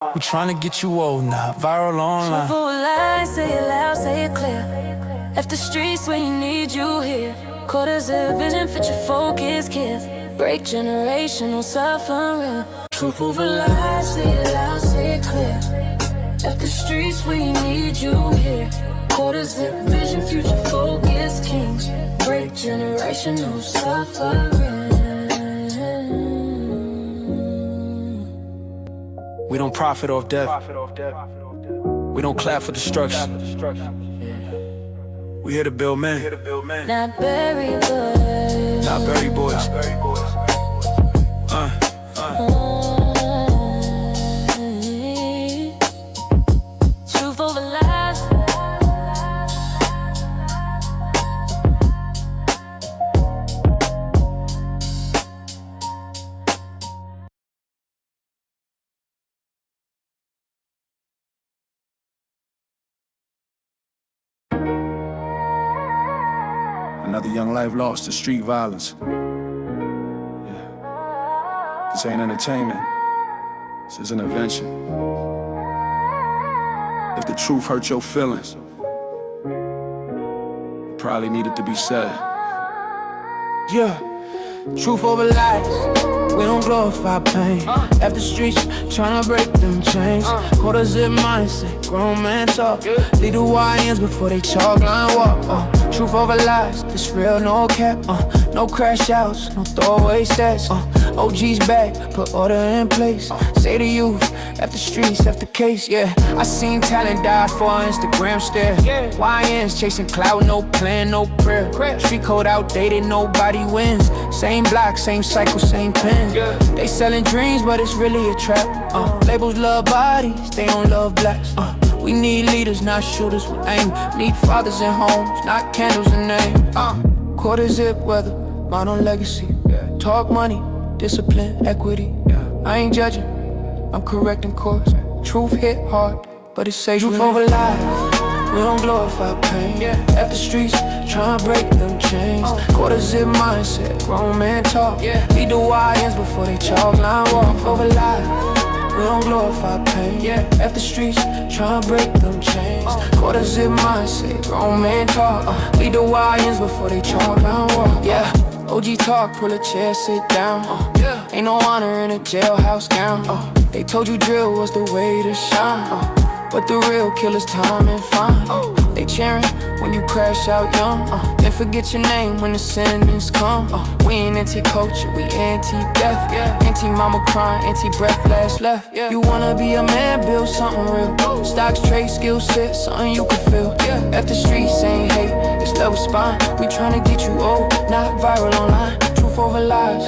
We tryna get you old now, viral online. Truthful lies, say it loud, say it clear. Left the streets when you need you here. Quarters of vision, fit your focus, kids. Break generational suffering. Truth over lies, say it loud, say it clear. Left the streets when you need you here. Quarters of vision, future focus, kings. Break generational suffering. We don't profit off death. We don't clap for destruction. We here to build men, Not bury boys. not bury boys. Truth over lies. Another young life lost to street violence. Yeah. This ain't entertainment. This is an invention. If the truth hurt your feelings, it probably needed to be said. Yeah, truth over lies. We don't glorify pain. Left the streets, tryna break them chains. Quarter zip mindset, grown man talk. Lead the YNs before they chalk line walk. Truth over lies, this real, no cap. No crash outs, no throwaway stats. OG's back, put order in place. Say to you, left the streets, left the case, yeah. I seen talent die for Instagram stare. YNs chasing clout, no plan, no prayer. Street code outdated, nobody wins. Same block, same cycle, same pen. They selling dreams, but it's really a trap. Labels love bodies, they don't love blacks. We need leaders, not shooters with aim. Need fathers in homes, not candles in name. Quarter zip weather, modern legacy. Talk money, discipline, equity. I ain't judging, I'm correcting course. Truth hit hard, but it says truth over lies. We don't glorify pain. Left the streets, tryna break them chains. Quarter zip mindset, grown man talk. Lead the YNs before they chalk line walk. Over lies, we don't glorify pain. Left the streets, tryna break them chains. Quarter zip mindset, grown man talk. Lead the YNs before they chalk line walk. Yeah, OG talk, pull a chair, sit down. Ain't no honor in a jailhouse gown. They told you drill was the way to shine. But the real killer's time and fine. They cheering when you crash out young. Then forget your name when the sentence come. We ain't anti-culture, we anti-death. Anti-mama crying, anti-breath, last left. You wanna be a man, build something real. Stocks, trade, skill set, something you can feel. Left the streets ain't hate, it's level spine. We tryna get you old, not viral online. Truth over lies,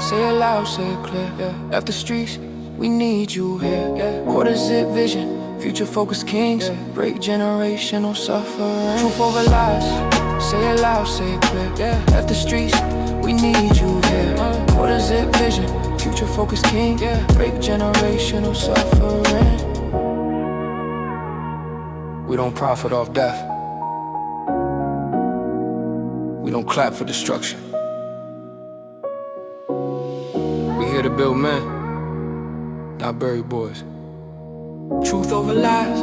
say it loud, say it clear. Left the streets, we need you here. Quarter zip vision, future focused kings, break generational suffering. Truth over lies, say it loud, say it clear. Left the streets, we need you here. Quarter zip vision, future focused kings, break generational suffering. We don't profit off death. We don't clap for destruction. We here to build men, not bury boys. Truth over lies.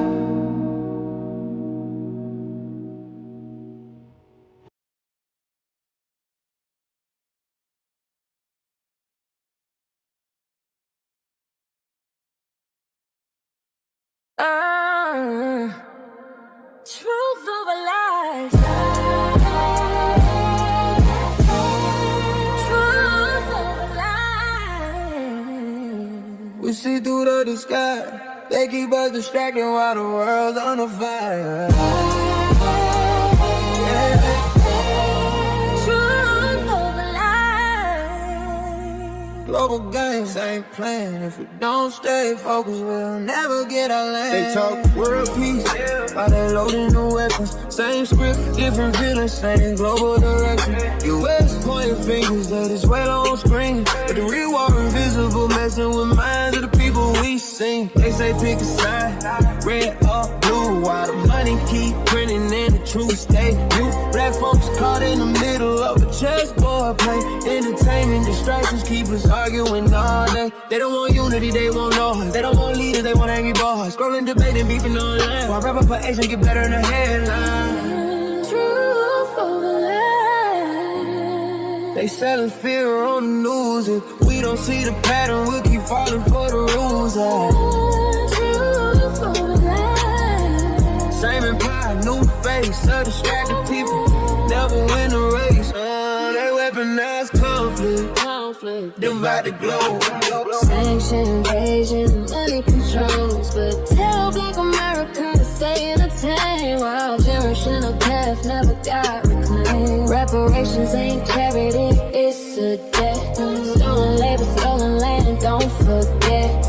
Truth over lies. Truth over lies. We see through the disguise. They keep us distracted while the world's on a fire. Truth over lies. Global games ain't playing. If we don't stay focused, we'll never get our land. They talk world peace, while they loading the weapons. Same script, different villains, same global direction. US pointing fingers that is well on screen, but the real war invisible, messing with minds of the people we be seen. They say pick a side, red or blue, while the money keep printing and the truth stay new. Black folks caught in the middle of a chessboard play. Entertainment distractions keep us arguing all day. They don't want unity, they want noise. They don't want leaders, they want angry boys. Scrolling, debating, beefing online. While rapper per Asian get better in the headline. Truth over lies. They selling fear on the news. If we don't see the pattern, we'll keep falling for the rules. Truth over lies. Same empire, new face, distracted people. Never win the race. They weaponize conflict, divide the globe. Sanction, invasion, money controls, but tell Black America to stay entertained while generational death never got reclaimed. Reparations ain't charity, it's a debt. Stolen labor, stolen land, don't forget.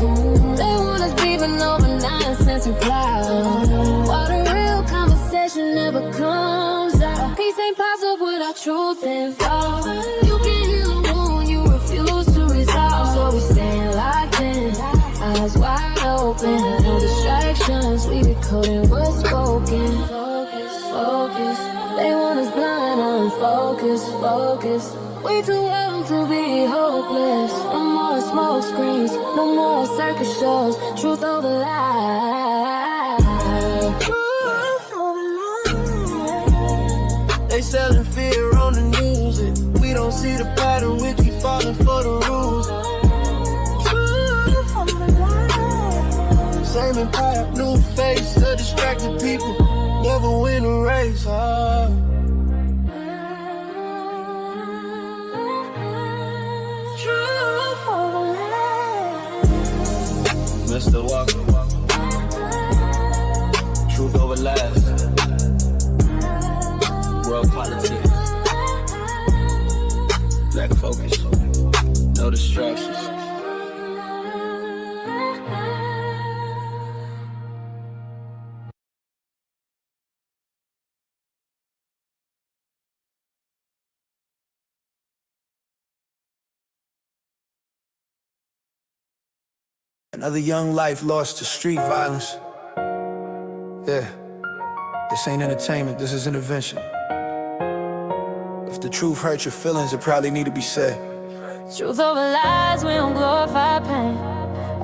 They want us beefing over nonsense and cloud, while the real conversation never comes out. Peace ain't possible without truth involved. You can heal a wound you refuse to resolve, so we stand locked in, eyes wide open. No distractions, we decoding what's spoken. Focus, they want us blind, unfocused, focus. We too young to be hopeless. No more smoke screens, no more circus shows. Truth over lies. They selling fear on the news. If we don't see the pattern, we keep falling for the rules. Same empire, new face, distracted people. Never win a race. Mr. Walker, truth over lies. World politics. Black focus, no distractions. Another young life lost to street violence. Yeah, this ain't entertainment, this is intervention. If the truth hurts your feelings, it probably need to be said. Truth over lies, we don't glorify pain.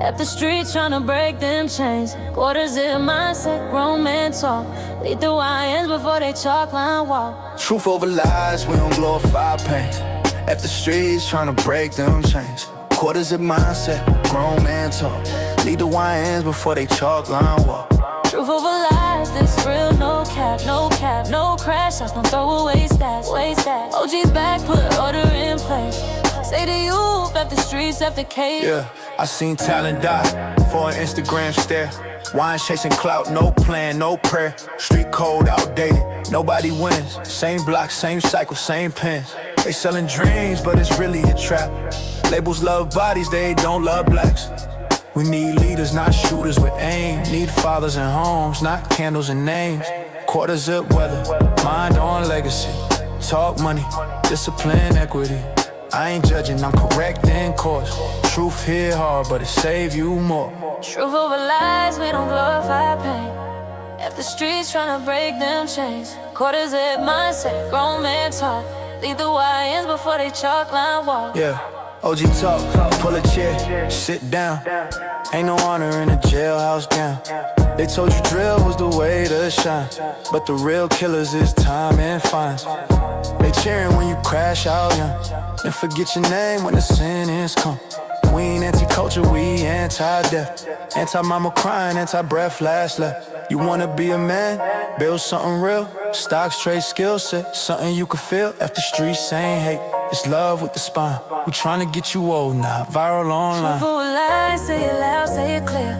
At the streets trying to break them chains. Quarter zip mindset, grown men talk. Lead the YNs before they chalk line walk. Truth over lies, we don't glorify pain. At the streets trying to break them chains. Quarters of mindset, grown man talk. Lead the YNs before they chalk line walk. Truth over lies, this real, no cap, no cap, no crash outs, no throwaway stats, waste that. OG's back, put order in place. Say to you, left the streets, left the cave. Yeah, I seen talent die for an Instagram stare. Wine chasing clout, no plan, no prayer. Street code outdated, nobody wins. Same block, same cycle, same pens. They selling dreams, but it's really a trap. Labels love bodies, they don't love blacks. We need leaders, not shooters with aim. Need fathers and homes, not candles and names. Quarter zip weather, mind on legacy. Talk money, discipline, equity. I ain't judging, I'm correcting course. Truth hit hard, but it save you more. Truth over lies, we don't glorify pain. If the streets trying to break them chains. Quarter zip mindset, grown man talk. Lead the YNs before they chalk line walk. Yeah, OG talk, pull a chair, sit down. Ain't no honor in a jailhouse gown. They told you drill was the way to shine, but the real killers is time and fines. They cheering when you crash out young, and forget your name when the sentence come. We ain't anti-culture, we anti-death. Anti-mama crying, anti-breath, last left. You wanna be a man, build something real. Stocks, trade, skill set, something you can feel. After streets ain't hate, it's love with the spine. We tryna get you old now, viral online. Truth over lies, say it loud, say it clear.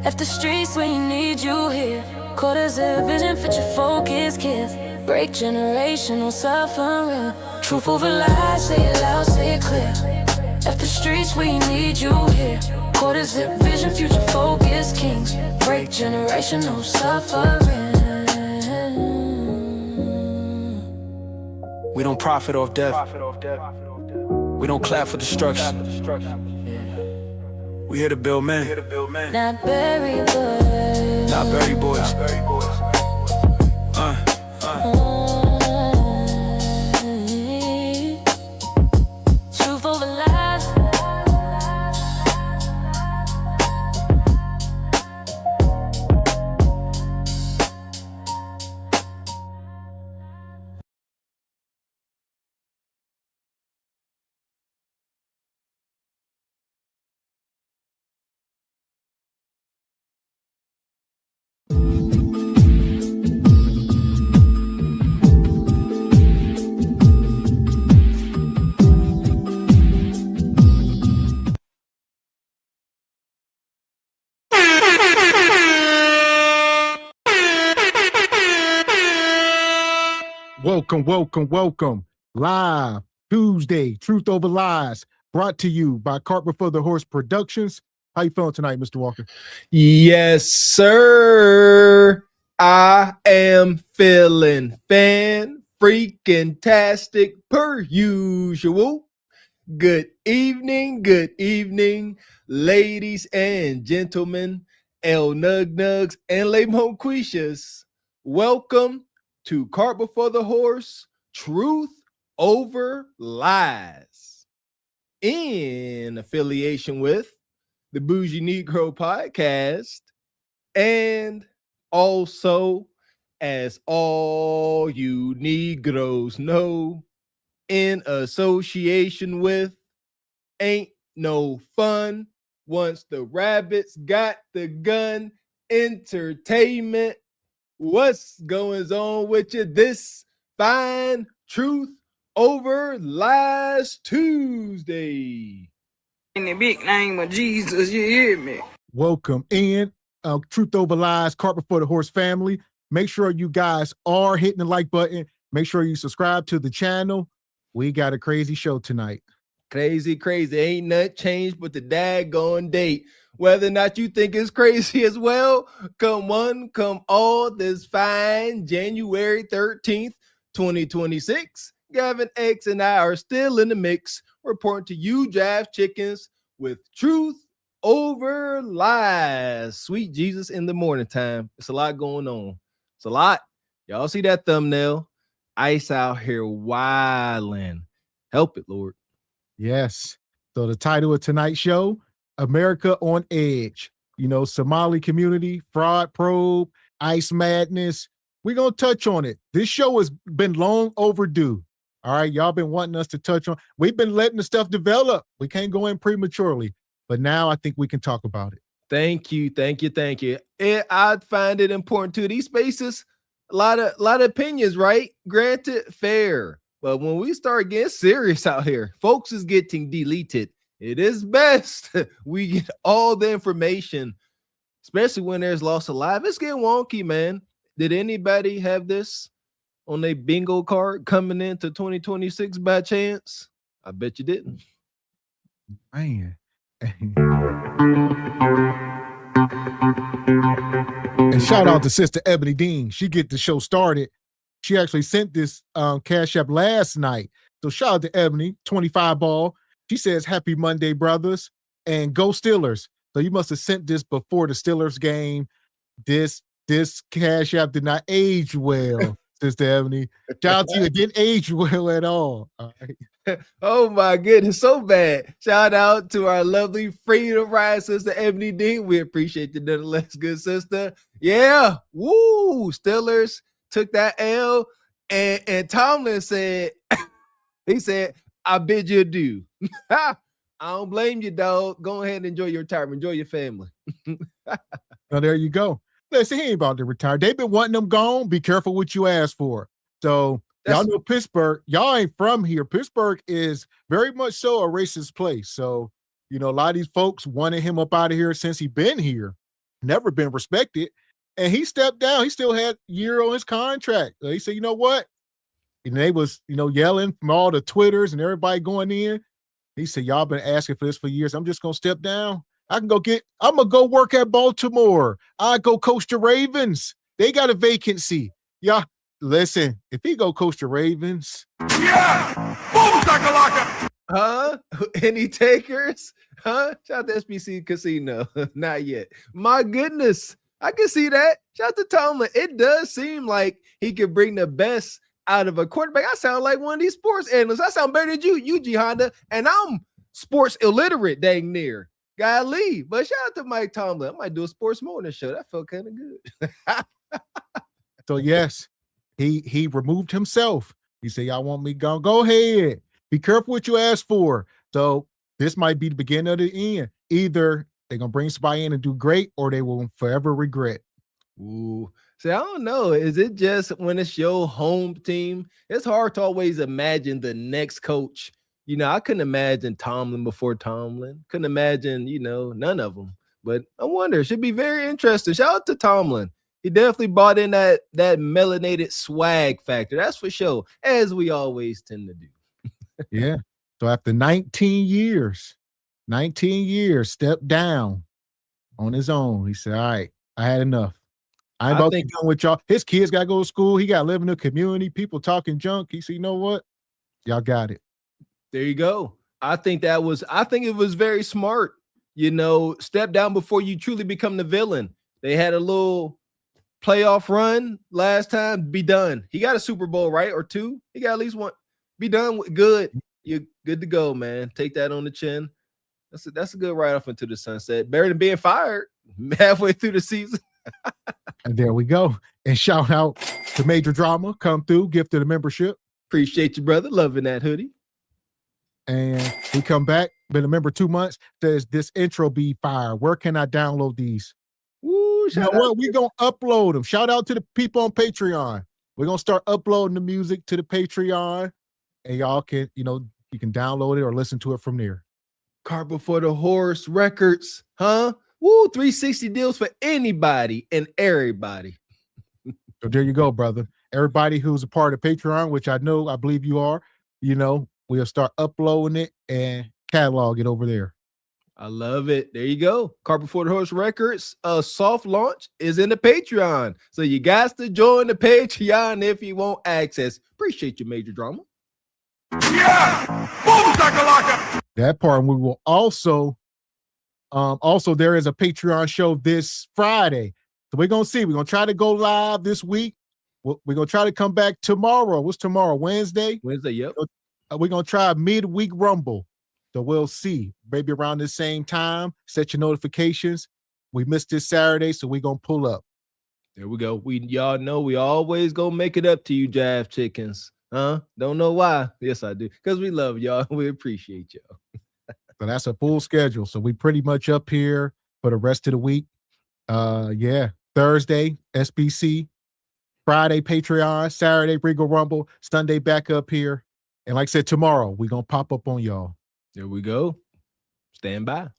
Left the streets when you need you here. Quarters of vision, fit your focus, kids. Break generational suffering. Truth over lies, say it loud, say it clear. Left the streets where you need you here. Quarters zip vision, future focus kings. Break generational suffering. We don't profit off death. We don't clap for destruction. We here to build men. Not Berry Boys. Not Berry Boys. Truth over lies. Welcome. Live Tuesday, Truth Over Lies, brought to you by Cart Before the Horse Productions. How you feeling tonight, Mr. Walker? Yes, sir. I am feeling freaking-tastic per usual. Good evening, ladies and gentlemen, El Nug Nugs and Le Monquishas. Welcome to Cart Before the Horse, Truth Over Lies, in affiliation with the Bougie Negro Podcast, and also, as all you Negroes know, in association with Ain't No Fun Once the Rabbits Got the Gun Entertainment. What's going on with you this fine Truth Over Lies Tuesday? In the big name of Jesus, you hear me? Welcome in Truth Over Lies, Cart Before the Horse family. Make sure you guys are hitting the like button. Make sure you subscribe to the channel. We got a crazy show tonight. Crazy. Ain't nothing changed but the daggone date. Whether or not you think it's crazy as well, come one, come all, this fine January 13th, 2026. Gavin X and I are still in the mix, reporting to you draft chickens with Truth Over Lies. Sweet Jesus in the morning time. It's a lot going on. It's a lot. Y'all see that thumbnail? Ice out here wilding. Help it, Lord. Yes. So the title of tonight's show, America on Edge. You know, Somali Community, fraud probe, ice madness. We're going to touch on it. This show has been long overdue. All right. Y'all been wanting us to touch on. We've been letting the stuff develop. We can't go in prematurely. But now I think we can talk about it. Thank you. I find it important too. These spaces, a lot of opinions, right? Granted, fair. But when we start getting serious out here, folks is getting deleted. It is best we get all the information, especially when there's loss of life. It's getting wonky, man. Did anybody have this on their bingo card coming into 2026 by chance? I bet you didn't. Man. And shout out to Sister Ebony Dean. She get the show started. She actually sent this Cash App last night. So shout out to Ebony, 25 ball. She says, happy Monday, brothers, and go Steelers. So you must have sent this before the Steelers game. This Cash App did not age well, Sister Ebony. Shout out to you. It didn't age well at all. All right. Oh my goodness, so bad. Shout out to our lovely Freedom Ride Sister Ebony Dean. We appreciate you nonetheless, good sister. Yeah, woo, Steelers took that L, and Tomlin said, he said, I bid you adieu. I don't blame you, dog. Go ahead and enjoy your retirement. Enjoy your family. Well, there you go. Listen, he ain't about to retire. They've been wanting them gone. Be careful what you ask for. So y'all know Pittsburgh. Y'all ain't from here. Pittsburgh is very much so a racist place. So, you know, a lot of these folks wanted him up out of here since he been here. Never been respected. And he stepped down. He still had a year on his contract. So he said, you know what? And they was, you know, yelling from all the Twitters and everybody going in. He said, y'all been asking for this for years. I'm just going to step down. I'm going to go work at Baltimore. I go coach the Ravens. They got a vacancy. Yeah. Listen, if he go coach the Ravens. Yeah. Boom, Huh? Any takers? Huh? Shout out to SBC Casino. Not yet. My goodness. I can see that. Shout out to Tomlin. It does seem like he could bring the best out of a quarterback. I sound like one of these sports analysts. I sound better than you, G Honda, and I'm sports illiterate dang near. Golly. But shout out to Mike Tomlin. I might do a sports morning show. That felt kind of good. So yes, he removed himself. He said, y'all want me gone? Go ahead. Be careful what you ask for. So this might be the beginning of the end. Either they're going to bring somebody in and do great, or they will forever regret. Ooh. See, I don't know. Is it just when it's your home team? It's hard to always imagine the next coach. You know, I couldn't imagine Tomlin before Tomlin. Couldn't imagine, none of them. But I wonder, it should be very interesting. Shout out to Tomlin. He definitely brought in that melanated swag factor. That's for sure, as we always tend to do. Yeah. So after 19 years, stepped down on his own. He said, all right, I had enough. I ain't about to be done with y'all. His kids got to go to school. He got to live in the community. People talking junk. He said, you know what? Y'all got it. There you go. I think it was very smart. Step down before you truly become the villain. They had a little playoff run last time. Be done. He got a Super Bowl, right? Or two. He got at least one. Be done with good. You're good to go, man. Take that on the chin. That's a good ride off into the sunset. Better than being fired halfway through the season. And there we go. And shout out to Major Drama. Come through. Gift of the membership. Appreciate you, brother. Loving that hoodie. And he come back. Been a member 2 months. Says this intro be fire. Where can I download these? Woo, you know what? We're going to upload them. Shout out to the people on Patreon. We're going to start uploading the music to the Patreon. And y'all can, you can download it or listen to it from there. Cart Before the Horse Records, huh? Woo, 360 deals for anybody and everybody. So there you go, brother. Everybody who's a part of Patreon, which I believe you are, we'll start uploading it and catalog it over there. I love it. There you go. Cart Before the Horse Records, soft launch is in the Patreon. So you guys to join the Patreon if you want access. Appreciate you, Major Drama. Yeah! Boom, shakalaka! That part. And we will also there is a Patreon show this Friday. So we're going to see. We're going to try to go live this week. We're going to try to come back tomorrow. What's tomorrow? Wednesday? Wednesday, yep. We're going to try a midweek rumble. So we'll see. Maybe around the same time. Set your notifications. We missed this Saturday, so we're going to pull up. There we go. Y'all know we always going to make it up to you, Jive Chickens. Huh? Don't know why. Yes, I do. Because we love y'all. We appreciate y'all. So that's a full schedule. So we pretty much up here for the rest of the week. Thursday, SBC. Friday, Patreon. Saturday, Regal Rumble. Sunday, back up here. And like I said, tomorrow, we're going to pop up on y'all. There we go. Stand by.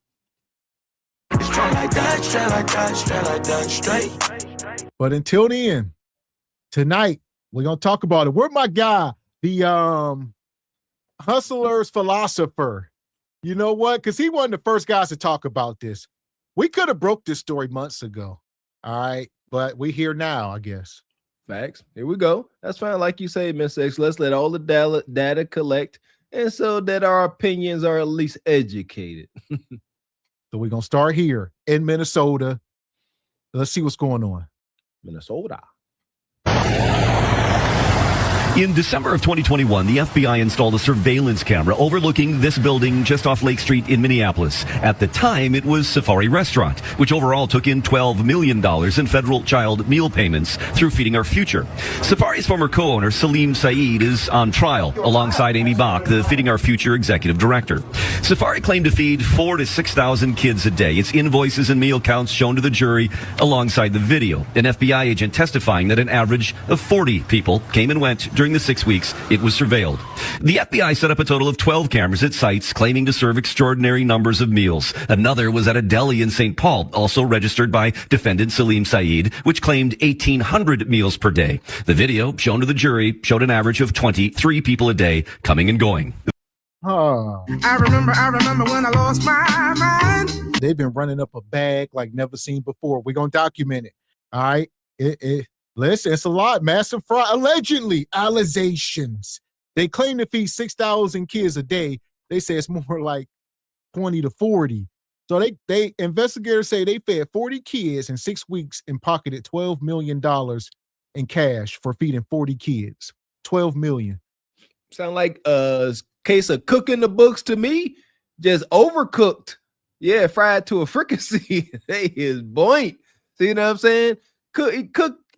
Straight like that, straight like that, straight like that, straight. But until then, tonight, we're going to talk about it. Where my guy, the hustler's philosopher. You know what? Because he wasn't the first guys to talk about this. We could have broke this story months ago. All right. But we here now, I guess. Facts. Here we go. That's fine. Like you say, Miss X, let's let all the data collect, and so that our opinions are at least educated. So we're going to start here in Minnesota. Let's see what's going on. Minnesota. In December of 2021, the FBI installed a surveillance camera overlooking this building just off Lake Street in Minneapolis. At the time, it was Safari Restaurant, which overall took in $12 million in federal child meal payments through Feeding Our Future. Safari's former co-owner, Salim Saeed, is on trial alongside Amy Bach, the Feeding Our Future executive director. Safari claimed to feed 4,000 to 6,000 kids a day. Its invoices and meal counts shown to the jury alongside the video. An FBI agent testifying that an average of 40 people came and went during the 6 weeks it was surveilled. The FBI set up a total of 12 cameras at sites claiming to serve extraordinary numbers of meals. Another was at a deli in St. Paul, also registered by defendant Salim Saeed, which claimed 1,800 meals per day. The video shown to the jury showed an average of 23 people a day coming and going. I remember when I lost my mind. They've been running up a bag like never seen before. We're going to document it. All right. Listen, it's a lot. Massive fraud. Allegedly, allegations. They claim to feed 6,000 kids a day. They say it's more like 20 to 40. So they investigators say they fed 40 kids in 6 weeks and pocketed $12 million in cash for feeding 40 kids. 12 million. Sound like a case of cooking the books to me. Just overcooked. Yeah, fried to a fricassee. They is point. See what I'm saying? Cook,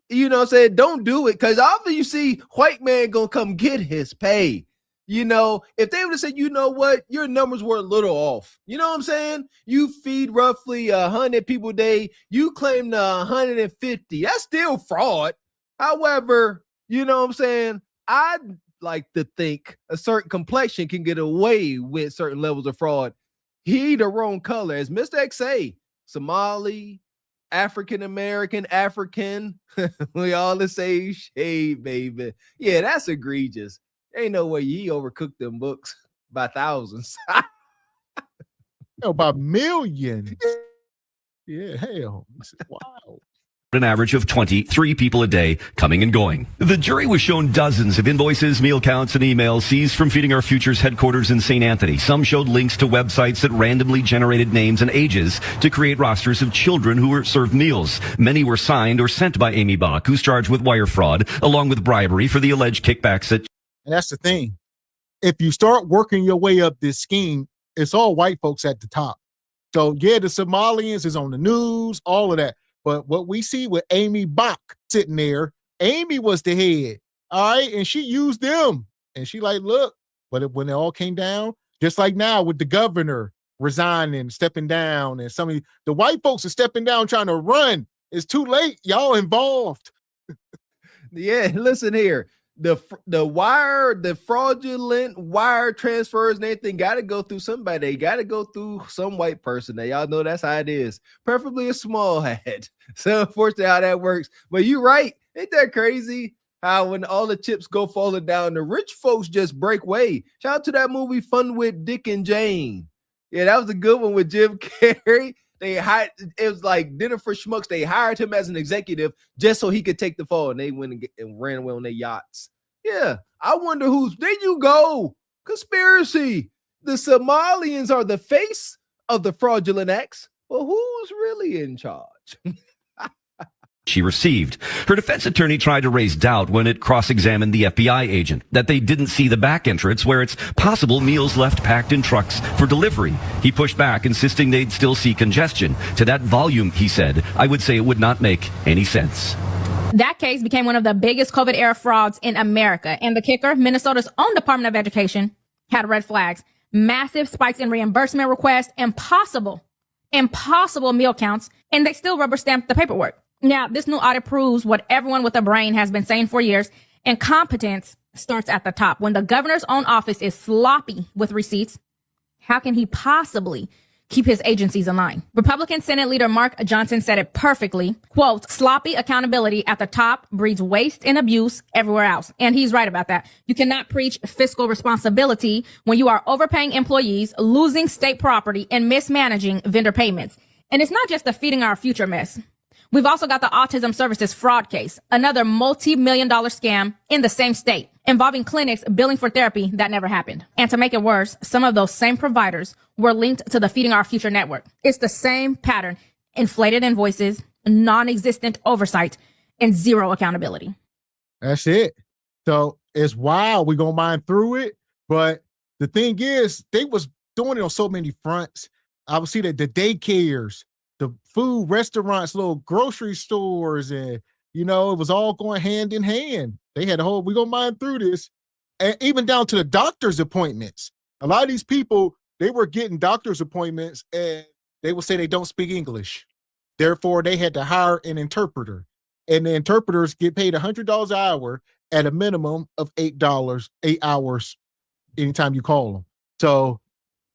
you know what I'm saying? Don't do it. Because often you see white man gonna come get his pay. You know, if they would have said, you know what, your numbers were a little off. You know what I'm saying? You feed roughly 100 people a day. You claim 150. That's still fraud. However, you know what I'm saying? I'd like to think a certain complexion can get away with certain levels of fraud. He the wrong color. As Mr. X say, Somali, African-American, African. We all the same shade, baby. Yeah, that's egregious. Ain't no way he overcooked them books by thousands. By millions. Yeah, hell. Wow. An average of 23 people a day coming and going. The jury was shown dozens of invoices, meal counts, and emails seized from Feeding Our Future's headquarters in St. Anthony. Some showed links to websites that randomly generated names and ages to create rosters of children who were served meals. Many were signed or sent by Amy Bach, who's charged with wire fraud, along with bribery for the alleged kickbacks that... And that's the thing. If you start working your way up this scheme, it's all white folks at the top. So yeah, the Somalians is on the news, all of that. But what we see with Amy Bach sitting there, Amy was the head, all right? And she used them. And she like, look, but when it all came down, just like now with the governor resigning, stepping down, and some of the white folks are stepping down trying to run. It's too late. Y'all involved. Yeah, listen here. The fraudulent wire transfers and everything got to go through somebody. They got to go through some white person. Now, y'all know that's how it is. Preferably a small head. So, unfortunately, how that works. But you're right. Ain't that crazy? How when all the chips go falling down, the rich folks just break way. Shout out to that movie Fun with Dick and Jane. Yeah, that was a good one with Jim Carrey. They hired, it was like Dinner for Schmucks. They hired him as an executive just so he could take the fall, and they went and ran away on their yachts. Yeah, I wonder who's. There you go. Conspiracy. The Somalians are the face of the fraudulent acts. Well, who's really in charge? She received. Her defense attorney tried to raise doubt when it cross-examined the FBI agent that they didn't see the back entrance where it's possible meals left packed in trucks for delivery. He pushed back, insisting they'd still see congestion. To that volume, he said, I would say it would not make any sense. That case became one of the biggest COVID-era frauds in America. And the kicker, Minnesota's own Department of Education had red flags, massive spikes in reimbursement requests, impossible meal counts, and they still rubber stamped the paperwork. Now, this new audit proves what everyone with a brain has been saying for years. Incompetence starts at the top. When the governor's own office is sloppy with receipts, how can he possibly keep his agencies in line? Republican Senate leader Mark Johnson said it perfectly. Quote, sloppy accountability at the top breeds waste and abuse everywhere else. And he's right about that. You cannot preach fiscal responsibility when you are overpaying employees, losing state property, and mismanaging vendor payments. And it's not just the Feeding Our Future mess. We've also got the Autism Services fraud case, another multi-million-dollar scam in the same state involving clinics billing for therapy that never happened. And to make it worse, some of those same providers were linked to the Feeding Our Future network. It's the same pattern: inflated invoices, non-existent oversight, and zero accountability. That's it. So it's wild. We're going to mine through it. But the thing is, they was doing it on so many fronts. I would see that the daycares, the food restaurants, little grocery stores, and, you know, it was all going hand in hand. They had a whole, we're going to mine through this. And even down to the doctor's appointments. A lot of these people, they were getting doctor's appointments and they would say they don't speak English. Therefore, they had to hire an interpreter. And the interpreters get paid $100 an hour at a minimum of $8, 8 hours anytime you call them. So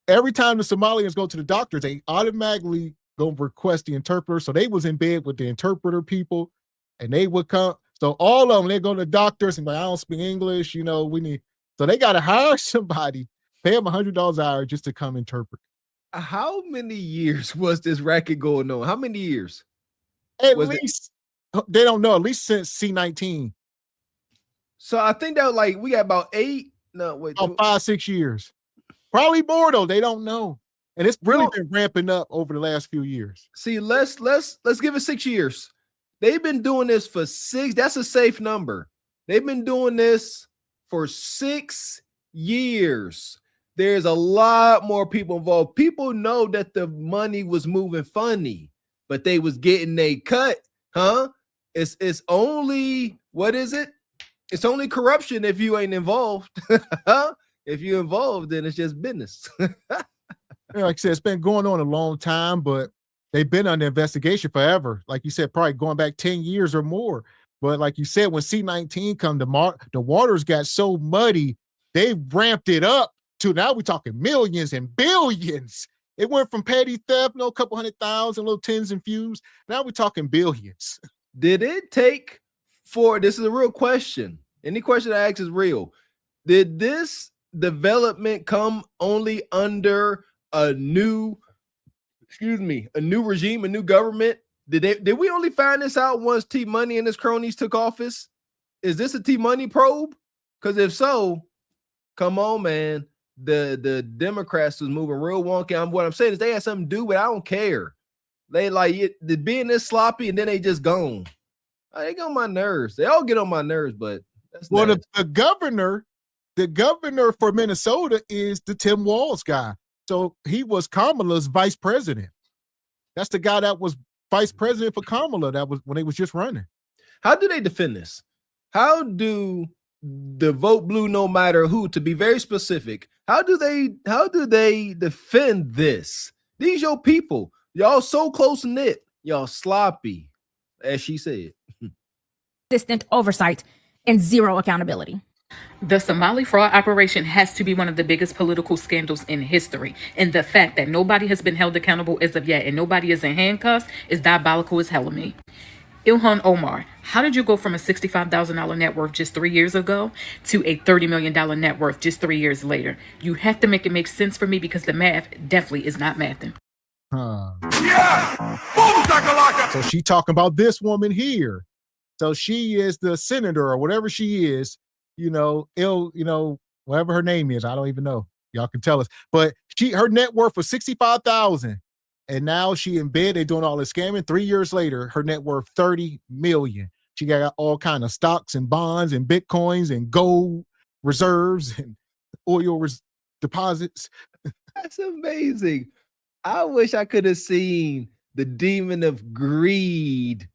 every time the Somalians go to the doctors, they automatically go request the interpreter. So they was in bed with the interpreter people, and they would come. So all of them, they go to the doctors and like, I don't speak English, you know, we need. So they got to hire somebody, pay them $100 an hour just to come interpret. How many years was this racket going on? How many years? At least, they don't know, at least since C-19. So I think that was like, we got about 8, no, wait. Oh, 5, 6 years. Probably more though. They don't know. And it's really been ramping up over the last few years. See, let's give it 6 years. They've been doing this for 6. That's a safe number. They've been doing this for 6 years. There's a lot more people involved. People know that the money was moving funny, but they was getting a cut, huh? It's only, what is it? It's only corruption if you ain't involved. If you're involved, then it's just business. Like I said, it's been going on a long time, but they've been under investigation forever. Like you said, probably going back 10 years or more. But like you said, when C-19 come, the waters got so muddy, they ramped it up to now we're talking millions and billions. It went from petty theft, a couple 100,000, little tens and fews. Now we're talking billions. Did it take this is a real question. Any question I ask is real. Did this development come only under a new regime, a new government? Did we only find this out once T Money and his cronies took office? Is this a T Money probe? Because if so, come on, man. The Democrats was moving real wonky. What I'm saying is they had something to do, but I don't care. They like it being this sloppy, and then they just gone. They get on my nerves. They all get on my nerves, but that's the governor for Minnesota is the Tim Walz guy. So he was Kamala's vice president. That's the guy that was vice president for Kamala. That was when they was just running. How do they defend this? How do the vote blue no matter who, to be very specific, how do they defend this? These your people. Y'all so close knit. Y'all sloppy, as she said. Distant oversight and zero accountability. The Somali fraud operation has to be one of the biggest political scandals in history. And the fact that nobody has been held accountable as of yet and nobody is in handcuffs is diabolical as hell to me. Ilhan Omar, how did you go from a $65,000 net worth just 3 years ago to a $30 million net worth just 3 years later? You have to make it make sense for me because the math definitely is not mathing. Yeah! Boom, shakalaka! So she talking about this woman here. So she is the senator or whatever she is, whatever her name is. I don't even know. Y'all can tell us. But her net worth was $65,000. And now she in bed, they doing all this scamming. 3 years later, her net worth $30 million. She got all kind of stocks and bonds and Bitcoins and gold reserves and oil deposits. That's amazing. I wish I could have seen the demon of greed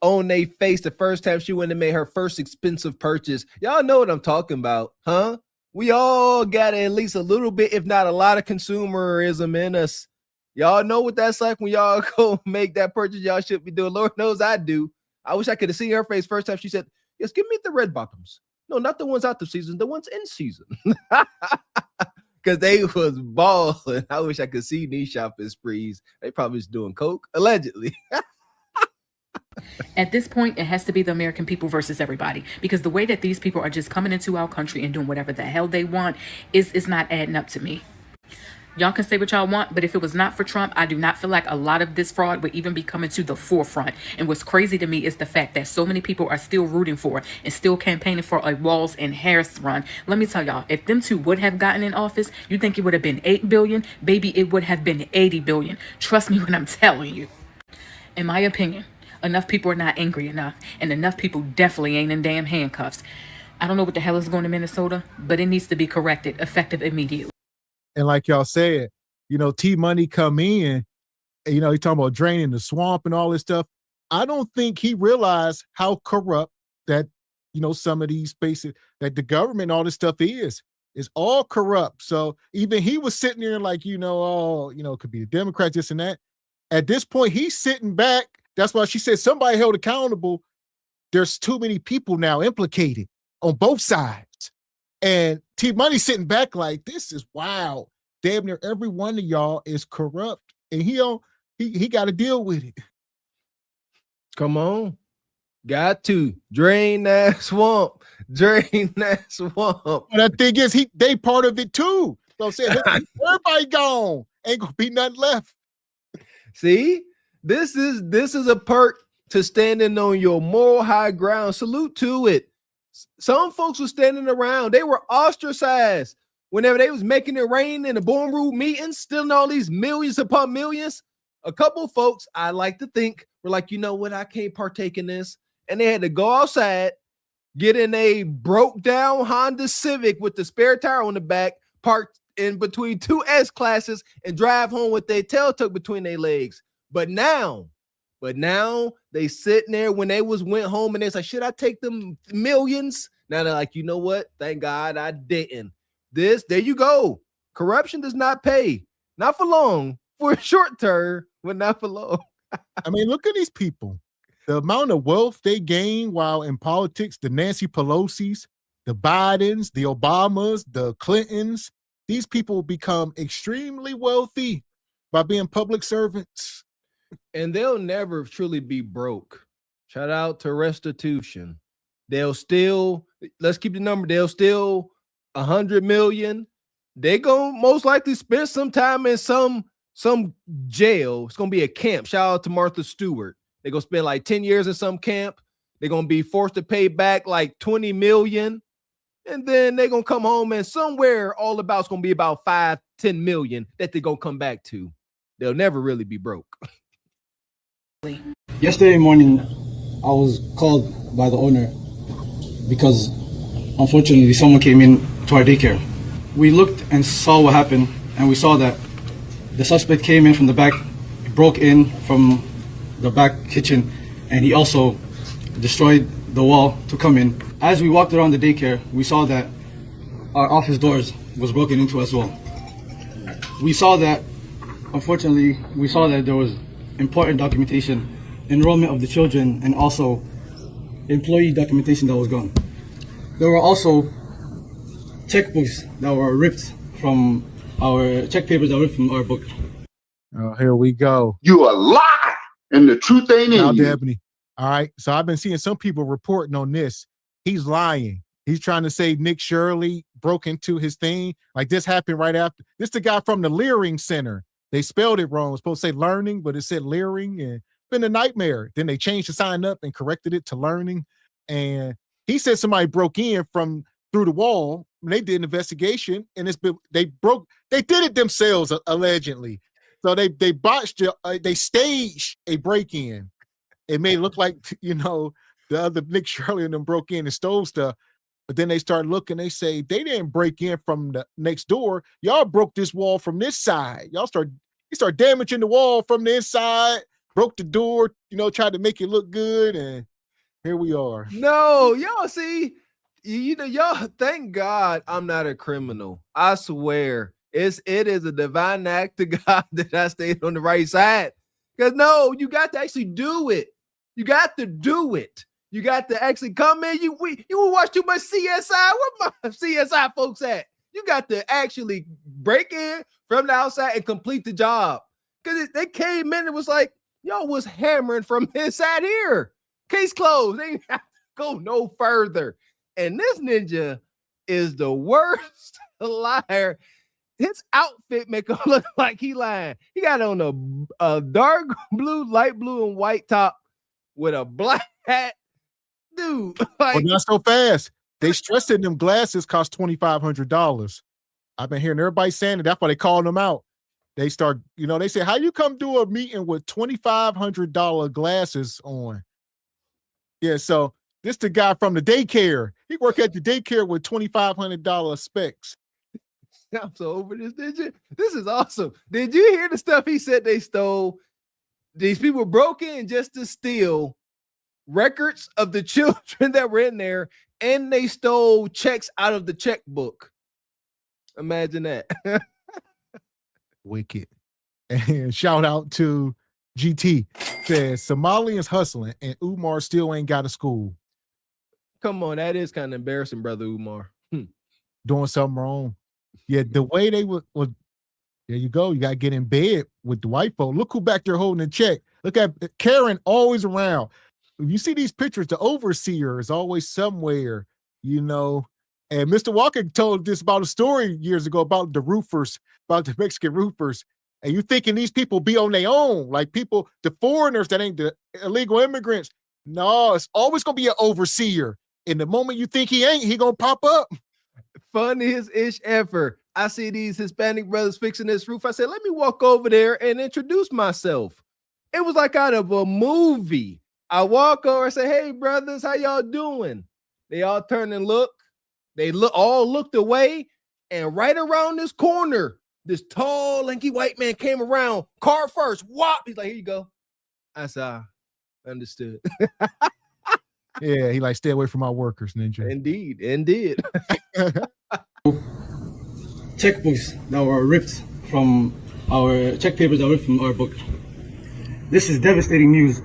on their face the first time she went and made her first expensive purchase. Y'all know what I'm talking about, huh? We all got at least a little bit, if not a lot of consumerism in us. Y'all know what that's like when y'all go make that purchase y'all should be doing. Lord knows I do. I wish I could have seen her face first time she said, yes, give me the red bottoms. No, not the ones out of season, the ones in season. Because they was balling. I wish I could see these shopping sprees. They probably was doing coke, allegedly. At this point, it has to be the American people versus everybody, because the way that these people are just coming into our country and doing whatever the hell they want is not adding up to me. Y'all can say what y'all want, but if it was not for Trump, I do not feel like a lot of this fraud would even be coming to the forefront. And what's crazy to me is the fact that so many people are still rooting for and still campaigning for a Walz and Harris run. Let me tell y'all, if them two would have gotten in office, you think it would have been 8 billion? Baby, it would have been 80 billion. Trust me when I'm telling you. In my opinion, enough people are not angry enough, and enough people definitely ain't in damn handcuffs. I don't know what the hell is going to Minnesota, but it needs to be corrected, effective immediately. And like y'all said, T Money come in, and, he talking about draining the swamp and all this stuff. I don't think he realized how corrupt that, some of these spaces, that the government, all this stuff is all corrupt. So even he was sitting there like, could be the Democrats, this and that. At this point, he's sitting back. That's why she said somebody held accountable. There's too many people now implicated on both sides. And T Money sitting back like, this is wild. Damn near every one of y'all is corrupt. And he got to deal with it. Come on. Got to drain that swamp. Drain that swamp. But the thing is, they part of it too. So I'm saying, everybody gone. Ain't gonna be nothing left. See, this is a perk to standing on your moral high ground. Salute to it. Some folks were standing around. They were ostracized. whenever they was making it rain in the boardroom meetings, stealing all these millions upon millions, a couple folks, I like to think, were like, you know what, I can't partake in this. And they had to go outside, get in a broke down Honda Civic with the spare tire on the back, parked in between two S classes, and drive home with their tail tucked between their legs. But now they sitting there when they went home and they like, should I take them millions? Now they're like, you know what? Thank God I didn't. There you go. Corruption does not pay. Not for long. For a short term, but not for long. I mean, look at these people. The amount of wealth they gain while in politics, the Nancy Pelosi's, the Bidens, the Obamas, the Clintons, these people become extremely wealthy by being public servants. And they'll never truly be broke. Shout out to restitution. They'll still, let's keep the number, they'll still 100 million. They're going to most likely spend some time in some jail. It's going to be a camp. Shout out to Martha Stewart. They're going to spend like 10 years in some camp. They're going to be forced to pay back like 20 million. And then they're going to come home and somewhere all about it's going to be about 5-10 million that they're going to come back to. They'll never really be broke. Yesterday morning, I was called by the owner because unfortunately someone came in to our daycare. We looked and saw what happened, and we saw that the suspect came in from the back, broke in from the back kitchen, and he also destroyed the wall to come in. As we walked around the daycare, we saw that our office doors was broken into as well. Unfortunately, we saw that there was important documentation, enrollment of the children, and also employee documentation that was gone. There were also checkbooks that were ripped from our check papers that were ripped from our book. Oh, here we go. You a lie, and the truth ain't in now, you. Debney. All right. So I've been seeing some people reporting on this. He's lying. He's trying to say Nick Shirley broke into his thing. Like this happened right after. This the guy from the Leering Center. They spelled it wrong. It was supposed to say learning, but it said Leering, and it's been a nightmare. Then they changed the sign up and corrected it to learning. And he said somebody broke in from through the wall. They did an investigation, and they did it themselves allegedly. So they botched it. They staged a break-in. It made it look like, the other Nick Shirley and them broke in and stole stuff. But then they start looking, they say, they didn't break in from the next door. Y'all broke this wall from this side. You start damaging the wall from the inside, broke the door, tried to make it look good. And here we are. No, y'all see, y'all, thank God I'm not a criminal. I swear it is a divine act to God that I stayed on the right side. Because no, you got to actually do it. You got to do it. You got to actually come in. You will watch too much CSI. Where my CSI folks at? You got to actually break in from the outside and complete the job. Because they came in and was like, y'all was hammering from inside here. Case closed. They didn't have to go no further. And this ninja is the worst liar. His outfit make him look like he lying. He got on a dark blue, light blue, and white top with a black hat. Dude, well, not so fast. They stressed that them glasses cost $2,500. I've been hearing everybody saying it. That's why they calling them out. They start, they say, how you come do a meeting with $2,500 glasses on? Yeah, so this the guy from the daycare. He work at the daycare with $2,500 specs. I'm so over this, did you? This is awesome. Did you hear the stuff he said they stole? These people broke in just to steal records of the children that were in there, and they stole checks out of the checkbook. Imagine that. Wicked. And shout out to GT. Says Somalians hustling and Umar still ain't got a school. Come on, that is kind of embarrassing, brother Umar. Doing something wrong. Yeah, the way they would there you go. You got to get in bed with the white folk. Look who back there holding the check. Look at Karen, always around. If you see these pictures, the overseer is always somewhere, And Mr. Walker told this about a story years ago about the roofers, about the Mexican roofers. And you thinking these people be on their own, like people, the foreigners that ain't the illegal immigrants. No, it's always going to be an overseer. And the moment you think he ain't, he going to pop up. Funniest ish ever. I see these Hispanic brothers fixing this roof. I said, let me walk over there and introduce myself. It was like out of a movie. I walk over and say, hey, brothers, how y'all doing? They all turn and look. They all looked away. And right around this corner, this tall, lanky white man came around. Car first. Whop. He's like, here you go. I said, understood. Yeah, he like, stay away from my workers, Ninja. Indeed. Checkbooks that were ripped from our check papers that were ripped from our book. This is devastating news,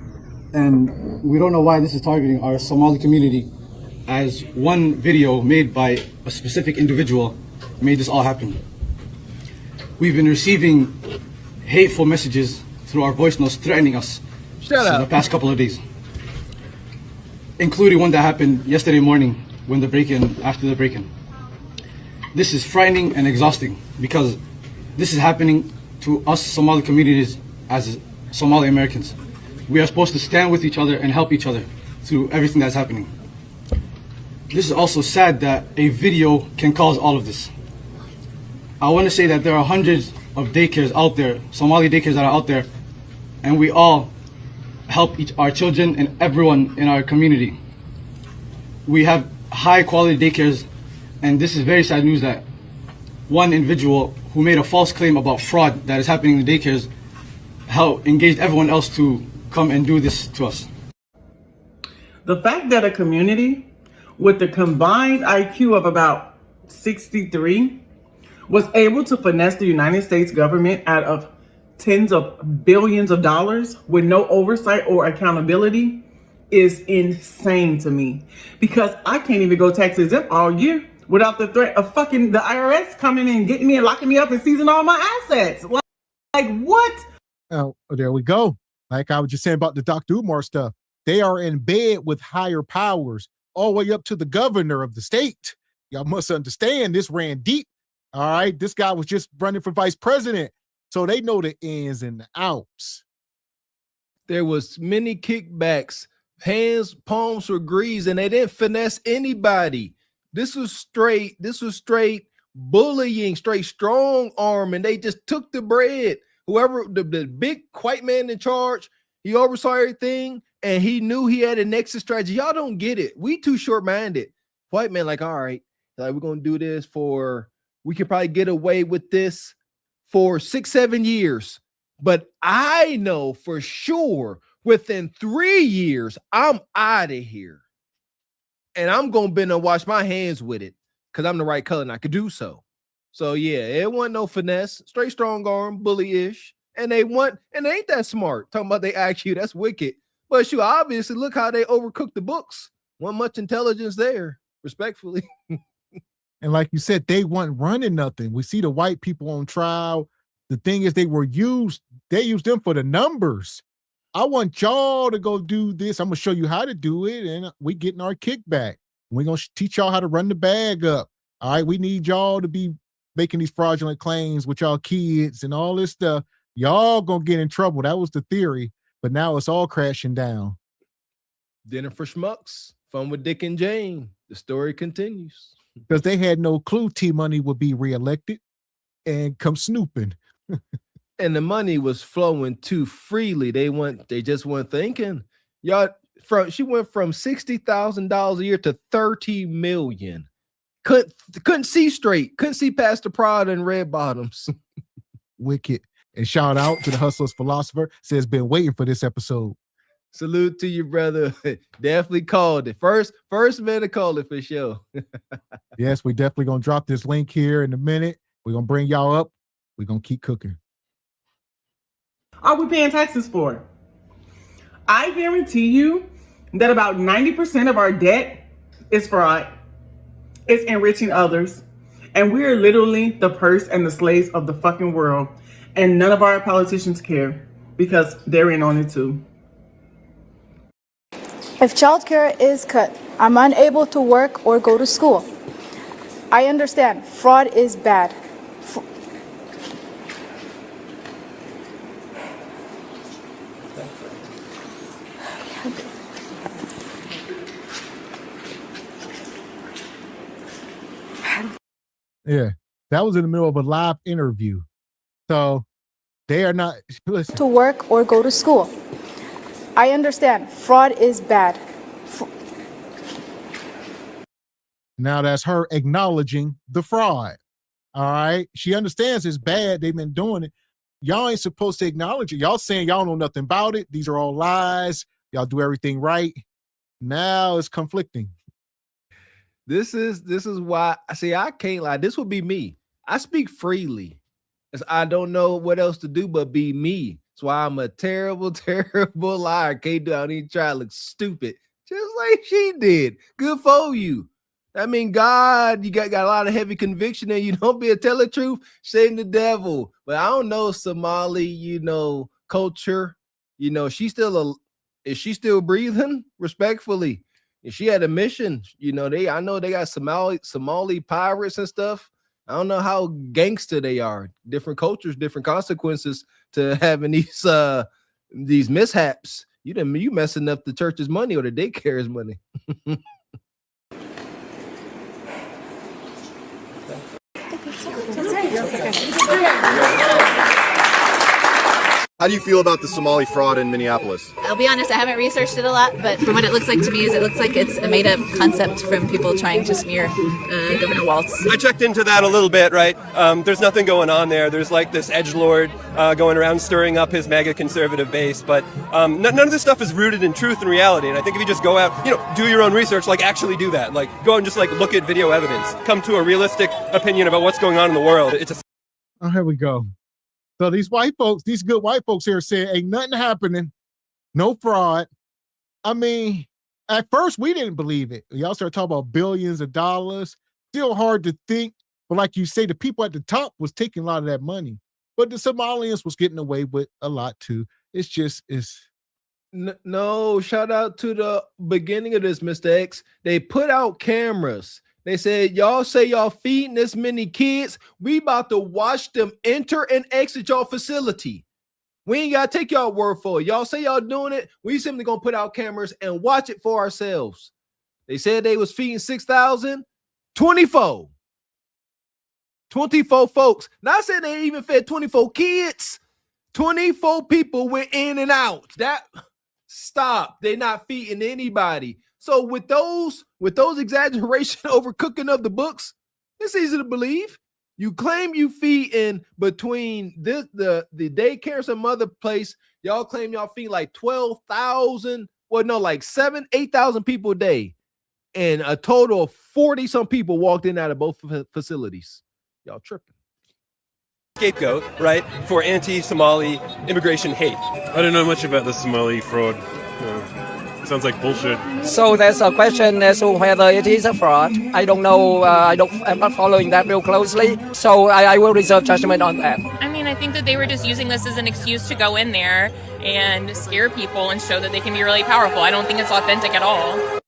and we don't know why this is targeting our Somali community, as one video made by a specific individual made this all happen. We've been receiving hateful messages through our voice notes threatening us in the past couple of days, including one that happened yesterday morning when after the break-in. This is frightening and exhausting because this is happening to us Somali communities as Somali Americans. We are supposed to stand with each other and help each other through everything that's happening. This is also sad that a video can cause all of this. I want to say that there are hundreds of daycares out there, Somali daycares that are out there, and we all help our children and everyone in our community. We have high quality daycares, and this is very sad news that one individual who made a false claim about fraud that is happening in the daycares engaged everyone else to come and do this to us. The fact that a community with a combined IQ of about 63 was able to finesse the United States government out of tens of billions of dollars with no oversight or accountability is insane to me, because I can't even go tax exempt all year without the threat of fucking the IRS coming and getting me and locking me up and seizing all my assets. Like what? Oh, there we go. Like I was just saying about the Dr. Umar stuff. They are in bed with higher powers all the way up to the governor of the state. Y'all must understand this ran deep. All right. This guy was just running for vice president. So they know the ins and the outs. There was many kickbacks, palms were greased, and they didn't finesse anybody. This was straight bullying, straight strong arm, and they just took the bread. Whoever the big white man in charge, he oversaw everything, and he knew he had an exit strategy. Y'all don't get it. We too short-minded. White man, like, all right, like we're gonna do this we could probably get away with this for 6-7 years. But I know for sure within 3 years, I'm out of here. And I'm going to bend and wash my hands with it because I'm the right color and I could do so. So, yeah, it wasn't no finesse, straight strong arm, bully-ish. And they ain't that smart. Talking about they IQ, that's wicked. But shoot, obviously, look how they overcooked the books. Wasn't much intelligence there, respectfully. And like you said, they weren't running nothing. We see the white people on trial. The thing is, they used them for the numbers. I want y'all to go do this. I'm going to show you how to do it, and we getting our kickback. We're going to teach y'all how to run the bag up. All right, we need y'all to be making these fraudulent claims with y'all kids and all this stuff. Y'all going to get in trouble. That was the theory, but now it's all crashing down. Dinner for schmucks, fun with Dick and Jane. The story continues. Because they had no clue T-Money would be reelected and come snooping. And the money was flowing too freely. They just weren't thinking. She went from $60,000 a year to $30 million. Couldn't see straight. Couldn't see past the Prada and red bottoms. Wicked. And shout out to the Hustler's Philosopher. Says been waiting for this episode. Salute to you, brother. Definitely called it. First man to call it for sure. Yes, we definitely gonna drop this link here in a minute. We're gonna bring y'all up. We're gonna keep cooking. Are we paying taxes for? I guarantee you that about 90% of our debt is fraud. It's enriching others. And we're literally the purse and the slaves of the fucking world. And none of our politicians care because they're in on it too. If childcare is cut, I'm unable to work or go to school. I understand fraud is bad. Yeah. That was in the middle of a live interview. So they are not, listen. To work or go to school. I understand fraud is bad. Now that's her acknowledging the fraud. All right. She understands it's bad. They've been doing it. Y'all ain't supposed to acknowledge it. Y'all saying y'all know nothing about it. These are all lies. Y'all do everything right. Now it's conflicting. This is why I say I can't lie. This would be me. I speak freely. I don't know what else to do but be me. That's why I'm a terrible, terrible liar. Can't do. I don't even try to look stupid, just like she did. Good for you. I mean, God, you got a lot of heavy conviction, and you don't be a tell the truth, shame the devil. But I don't know Somali, culture. Is she still breathing? Respectfully, if she had a mission, I know they got Somali pirates and stuff. I don't know how gangster they are. Different cultures, different consequences to having these mishaps. You messing up the church's money or the daycare's money. How do you feel about the Somali fraud in Minneapolis? I'll be honest, I haven't researched it a lot, but from what it looks like to me is it looks like it's a made-up concept from people trying to smear Governor Walz. I checked into that a little bit, right? There's nothing going on there. There's like this edgelord going around stirring up his mega conservative base, but none of this stuff is rooted in truth and reality. And I think if you just go out, do your own research, like actually do that. Like go out and just like look at video evidence, come to a realistic opinion about what's going on in the world. Oh, here we go. So these white folks, these good white folks here saying ain't nothing happening, no fraud. I mean, at first we didn't believe it. Y'all started talking about billions of dollars. Still hard to think, but like you say, the people at the top was taking a lot of that money, but the Somalians was getting away with a lot too. No, shout out to the beginning of this, Mr. X. They put out cameras. They said, y'all say y'all feeding this many kids. We about to watch them enter and exit your facility. We ain't got to take y'all word for it. Y'all say y'all doing it. We simply going to put out cameras and watch it for ourselves. They said they was feeding 6,000, 24. 24 folks. Not saying they even fed 24 kids. 24 people went in and out. Stop. They're not feeding anybody. So with those exaggeration overcooking of the books, it's easy to believe. You claim you feed in between the daycare, some other place. Y'all claim y'all feed like 12,000. Well, no, like 8,000 people a day. And a total of 40-some people walked in and out of both facilities. Y'all tripping. Scapegoat, right, for anti-Somali immigration hate. I don't know much about the Somali fraud. Sounds like bullshit. So there's a question as to whether it is a fraud. I don't know. I'm not following that real closely. So I will reserve judgment on that. I mean, I think that they were just using this as an excuse to go in there and scare people and show that they can be really powerful. I don't think it's authentic at all.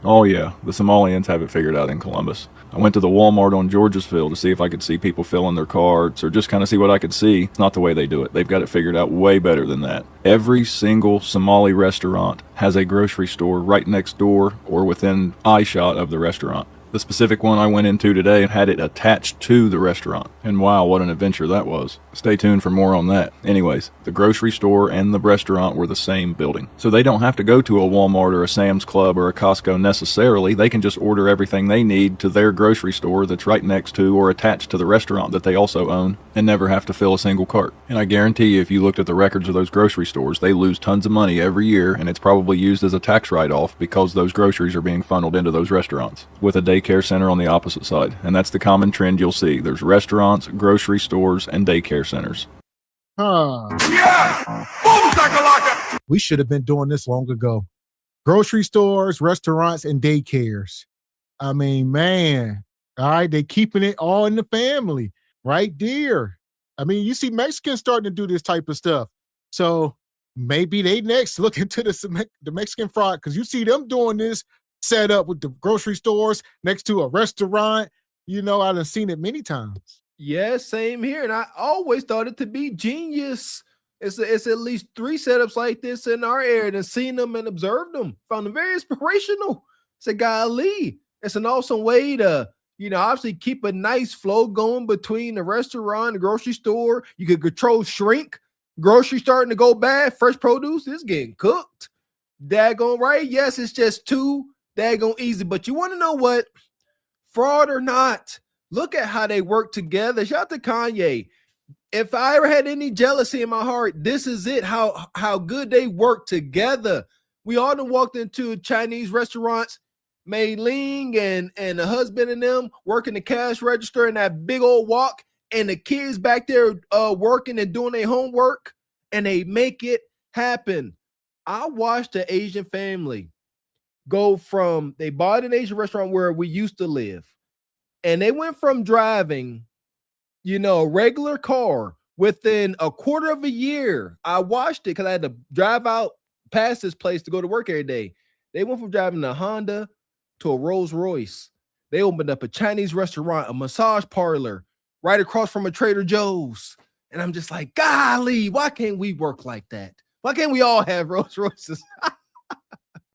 Oh yeah, the Somalians have it figured out in Columbus. I went to the Walmart on Georgesville to see if I could see people filling their carts or just kind of see what I could see. It's not the way they do it. They've got it figured out way better than that. Every single Somali restaurant has a grocery store right next door or within eyeshot of the restaurant. The specific one I went into today had it attached to the restaurant. And wow, what an adventure that was. Stay tuned for more on that. Anyways, the grocery store and the restaurant were the same building. So they don't have to go to a Walmart or a Sam's Club or a Costco necessarily. They can just order everything they need to their grocery store that's right next to or attached to the restaurant that they also own and never have to fill a single cart. And I guarantee you, if you looked at the records of those grocery stores, they lose tons of money every year, and it's probably used as a tax write-off because those groceries are being funneled into those restaurants with a daycare center on the opposite side. And that's the common trend you'll see. There's restaurants, grocery stores, and daycare centers. Yeah! We should have been doing this long ago. Grocery stores, restaurants, and daycares. I mean, man, all right, they keeping it all in the family, right there. I mean, you see Mexicans starting to do this type of stuff. So maybe they next look into the Mexican fraud, because you see them doing this set up with the grocery stores next to a restaurant. I've done seen it many times. Yeah, same here. And I always thought it to be genius. It's at least 3 setups like this in our area, and seen them and observed them. Found them very inspirational. Said, golly, It's an awesome way to, obviously keep a nice flow going between the restaurant, the grocery store. You could control shrink. Grocery starting to go bad. Fresh produce is getting cooked. Daggone right. Yes, it's just too daggone easy. But you want to know what? Fraud or not, look at how they work together. Shout out to Kanye. If I ever had any jealousy in my heart, this is it. How good they work together. We all done walked into Chinese restaurants, Mei Ling and the husband and them working the cash register in that big old wok, and the kids back there working and doing their homework, and they make it happen. I watched the Asian family go from, they bought an Asian restaurant where we used to live, and they went from driving, a regular car within a quarter of a year. I watched it because I had to drive out past this place to go to work every day. They went from driving a Honda to a Rolls Royce. They opened up a Chinese restaurant, a massage parlor right across from a Trader Joe's. And I'm just like, golly, why can't we work like that? Why can't we all have Rolls Royces?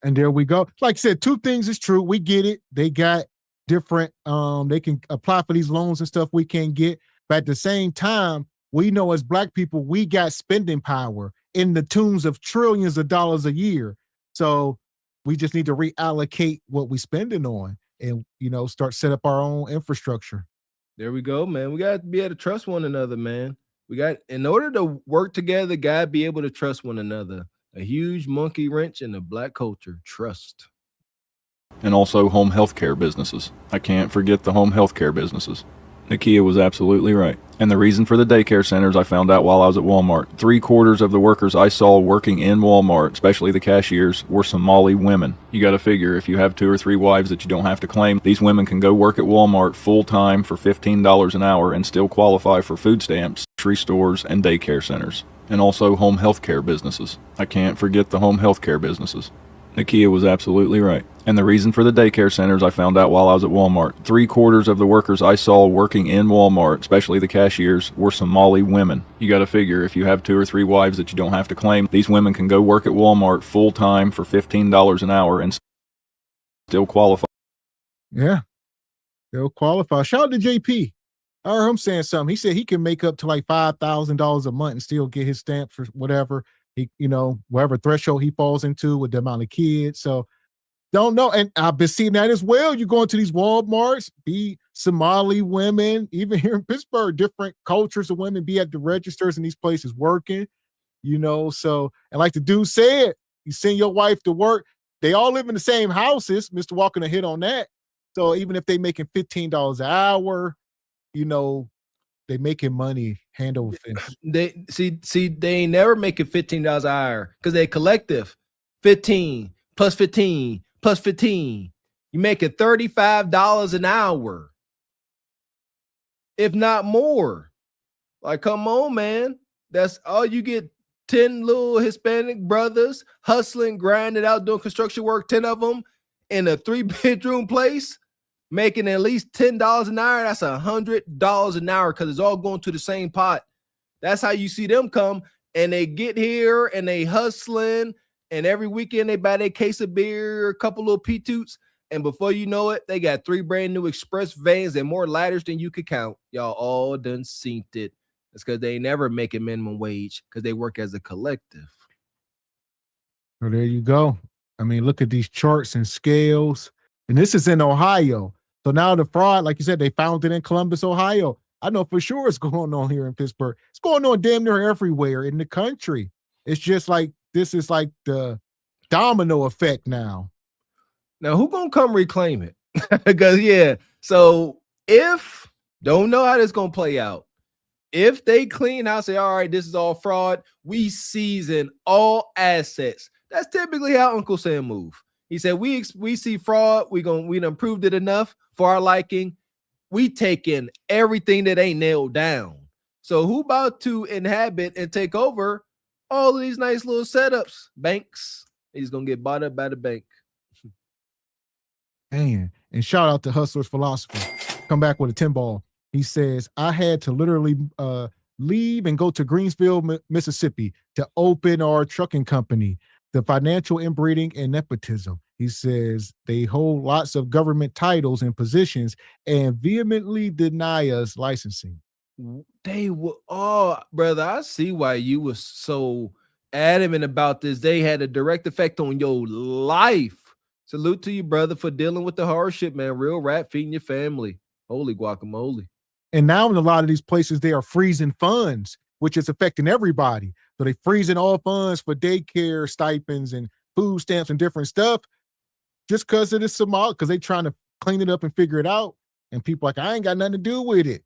And there we go. Like I said, two things is true. We get it. They got different, they can apply for these loans and stuff we can't get. But at the same time, we know as Black people, we got spending power in the tunes of trillions of dollars a year. So we just need to reallocate what we spending on and, start set up our own infrastructure. There we go, man. We got to be able to trust one another, man. In order to work together, got to be able to trust one another. A huge monkey wrench in the Black culture, trust. And also home health care businesses. I can't forget the home health care businesses. Nakia was absolutely right. And the reason for the daycare centers I found out while I was at Walmart. 3/4 of the workers I saw working in Walmart, especially the cashiers, were Somali women. You got to figure if you have 2 or 3 wives that you don't have to claim, these women can go work at Walmart full time for $15 an hour and still qualify for food stamps, grocery stores, and daycare centers. And also home health care businesses. I can't forget the home health care businesses. Nakia was absolutely right. And the reason for the daycare centers I found out while I was at Walmart. 3/4 of the workers I saw working in Walmart, especially the cashiers, were Somali women. You got to figure if you have 2 or 3 wives that you don't have to claim, these women can go work at Walmart full time for $15 an hour and still qualify. Yeah, they'll qualify. Shout out to JP. I heard him saying something. He said he can make up to like $5,000 a month and still get his stamp for whatever he, whatever threshold he falls into with the amount of kids. So don't know. And I've been seeing that as well. You go into these Walmarts, be Somali women, even here in Pittsburgh, different cultures of women be at the registers in these places working, so, and like the dude said, you send your wife to work. They all live in the same houses. Mr. Walker hit on that. So even if they making $15 an hour, they making money hand over fist. They ain't never making $15 an hour because they collective 15 plus 15 plus 15. You making $35 an hour, if not more. Like, come on, man. That's all you get. 10 little Hispanic brothers hustling, grinding out, doing construction work, 10 of them in a 3-bedroom place, making at least $10 an hour. That's $100 an hour because it's all going to the same pot. That's how you see them come, and they get here and they hustling, and every weekend they buy their case of beer, a couple little P-toots, and before you know it, they got 3 brand new express vans and more ladders than you could count. Y'all all done seen it. It's because they never making minimum wage because they work as a collective. Well, there you go. I mean, look at these charts and scales. And this is in Ohio. So now the fraud, like you said, they found it in Columbus, Ohio. I know for sure it's going on here in Pittsburgh. It's going on damn near everywhere in the country. It's just like, this is like the domino effect now. Now, who gonna come reclaim it? Because, so if, don't know how this gonna play out. If they clean out, say, all right, this is all fraud, we season all assets. That's typically how Uncle Sam move. He said, we see fraud, we done proved it enough for our liking. We take in everything that ain't nailed down. So who about to inhabit and take over all of these nice little setups? Banks. He's gonna get bought up by the bank. Man, and shout out to Hustler's Philosophy. Come back with a 10 ball. He says, I had to literally leave and go to Greensville, Mississippi to open our trucking company. the financial inbreeding and nepotism. He says they hold lots of government titles and positions and vehemently deny us licensing. They were, oh, brother, I see why you were so adamant about this. They had a direct effect on your life. Salute to you, brother, for dealing with the hardship, man. Real rap, feeding your family. Holy guacamole. And now in a lot of these places, they are freezing funds, which is affecting everybody. So they freezing all funds for daycare stipends and food stamps and different stuff just because of the Somali, because they trying to clean it up and figure it out. And people like, I ain't got nothing to do with it.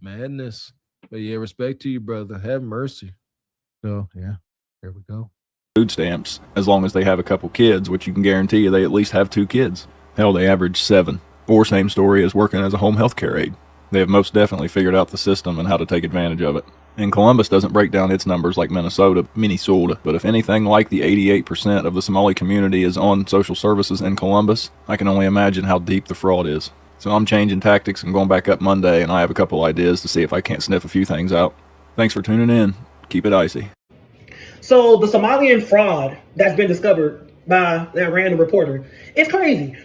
Madness. But yeah, respect to you, brother. Have mercy. So yeah, there we go. Food stamps, as long as they have a couple kids, which you can guarantee you they at least have 2 kids. Hell, they average 7. Or same story as working as a home health care aide. They have most definitely figured out the system and how to take advantage of it. And Columbus doesn't break down its numbers like Minnesota, but if anything like the 88% of the Somali community is on social services in Columbus, I can only imagine how deep the fraud is. So I'm changing tactics and going back up Monday, and I have a couple ideas to see if I can't sniff a few things out. Thanks for tuning in. Keep it icy. So the Somalian fraud that's been discovered by that random reporter, it's crazy.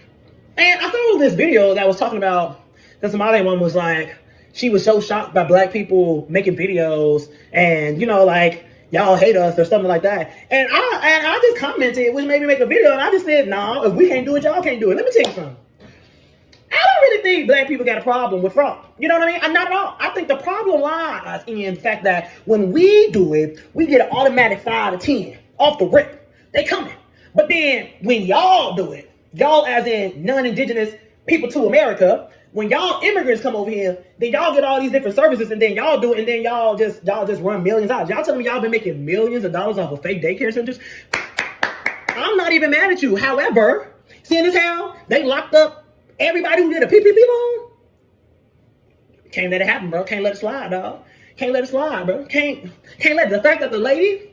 And I saw this video that was talking about the Somalian one was like, she was so shocked by black people making videos and, you know, like, y'all hate us or something like that. And I just commented, which made me make a video, and I just said, no, if we can't do it, y'all can't do it. Let me tell you something. I don't really think black people got a problem with fraud. You know what I mean? Not at all. I think the problem lies in the fact that when we do it, we get an automatic 5 to 10 off the rip. They coming. But then when y'all do it, y'all as in non-indigenous people to America, when y'all immigrants come over here, then y'all get all these different services, and then y'all do it, and then y'all just run millions out. Y'all telling me y'all been making millions of dollars off of fake daycare centers? I'm not even mad at you. However, seeing as how they locked up everybody who did a PPP loan, can't let it happen, bro. Can't let it slide, dog. Can't let it slide, bro. Can't let the fact that the lady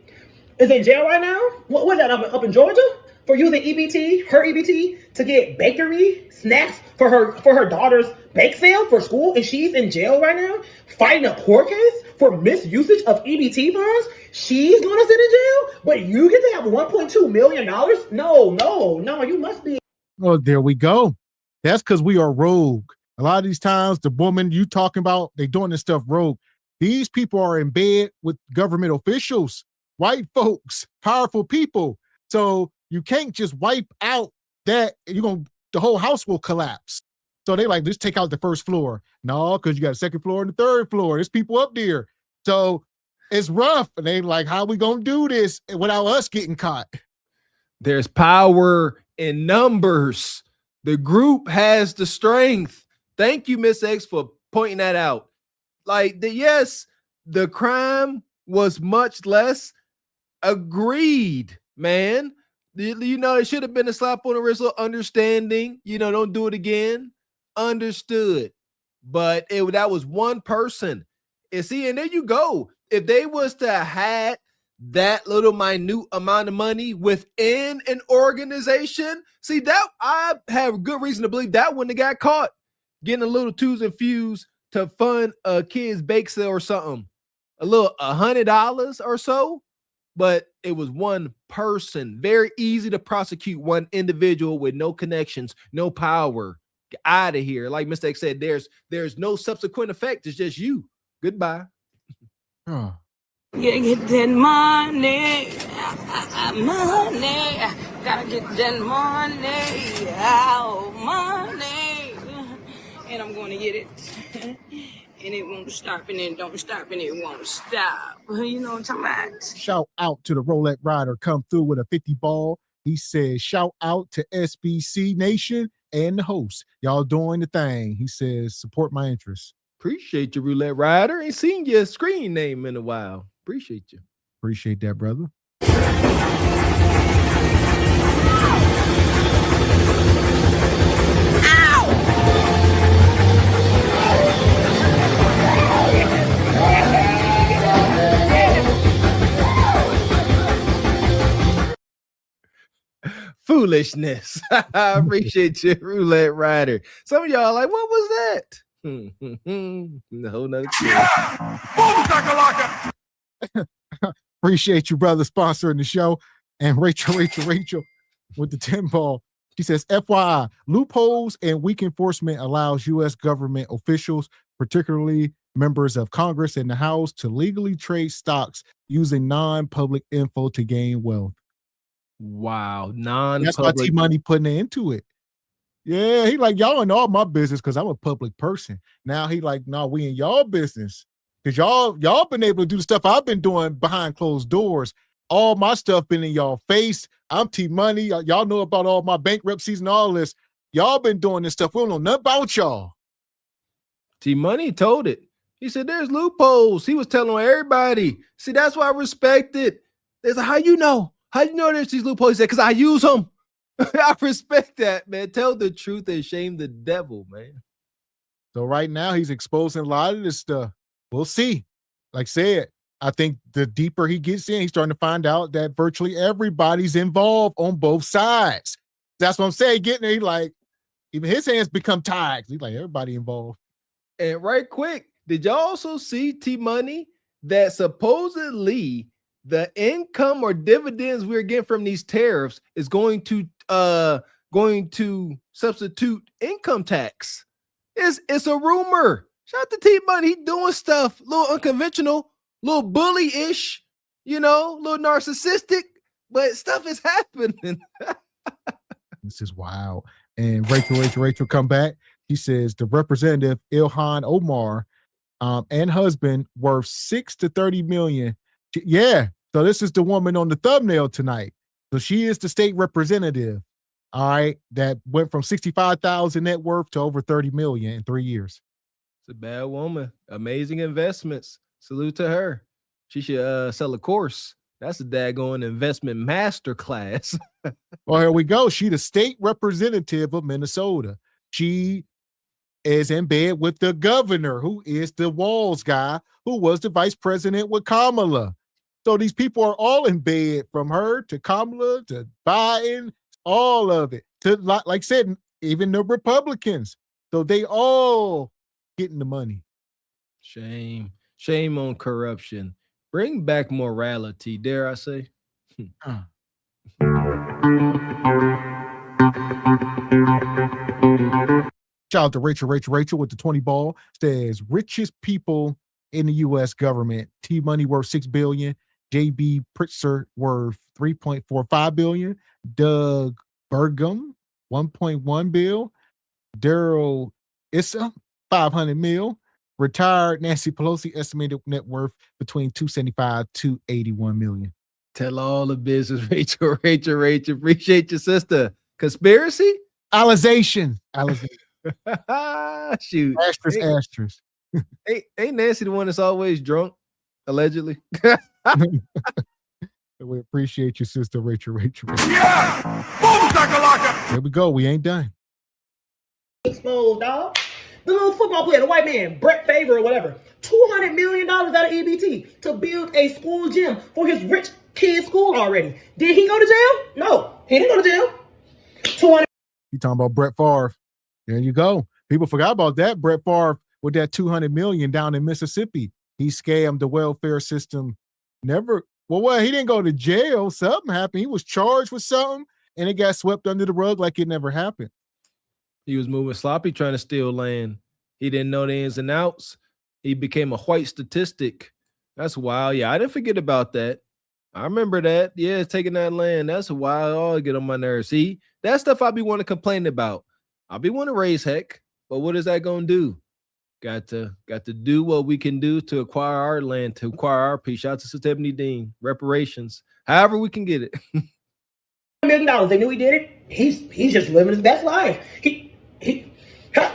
is in jail right now. What was that up in Georgia for using her EBT to get bakery snacks for her daughter's bake sale for school, and she's in jail right now fighting a court case for misusage of EBT funds. She's gonna sit in jail, but you get to have $1.2 million. No, you must be. Well, there we go. That's because we are rogue. A lot of these times, the woman you talking about, they doing this stuff rogue. These people are in bed with government officials, white folks, powerful people. So you can't just wipe out that. The whole house will collapse. So they like, just take out the first floor. No, because you got a second floor and the third floor. There's people up there. So it's rough. And they like, how we gonna do this without us getting caught? There's power in numbers. The group has the strength. Thank you, Miss X, for pointing that out. Like, yes, the crime was much less. Agreed, man. You know, it should have been a slap on the wrist of understanding. You know, don't do it again. Understood. But that was one person. And see, and there you go. If they was to have had that little minute amount of money within an organization, see, that I have good reason to believe that wouldn't have got caught getting a little twos and fews to fund a kid's bake sale or something, a little $100 or so. But it was one person. Very easy to prosecute one individual with no connections, no power. Get out of here. Like Mr. X said, there's no subsequent effect. It's just you. Goodbye. Yeah, get that money, money. Gotta get that money, money. And I'm gonna get it. And it won't stop, and it don't stop, and it won't stop. You know what I'm talking about? Shout out to the Roulette Rider, come through with a 50 ball. He says, shout out to SBC Nation and the host. Y'all doing the thing. He says, support my interests. Appreciate you, Roulette Rider. Ain't seen your screen name in a while. Appreciate you. Appreciate that, brother. Foolishness. I appreciate you, Roulette Rider. Some of y'all like, what was that? The whole nother Appreciate you, brother, sponsoring the show. And Rachel with the 10 ball. She says, FYI, loopholes and weak enforcement allows U.S. government officials, particularly members of Congress and the House, to legally trade stocks using non-public info to gain wealth. Wow. That's why T-Money putting it into it. Yeah, he like, y'all in all my business because I'm a public person. Now he like, no, we in y'all business. Because y'all been able to do the stuff I've been doing behind closed doors. All my stuff been in y'all face. I'm T-Money. Y'all know about all my bankruptcies and all this. Y'all been doing this stuff. We don't know nothing about y'all. T-Money told it. He said, there's loopholes. He was telling everybody. See, that's why I respect it. There's how you know? How you know there's these loopholes? He said, because I use them. I respect that, man. Tell the truth and shame the devil, man. So right now he's exposing a lot of this stuff. We'll see. Like I said, I think the deeper he gets in, he's starting to find out that virtually everybody's involved on both sides. That's what I'm saying. Getting there, he like, even his hands become tied. He's like, everybody involved. And right quick, did y'all also see T-Money that supposedly the income or dividends we're getting from these tariffs is going to substitute income tax? It's a rumor. Shout out to T-Money. He doing stuff a little unconventional, a little bully-ish, a little narcissistic, but stuff is happening. This is wild. And Rachel come back. He says the representative Ilhan Omar and husband worth $6 to $30 million. Yeah. So this is the woman on the thumbnail tonight. So she is the state representative. All right. That went from 65,000 net worth to over 30 million in 3 years. It's a bad woman. Amazing investments. Salute to her. She should sell a course. That's a daggone investment masterclass. Well, here we go. She the state representative of Minnesota. She is in bed with the governor, who is the Walls guy, who was the vice president with Kamala. So these people are all in bed, from her to Kamala to Biden, all of it. To like I said, even the Republicans. So they all getting the money. Shame on corruption. Bring back morality, dare I say? Shout out to Rachel with the 20 ball. Says richest people in the U.S. government. T-Money worth $6 billion. J.B. Pritzker worth $3.45 billion. Doug Burgum, $1.1 billion. Daryl Issa, $500 million. Retired Nancy Pelosi estimated net worth between $275 to $81 million. Tell all the business, Rachel. Appreciate your sister. Conspiracy? Alization. Shoot. Asterisk. Ain't Nancy the one that's always drunk? Allegedly. We appreciate your sister, Rachel. Yeah! Boom, shakalaka! Here we go. We ain't done. Exposed, dog. The little football player, the white man, Brett Favre or whatever, $200 million out of EBT to build a school gym for his rich kid's school already. Did he go to jail? No, he didn't go to jail. 200. You talking about Brett Favre? There you go. People forgot about that. Brett Favre with that $200 million down in Mississippi. He scammed the welfare system. He didn't go to jail. Something happened. He was charged with something, and it got swept under the rug like it never happened. He was moving sloppy trying to steal land. He didn't know the ins and outs. He became a white statistic. That's wild. Yeah, I didn't forget about that. I remember that. Yeah, taking that land. That's wild. Oh, get on my nerves. See, that stuff I be wanting to complain about. I be wanting to raise heck, but what is that going to do? Got to do what we can do to acquire our land, to acquire our peace. Shout out to Sister Ebony Dean. Reparations. However we can get it. $1 million. They knew he did it. He's just living his best life.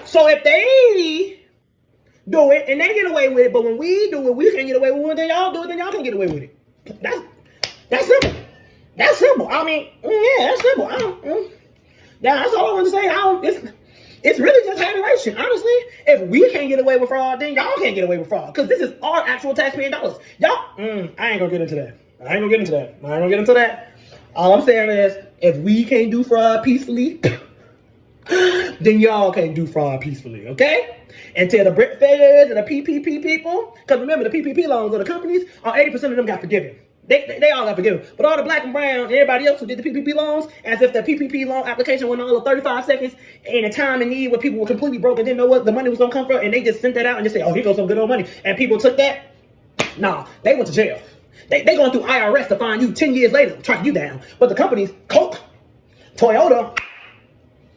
So if they do it and they get away with it, but when we do it, we can't get away with it. Then y'all do it, then y'all can't get away with it. That's simple. That's simple. I mean, yeah, that's simple. That's all I want to say. It's really just hateration. Honestly, if we can't get away with fraud, then y'all can't get away with fraud, because this is our actual taxpaying dollars. Y'all, I ain't gonna get into that. All I'm saying is, if we can't do fraud peacefully, then y'all can't do fraud peacefully, okay? And tell the Brit Feds and the PPP people, because remember, the PPP loans of the companies, 80% of them got forgiven. They all got forgiven. But all the black and brown and everybody else who did the PPP loans, as if the PPP loan application went all of 35 seconds in a time of need where people were completely broke and didn't know what the money was going to come from, and they just sent that out and just said, oh, here goes some good old money. And people took that. Nah, they went to jail. They going through IRS to find you 10 years later, track you down. But the companies, Coke, Toyota,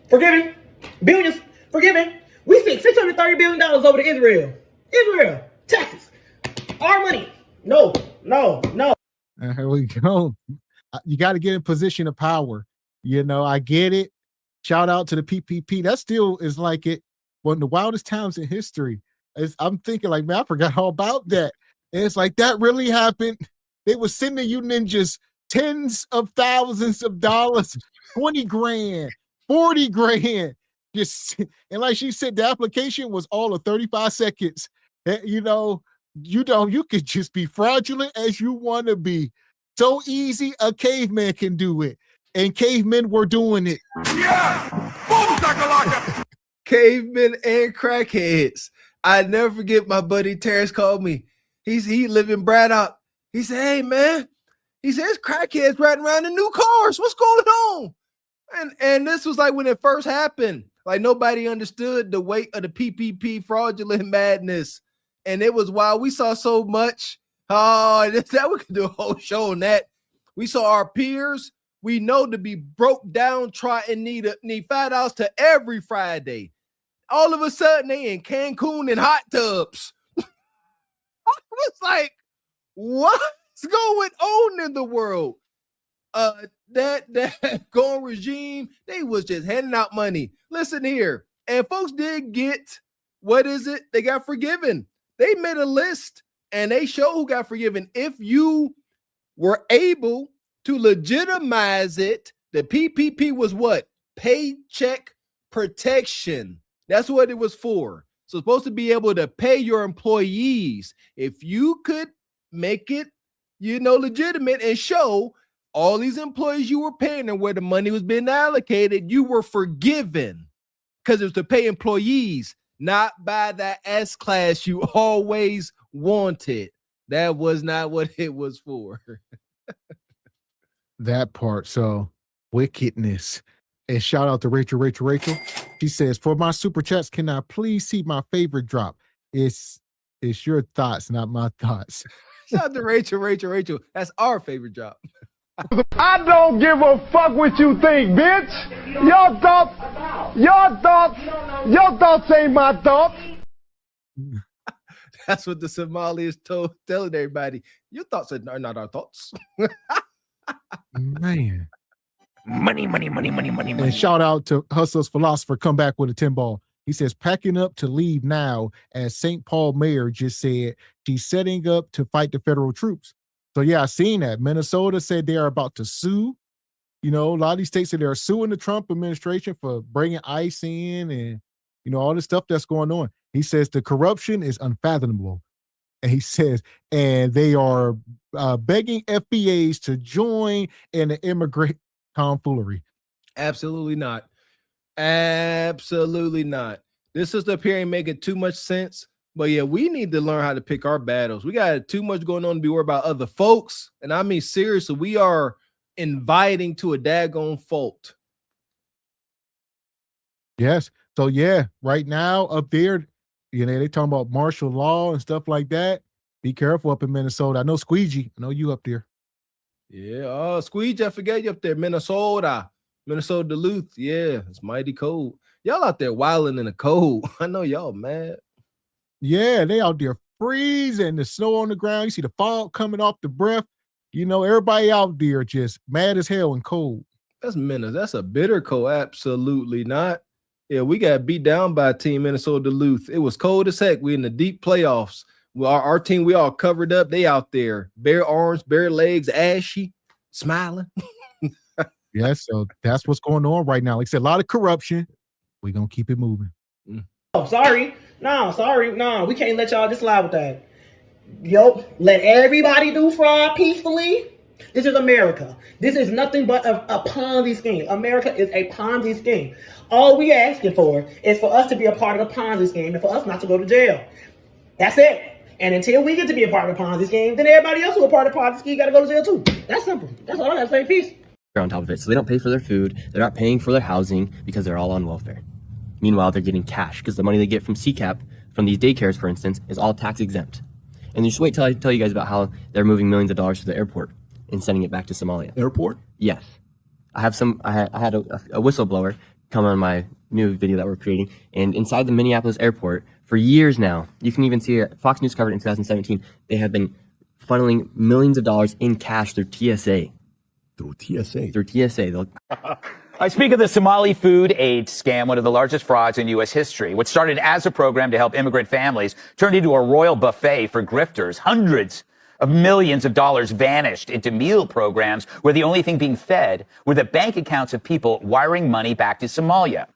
forgiving, billions, forgiving. We sent $630 billion over to Israel. Israel, taxes, our money. No. Here we go. You got to get in position of power. I get it. Shout out to the PPP. That still is like one of the wildest times in history. I'm thinking like, man, I forgot all about that. And it's like, that really happened. They were sending you ninjas tens of thousands of dollars, 20 grand, 40 grand. And like she said, the application was all of 35 seconds. You could just be fraudulent as you want to be. So easy, a caveman can do it. And cavemen were doing it. Yeah! Boom, shakalaka! Cavemen and crackheads. I never forget my buddy Terrence called me. He lived in Braddock. He said, hey, man. He says crackheads riding around in new cars. What's going on? And this was like when it first happened. Like nobody understood the weight of the PPP fraudulent madness. And it was while we saw so much. Oh, that we could do a whole show on that. We saw our peers we know to be broke down, need $5 to every Friday. All of a sudden, they in Cancun in hot tubs. I was like, what's going on in the world? That going regime, they was just handing out money. Listen here, and folks did get, they got forgiven. They made a list and they show who got forgiven. If you were able to legitimize it, the PPP was what? Paycheck protection. That's what it was for. So it's supposed to be able to pay your employees. If you could make it, legitimate and show all these employees you were paying and where the money was being allocated, you were forgiven because it was to pay employees, not by that S-class you always wanted. That was not what it was for. That part. So wickedness. And shout out to Rachel. She says, for my super chats, can I please see my favorite drop? It's your thoughts, not my thoughts. Shout out to Rachel. That's our favorite drop. I don't give a fuck what you think, bitch. Your thoughts ain't my thoughts. That's what the Somali is telling everybody. Your thoughts are not our thoughts. Man. Money. And shout out to Hustler's Philosopher, come back with a 10 ball. He says, packing up to leave now, as St. Paul mayor just said, she's setting up to fight the federal troops. So yeah, I seen that. Minnesota said they are about to sue. A lot of these states said they're suing the Trump administration for bringing ICE in and, all this stuff that's going on. He says the corruption is unfathomable. And he says, and they are begging FBAs to join in the immigrant tomfoolery. Absolutely not. Absolutely not. This is up here ain't making too much sense. But yeah, we need to learn how to pick our battles. We got too much going on to be worried about other folks. And I mean, seriously, we are inviting to a daggone fault. Yes. So yeah, right now up there, they talking about martial law and stuff like that. Be careful up in Minnesota. I know Squeegee. I know you up there. Yeah. Squeegee, I forget you up there. Minnesota, Duluth. Yeah, it's mighty cold. Y'all out there wilding in the cold. I know y'all mad. Yeah, they out there freezing, the snow on the ground. You see the fog coming off the breath. Everybody out there just mad as hell and cold. That's Minnesota. That's a bitter cold. Absolutely not. Yeah, we got beat down by a team, Minnesota Duluth. It was cold as heck. We in the deep playoffs. Our team, we all covered up. They out there, bare arms, bare legs, ashy, smiling. Yeah, so that's what's going on right now. Like I said, a lot of corruption. We're going to keep it moving. Oh, sorry. No, we can't let y'all just lie with that. Let everybody do fraud peacefully. This is America. This is nothing but a Ponzi scheme. America is a Ponzi scheme. All we asking for is for us to be a part of the Ponzi scheme and for us not to go to jail. That's it. And until we get to be a part of the Ponzi scheme, then everybody else who are part of the Ponzi scheme got to go to jail too. That's simple. That's all I got to say. Peace. On top of it, so they don't pay for their food, they're not paying for their housing because they're all on welfare. Meanwhile, they're getting cash because the money they get from CCAP, from these daycares, for instance, is all tax exempt. And just wait till I tell you guys about how they're moving millions of dollars to the airport and sending it back to Somalia. Airport? Yes. I had a whistleblower come on my new video that we're creating, and inside the Minneapolis airport, for years now, you can even see it, Fox News covered in 2017, they have been funneling millions of dollars in cash through TSA. Through TSA? Through TSA. I speak of the Somali food aid scam, one of the largest frauds in U.S. history. What started as a program to help immigrant families turned into a royal buffet for grifters. Hundreds of millions of dollars vanished into meal programs where the only thing being fed were the bank accounts of people wiring money back to Somalia.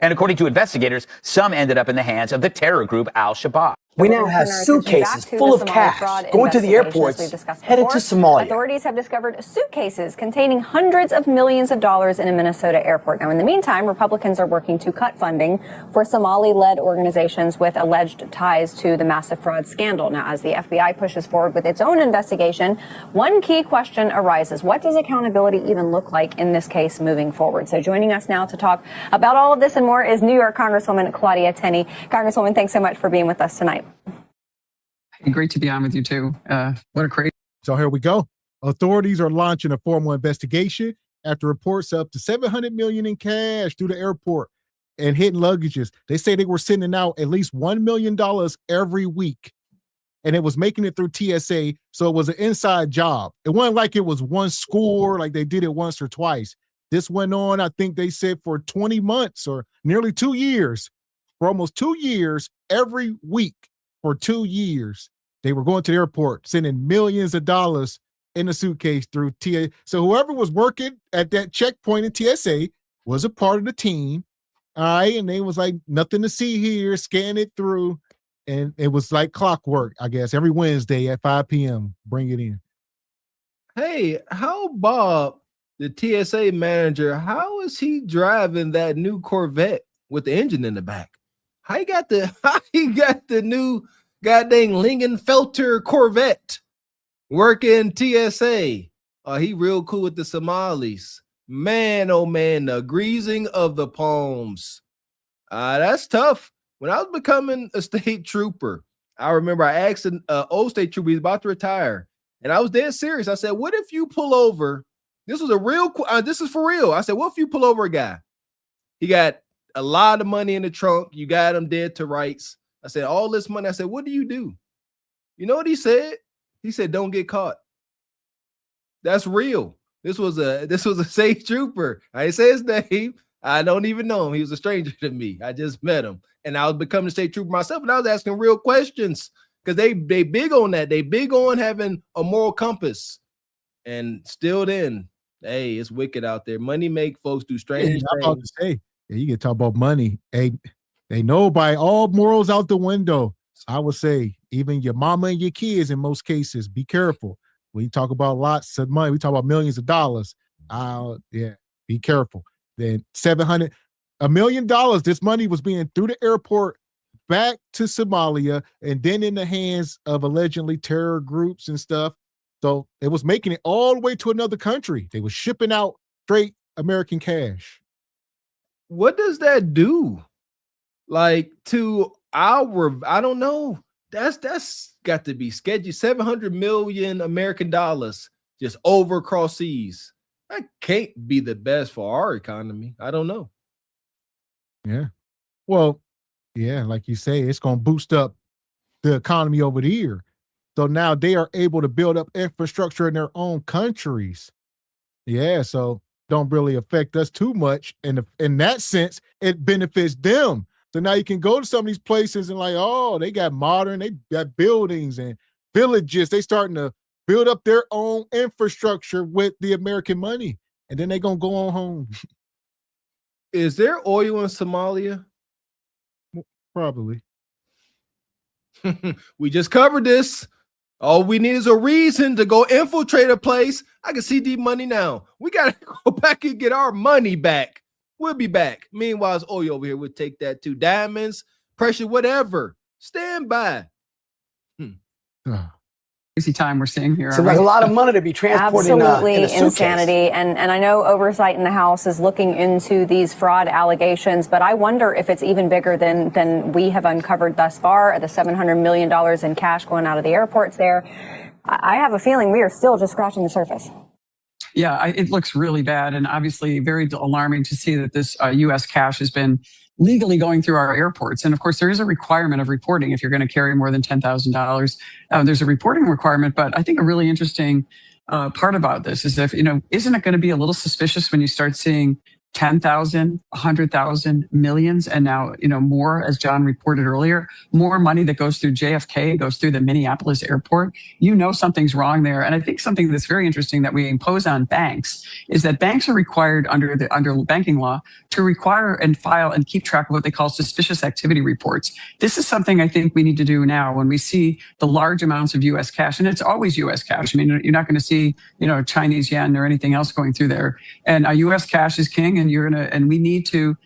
And according to investigators, some ended up in the hands of the terror group Al-Shabaab. We now have suitcases full of cash going to the airports headed to Somalia. Authorities have discovered suitcases containing hundreds of millions of dollars in a Minnesota airport. Now, in the meantime, Republicans are working to cut funding for Somali-led organizations with alleged ties to the massive fraud scandal. Now, as the FBI pushes forward with its own investigation, one key question arises. What does accountability even look like in this case moving forward? So joining us now to talk about all of this and more is New York Congresswoman Claudia Tenney. Congresswoman, thanks so much for being with us tonight. Great to be on with you too. What a crazy. So here we go. Authorities are launching a formal investigation after reports up to $700 million in cash through the airport and hidden luggages. They say they were sending out at least $1 million every week, and it was making it through TSA. So it was an inside job. It wasn't like it was one score, like they did it once or twice. This went on, I think they said, for 20 months or nearly 2 years. For almost 2 years, every week. For 2 years, they were going to the airport, sending millions of dollars in a suitcase through TSA. So whoever was working at that checkpoint in TSA was a part of the team. All right. And they was like, nothing to see here, scan it through. And it was like clockwork, I guess, every Wednesday at 5 p.m. Bring it in. Hey, how Bob, the TSA manager, how is he driving that new Corvette with the engine in the back? How he got the new goddamn Lingenfelter Corvette working TSA? Oh, he real cool with the Somalis. Man, oh man, the greasing of the palms. That's tough. When I was becoming a state trooper, I remember I asked an old state trooper, he's about to retire, and I was dead serious. I said, what if you pull over? This was a real, this is for real. I said, what if you pull over a guy? He got a lot of money in the trunk. You got him dead to rights. I said, all this money. I said, what do? You know what he said? He said, don't get caught. That's real. This was a state trooper. I didn't say his name. I don't even know him. He was a stranger to me. I just met him. And I was becoming a state trooper myself. And I was asking real questions because they big on that. They big on having a moral compass. And still then, hey, it's wicked out there. Money make folks do strange things. I'm about to say, yeah, you can talk about money. Hey, they know by all morals out the window. I would say even your mama and your kids in most cases, be careful. We talk about lots of money. We talk about millions of dollars. Yeah, be careful. Then $1 million, this money was being through the airport back to Somalia and then in the hands of allegedly terror groups and stuff. So it was making it all the way to another country. They were shipping out straight American cash. What does that do? Like to our, I don't know. That's got to be sketchy. 700 million American dollars just over across seas. That can't be the best for our economy. I don't know. Yeah. Well, yeah, like you say, it's going to boost up the economy over here. So now they are able to build up infrastructure in their own countries. Yeah, so don't really affect us too much. And in that sense, it benefits them. So now you can go to some of these places and like, oh, they got modern, they got buildings and villages. They starting to build up their own infrastructure with the American money. And then they're going to go on home. Is there oil in Somalia? Probably. We just covered this. All we need is a reason to go infiltrate a place. I can see deep money now. We got to go back and get our money back. We'll be back. Meanwhile, it's oil over here. We'll take that too. Diamonds, pressure, whatever. Stand by. Crazy time we're seeing here. So like a lot of money to be transporting. Absolutely in a suitcase. insanity. And I know oversight in the House is looking into these fraud allegations, but I wonder if it's even bigger than we have uncovered thus far. The $700 million in cash going out of the airports there. I have a feeling we are still just scratching the surface. Yeah, it looks really bad, and obviously very alarming to see that this U.S. cash has been legally going through our airports. And of course, there is a requirement of reporting if you're going to carry more than $10,000. There's a reporting requirement, but I think a really interesting part about this is if, isn't it going to be a little suspicious when you start seeing 10,000, 100,000, millions, and now, more, as John reported earlier, more money that goes through JFK, goes through the Minneapolis airport. Something's wrong there. And I think something that's very interesting that we impose on banks is that banks are required under banking law to require and file and keep track of what they call suspicious activity reports. This is something I think we need to do now when we see the large amounts of U.S. cash, and it's always U.S. cash. I mean, you're not going to see, Chinese yen or anything else going through there. And U.S. cash is king. And we need to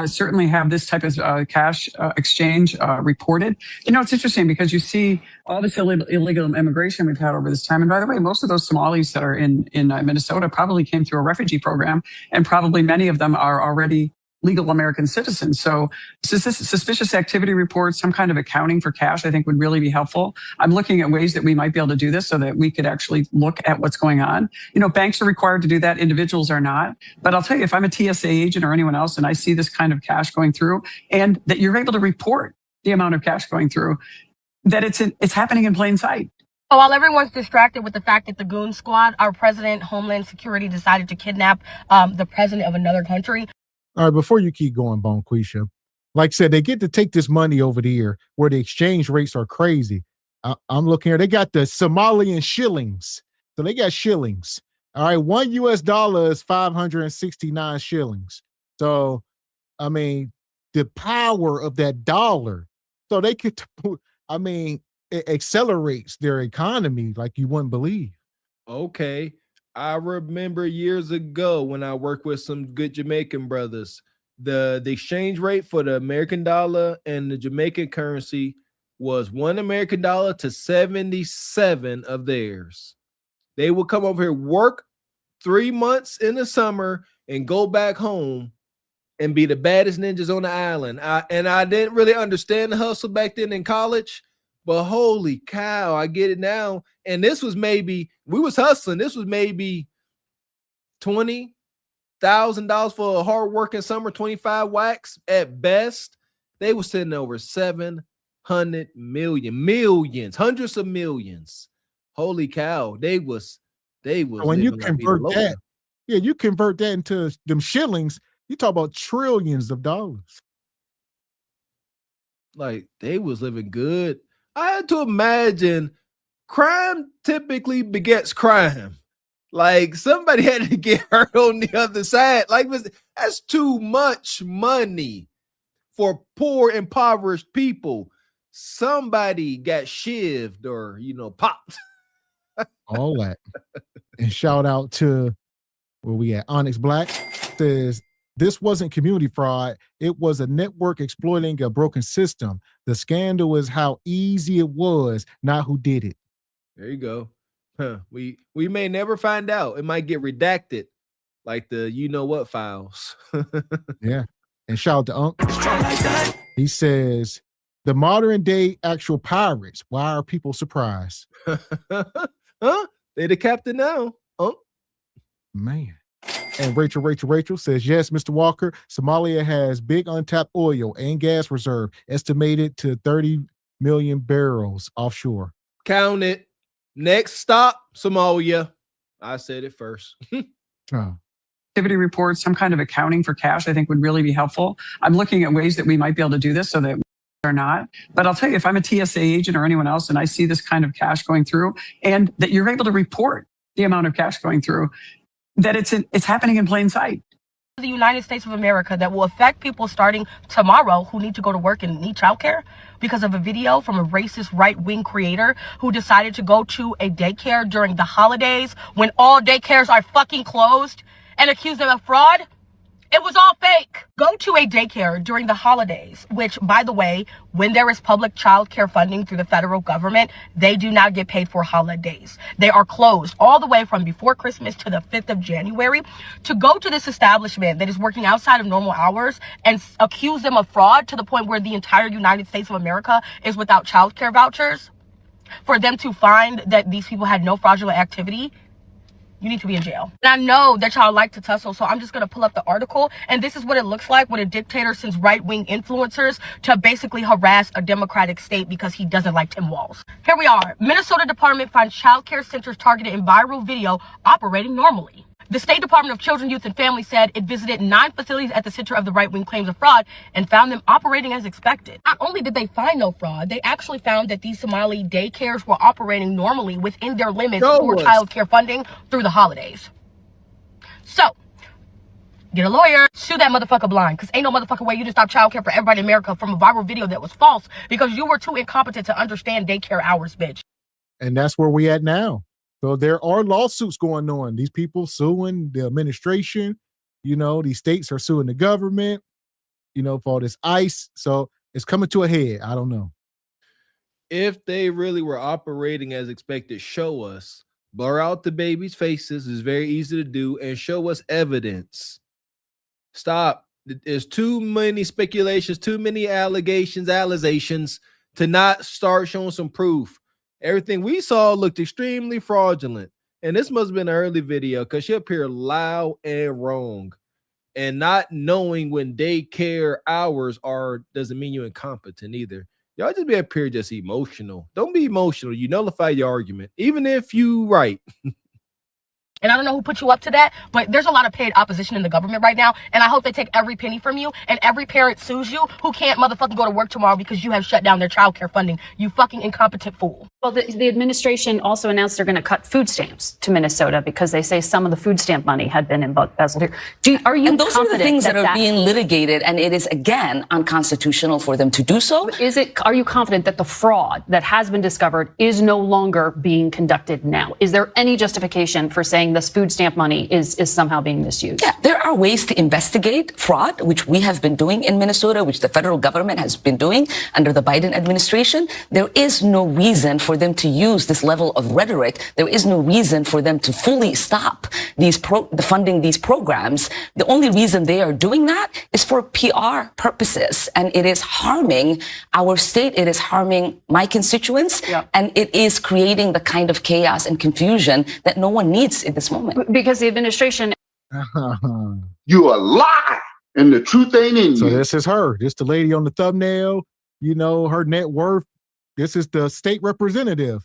certainly have this type of cash exchange reported. It's interesting because you see all this illegal immigration we've had over this time. And by the way, most of those Somalis that are in Minnesota probably came through a refugee program, and probably many of them are already legal American citizens. So suspicious activity reports, some kind of accounting for cash, I think would really be helpful. I'm looking at ways that we might be able to do this so that we could actually look at what's going on. Banks are required to do that. Individuals are not. But I'll tell you, if I'm a TSA agent or anyone else and I see this kind of cash going through, and that you're able to report the amount of cash going through, that it's happening in plain sight. While everyone's distracted with the fact that the goon squad, our president, Homeland Security, decided to kidnap the president of another country. All right, before you keep going, Bonquisha, like I said, they get to take this money over there where the exchange rates are crazy. I'm looking here. They got the Somalian shillings. So they got shillings. All right, $1 US is 569 shillings. So, I mean, the power of that dollar. So they could, it accelerates their economy like you wouldn't believe. Okay. I remember years ago when I worked with some good Jamaican brothers, the exchange rate for the American dollar and the Jamaican currency was $1 American to 77 of theirs. They would come over here, work 3 months in the summer, and go back home and be the baddest ninjas on the island. I didn't really understand the hustle back then in college, but holy cow, I get it now. And this was maybe, we was hustling. This was maybe $20,000 for a hard working summer, 25 wax at best. They were sitting over 700 millions, hundreds of millions. Holy cow. They was when you convert that, you convert that into them shillings, you talk about trillions of dollars. Like they was living good. I had to imagine crime typically begets crime. Like somebody had to get hurt on the other side. Like that's too much money for poor, impoverished people. Somebody got shivved or, popped. All that. And shout out to where we at. Onyx Black says, this wasn't community fraud. It was a network exploiting a broken system. The scandal is how easy it was, not who did it. There you go. Huh. We may never find out. It might get redacted like the you-know-what files. Yeah. And shout out to Unc. He says, the modern day actual pirates. Why are people surprised? Huh? They the captain now. Man. And Rachel says, yes, Mr. Walker, Somalia has big untapped oil and gas reserve, estimated to 30 million barrels offshore. Count it. Next stop, Somalia. I said it first. Activity reports, some kind of accounting for cash, I think would really be helpful. I'm looking at ways that we might be able to do this so that or not. But I'll tell you, if I'm a TSA agent or anyone else and I see this kind of cash going through, and that you're able to report the amount of cash going through, that it's happening in plain sight. The United States of America that will affect people starting tomorrow who need to go to work and need childcare because of a video from a racist right-wing creator who decided to go to a daycare during the holidays when all daycares are fucking closed and accuse them of fraud. It was all fake. Go to a daycare during the holidays, which, by the way, when there is public child care funding through the federal government, they do not get paid for holidays. They are closed all the way from before Christmas to the 5th of January. To go to this establishment that is working outside of normal hours and accuse them of fraud to the point where the entire United States of America is without child care vouchers, for them to find that these people had no fraudulent activity, you need to be in jail. And I know that y'all like to tussle, so I'm just going to pull up the article. And this is what it looks like when a dictator sends right-wing influencers to basically harass a democratic state because he doesn't like Tim Walz. Here we are. Minnesota Department finds child care centers targeted in viral video operating normally. The State Department of Children, Youth, and Family said it visited 9 facilities at the center of the right-wing claims of fraud and found them operating as expected. Not only did they find no fraud, they actually found that these Somali daycares were operating normally within their limits for child care funding through the holidays. So, get a lawyer, sue that motherfucker blind, because ain't no motherfucking way you just stop child care for everybody in America from a viral video that was false because you were too incompetent to understand daycare hours, bitch. And that's where we at now. So there are lawsuits going on. These people suing the administration, these states are suing the government, for all this ICE. So it's coming to a head. I don't know. If they really were operating as expected, show us. Blur out the babies' faces. It's very easy to do. And show us evidence. Stop. There's too many speculations, too many allegations to not start showing some proof. Everything we saw looked extremely fraudulent. And this must have been an early video because she appeared loud and wrong. And not knowing when daycare hours are doesn't mean you're incompetent either. Y'all just be up here just emotional. Don't be emotional. You nullify your argument, even if you right. And I don't know who put you up to that, but there's a lot of paid opposition in the government right now. And I hope they take every penny from you and every parent sues you who can't motherfucking go to work tomorrow because you have shut down their child care funding. You fucking incompetent fool. Well, the administration also announced they're going to cut food stamps to Minnesota because they say some of the food stamp money had been embezzled here. Are you and those are the things that are being litigated, and it is, again, unconstitutional for them to do so. Are you confident that the fraud that has been discovered is no longer being conducted now? Is there any justification for saying this food stamp money is somehow being misused? Yeah, there are ways to investigate fraud, which we have been doing in Minnesota, which the federal government has been doing under the Biden administration. There is no reason for them to use this level of rhetoric. There is no reason for them to fully stop funding these programs. The only reason they are doing that is for PR purposes, and it is harming our state. It is harming my constituents, and it is creating the kind of chaos and confusion that no one needs in this moment. Because the administration... You a lie, and the truth ain't in you. So this is her. This the lady on the thumbnail. Her net worth. This is the state representative.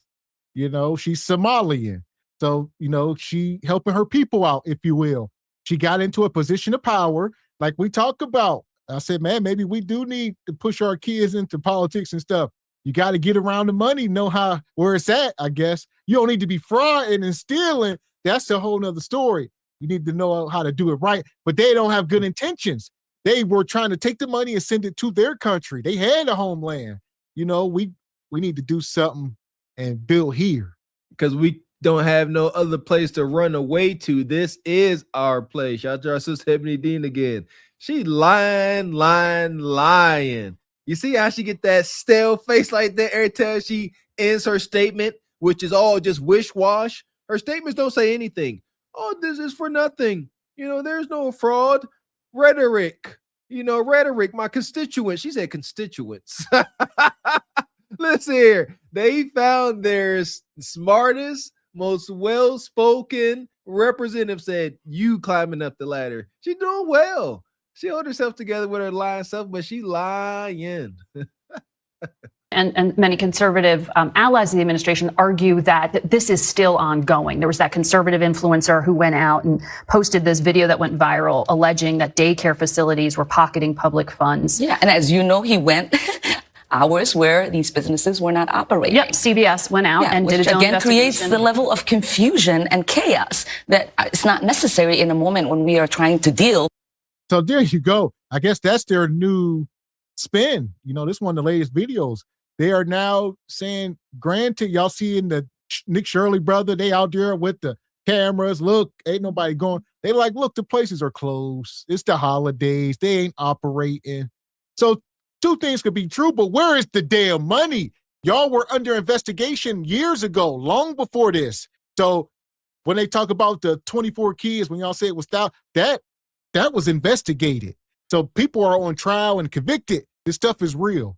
She's Somalian. So, she helping her people out, if you will. She got into a position of power, like we talk about. I said, man, maybe we do need to push our kids into politics and stuff. You got to get around the money, know where it's at, I guess. You don't need to be frauding and stealing. That's a whole nother story. You need to know how to do it right. But they don't have good intentions. They were trying to take the money and send it to their country. They had a homeland. We need to do something and build here. Because we don't have no other place to run away to. This is our place. Shout out to our sister Ebony Dean again. She lying. You see how she get that stale face like that every time she ends her statement, which is all just wish-wash. Her statements don't say anything. Oh, this is for nothing. There's no fraud. Rhetoric. Rhetoric. My constituents. She said constituents. Listen here. They found their smartest, most well-spoken representative said, you climbing up the ladder. She doing well. She held herself together with her lying self, but she lying. And many conservative allies of the administration argue that this is still ongoing. There was that conservative influencer who went out and posted this video that went viral, alleging that daycare facilities were pocketing public funds. Yeah, and as you know, he went hours where these businesses were not operating. Yep, CBS went out and did its own again investigation. creates the level of confusion and chaos that is not necessary in a moment when we are trying to deal. So there you go. I guess that's their new spin. This is one of the latest videos. They are now saying, granted, y'all seeing the Nick Shirley brother, they out there with the cameras. Look, ain't nobody going. They like, look, the places are closed. It's the holidays. They ain't operating. So two things could be true, but where is the damn money? Y'all were under investigation years ago, long before this. So when they talk about the 24 kids, when y'all say it was that was investigated. So people are on trial and convicted. This stuff is real.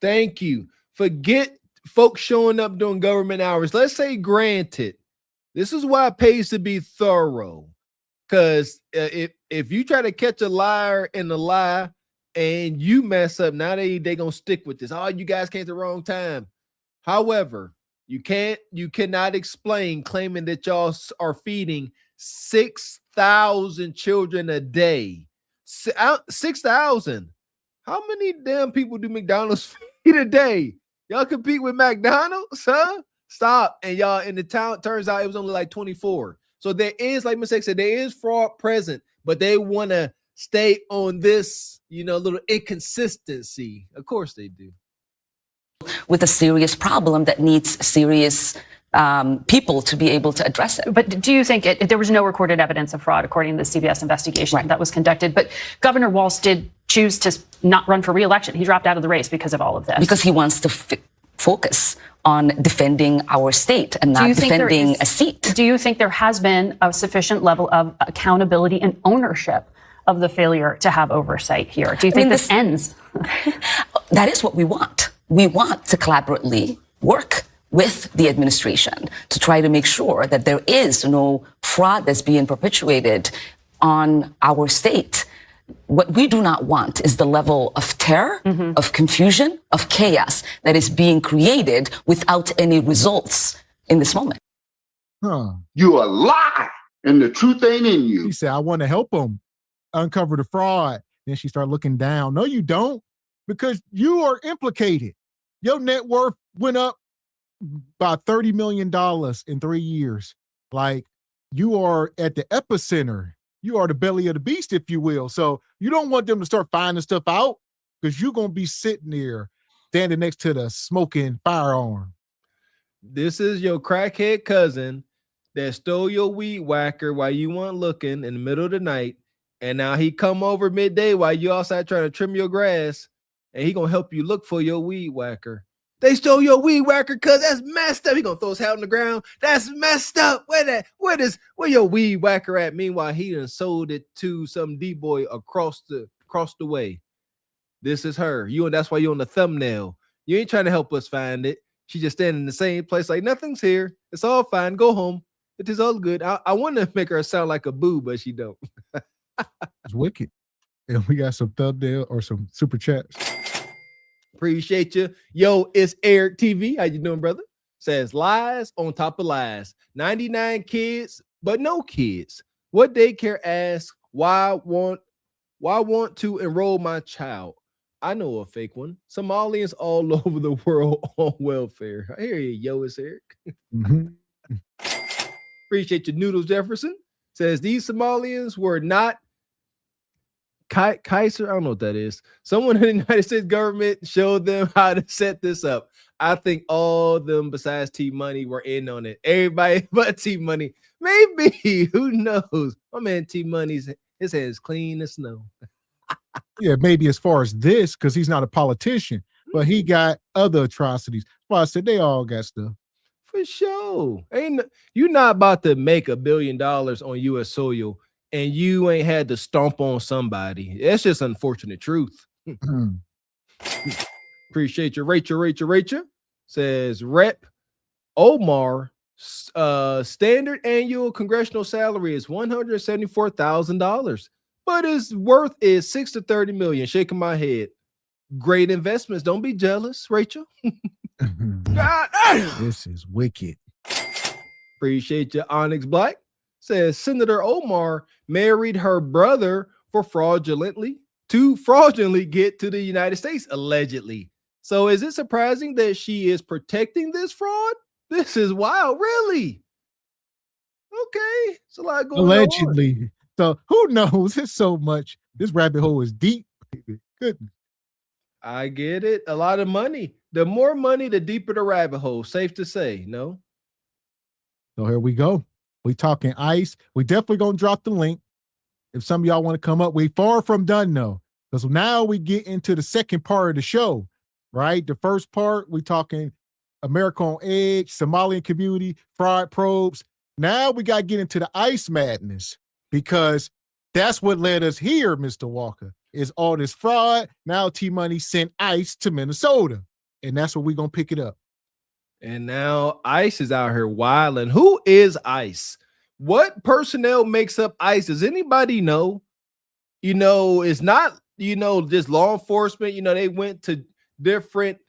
Thank you. Forget folks showing up during government hours. Let's say granted. This is why it pays to be thorough. Because if you try to catch a liar in a lie and you mess up, now they gonna stick with this. Oh, you guys came at the wrong time. However, you cannot explain claiming that y'all are feeding 6,000 children a day. 6,000. How many damn people do McDonald's feed a day? Y'all compete with McDonald's, huh? Stop. And y'all in the town, turns out it was only like 24. So there is, like Mr. X said, there is fraud present, but they want to stay on this, little inconsistency. Of course they do. With a serious problem that needs serious people to be able to address it. But do you think there was no recorded evidence of fraud according to the CBS investigation that was conducted? But Governor Walz did choose to not run for re-election. He dropped out of the race because of all of this. Because he wants to focus on defending our state and not defending a seat. Do you think there has been a sufficient level of accountability and ownership of the failure to have oversight here? Do you think this ends? That is what we want. We want to collaboratively work with the administration to try to make sure that there is no fraud that's being perpetuated on our state. What we do not want is the level of terror, of confusion, of chaos that is being created without any results in this moment. You a lie, and the truth ain't in you. He said, I want to help them uncover the fraud. Then she started looking down. No, you don't, because you are implicated. Your net worth went up by $30 million in 3 years. Like, you are at the epicenter. You are the belly of the beast, if you will. So you don't want them to start finding stuff out, because you're going to be sitting there standing next to the smoking firearm. This is your crackhead cousin that stole your weed whacker while you weren't looking in the middle of the night. And now he come over midday while you outside trying to trim your grass, and he going to help you look for your weed whacker. They stole your weed whacker, cuz that's messed up. He gonna throw his hat on the ground. That's messed up. Where your weed whacker at? Meanwhile, he done sold it to some D-boy across the way. This is her. That's why you on the thumbnail. You ain't trying to help us find it. She just standing in the same place like nothing's here. It's all fine. Go home. It is all good. I want to make her sound like a boo, but she don't. It's wicked. And we got some thumbnail or some super chats. Appreciate you. Yo, it's Eric TV. How you doing, brother? Says lies on top of lies. 99 kids, but no kids. What daycare asks, why want to enroll my child? I know a fake one. Somalians all over the world on welfare. I hear you, yo, it's Eric. Appreciate you, Noodles Jefferson. Says these Somalians were not Kaiser, I don't know what that is. Someone in the United States government showed them how to set this up. I think all them besides T Money were in on it. Everybody but T Money. Maybe. Who knows? My man T Money's his hands clean as snow. Yeah, maybe as far as this, because he's not a politician, but he got other atrocities. Well, I said they all got stuff. For sure. You're not about to make $1 billion on U.S. soil and you ain't had to stomp on somebody. That's just unfortunate truth. Appreciate you. Rachel says Rep Omar standard annual congressional salary is $174,000, but his worth is $6 to $30 million. Shaking my head. Great investments. Don't be jealous, Rachel. This is wicked. Appreciate you. Onyx Black says Senator Omar married her brother to fraudulently get to the United States, allegedly. So is it surprising that she is protecting this fraud? This is wild, really. Okay, it's a lot going on. Allegedly. So who knows? It's so much. This rabbit hole is deep. Goodness. I get it. A lot of money. The more money, the deeper the rabbit hole. Safe to say, no? So here we go. We talking ICE. We definitely gonna drop the link if some of y'all want to come up. We far from done though, because now we get into the second part of the show, right? The first part, we talking America on Edge, Somali Community, fraud probes. Now we got to get into the ICE madness, because that's what led us here, Mr. Walker, is all this fraud. Now T-Money sent ICE to Minnesota, and that's where we're going to pick it up. And now ICE is out here wilding. Who is ICE? What personnel makes up ICE? Does anybody know? It's not, just law enforcement. They went to different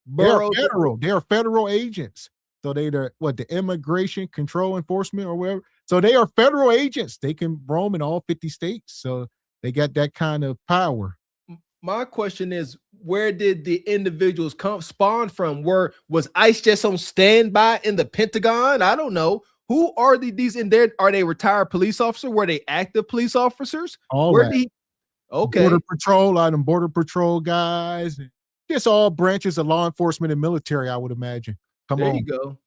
boroughs. They're federal agents. So the Immigration Control Enforcement or whatever. So they are federal agents. They can roam in all 50 states. So they got that kind of power. My question is, where did the individuals spawn from? Was ICE just on standby in the Pentagon? I don't know. Who are these in there? Are they retired police officers? Were they active police officers? Okay. Border Patrol, a lot of them Border Patrol guys. Just all branches of law enforcement and military, I would imagine. There you go.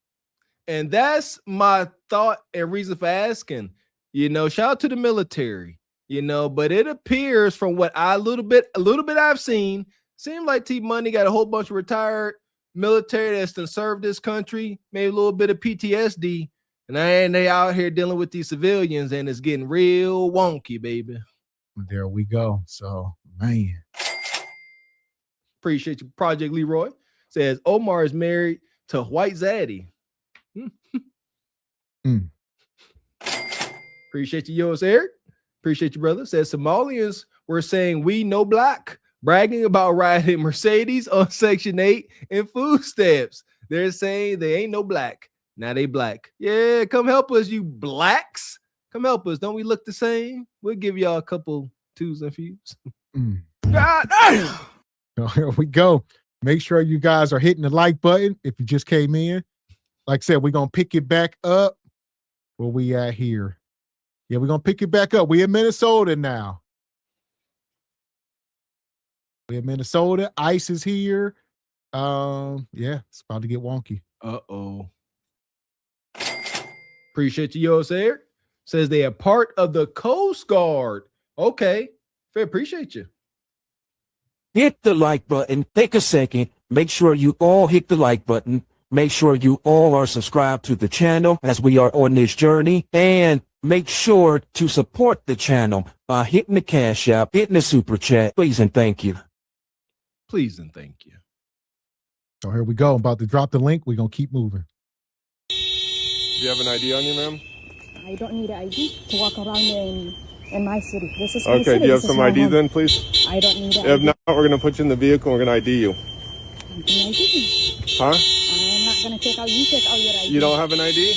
And that's my thought and reason for asking. Shout out to the military. But it appears from what a little bit I've seen, seemed like T-Money got a whole bunch of retired military that's done served this country, maybe a little bit of PTSD, and they out here dealing with these civilians, and it's getting real wonky, baby. There we go. So, man. Appreciate you. Project Leroy says Omar is married to White Zaddy. Appreciate you, yours, Eric. Appreciate you, brother. Says Somalians were saying we no black, bragging about riding Mercedes on Section 8 and food stamps. They're saying they ain't no black. Now they black. Yeah, come help us, you blacks. Come help us. Don't we look the same? We'll give y'all a couple twos and fews. God damn. So here we go. Make sure you guys are hitting the like button if you just came in. Like I said, we're going to pick it back up. Where we at here? Yeah, we're going to pick it back up. We're in Minnesota now. We're in Minnesota. ICE is here. Yeah, it's about to get wonky. Uh-oh. Appreciate you, yours, Eric. Says they are part of the Coast Guard. Okay. Fair, appreciate you. Hit the like button. Take a second. Make sure you all hit the like button. Make sure you all are subscribed to the channel as we are on this journey. And make sure to support the channel by hitting the Cash App, hitting the Super Chat. Please and thank you. Please and thank you. So here we go. I'm about to drop the link. We're going to keep moving. Do you have an ID on you, ma'am? I don't need an ID to walk around in my city. This is my okay, city. do you have some ID then, please? I don't need an If ID. not, we're going to put you in the vehicle and we're going to ID you. I'm gonna ID you. Huh? I'm not going to take out, you take out your ID. You don't have an ID?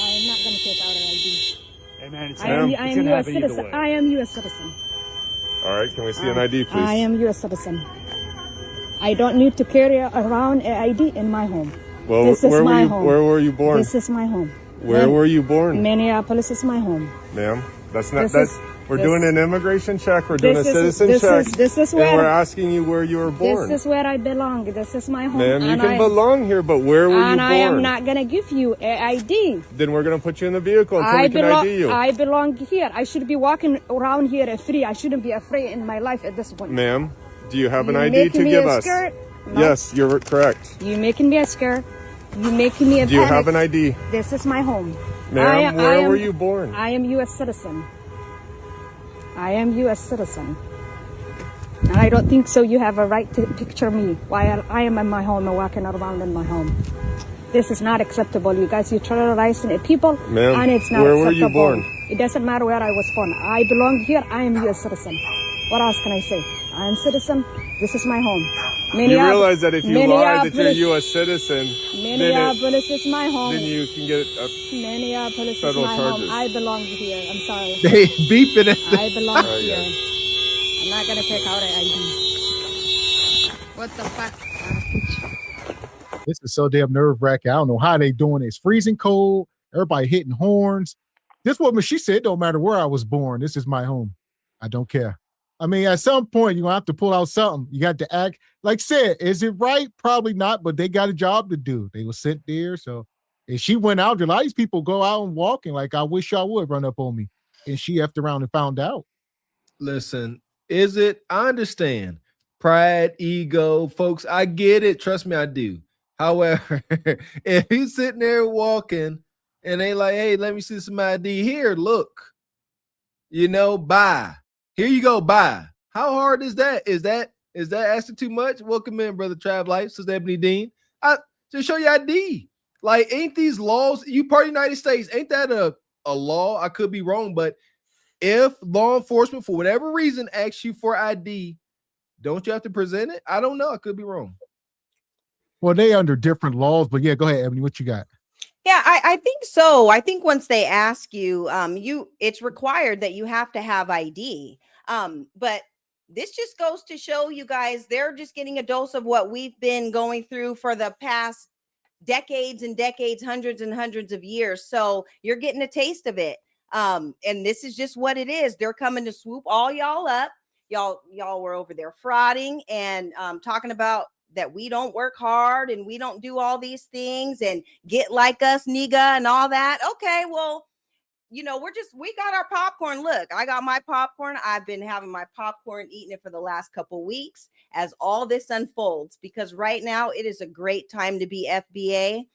I'm not going to take out an ID. Hey, man, I am U.S. citizen. I am U.S. citizen. All right, can we see an ID, please? I am U.S. citizen. I don't need to carry around an ID in my home. Well, this is my home. Where were you born? This is my home. Where were you born? Minneapolis is my home. Ma'am, we're doing an immigration check. We're doing a citizen check. This is where and we're asking you where you were born. This is where I belong. This is my home. Ma'am, you can belong here, but where were you born? And I am not going to give you an ID. Then we're going to put you in the vehicle until we can ID you. I belong here. I should be walking around here free. I shouldn't be afraid in my life at this point. Ma'am, do you have an ID to give us? No. Yes, you're correct. You're making me a scare. You're making me a Do you have an ID? This is my home. Ma'am, where were you born? I am U.S. citizen. I am U.S. citizen. And I don't think so you have a right to picture me while I am in my home and walking around in my home. This is not acceptable. You guys, you're terrorizing people, and it's not acceptable. Where were you born? It doesn't matter where I was born. I belong here. I am U.S. citizen. What else can I say? I am citizen. This is my home. You realize that if you lie that you're a U.S. citizen, Minneapolis is my home. Then you can get Minneapolis federal is my charges. home. I belong here. I'm sorry. They beeping at I belong here. I'm not gonna take out an ID. What the fuck? This is so damn nerve-wracking. I don't know how they doing it. It's freezing cold. Everybody hitting horns. This woman, she said, it don't matter where I was born. This is my home. I don't care. I mean, at some point, you're going to have to pull out something. You got to act. Like I said, is it right? Probably not, but they got a job to do. They were sent there, so And she went out. A lot of these people go out and walking like, I wish y'all would run up on me. And she effed around and found out. Listen, I understand. Pride, ego, folks, I get it. Trust me, I do. However, if he's sitting there walking and they like, hey, let me see some ID here, look, buy. Here you go, buy. How hard is that? Is that asking too much? Welcome in, Brother Trav Life, Sister Ebony Dean. Just show your ID. Like, ain't these laws, you part of the United States, ain't that a law? I could be wrong, but if law enforcement, for whatever reason, asks you for ID, don't you have to present it? I don't know. I could be wrong. Well, they under different laws, but yeah, go ahead, Ebony. What you got? Yeah, I think so. I think once they ask you, it's required that you have to have ID. But this just goes to show you guys, they're just getting a dose of what we've been going through for the past decades and decades, hundreds and hundreds of years. So you're getting a taste of it. And this is just what it is. They're coming to swoop all y'all up. Y'all were over there frauding and talking about that we don't work hard and we don't do all these things and get like us, nigga, and all that. Okay, well, we got our popcorn. Look, I got my popcorn. I've been having my popcorn, eating it for the last couple weeks as all this unfolds, because right now it is a great time to be FBA.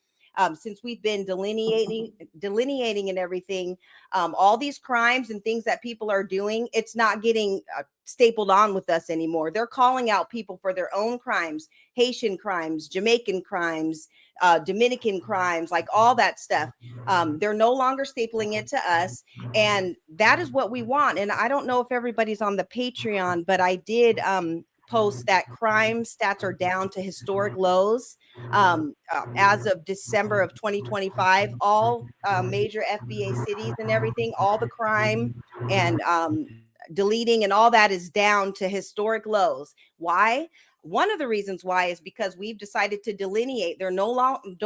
Since we've been delineating and everything, all these crimes and things that people are doing, it's not getting stapled on with us anymore. They're calling out people for their own crimes, Haitian crimes, Jamaican crimes, Dominican crimes, like all that stuff. They're no longer stapling it to us. And that is what we want. And I don't know if everybody's on the Patreon, but I did post that crime stats are down to historic lows. As of December of 2025, all major FBA cities and everything, all the crime and deleting and all that is down to historic lows. Why? One of the reasons why is because we've decided to delineate. They're no longer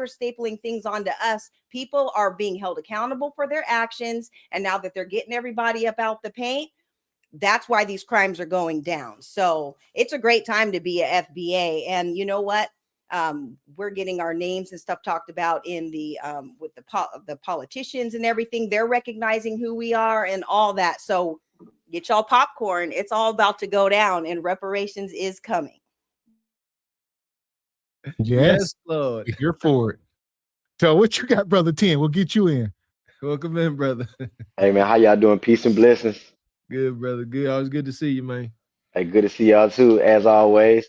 stapling things onto us. People are being held accountable for their actions. And now that they're getting everybody up out the paint, that's why these crimes are going down. So it's a great time to be a FBA. And you know what? We're getting our names and stuff talked about in the with the politicians and everything. They're recognizing who we are and all that. So get y'all popcorn. It's all about to go down and reparations is coming. Yes, Lord. You're for it. So what you got, Brother 10? We'll get you in. Welcome in, brother. Hey, man, how y'all doing? Peace and blessings. Good, brother. Good. Always good to see you, man. Hey, good to see y'all too, as always.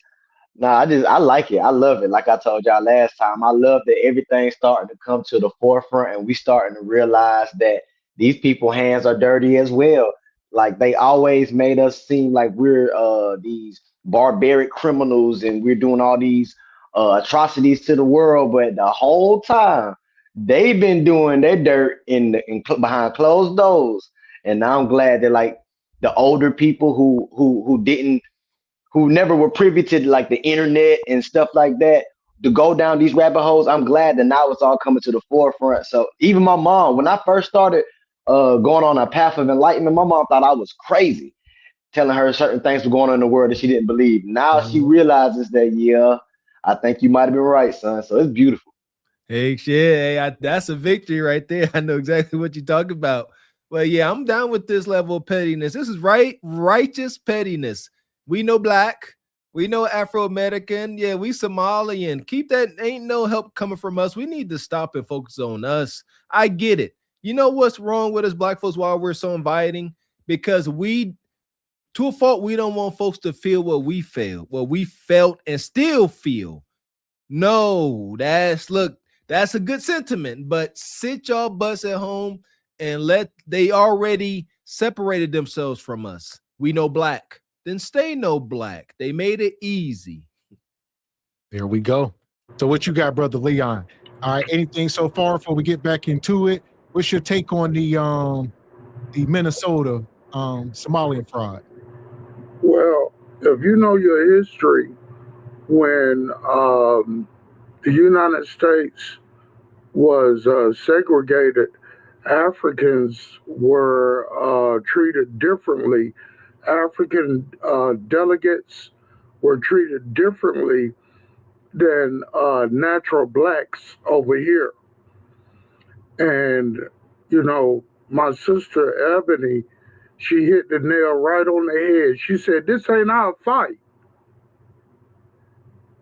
I like it. I love it. Like I told y'all last time, I love that everything's starting to come to the forefront and we starting to realize that these people's hands are dirty as well. Like they always made us seem like we're these barbaric criminals and we're doing all these atrocities to the world, but the whole time they've been doing their dirt behind closed doors. And now I'm glad that like the older people who never were privy to like the internet and stuff like that to go down these rabbit holes. I'm glad that now it's all coming to the forefront. So even my mom, when I first started going on a path of enlightenment, my mom thought I was crazy, telling her certain things were going on in the world that she didn't believe. Now she realizes that, yeah, I think you might have been right, son. So it's beautiful. Hey, shit. Hey, that's a victory right there. I know exactly what you're talking about. Well, yeah, I'm down with this level of pettiness. This is righteous pettiness. We know black. We know Afro-American. Yeah, we Somalian. Keep that. Ain't no help coming from us. We need to stop and focus on us. I get it. You know what's wrong with us black folks why we're so inviting? Because to a fault, we don't want folks to feel what we felt and still feel. No, that's a good sentiment, but sit y'all butts at home and they already separated themselves from us. We know black. Then stay no black. They made it easy. There we go. So what you got, Brother Leon? All right, anything so far before we get back into it? What's your take on the Minnesota Somalian fraud? Well, if you know your history, when the United States was segregated, Africans were treated differently. African delegates were treated differently than natural blacks over here. And, my sister Ebony, she hit the nail right on the head. She said, this ain't our fight.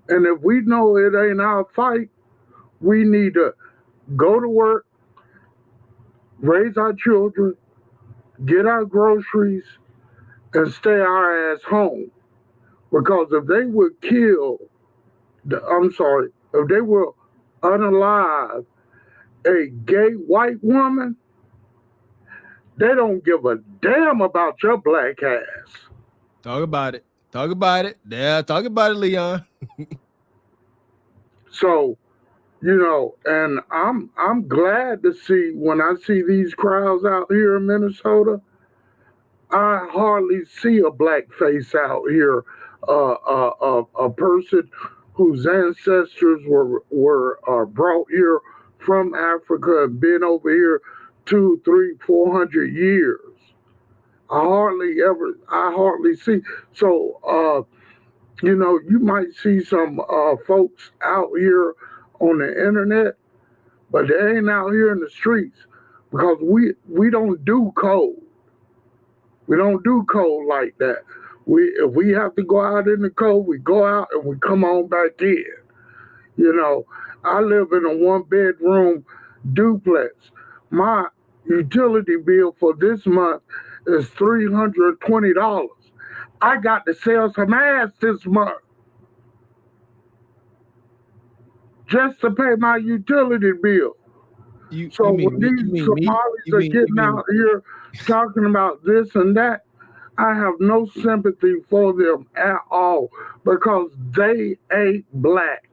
And if we know it ain't our fight, we need to go to work, raise our children, get our groceries, and stay our ass home. Because if they would if they were unalive a gay white woman, they don't give a damn about your black ass. Talk about it. Talk about it. Yeah, talk about it, Leon. So, and I'm glad to see when I see these crowds out here in Minnesota. I hardly see a black face out here. A person whose ancestors were brought here from Africa and been over here 200, 300, 400 years. I hardly see. So, you might see some folks out here on the internet, but they ain't out here in the streets because we don't do cold. We don't do cold like that. If we have to go out in the cold, we go out and we come on back in. I live in a 1-bedroom duplex. My utility bill for this month is $320. I got to sell some ass this month just to pay my utility bill. So when these Somalis are getting out here talking about this and that, I have no sympathy for them at all because they ain't black.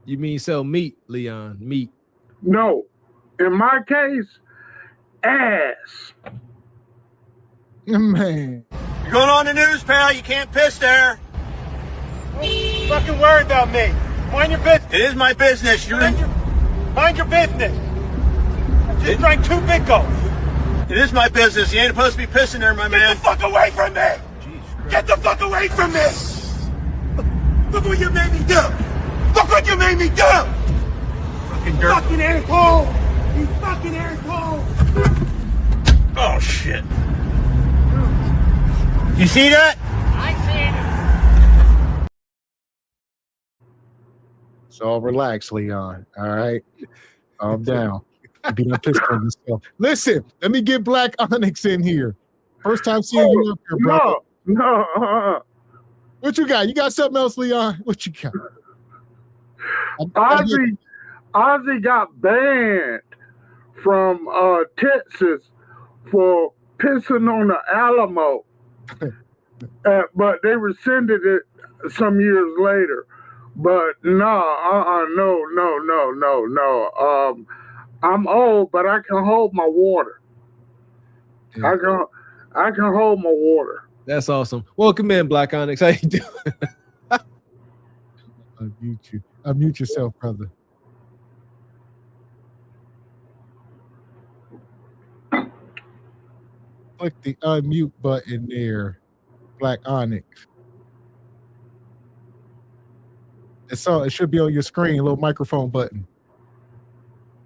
You mean sell meat, Leon? Meat? No. In my case, ass. Man. You're going on the news, pal. You can't piss there. Don't fucking worry about me. Mind your business. It is my business. Mind your business. I just drank 2 Big Gulps. It is my business. You ain't supposed to be pissing there, my man. Get the fuck away from me! Get the fuck away from me! Look what you made me do! Look what you made me do! Fucking dirt. Fucking asshole! You fucking asshole! Oh, shit. You see that? I see it. So relax, Leon. All right. Calm down. Be not pissed on yourself. Listen, let me get Black Onyx in here. First time seeing you up here, bro. No. What you got? You got something else, Leon? What you got? Ozzy got banned from Texas for pissing on the Alamo. But they rescinded it some years later. But no. I'm old, but I can hold my water. Yeah. I can hold my water. That's awesome. Welcome in, Black Onyx. How you doing? Unmute yourself, brother. Click the unmute button there, Black Onyx. It should be on your screen, a little microphone button.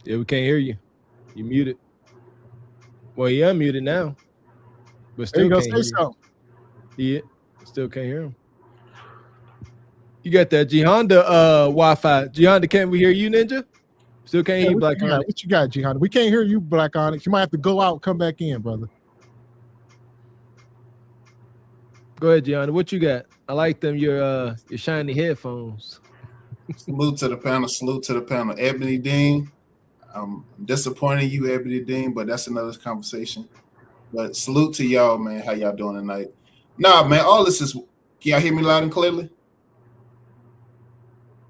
Yeah, we can't hear you. You muted. Well, you unmuted now. But still there you can't go. Say something. Yeah, still can't hear him. You got that G-Honda Wi-Fi. G-Honda, can't we hear you, Ninja? Still can't hear you, Black Onyx. What you got, G-Honda? We can't hear you, Black Onyx. You might have to go out and come back in, brother. Go ahead, G-Honda. What you got? I like them, your shiny headphones. Salute to the panel. Salute to the panel. Ebony Dean. I'm disappointed you, Ebony Dean, but that's another conversation. But salute to y'all, man. How y'all doing tonight? Nah, man, all this is, can y'all hear me loud and clearly?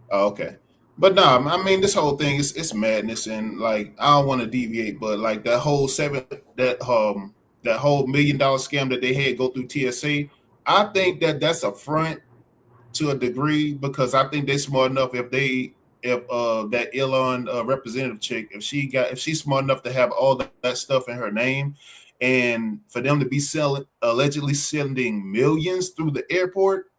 Oh, okay. But nah, I mean, this whole thing it's madness, and like I don't want to deviate, but like that whole that whole $1 million scam that they had go through TSA, I think that's a front to a degree, because I think they're smart enough if that Elon representative chick, if she's smart enough to have all that stuff in her name, and for them to be allegedly sending millions through the airport,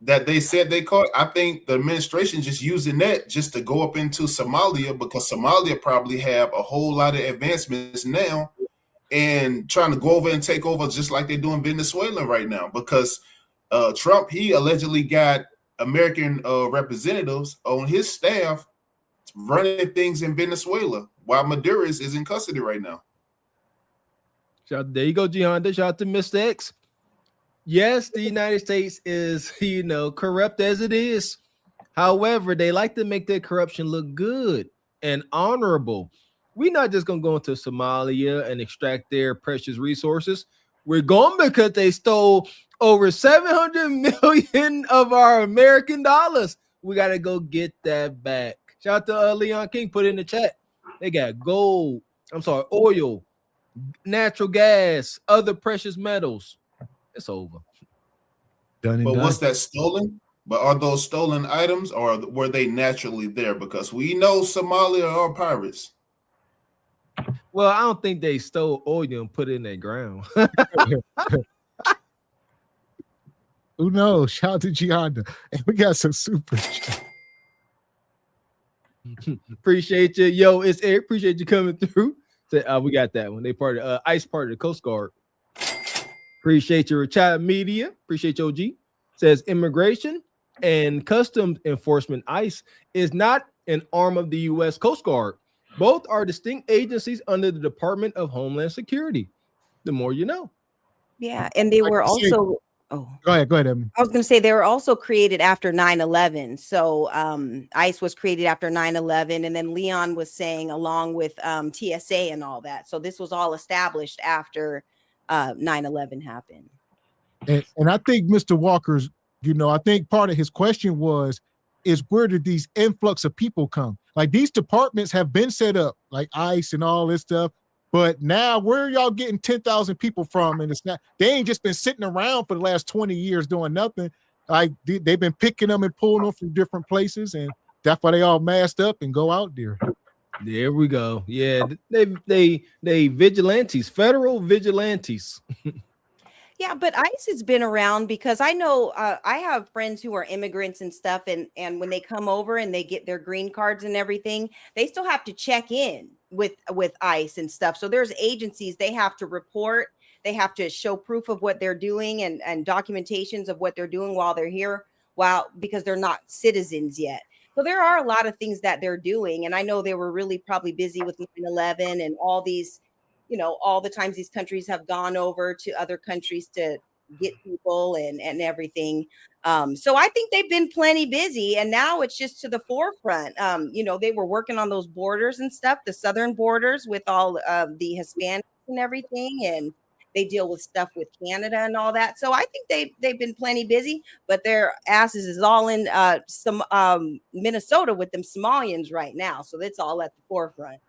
that they said they caught, I think the administration just using that just to go up into Somalia, because Somalia probably have a whole lot of advancements now and trying to go over and take over just like they're doing Venezuela right now, because Trump, he allegedly got American representatives on his staff running things in Venezuela while Maduro is in custody right now. There you go, G-Honda. Shout out to Mr. X. Yes, the United States is, corrupt as it is. However, they like to make their corruption look good and honorable. We're not just going to go into Somalia and extract their precious resources. We're going because they stole over 700 million of our American dollars. We got to go get that back. Shout out to Leon King, put it in the chat. They got oil, natural gas, other precious metals. It's over. But what's that stolen? But are those stolen items, or were they naturally there? Because we know Somalia are pirates. Well, I don't think they stole oil and put it in their ground. Who knows? Shout out to Gianna. And we got some super chat. Appreciate you. Yo, it's Eric. Appreciate you coming through. We got that one. They part of ICE, part of the Coast Guard. Appreciate your chat media. Appreciate your OG. Says immigration and customs enforcement, ICE, is not an arm of the U.S. Coast Guard. Both are distinct agencies under the Department of Homeland Security. The more you know. Yeah, and they were also... Oh, go ahead, Emmy. I was going to say they were also created after 9/11. So ICE was created after 9/11, and then Leon was saying along with TSA and all that. So this was all established after 9/11 happened. And I think Mr. Walker's, I think part of his question is where did these influx of people come? Like these departments have been set up, like ICE and all this stuff. But now, where are y'all getting 10,000 people from? And it's not, they ain't just been sitting around for the last 20 years doing nothing. Like they've been picking them and pulling them from different places, and that's why they all masked up and go out there. There we go. Yeah, they vigilantes, federal vigilantes. Yeah, but ICE has been around because I know I have friends who are immigrants and stuff, and when they come over and they get their green cards and everything, they still have to check in with ICE and stuff. So there's agencies they have to report, they have to show proof of what they're doing and documentations of what they're doing while they're here, because they're not citizens yet. So there are a lot of things that they're doing, and I know they were really probably busy with 9/11 and all these. All the times these countries have gone over to other countries to get people and everything. So I think they've been plenty busy, and now it's just to the forefront. They were working on those borders and stuff, the southern borders with all the Hispanics and everything, and they deal with stuff with Canada and all that. So I think they've been plenty busy, but their asses is all in some Minnesota with them Somalians right now. So it's all at the forefront.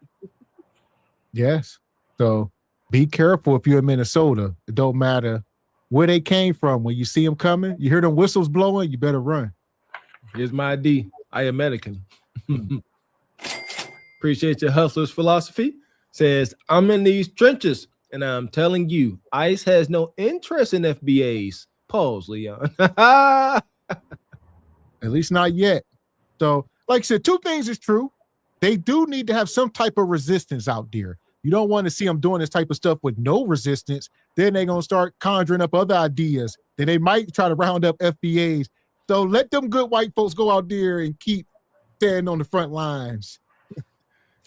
Yes. So be careful if you're in Minnesota. It don't matter where they came from. When you see them coming, you hear them whistles blowing, you better run. Here's my ID. I am American. Appreciate your hustler's philosophy. Says, I'm in these trenches, and I'm telling you, ICE has no interest in FBAs. Pause, Leon. At least not yet. So, like I said, two things is true. They do need to have some type of resistance out there. You don't want to see them doing this type of stuff with no resistance. Then they're going to start conjuring up other ideas. Then they might try to round up FBAs. So let them good white folks go out there and keep standing on the front lines.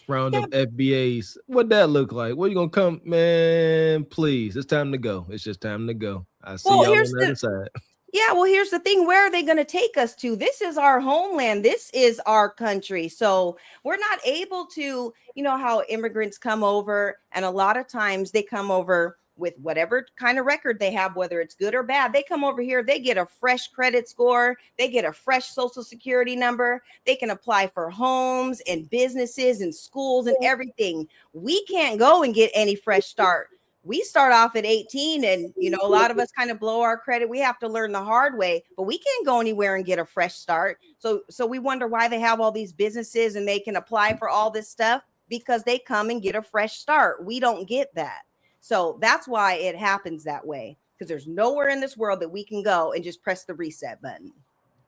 Round up FBAs. What that look like? Where you going to come? Man, please. It's time to go. It's just time to go. I see y'all on the other side. Yeah, well, here's the thing. Where are they going to take us to? This is our homeland. This is our country. So we're not able to, how immigrants come over, and a lot of times they come over with whatever kind of record they have, whether it's good or bad. They come over here, they get a fresh credit score, they get a fresh social security number, they can apply for homes and businesses and schools and everything. We can't go and get any fresh start. We start off at 18 and, a lot of us kind of blow our credit. We have to learn the hard way, but we can't go anywhere and get a fresh start. So we wonder why they have all these businesses and they can apply for all this stuff, because they come and get a fresh start. We don't get that. So that's why it happens that way, because there's nowhere in this world that we can go and just press the reset button.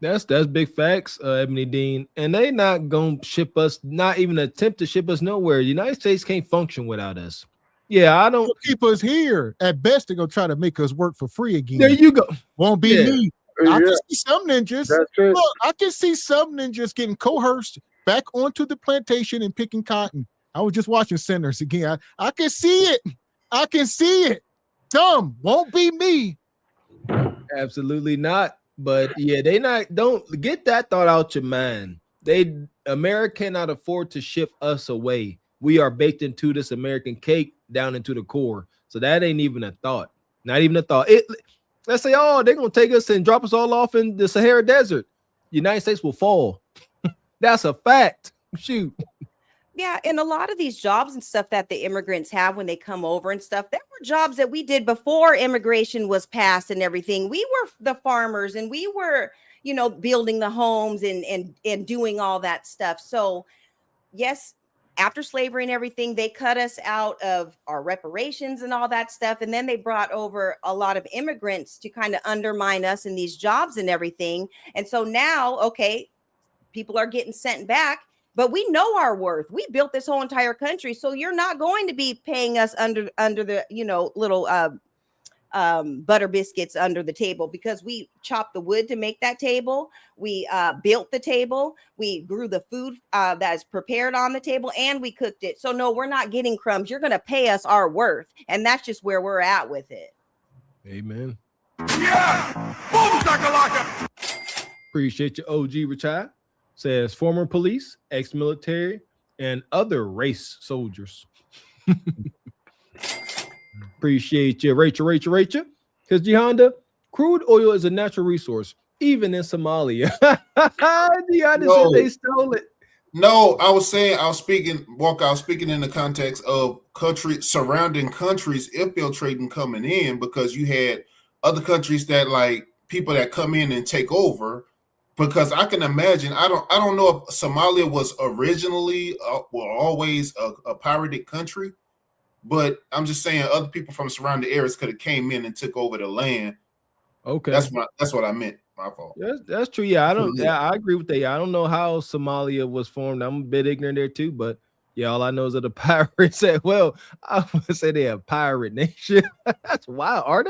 That's big facts, Ebony Dean. And they not gonna ship us, not even attempt to ship us nowhere. The United States can't function without us. Yeah, I don't keep us here. At best, they're gonna try to make us work for free again. There you go. Won't be me. I can see some ninjas. That's it. Look, I can see some ninjas getting coerced back onto the plantation and picking cotton. I was just watching Sinners again. I can see it. I can see it. Dumb. Won't be me. Absolutely not. But yeah, don't get that thought out your mind. America cannot afford to ship us away. We are baked into this American cake down into the core. So that ain't even a thought. Not even a thought. Let's say, oh, they're gonna take us and drop us all off in the Sahara Desert. The United States will fall. That's a fact. Shoot. Yeah, and a lot of these jobs and stuff that the immigrants have when they come over and stuff, there were jobs that we did before immigration was passed and everything. We were the farmers and we were, building the homes and doing all that stuff. So, yes, after slavery and everything, they cut us out of our reparations and all that stuff. And then they brought over a lot of immigrants to kind of undermine us in these jobs and everything. And so now, okay, people are getting sent back. But we know our worth. We built this whole entire country. So you're not going to be paying us under the, little butter biscuits under the table, because we chopped the wood to make that table. We built the table. We grew the food that is prepared on the table, and we cooked it. So no, we're not getting crumbs. You're going to pay us our worth. And that's just where we're at with it. Amen. Yeah! Boom, shakalaka! Appreciate you, OG Richard. Says former police, ex-military, and other race soldiers. Appreciate you, Rachel. Because Jihanda, crude oil is a natural resource, even in Somalia. Jihanda said they stole it. No, I was speaking in the context of surrounding countries infiltrating, coming in, because you had other countries that, like, people that come in and take over. Because I can imagine, I don't know if Somalia was originally always a pirated country, but I'm just saying other people from surrounding areas could have came in and took over the land. Okay, that's what I meant. My fault. That's true. Yeah, I agree with that. I don't know how Somalia was formed. I'm a bit ignorant there too, but yeah, all I know is that the pirates said, well, I would say they're a pirate nation. That's wild. Are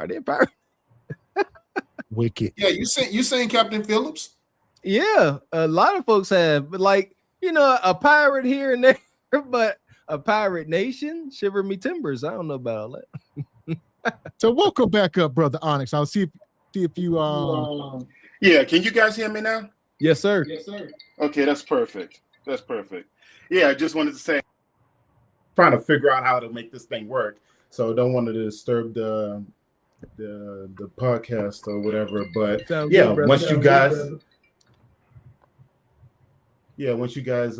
they a pirate? Wicked. Yeah, you saying Captain Phillips? Yeah, a lot of folks have, but like, a pirate here and there, but a pirate nation, shiver me timbers. I don't know about all that. So welcome back up, brother Onyx. I'll see if you Yeah, can you guys hear me now? Yes, sir. Okay, that's perfect. Yeah, I just wanted to say, trying to figure out how to make this thing work. So don't want to disturb the podcast or whatever, but yeah, once you guys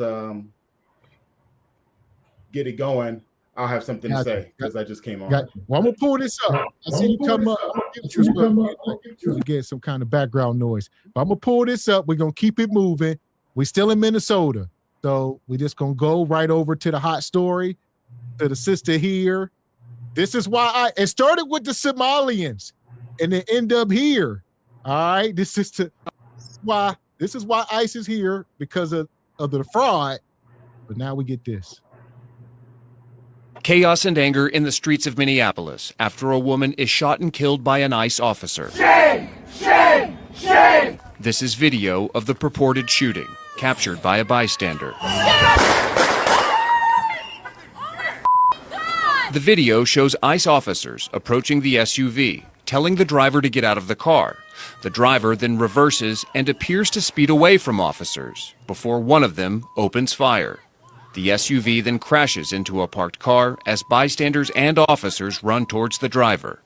get it going, I'll have something to say, because I just came on. Well, I'm gonna pull this up. I see you come up. You get some kind of background noise, but I'm gonna pull this up. We're gonna keep it moving. We're still in Minnesota, so we're just gonna go right over to the hot story, to the sister here. This is why it started with the Somalians and it end up here. All right. This is why ICE is here, because of the fraud. But now we get this. Chaos and anger in the streets of Minneapolis after a woman is shot and killed by an ICE officer. Shame! Shame! Shame! This is video of the purported shooting, captured by a bystander. The video shows ICE officers approaching the SUV, telling the driver to get out of the car. The driver then reverses and appears to speed away from officers before one of them opens fire. The SUV then crashes into a parked car as bystanders and officers run towards the driver.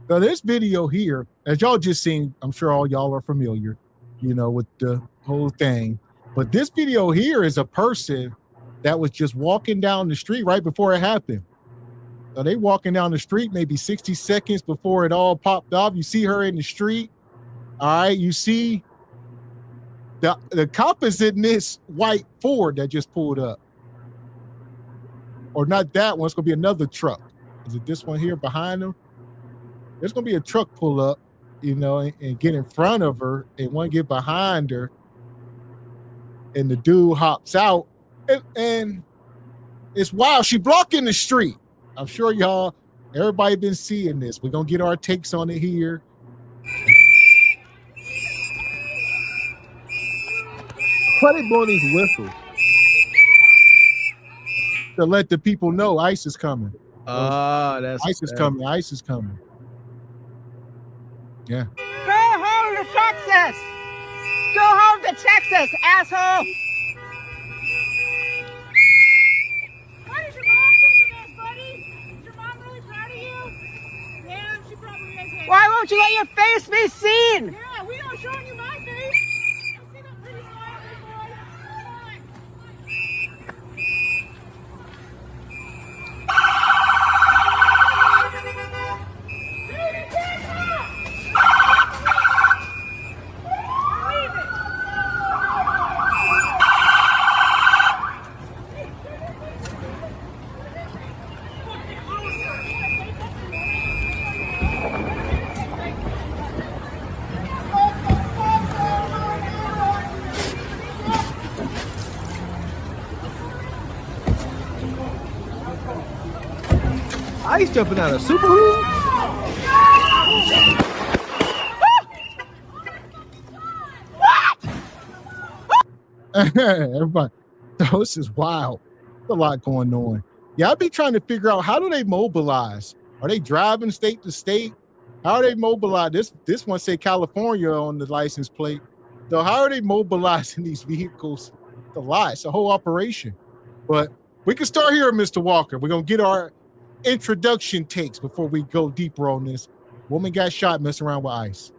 So this video here, as y'all just seen, I'm sure all y'all are familiar, with the whole thing. But this video here is a person that was just walking down the street right before it happened. So they walking down the street maybe 60 seconds before it all popped off. You see her in the street. All right, you see The cop is in this white Ford that just pulled up. Or not that one. It's going to be another truck. Is it this one here behind him? There's going to be a truck pull up, and get in front of her, and one get behind her. And the dude hops out. And it's wild. She blocking the street. I'm sure everybody been seeing this. We're going to get our takes on it here. Why they blowing these whistles? To let the people know ICE is coming. That's ICE is coming. ICE is coming. Yeah. Go home to Texas. Go home to Texas, asshole. What is your mom thinking of, buddy? Is your mom really proud of you? Yeah, she probably is. Why won't you let your face be seen? Yeah, we don't show you my face. I see that pretty smile, big boy. Ice jumping out of super hoop. Everybody, this is wild. There's a lot going on. Yeah, I'd be trying to figure out, how do they mobilize? Are they driving state to state? How are they mobilized? This one say California on the license plate. So how are they mobilizing these vehicles? It's a lot. It's a whole operation. But we can start here, Mr. Walker. We're gonna get our introduction takes before we go deeper on this. Woman got shot messing around with ICE.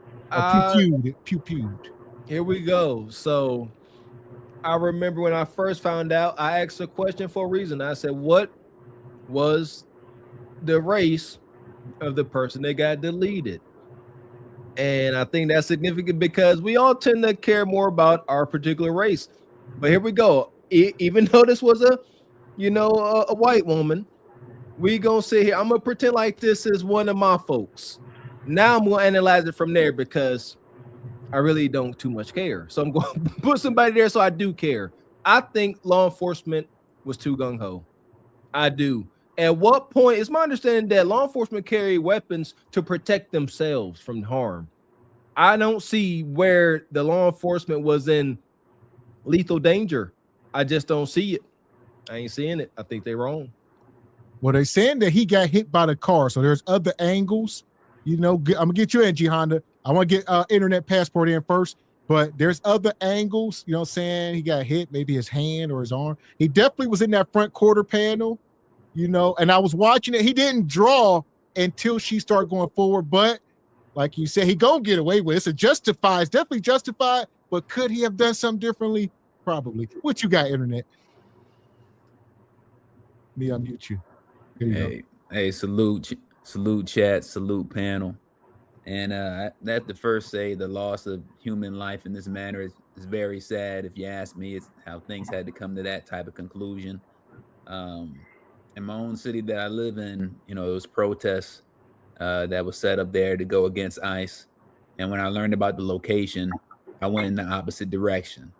Pew-pewed. Here we go. So I remember when I first found out, I asked a question for a reason. I said, what was the race of the person that got deleted? And I think that's significant because we all tend to care more about our particular race. But here we go. Even though this was a white woman, we gonna sit here. I'm gonna pretend like this is one of my folks. Now I'm gonna analyze it from there because I really don't too much care. So I'm going to put somebody there so I do care. I think law enforcement was too gung-ho. I do. At what point, it's my understanding that law enforcement carry weapons to protect themselves from harm. I don't see where the law enforcement was in lethal danger. I just don't see it. I ain't seeing it. I think they're wrong. Well, they're saying that he got hit by the car. So there's other angles. I'm going to get you in, G Honda. I want to get internet passport in first. But there's other angles, saying he got hit, maybe his hand or his arm. He definitely was in that front quarter panel, and I was watching it. He didn't draw until she started going forward. But like you said, he gonna get away with it. It's definitely justified. But could he have done something differently? Probably. What you got, internet? Me unmute you. Hey, salute chat, salute panel. And that's the first say the loss of human life in this manner is very sad. If you ask me, it's how things had to come to that type of conclusion. In my own city that I live in, it was protests that was set up there to go against ICE. And when I learned about the location, I went in the opposite direction.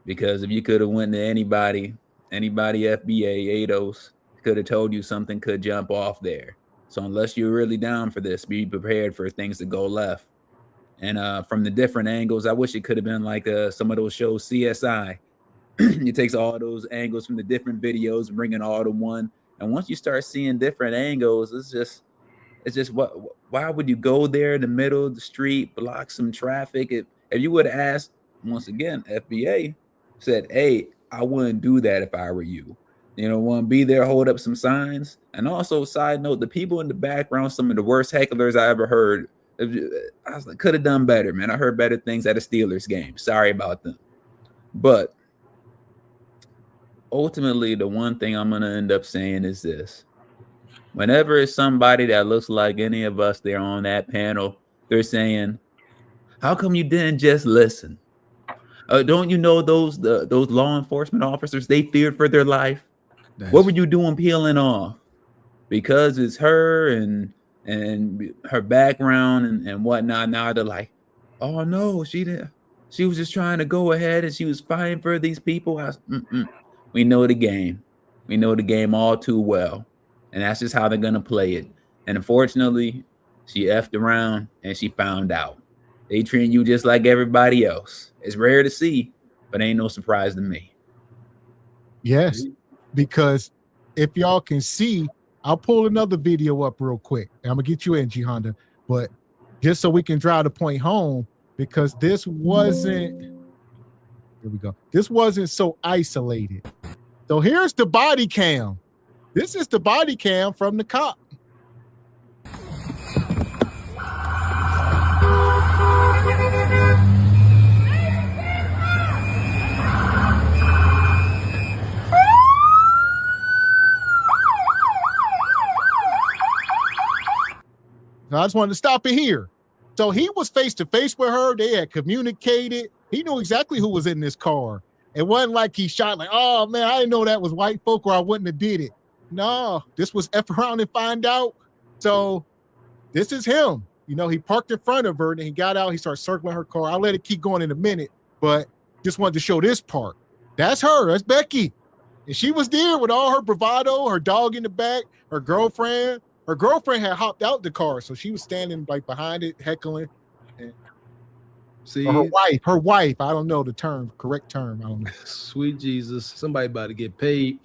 Because if you could have went to anybody FBA, ADOS, could have told you something could jump off there. So unless you're really down for this, be prepared for things to go left. And from the different angles, I wish it could have been like some of those shows, CSI. It takes all those angles from the different videos, bringing all to one. And once you start seeing different angles, it's just why would you go there in the middle of the street, block some traffic? If you would have asked, once again, FBA said, hey, I wouldn't do that if I were you. Want to be there, hold up some signs. And also, side note, the people in the background, some of the worst hecklers I ever heard. I was like, could have done better, man. I heard better things at a Steelers game. Sorry about them. But ultimately, the one thing I'm going to end up saying is this. Whenever it's somebody that looks like any of us there on that panel, they're saying, how come you didn't just listen? Don't you know those law enforcement officers? They feared for their life. What were you doing peeling off? Because it's her and her background and whatnot. Now they're like, oh no, she didn't. She was just trying to go ahead and she was fighting for these people. We know the game. We know the game all too well, and that's just how they're gonna play it. And unfortunately, she effed around and she found out. They treat you just like everybody else. It's rare to see, but ain't no surprise to me. Yes, because if y'all can see, I'll pull another video up real quick. I'm gonna get you in, G Honda, but just so we can drive the point home, because this wasn't, here we go. This wasn't so isolated. So here's the body cam. This is the body cam from the cop. I just wanted to stop it here. So he was face to face with her. They had communicated. He knew exactly who was in this car. It wasn't like he shot like, oh man, I didn't know that was white folk or I wouldn't have did it. No, this was F around and find out. So this is him. You know, he parked in front of her and he got out. He started circling her car. I'll let it keep going in a minute, but just wanted to show this part. That's her. That's Becky. And she was there with all her bravado, her dog in the back, her girlfriend. Her girlfriend had hopped out the car, so she was standing like behind it, heckling. And see, her wife. I don't know the correct term. I don't know. Sweet Jesus, somebody about to get paid.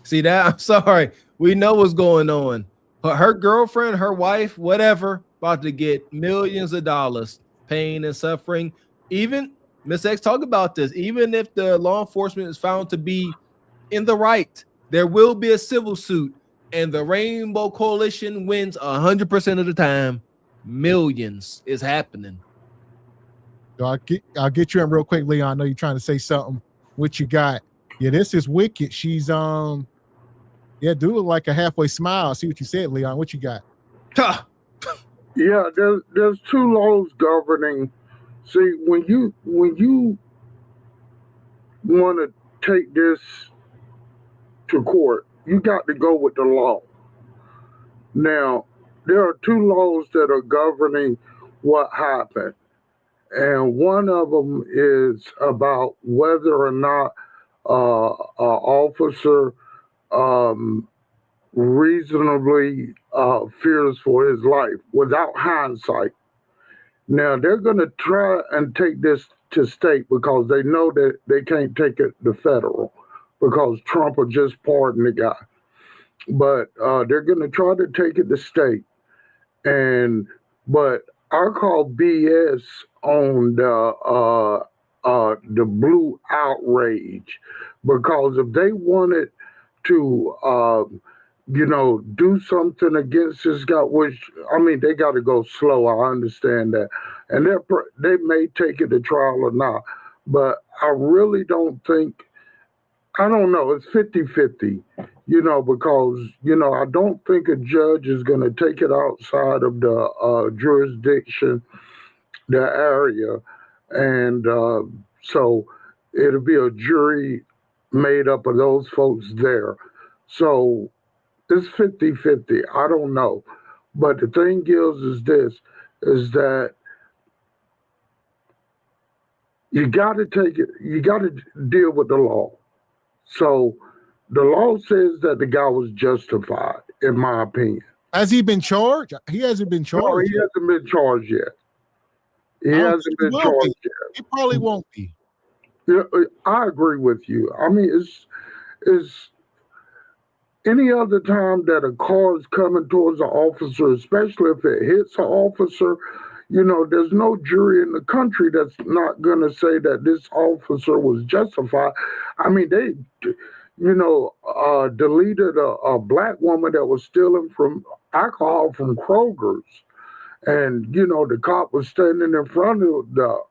See that? I'm sorry. We know what's going on. Her girlfriend, her wife, whatever, about to get millions of dollars, pain and suffering. Even Miss X talk about this. Even if the law enforcement is found to be in the right, there will be a civil suit. And the Rainbow Coalition wins 100% of the time. Millions is happening. So I'll get you in real quick, Leon. I know you're trying to say something. What you got? Yeah, this is wicked. She's do look like a halfway smile. See what you said, Leon. What you got? Yeah, there's two laws governing. See, when you want to take this to court, you got to go with the law. Now, there are two laws that are governing what happened. And one of them is about whether or not an officer reasonably fears for his life without hindsight. Now, they're going to try and take this to state because they know that they can't take it to federal, because Trump will just pardon the guy. But they're going to try to take it to state. But I call BS on the blue outrage, because if they wanted to, do something against this guy, which, I mean, they got to go slow. I understand that. And they may take it to trial or not. But I really don't think, I don't know, it's 50-50, because, I don't think a judge is going to take it outside of the jurisdiction, the area. And so it'll be a jury made up of those folks there. So it's 50-50. I don't know. But the thing is that you got to take it, you got to deal with the law. So the law says that the guy was justified, in my opinion. Has he been charged? He hasn't been charged. No, he hasn't been charged yet. He hasn't been charged yet. He probably won't be. Yeah, I agree with you. I mean, it's any other time that a car is coming towards an officer, especially if it hits an officer, there's no jury in the country that's not going to say that this officer was justified. I mean, they, deleted a black woman that was stealing from alcohol from Kroger's. And, the cop was standing in front of the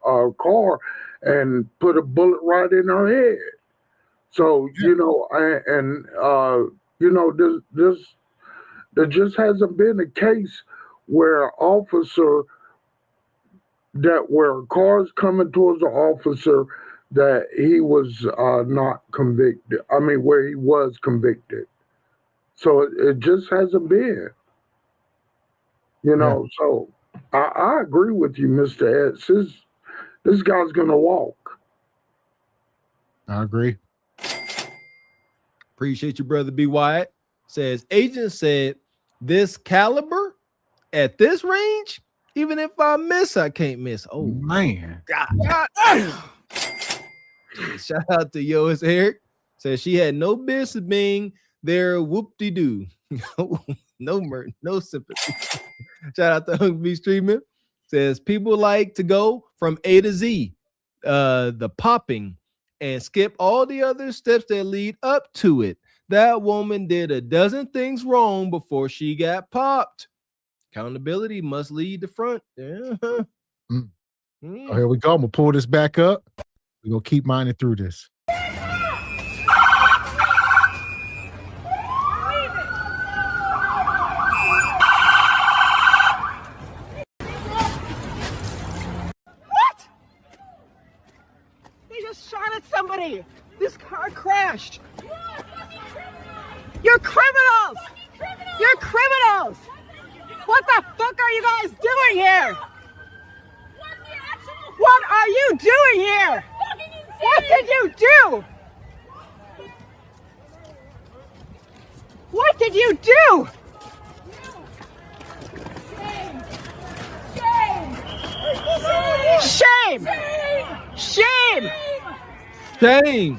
car and put a bullet right in her head. So, there just hasn't been a case where where cars coming towards the officer, that he was not convicted. I mean, where he was convicted. So it just hasn't been, you know. So I agree with you, Mr. X. This guy's gonna walk. I agree. Appreciate you, brother B. Wyatt. Says agent said this caliber at this range, even if I miss, I can't miss. Oh man. God. Shout out to Yo's Eric. Says she had no business being there. Whoop-de-doo. No sympathy. Shout out to Hunk B Streamer. Says people like to go from A to Z, the popping, and skip all the other steps that lead up to it. That woman did a dozen things wrong before she got popped. Accountability must lead the front. Yeah. Oh, here we go. I'm gonna pull this back up. We're gonna keep mining through this. What? They just shot at somebody. This car crashed. You're criminals. You're criminals. What the fuck are you guys doing here? What are you doing here? What did you do? What did you do? Shame! Shame! Shame!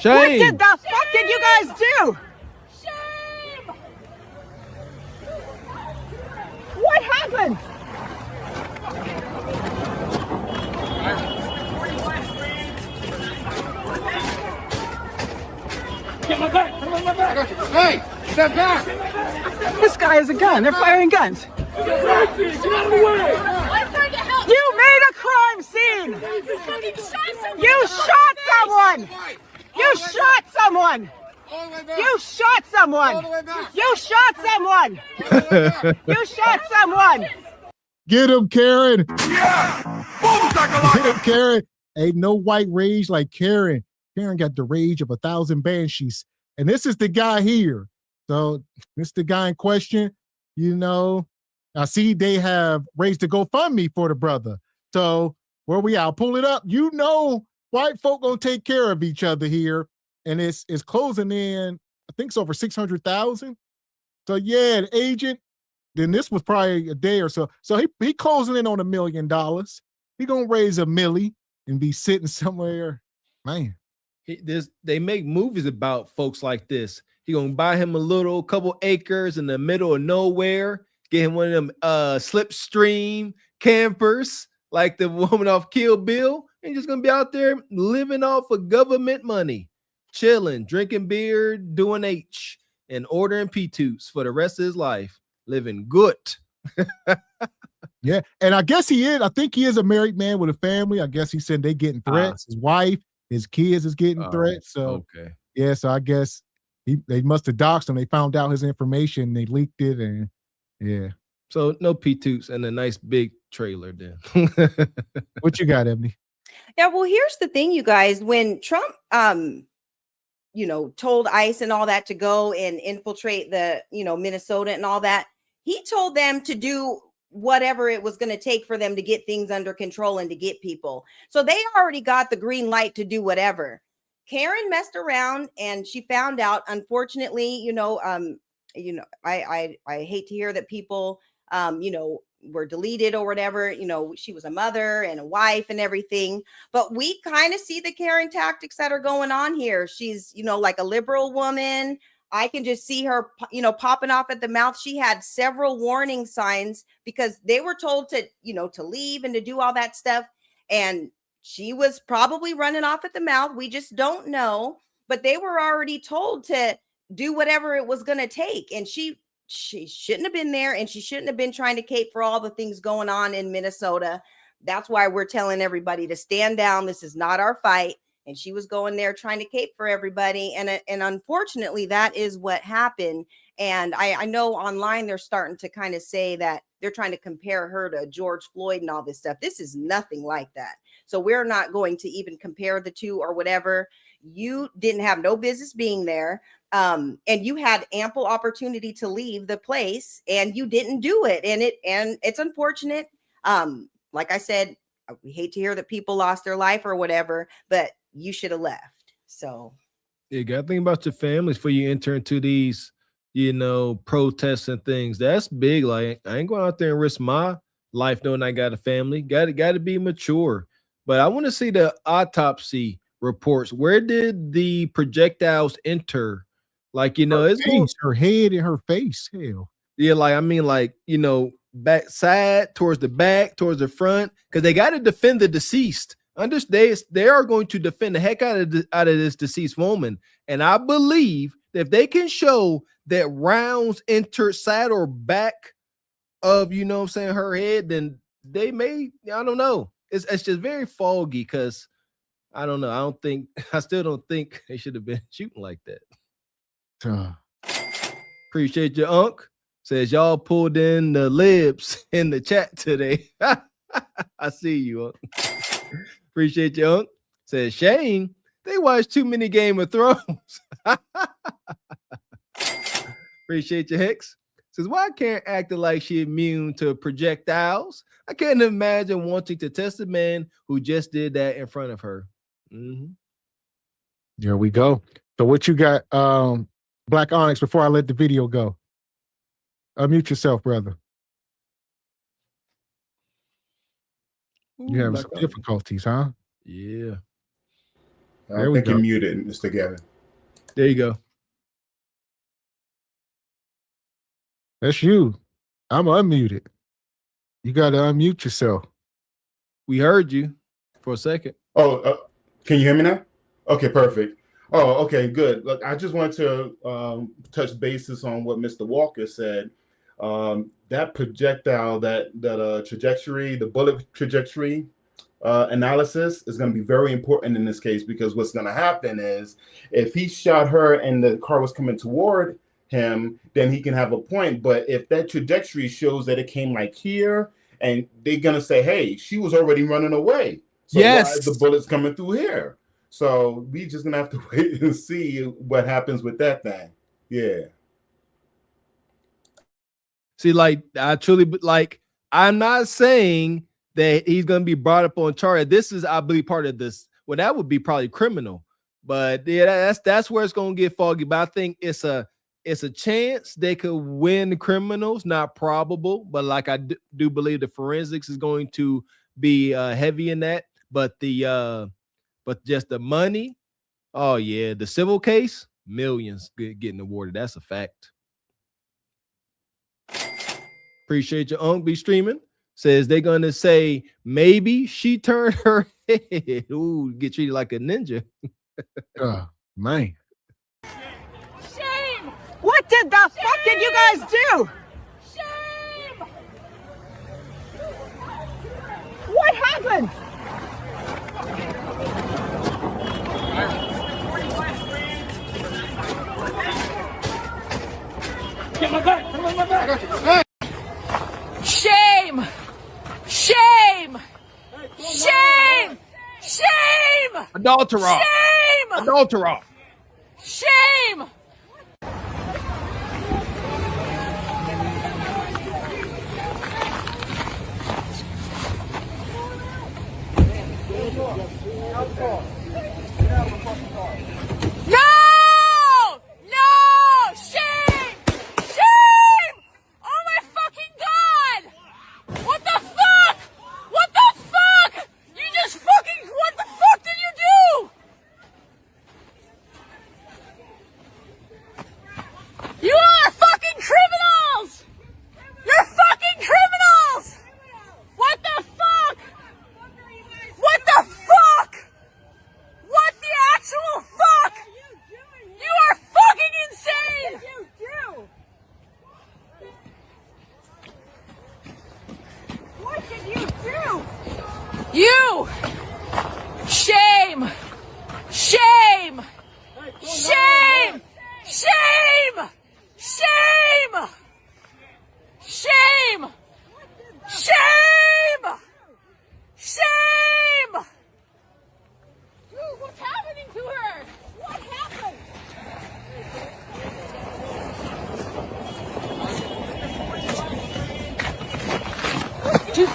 What did the fuck did you guys do? What happened? Get my back! Come on, my back! Hey! Step back! This guy has a gun. They're firing guns. Get out of the way! You made a crime scene! You shot someone! You shot someone! You shot someone! You shot someone! You shot someone! Get him, Karen! Get him, Karen! Ain't no white rage like Karen. Karen got the rage of 1,000 banshees. And this is the guy here. So this is the guy in question. You know, I see they have raised a GoFundMe for the brother. So where we at? I'll pull it up. You know, white folk gonna take care of each other here. And it's closing in, I think it's over 600,000. So yeah, the agent, then this was probably a day or so. So he closing in on $1 million. He gonna raise $1 million and be sitting somewhere. Man. They make movies about folks like this. He gonna buy him a couple acres in the middle of nowhere, get him one of them slipstream campers like the woman off Kill Bill, and just gonna be out there living off of government money, chilling, drinking beer, doing H, and ordering P-toots for the rest of his life, living good. Yeah, and I guess he is. I think he is a married man with a family. I guess he said they getting threats. His wife, his kids is getting threats. So okay, yeah. So I guess they must have doxed him. They found out his information. They leaked it, and yeah. So no P-toots and a nice big trailer then. What you got, Ebony? Yeah, well, here's the thing, you guys. When Trump, told ICE and all that to go and infiltrate the, Minnesota and all that, he told them to do whatever it was going to take for them to get things under control and to get people. So they already got the green light to do whatever. Karen messed around and she found out, unfortunately, I hate to hear that people, were deleted or whatever. She was a mother and a wife and everything, but we kind of see the Karen tactics that are going on here. She's, like a liberal woman. I can just see her, popping off at the mouth. She had several warning signs because they were told to, to leave and to do all that stuff. And she was probably running off at the mouth. We just don't know, but they were already told to do whatever it was going to take. And she shouldn't have been there, and she shouldn't have been trying to cape for all the things going on in Minnesota. That's why we're telling everybody to stand down. This is not our fight. and she was going there trying to cape for everybody. And unfortunately, that is what happened. And I know online they're starting to kind of say that they're trying to compare her to George Floyd and all this stuff. This is nothing like that. So we're not going to even compare the two or whatever. You didn't have no business being there. And you had ample opportunity to leave the place and you didn't do it. And it's unfortunate. Like I said, we hate to hear that people lost their life or whatever, but you should have left. So you got to think about your families before you enter into these, protests and things. That's big. Like, I ain't going out there and risk my life knowing I got a family. Got to be mature. But I want to see the autopsy reports. Where did the projectiles enter? Like, it's her head and her face. Hell. Yeah, back side, towards the back, towards the front, because they got to defend the deceased. Understand, they are going to defend the heck out of this deceased woman. And I believe that if they can show that rounds entered side or back of, her head, then they may, I don't know. It's just very foggy because I don't know. I still don't think they should have been shooting like that. Appreciate your Unc. Says y'all pulled in the libs in the chat today. I see you, Unc. Appreciate you, Unc. Says Shane, they watch too many Game of Thrones. Appreciate you, Hicks. Says, why can't acting like she immune to projectiles? I can't imagine wanting to test a man who just did that in front of her. There we go. So what you got, Black Onyx, before I let the video go? Unmute yourself, brother. You having some difficulties, huh? Yeah. I think you're muted, Mr. Gavin. There you go. That's you. I'm unmuted. You got to unmute yourself. We heard you for a second. Oh, can you hear me now? Okay, perfect. Oh, okay, good. Look, I just wanted to touch bases on what Mr. Walker said. That projectile, that trajectory, the bullet trajectory analysis is going to be very important in this case, because what's going to happen is if he shot her and the car was coming toward him, then he can have a point. But if that trajectory shows that it came like here, and they're going to say, hey, she was already running away. So why is the bullets coming through here? So we just going to have to wait and see what happens with that thing. Yeah. See, I'm not saying that he's going to be brought up on charge. This is, I believe, part of this. Well, that would be probably criminal. But yeah, that's where it's going to get foggy. But I think it's a chance they could win criminals, not probable. But like I do believe the forensics is going to be heavy in that. But just the money, oh yeah, the civil case, millions getting awarded. That's a fact. Appreciate your Unc be streaming. Says they're gonna say maybe she turned her head. Ooh, get treated like a ninja. Man. Shame! What did the fuck did you guys do? Shame! What happened? Get my back! Come on, my back! Shame! Shame! Shame! Shame! Adulterer! Shame! Adulterer! Shame! No! No! Shame! Shame! Oh my fucking God! What the fuck? What the fuck? You just fucking, what the fuck did you do? You are fucking criminals! You're fucking criminals! What the fuck? What the fuck? What the actual fuck? You are fucking insane! What did you do? You! Shame! You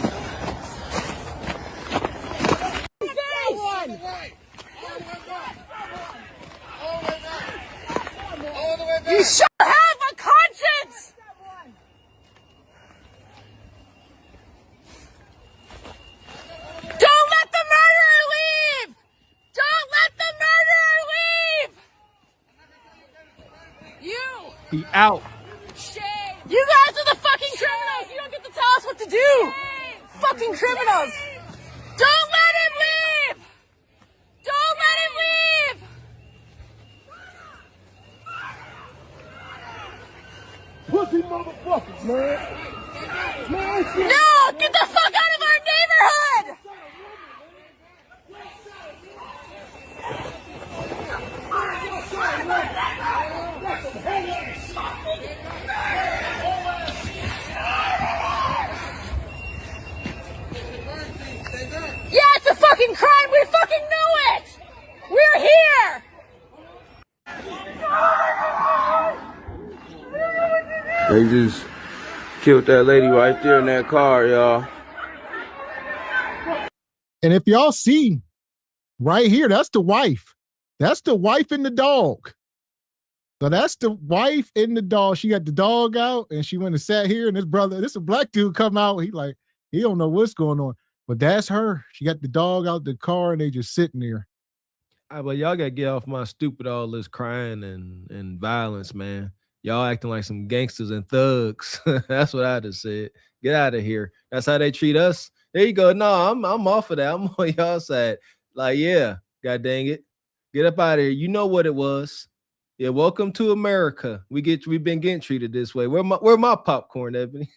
should have a conscience! Don't let the murderer leave! Don't let the murderer leave! You! He out. Shame! You guys are the fucking criminals! You don't get to tell us what to do! Fucking criminals! Don't let him leave! Don't let him leave! Pussy motherfuckers, man. No! Get the fuck out of our neighborhood! Yeah, it's a fucking crime! We fucking know it! We're here! They just killed that lady right there in that car, y'all. And if y'all see right here, that's the wife. That's the wife and the dog. So that's the wife and the dog. She got the dog out and she went and sat here, and this a black dude come out. He don't know what's going on. But that's her. She got the dog out the car and they just sitting there. But y'all gotta get off my stupid all this crying and violence, man. Y'all acting like some gangsters and thugs. That's what I just said. Get out of here. That's how they treat us. There you go. No, I'm off of that. I'm on y'all side. Like, yeah, god dang it. Get up out of here. You know what it was. Yeah, welcome to America. We've been getting treated this way. Where my popcorn, Ebony?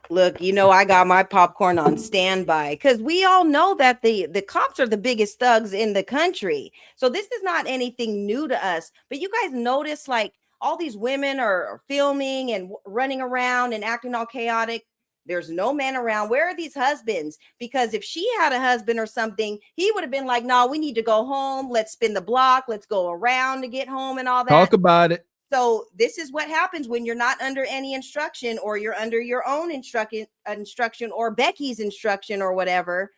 Look, you know, I got my popcorn on standby because we all know that the cops are the biggest thugs in the country. So this is not anything new to us. But you guys notice like all these women are filming and running around and acting all chaotic. There's no men around. Where are these husbands? Because if she had a husband or something, he would have been like, no, we need to go home. Let's spin the block. Let's go around to get home and all that. Talk about it. So this is what happens when you're not under any instruction, or you're under your own instruction or Becky's instruction or whatever,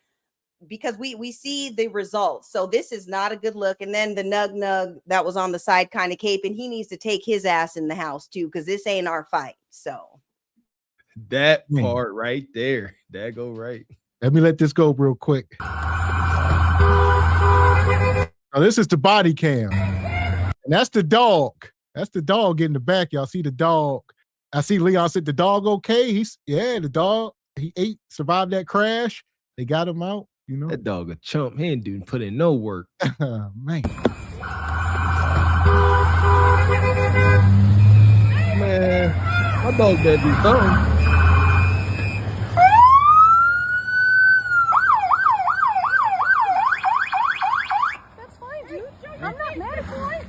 because we see the results. So this is not a good look. And then the nug that was on the side kind of cape, and he needs to take his ass in the house too, because this ain't our fight. So that part right there, that go right. Let me let this go real quick. Now this is the body cam, and that's the dog. That's the dog in the back. Y'all see the dog. I see Leon said the dog okay. The dog, he survived that crash. They got him out, you know. That dog a chump. He ain't put in no work. Man. Man, my dog better do something. That's fine, dude. I'm not mad at you.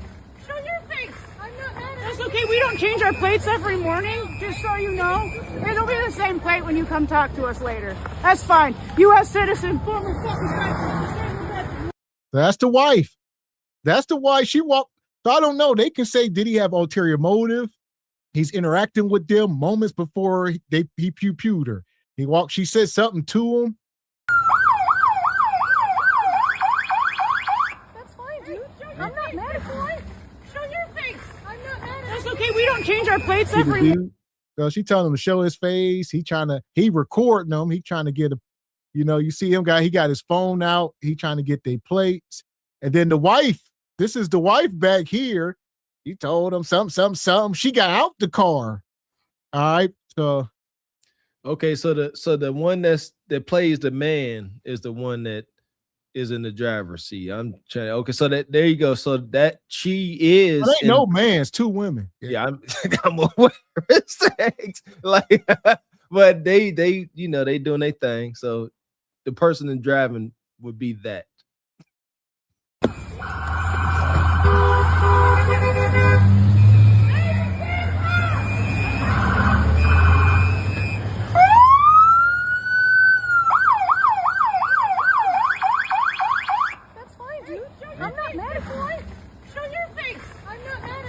Show your face. I'm not mad at you. That's okay. We don't change our plates every morning, just so you know. It'll be the same plate when you come talk to us later. That's fine. U.S. citizen, former fucking veteran. That's the wife. That's the wife. She walked. So I don't know. They can say, did he have ulterior motive? He's interacting with them moments before he pew-pewed her. She said something to him. That's fine, dude. I'm not mad at you. Show your face. I'm not mad at you. That's okay. We don't change our plates every morning. So she telling him to show his face. He recording them. He trying to get you see him he got his phone out. He trying to get their plates. And then the wife, this is the wife back here. He told him something. She got out the car. All right. So okay, so the one that plays the man is the one that is in the driver's seat. I'm trying. Okay, so there you go. So that she is. Well, ain't no man. It's two women. Yeah, I'm aware. Like, but they they doing their thing. So the person in driving would be that.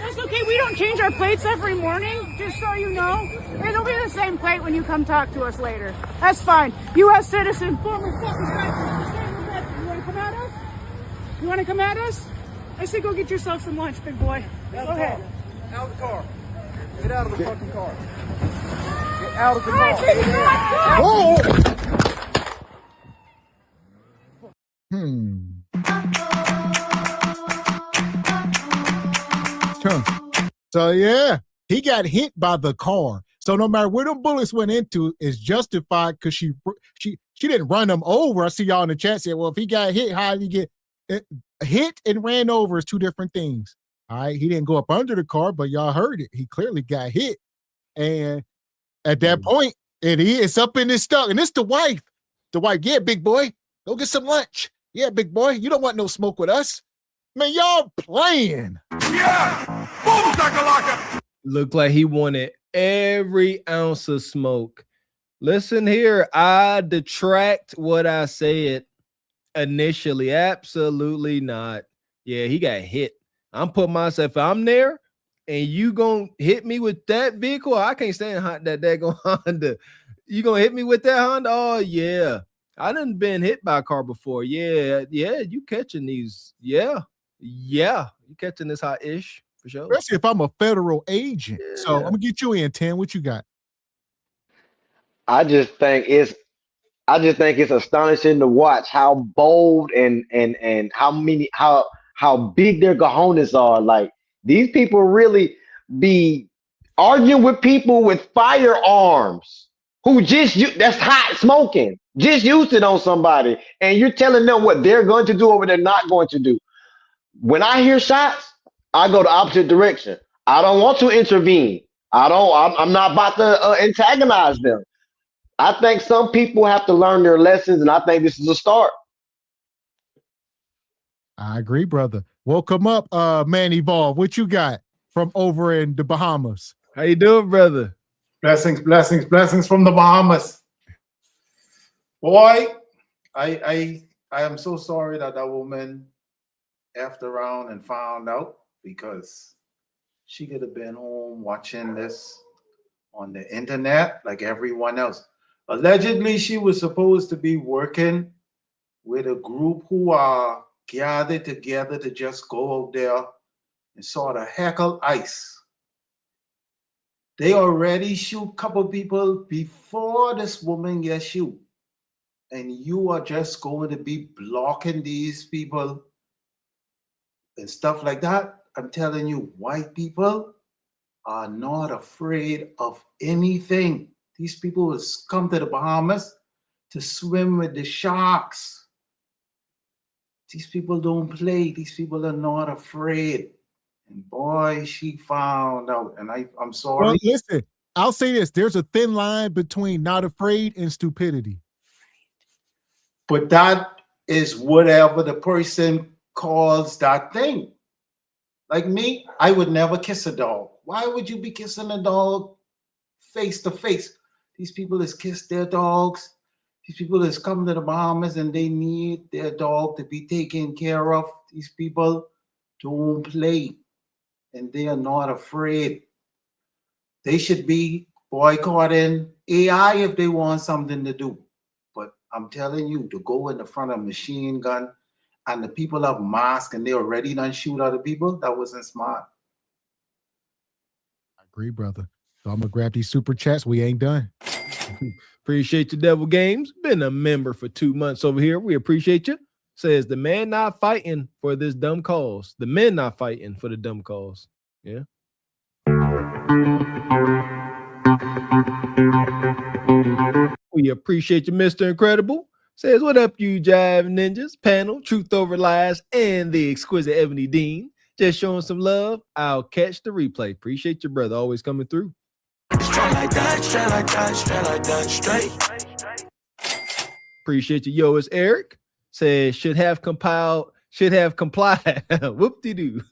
That's okay. We don't change our plates every morning, just so you know. It'll be the same plate when you come talk to us later. That's fine. U.S. citizen, former fucking veteran. You want to come at us? You want to come at us? I say go get yourself some lunch, big boy. Go ahead. Out of the car. Get out of the fucking car. Get out of the car. So yeah, he got hit by the car. So no matter where the bullets went into, is justified because she didn't run him over. I see y'all in the chat say, well, if he got hit, how did he get hit and ran over is two different things. All right, he didn't go up under the car, but y'all heard it. He clearly got hit, and at that point, it's up in his stomach, and it's the wife. The wife, yeah, big boy, go get some lunch. Yeah, big boy, you don't want no smoke with us. Man, y'all playing. Yeah! Boom, shakalaka! Looked like he wanted every ounce of smoke. Listen here, I detract what I said initially. Absolutely not. Yeah, he got hit. I'm putting myself, if I'm there and you gonna hit me with that vehicle, I can't stand that daggone Honda. You gonna hit me with that Honda? Oh, yeah. I done been hit by a car before. Yeah, you catching these. Yeah, you catching this hot-ish for sure. Especially if I'm a federal agent. Yeah. So I'm gonna get you in, 10. What you got? I just think it's astonishing to watch how bold and how big their cojones are. Like, these people really be arguing with people with firearms who that's hot smoking, just used it on somebody, and you're telling them what they're going to do or what they're not going to do. When I hear shots, I go the opposite direction. I don't want to intervene. I'm not about to antagonize them. I think some people have to learn their lessons, and I think this is a start. I agree, brother. Welcome up, Man Evolve. What you got from over in the Bahamas? How you doing, brother? Blessings from the Bahamas. Boy, I am so sorry that woman effed around and found out, because she could have been home watching this on the internet like everyone else. Allegedly, she was supposed to be working with a group who are gathered together to just go out there and sort of heckle ICE. They already shoot a couple people before this woman gets shot. And you are just going to be blocking these people and stuff like that. I'm telling you, white people are not afraid of anything. These people will come to the Bahamas to swim with the sharks. These people don't play. These people are not afraid. And boy, she found out. And I'm sorry. Well, listen, I'll say this. There's a thin line between not afraid and stupidity. But that is whatever the person calls that thing. Like me, I would never kiss a dog. Why would you be kissing a dog face to face? These people has kissed their dogs. These people has come to the Bahamas and they need their dog to be taken care of. These people don't play, and they are not afraid. They should be boycotting AI if they want something to do. But I'm telling you, to go in the front of a machine gun and the people have masks and they already done shoot other people, that wasn't smart. I agree, brother. So I'm going to grab these super chats. We ain't done. Appreciate you, Devil Games. Been a member for 2 months over here. We appreciate you. Says the man not fighting for this dumb cause. The men not fighting for the dumb cause. Yeah. We appreciate you, Mr. Incredible. Says, what up, you jive ninjas, panel, Truth Over Lies, and the exquisite Ebony Dean. Just showing some love. I'll catch the replay. Appreciate your brother always coming through. Straight like that, straight like that, straight like that, straight. Appreciate you, yo. It's Eric. Says, should have complied. Whoop-de-doo.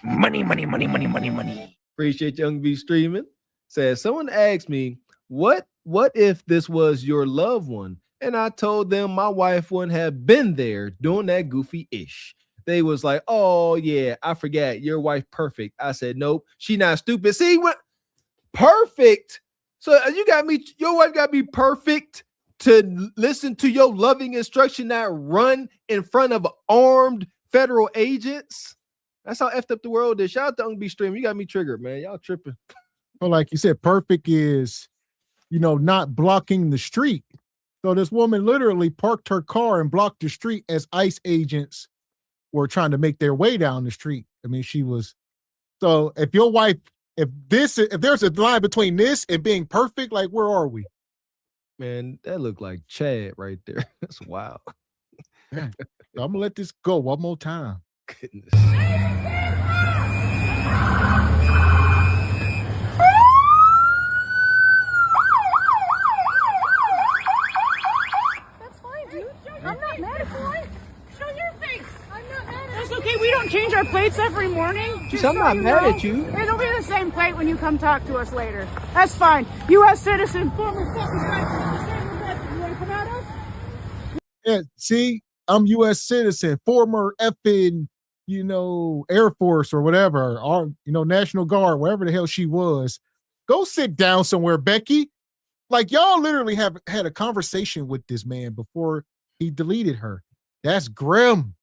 Money. Appreciate Young V streaming. Says, someone asked me, what if this was your loved one? And I told them my wife wouldn't have been there doing that goofy ish. They was like, oh yeah, I forgot, your wife perfect. I said, nope, she not stupid. See what? perfect. So you got me, your wife got me perfect to listen to your loving instruction, not run in front of armed federal agents. That's how effed up the world is. Shout out to Ung B Stream. You got me triggered, man. Y'all tripping. Well, like you said, perfect is, not blocking the street. So this woman literally parked her car and blocked the street as ICE agents were trying to make their way down the street. I mean, so if your wife, if there's a line between this and being perfect, like, where are we? Man, that looked like Chad right there. That's wild. So I'm gonna let this go one more time. Goodness. I'm not mad at you. Show your face. I'm not mad at you. That's okay. We don't change our plates every morning. Just I'm not mad at you. It'll be the same plate when you come talk to us later. That's fine. U.S. citizen, former fucking president. You want to come at us? Yeah, see, I'm U.S. citizen, former effing, Air Force or whatever, or, National Guard, wherever the hell she was. Go sit down somewhere, Becky. Like, y'all literally have had a conversation with this man before he deleted her. That's grim.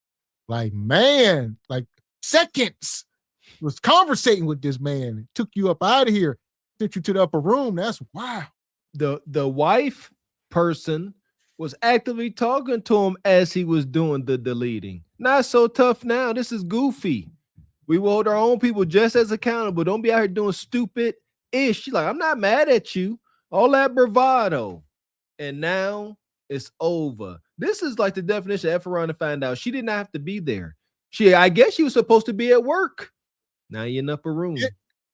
Like, man, like seconds was conversating with this man. Took you up out of here, sent you to the upper room. That's wild. The wife person was actively talking to him as he was doing the deleting. Not so tough now. This is goofy. We will hold our own people just as accountable. Don't be out here doing stupid ish. She's like, I'm not mad at you. All that bravado. And now it's over. This is like the definition of F around to find out. She did not have to be there. I guess she was supposed to be at work. Now you're in the upper room.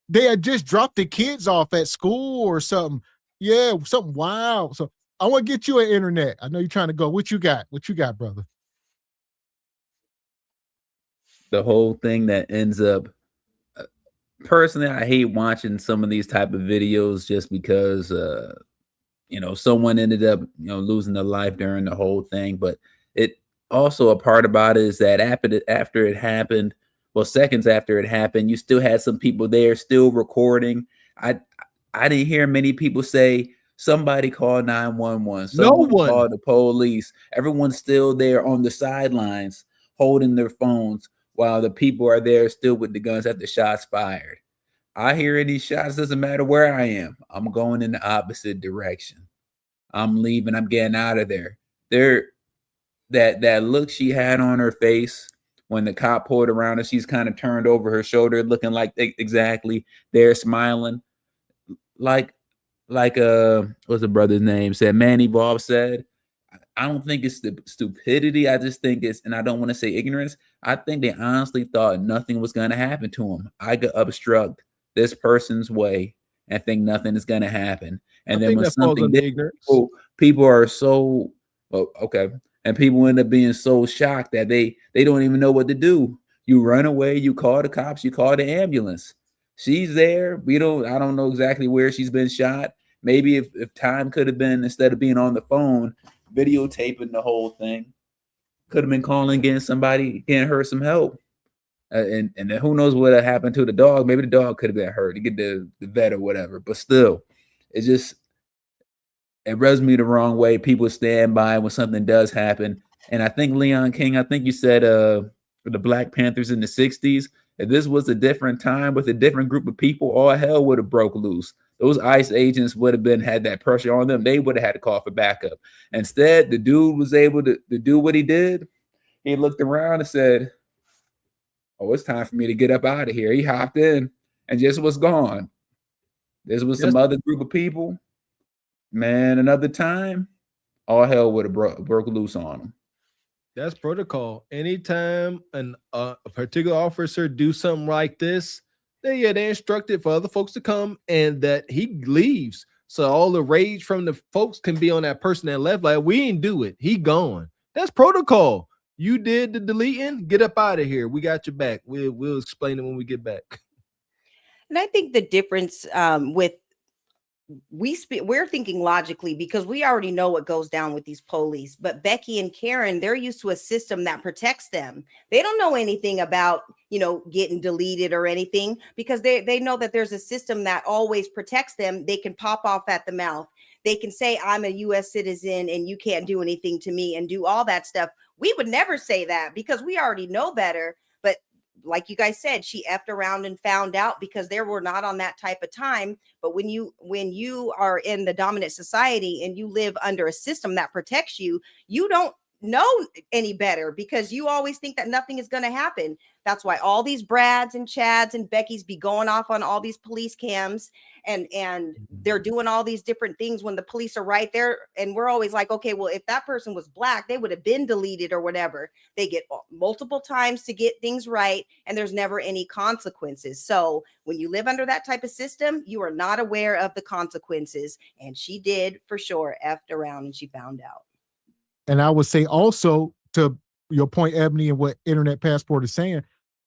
They had just dropped the kids off at school or something. Yeah, something wild. So I want to get you an internet. I know you're trying to go. What you got? What you got, brother? The whole thing that ends up, personally, I hate watching some of these type of videos just because, someone ended up, losing their life during the whole thing. But it also, a part about it is that after it happened, well, seconds after it happened, you still had some people there still recording. I didn't hear many people say, somebody call 911. Someone call the police. Everyone's still there on the sidelines holding their phones while the people are there still with the guns after shots fired. I hear any shots, doesn't matter where I am. I'm going in the opposite direction. I'm leaving. I'm getting out of there. That look she had on her face when the cop pulled around her, she's kind of turned over her shoulder, looking like exactly there, smiling. Like what's the brother's name? Said Manny Bob said, I don't think it's the stupidity. I just think it's, and I don't want to say ignorance. I think they honestly thought nothing was going to happen to him. I could obstruct this person's way and think nothing is going to happen. And then when something people are so, okay. And people end up being so shocked that they don't even know what to do. You run away, you call the cops, you call the ambulance. She's there. I don't know exactly where she's been shot. Maybe if time could have been, instead of being on the phone, videotaping the whole thing, could have been calling, getting her some help. And then who knows what happened to the dog. Maybe the dog could have been hurt to get the vet or whatever. But still, it rubs me the wrong way. People stand by when something does happen. And I think Leon King, I think you said the Black Panthers in the 60s, if this was a different time with a different group of people, all hell would have broke loose. Those ICE agents would have had that pressure on them. They would have had to call for backup. Instead, the dude was able to do what he did. He looked around and said, oh, it's time for me to get up out of here. He hopped in and just was gone. This was some other group of people. Man, another time, all hell would have broke loose on them. That's protocol. Anytime a particular officer do something like this, they instructed for other folks to come and that he leaves. So all the rage from the folks can be on that person that left. Like, we didn't do it. He gone. That's protocol. You did the deleting. Get up out of here. We got your back. We'll explain it when we get back. And I think the difference with we're thinking logically because we already know what goes down with these police. But Becky and Karen, they're used to a system that protects them. They don't know anything about, getting deleted or anything, because they know that there's a system that always protects them. They can pop off at the mouth. They can say, I'm a U.S. citizen and you can't do anything to me, and do all that stuff. We would never say that because we already know better. But like you guys said, she effed around and found out because they were not on that type of time. But when you are in the dominant society and you live under a system that protects you, you don't know any better because you always think that nothing is going to happen. That's why all these Brads and Chads and Beckys be going off on all these police cams, and they're doing all these different things when the police are right there. And we're always like, okay, well, if that person was black, they would have been deleted or whatever. They get multiple times to get things right, and there's never any consequences. So when you live under that type of system, you are not aware of the consequences. And she did for sure effed around and she found out. And I would say also, to your point, Ebony, and what Internet Passport is saying,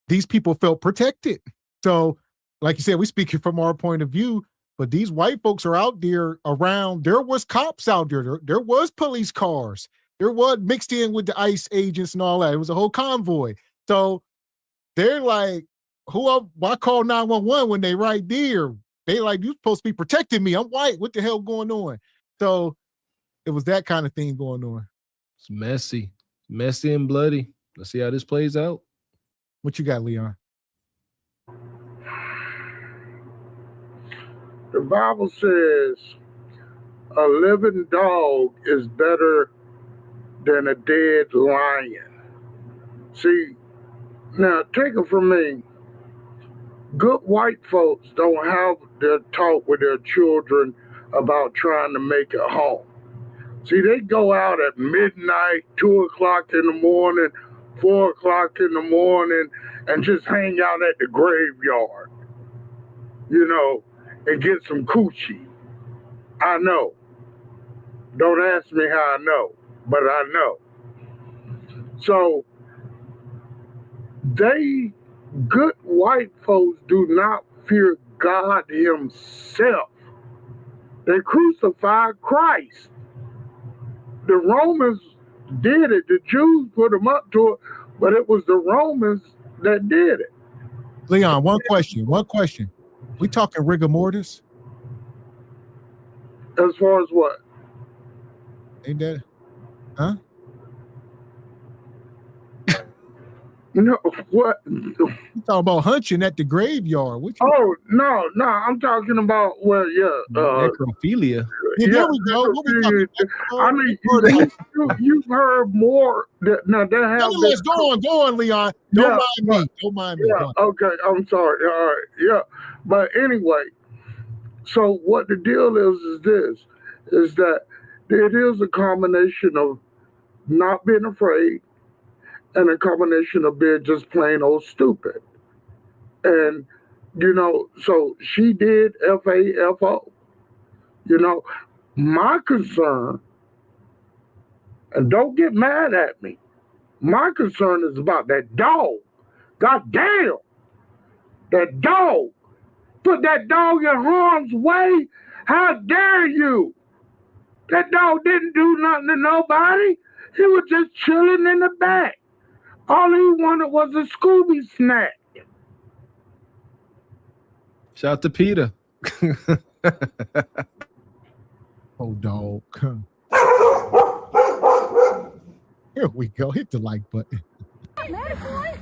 these people felt protected. So, like you said, we're speaking from our point of view, but these white folks are out there around. There was cops out there. There was police cars. There was mixed in with the ICE agents and all that. It was a whole convoy. So they're like, why call 911 when they right there? They like, you're supposed to be protecting me. I'm white. What the hell going on? So it was that kind of thing going on. It's messy and bloody. Let's see how this plays out. What you got, Leon? The Bible says a living dog is better than a dead lion. See, now take it from me. Good white folks don't have their talk with their children about trying to make it home. See, they go out at midnight, 2 o'clock in the morning, 4 o'clock in the morning, and just hang out at the graveyard, and get some coochie. I know. Don't ask me how I know, but I know. So, good white folks do not fear God himself. They crucified Christ. The Romans did it. The Jews put them up to it, but it was the Romans that did it. Leon, one question. We talking rigor mortis? As far as what? Ain't that? Huh? What? You talking about hunching at the graveyard? No, I'm talking about necrophilia. There we go. What we talking about? I mean, you've heard more. Go on, Leon. Don't mind me. Yeah, okay, I'm sorry. All right, yeah. But anyway, so what the deal is that it is a combination of not being afraid and a combination of being just plain old stupid. And, so she did FAFO. My concern, and don't get mad at me, my concern is about that dog. God damn! That dog. Put that dog in harm's way? How dare you? That dog didn't do nothing to nobody. He was just chilling in the back. All he wanted was a Scooby snack. Shout out to Peter. Oh, dog. Here we go. Hit the like button. I'm not mad, boy.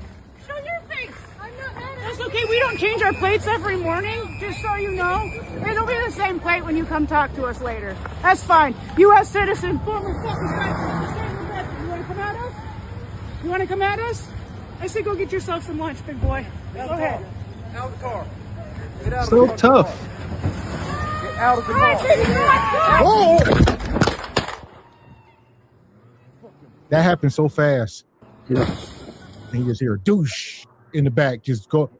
Show your face. I'm not mad. That's okay. We don't change our plates every morning, just so you know. It'll be the same plate when you come talk to us later. That's fine. U.S. citizen, former fucking veteran. You want to come at us? You want to come at us? I say go get yourself some lunch, big boy. Go ahead. Out of the car. So tough. Get out of the car. Oh! That happened so fast. Yeah. And you just hear a douche in the back just go.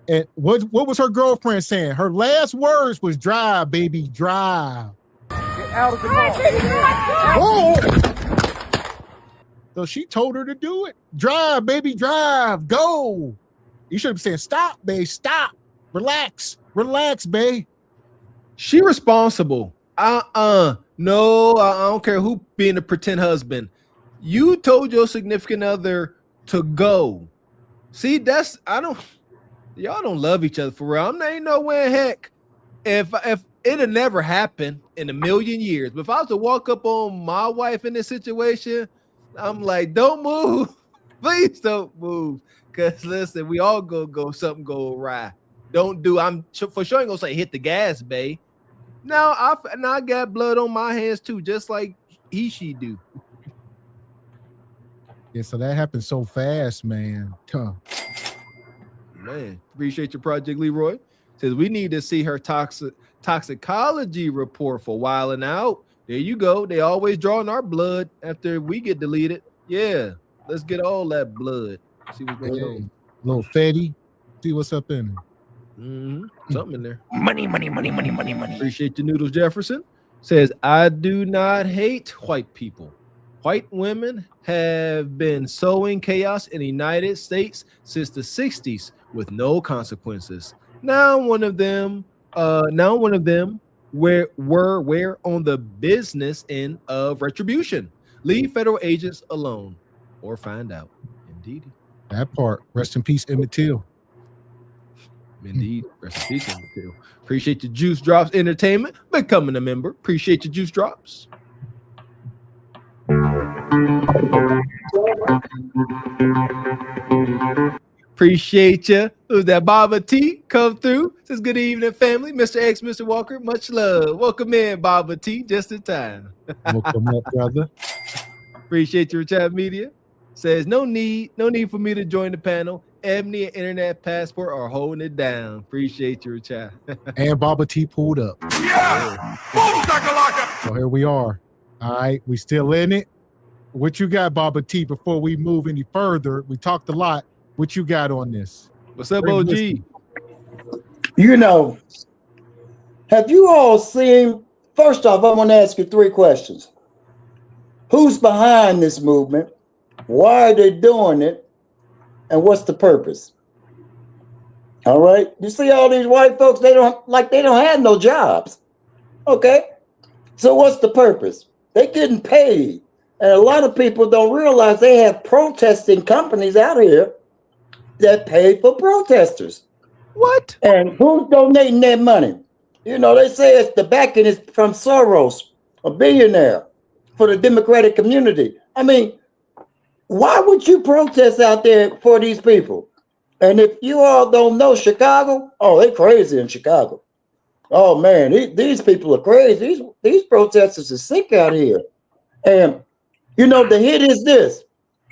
And what was her girlfriend saying? Her last words was drive, baby, drive. Get out of the car. Oh! So she told her to do it. Drive, baby, drive, go. You should have been saying, stop, babe, stop. Relax, babe. She responsible. No, I don't care who being a pretend husband. You told your significant other to go. See, y'all don't love each other for real. Ain't no way heck. If it'd never happen in a million years. But if I was to walk up on my wife in this situation, I'm like, don't move. Please don't move. Cause listen, we all go something go awry. I'm for sure ain't gonna say hit the gas, babe. Now I got blood on my hands too, just like she do. Yeah, so that happened so fast, man. Huh. Man, appreciate your Project Leroy. Says we need to see her toxicology report for wilding out. There you go. They always drawing our blood after we get deleted. Yeah, let's get all that blood. See what's going on. Little fatty. See what's up in it. Something in there. Money. Appreciate your Noodles Jefferson. Says, I do not hate white people. White women have been sowing chaos in the United States since the 60s with no consequences. Now one of them were on the business end of retribution. Leave federal agents alone or find out. Indeed. That part. Rest in peace, Emmett Till. Indeed. Rest in peace, Emmett Till. Appreciate your Juice Drops Entertainment becoming a member. Appreciate your Juice Drops. Appreciate you. Who's that? Baba T come through. Says good evening, family. Mr. X Mr. Walker, much love. Welcome in, Baba T, just in time. Welcome up, brother. Appreciate your chat media. Says no need for me to join the panel. Ebony and Internet Passport are holding it down. Appreciate your chat. And Baba T pulled up. Yeah. Boom, shakalaka. So here we are. All right, we still in it. What you got, Baba T, before we move any further? We talked a lot. What you got on this? What's up, OG? You know, have you all seen, first off, I want to ask you 3 questions. Who's behind this movement? Why are they doing it? And what's the purpose? All right. You see all these white folks, they don't have no jobs. Okay. So what's the purpose? They're getting paid. And a lot of people don't realize they have protesting companies out here that pay for protesters. What? And who's donating that money? You know, they say it's the backing is from Soros, a billionaire, for the Democratic community. I mean, why would you protest out there for these people? And if you all don't know Chicago, oh, they're crazy in Chicago. Oh man, these people are crazy. These protesters are sick out here. And you know, the hit is this.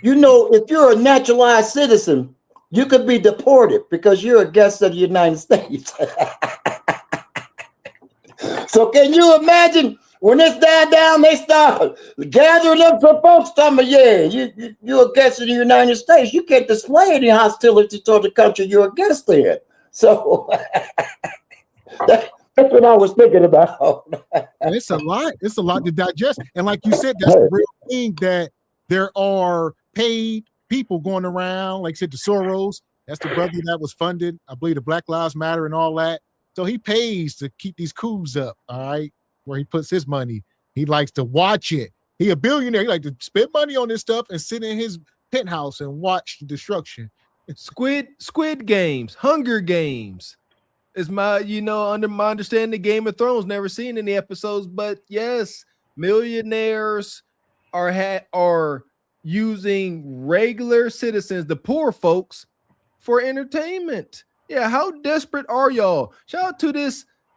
You know, if you're a naturalized citizen, you could be deported because you're a guest of the United States. So can you imagine when this died down, they start gathering up some folks talking about, yeah, you're a guest of the United States. You can't display any hostility toward the country you're a guest in. So that's what I was thinking about. And it's a lot. It's a lot to digest. And like you said, that's the real thing, that there are paid people going around, like I said, the Soros. That's the brother that was funded, I believe, the Black Lives Matter and all that. So he pays to keep these coups up, all right, where he puts his money. He likes to watch it. He a billionaire. He like to spend money on this stuff and sit in his penthouse and watch the destruction. Squid Games, Hunger Games. Is my, under my understanding, Game of Thrones, never seen any episodes, but yes, millionaires are using regular citizens, the poor folks, for entertainment. Yeah, how desperate are y'all? Shout out to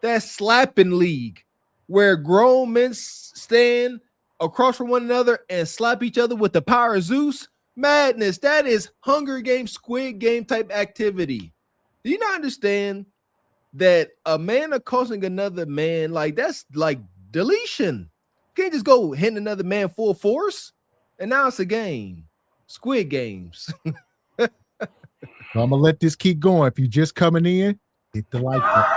that slapping league where grown men stand across from one another and slap each other with the power of Zeus. Madness. That is Hunger Games, Squid Game type activity. Do you not understand that a man accosting another man, like that's like deletion? You can't just go hitting another man full force. And now it's a game. Squid Games. I'm gonna let this keep going. If you're just coming in, hit the like button.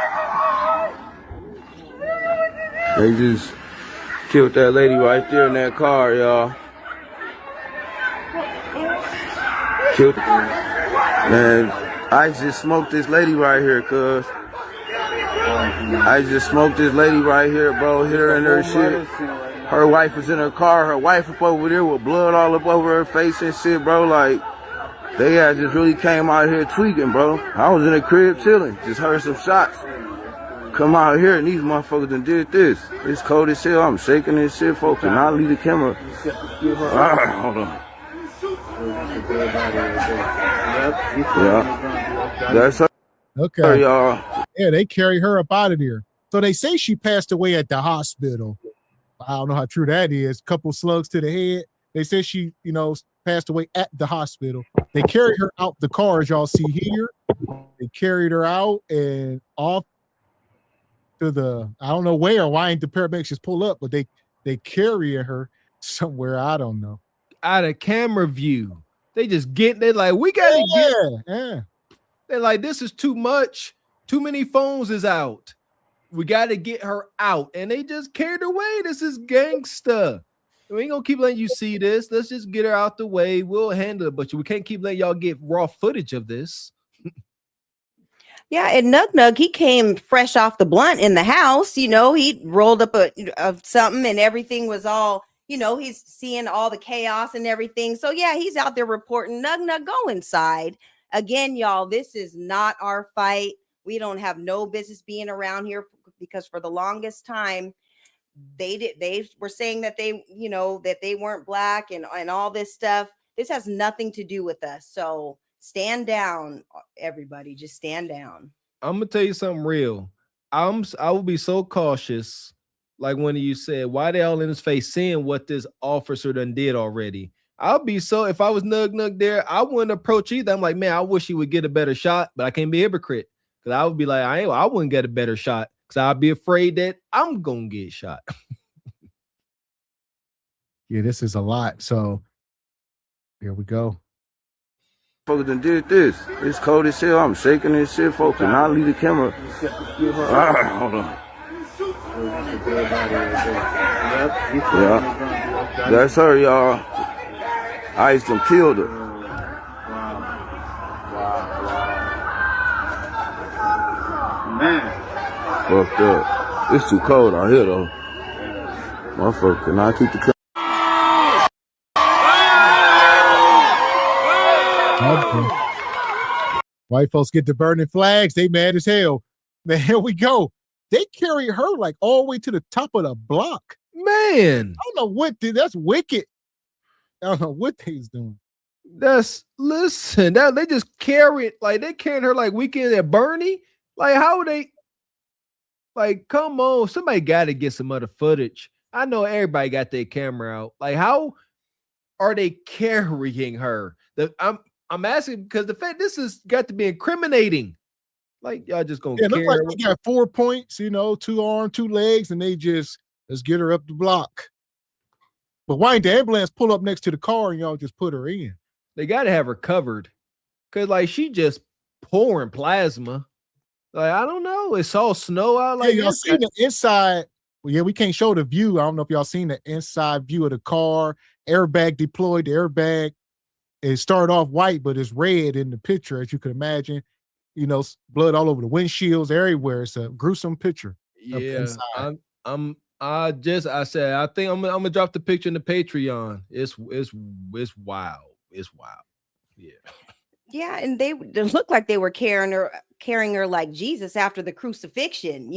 They just killed that lady right there in that car, y'all. Killed. Man, I just smoked this lady right here, cuz. I just smoked this lady right here, bro, hearing her shit. Her wife was in her car. Her wife up over there with blood all up over her face and shit, bro. Like, they had just really came out here tweaking, bro. I was in the crib chilling, just heard some shots. Come out here and these motherfuckers done did this. It's cold as hell. I'm shaking this shit, folks. And I'll leave the camera. Hold on. Yeah. That's her. Okay. Y'all. Yeah, they carry her up out of there. So they say she passed away at the hospital. I don't know how true that is. Couple slugs to the head. They said she, passed away at the hospital. They carried her out the car, as y'all see here. They carried her out and off to the, I don't know where. Why ain't the paramedics just pull up? But they carry her somewhere. I don't know. Out of camera view. They're like, we gotta Yeah. They're like, this is too much. Too many phones is out. We got to get her out. And they just carried her away. This is gangsta. We ain't going to keep letting you see this. Let's just get her out the way. We'll handle it. But we can't keep letting y'all get raw footage of this. Yeah, and Nug, he came fresh off the blunt in the house. He rolled up of something and everything was all, he's seeing all the chaos and everything. So, yeah, he's out there reporting. Nug, go inside. Again, y'all, this is not our fight. We don't have no business being around here because for the longest time, they were saying that that they weren't black and all this stuff. This has nothing to do with us. So stand down, everybody. Just stand down. I'm gonna tell you something real. I will be so cautious. Like when you said, why they all in his face seeing what this officer done did already? I'll be so, if I was Nug there, I wouldn't approach either. I'm like, man, I wish he would get a better shot, but I can't be a hypocrite. Because I would be like, I wouldn't get a better shot because I'd be afraid that I'm going to get shot. Yeah, this is a lot. So here we go. Folks done did this. It's cold as hell. I'm shaking this shit, folks. And I'll leave the camera. Hold on. Yeah. That's her, y'all. Ice done killed her. Man. Fucked up. It's too cold out here, though. Motherfucker, can I keep the White folks get to burning flags. They mad as hell. Man, here we go. They carry her like all the way to the top of the block. Man. I don't know what that's wicked. I don't know what they's doing. Listen, now they just carry it like they carrying her like weekend at Bernie. Like, how would they? Like, come on, somebody got to get some other footage. I know everybody got their camera out. Like, how are they carrying her? I'm asking because the fact this has got to be incriminating. Like, y'all just gonna carry her. Like they got 4 points, 2 arms, 2 legs, and they just let's get her up the block. But why ain't the ambulance pull up next to the car and y'all just put her in? They got to have her covered because, like, she just pouring plasma. Like, I don't know. It's all snow out. Like, y'all seen the inside. Well, yeah, we can't show the view. I don't know if y'all seen the inside view of the car. Airbag deployed. The airbag, it started off white, but it's red in the picture, as you can imagine. Blood all over the windshields, everywhere. It's a gruesome picture. Yeah, I said I think I'm gonna drop the picture in the Patreon. It's wild. It's wild. Yeah. Yeah, and they look like they were carrying her like Jesus after the crucifixion,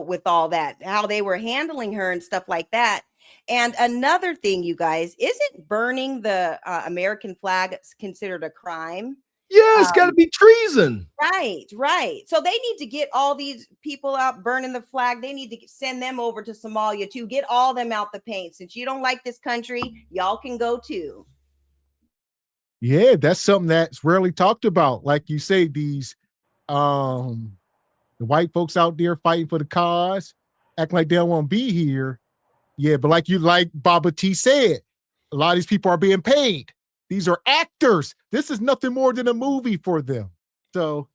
with all that, how they were handling her and stuff like that. And another thing, you guys, isn't burning the American flag considered a crime? Yeah, it's got to be treason. Right. So they need to get all these people out burning the flag. They need to send them over to Somalia too. Get all them out the paint. Since you don't like this country, y'all can go too. Yeah, that's something that's rarely talked about. Like you say, these the white folks out there fighting for the cause, acting like they don't want to be here. Yeah, but like Baba T said, a lot of these people are being paid. These are actors. This is nothing more than a movie for them. So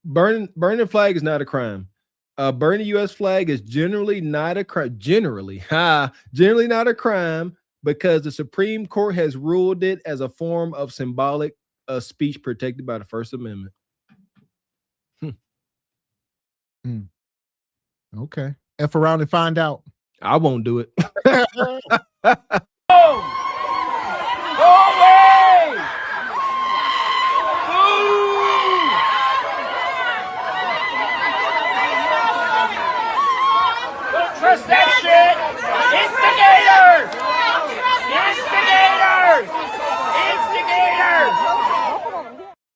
burning the flag is not a crime. Burning the U.S. flag is generally not a crime. Generally not a crime because the Supreme Court has ruled it as a form of symbolic speech protected by the First Amendment. Okay. F around and find out. I won't do it. Trust that shit! Instigators!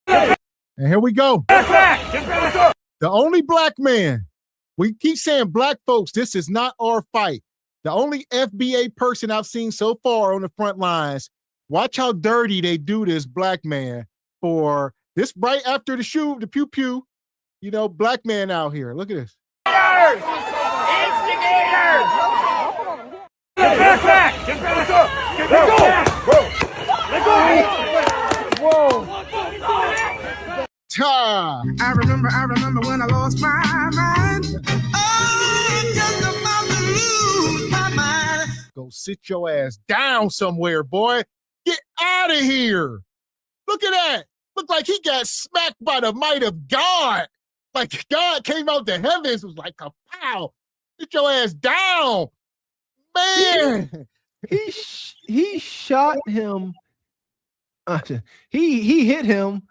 Instigators! And here we go. The only black man. We keep saying black folks, this is not our fight. The only FBA person I've seen so far on the front lines. Watch how dirty they do this black man for this right after the pew pew. You know, black man out here. Look at this. Instigators! Get back! Get back! Let go! Whoa! Ta! I remember when I lost my mind. Oh, just about to lose my mind. Go sit your ass down somewhere, boy. Get out of here. Look at that. Look like he got smacked by the might of God. Like God came out the heavens, was like a pow. Sit your ass down. Man. He shot him. He hit him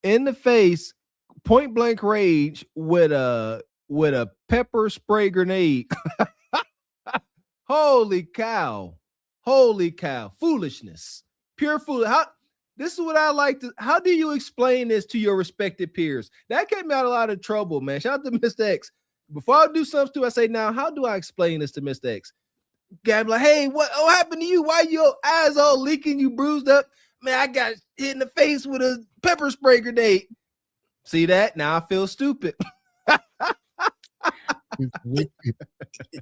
in the face, point blank range with a pepper spray grenade. Holy cow. Foolishness. Pure fool. This is what I like to. How do you explain this to your respected peers? That kept me out of a lot of trouble, man. Shout out to Mr. X. Before I do something to, I say, now, how do I explain this to Mr. X? Guy be like, hey, what happened to you? Why your eyes all leaking? You bruised up? Man, I got hit in the face with a pepper spray grenade. See that? Now I feel stupid.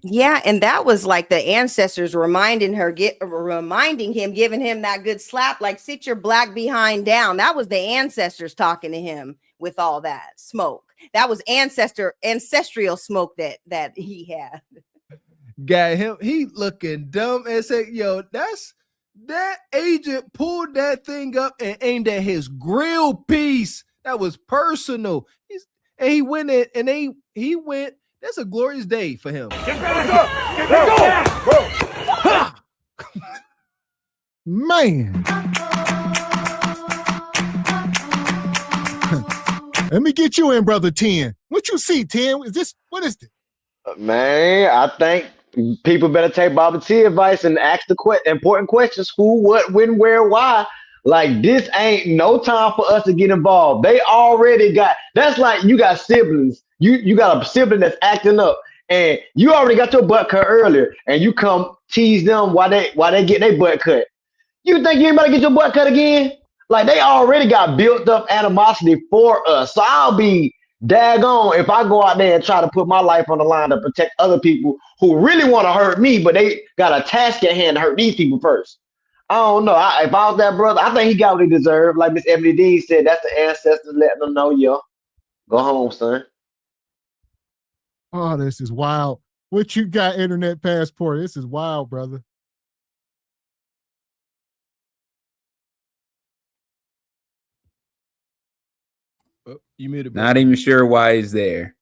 Yeah, and that was like the ancestors reminding him, giving him that good slap, like sit your black behind down. That was the ancestors talking to him with all that smoke. That was ancestral smoke that he had. Got him. He looking dumb and said, yo, that agent pulled that thing up and aimed at his grill piece. That was personal. He went in and he went. That's a glorious day for him. Get back up! Man. Let me get you in, brother 10. What you see, 10? What is this? Man, I think people better take Bobby T advice and ask the important questions: who, what, when, where, why. Like, this ain't no time for us to get involved. They already got. That's like you got siblings. You got a sibling that's acting up, and you already got your butt cut earlier, and you come tease them while they get their butt cut. You think you ain't about to get your butt cut again? Like, they already got built up animosity for us. So I'll be daggone if I go out there and try to put my life on the line to protect other people who really want to hurt me, but they got a task at hand to hurt these people first. I don't know. If I was that brother, I think he got what he deserved. Like Miss Ebony D said, that's the ancestors letting them know, yo, go home, son. Oh, this is wild. What you got, internet passport? This is wild, brother. Not even sure why he's there.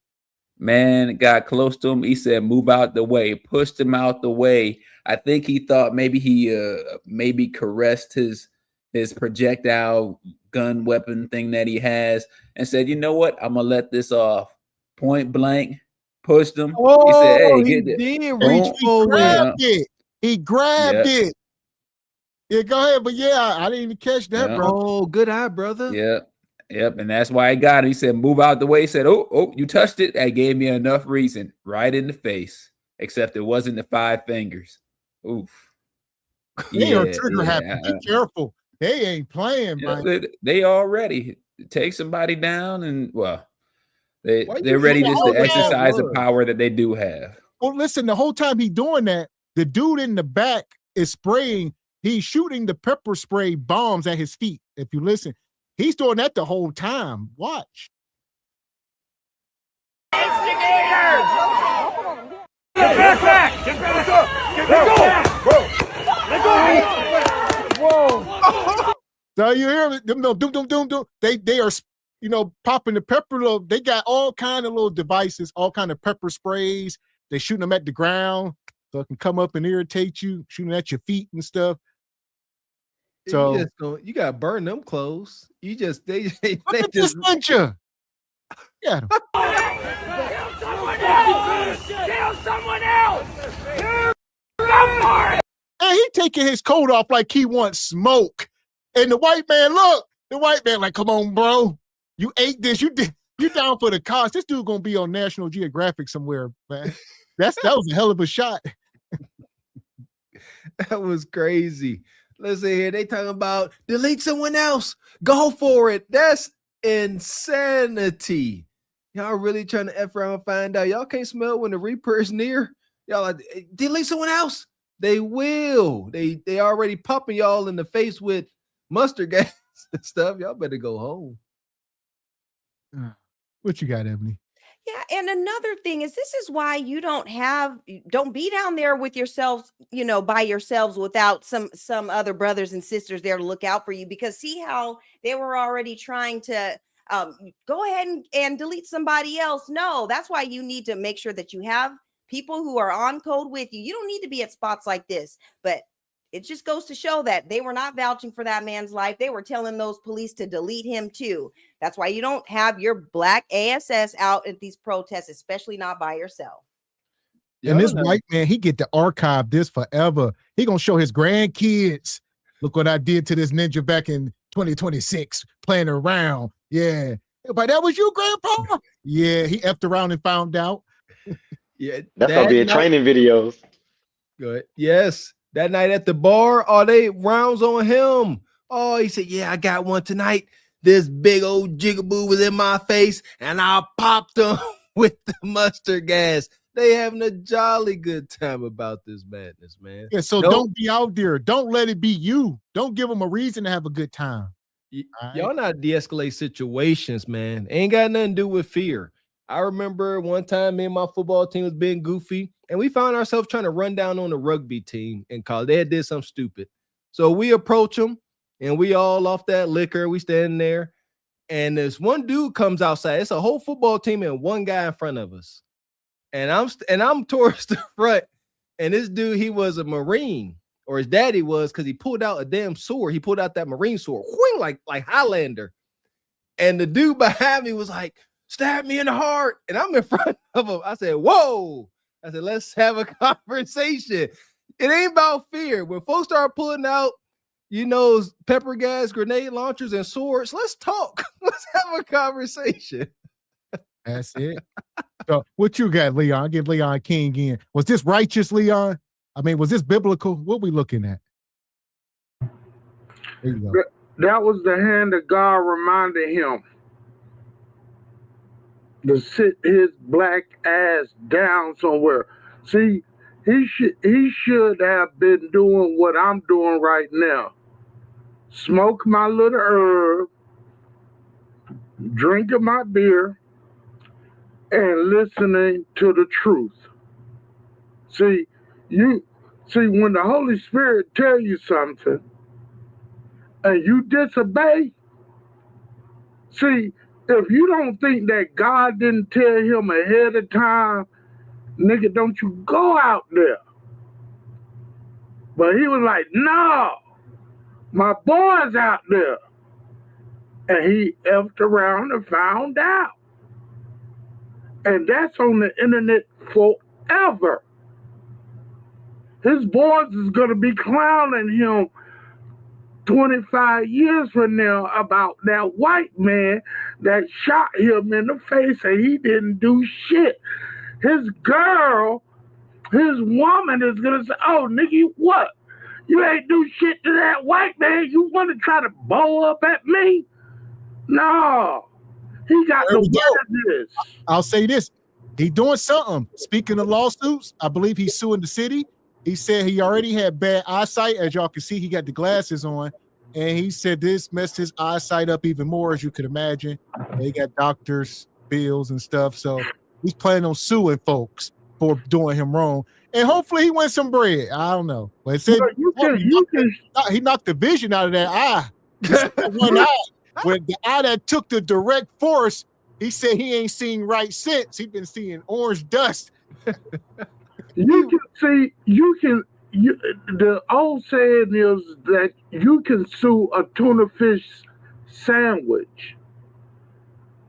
Man got close to him. He said, move out the way, pushed him out the way. I think he thought maybe he caressed his projectile gun weapon thing that he has and said, you know what? I'm going to let this off. Point blank, pushed him. He said, hey, get it. He grabbed it. Yeah, go ahead. But yeah, I didn't even catch that, bro. Oh, good eye, brother. Yep. And that's why he got it. He said, move out the way. He said, oh, you touched it. That gave me enough reason. Right in the face. Except it wasn't the 5 fingers. Oof. They are trigger happy. Be careful. They ain't playing, man. They already take somebody down and, well, they're ready just to exercise the power that they do have. Well, listen, the whole time he's doing that, the dude in the back is spraying. He's shooting the pepper spray bombs at his feet. If you listen, he's doing that the whole time. Watch. Instigators! Get back! Get back up! Let go! Whoa! So you hear them? They are popping the pepper. They got all kind of little devices, all kind of pepper sprays. They shooting them at the ground so it can come up and irritate you, shooting at your feet and stuff. So you gotta burn them clothes. They just ninja. Yeah. Kill someone else! And he taking his coat off like he wants smoke. And the white man, like, come on, bro. You ate this. You down for the cause. This dude gonna be on National Geographic somewhere, man. That was a hell of a shot. That was crazy. Listen here, they talking about delete someone else. Go for it. That's insanity. Y'all really trying to F around and find out. Y'all can't smell when the Reaper is near. Y'all like, delete someone else. They will. They already popping y'all in the face with mustard gas and stuff. Y'all better go home. What you got, Ebony? Yeah, and another thing is this is why you don't be down there with yourselves, by yourselves without some other brothers and sisters there to look out for you, because see how they were already trying to go ahead and delete somebody else. No, that's why you need to make sure that you have people who are on code with you. You don't need to be at spots like this, but it just goes to show that they were not vouching for that man's life. They were telling those police to delete him too. That's why you don't have your black ASS out at these protests, especially not by yourself. And this white man, he get to archive this forever. He gonna show his grandkids. Look what I did to this ninja back in 2026, playing around. Yeah. But that was you, Grandpa? Yeah, he effed around and found out. Yeah. That's gonna be in training videos. Good. Yes. That night at the bar, they rounds on him. Oh, he said, yeah, I got one tonight. This big old jigaboo was in my face, and I popped him with the mustard gas. They having a jolly good time about this madness, man. Yeah, so don't be out there. Don't let it be you. Don't give them a reason to have a good time. Y'all not de-escalate situations, man. Ain't got nothing to do with fear. I remember one time me and my football team was being goofy, and we found ourselves trying to run down on the rugby team in college. They had did something stupid. So we approach them, and we all off that liquor. We standing there, and this one dude comes outside. It's a whole football team and one guy in front of us. And I'm towards the front, and this dude, he was a Marine, or his daddy was, because he pulled out a damn sword. He pulled out that Marine sword, whing, like Highlander. And the dude behind me was like, stab me in the heart. And I'm in front of him. I said, whoa. I said, let's have a conversation. It ain't about fear. When folks start pulling out, pepper gas, grenade launchers, and swords, let's talk. Let's have a conversation. That's it. So what you got, Leon? I'll give Leon King in. Was this righteous, Leon? I mean, was this biblical? What we looking at? There you go. That was the hand of God reminding him to sit his black ass down somewhere. See, he should have been doing what I'm doing right now. Smoke my little herb, drinking my beer, and listening to the truth. See, when the Holy Spirit tell you something and you disobey, see, if you don't think that God didn't tell him ahead of time, nigga, don't you go out there. But he was like, no, my boy's out there. And he effed around and found out. And that's on the internet forever. His boys is going to be clowning him 25 years from now about that white man that shot him in the face and he didn't do shit. His girl, his woman is going to say, oh, nigga, what? You ain't do shit to that white man. You want to try to bow up at me? No. He got the witness. I'll say this. He doing something. Speaking of lawsuits, I believe he's suing the city. He said he already had bad eyesight. As y'all can see, he got the glasses on. And he said this messed his eyesight up even more, as you could imagine. They got doctors, bills, and stuff. So he's planning on suing folks for doing him wrong. And hopefully he wins some bread. I don't know. But it said he knocked the vision out of that eye. One eye. when the guy that took the direct force, he said he ain't seen right since. He been seeing orange dust. You can see, the old saying is that you can sue a tuna fish sandwich,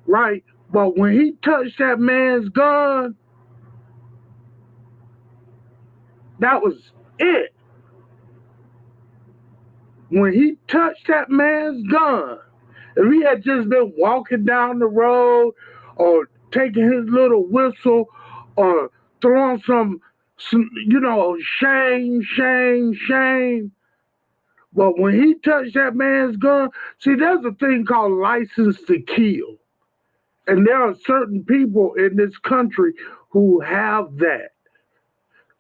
right? But when he touched that man's gun, that was it. When he touched that man's gun, if he had just been walking down the road or taking his little whistle or throwing some shame. But when he touched that man's gun, see, there's a thing called license to kill. And there are certain people in this country who have that.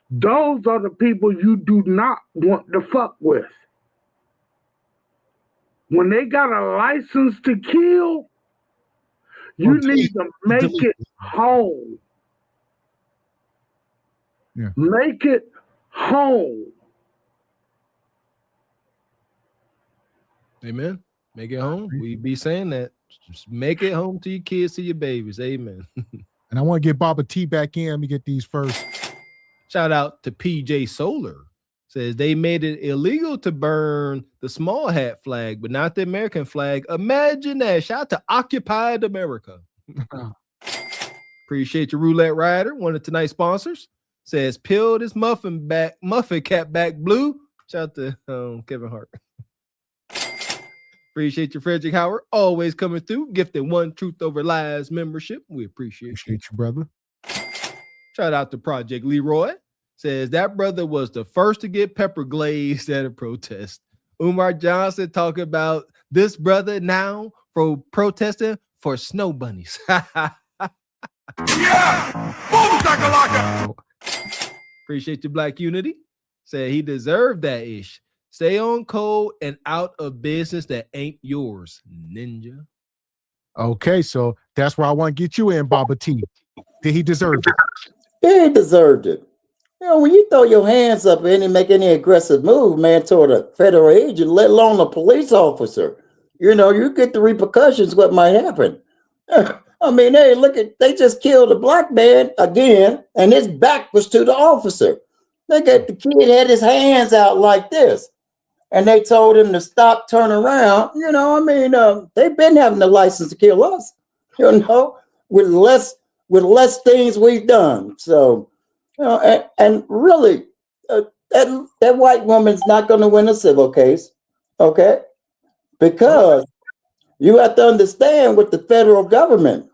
Those are the people you do not want to fuck with. When they got a license to kill, you need to make it home. Yeah. Make it home. Amen. Make it home. We be saying that. Just make it home to your kids, to your babies. Amen. And I want to get Baba T back in. Let me get these first. Shout out to PJ Solar. Says they made it illegal to burn the small hat flag, but not the American flag. Imagine that. Shout out to Occupied America. Appreciate your Roulette Rider, one of tonight's sponsors. Says peel this muffin cap back blue. Shout out to Kevin Hart. Appreciate your Frederick Howard, always coming through, gifting One Truth Over Lies membership. We appreciate you, brother. Shout out to Project Leroy. Says that brother was the first to get pepper glazed at a protest. Umar Johnson talking about this brother now for protesting for snow bunnies. Appreciate your Black Unity. Said he deserved that ish. Stay on code and out of business that ain't yours, ninja. Okay, so that's where I want to get you in, Baba T. Did he deserve it? He deserved it. You know, when you throw your hands up and you make any aggressive move, man, toward a federal agent, let alone a police officer, you know, you get the repercussions what might happen. I mean, hey, they just killed a black man again, and his back was to the officer. The kid had his hands out like this, and they told him to stop, turn around. You know, I mean, they've been having the license to kill us, you know, with less things we've done. So, you know, and really, that white woman's not going to win a civil case, okay? Because you have to understand with the federal government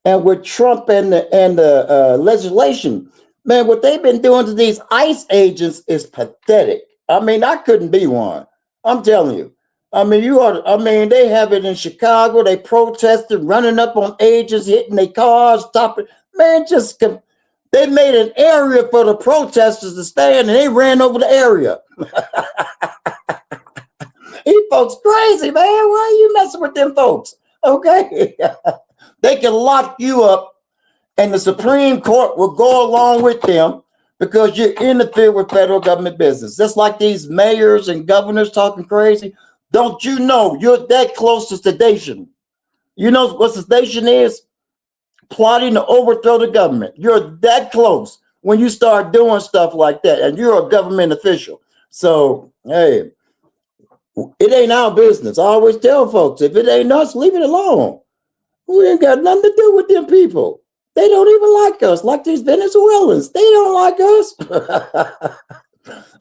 and with Trump and the legislation, man, what they've been doing to these ICE agents is pathetic. I mean, I couldn't be one. I'm telling you. I mean, they have it in Chicago. They protested, running up on agents, hitting their cars, stopping. Man, they made an area for the protesters to stand, and they ran over the area. These folks crazy, man. Why are you messing with them folks? Okay. They can lock you up, and the Supreme Court will go along with them because you interfere with federal government business. Just like these mayors and governors talking crazy. Don't you know you're that close to sedation? You know what sedation is? Plotting to overthrow the government. You're that close when you start doing stuff like that, and you're a government official. So, hey, it ain't our business. I always tell folks, if it ain't us, leave it alone. We ain't got nothing to do with them people. They don't even like us, like these Venezuelans. They don't like us.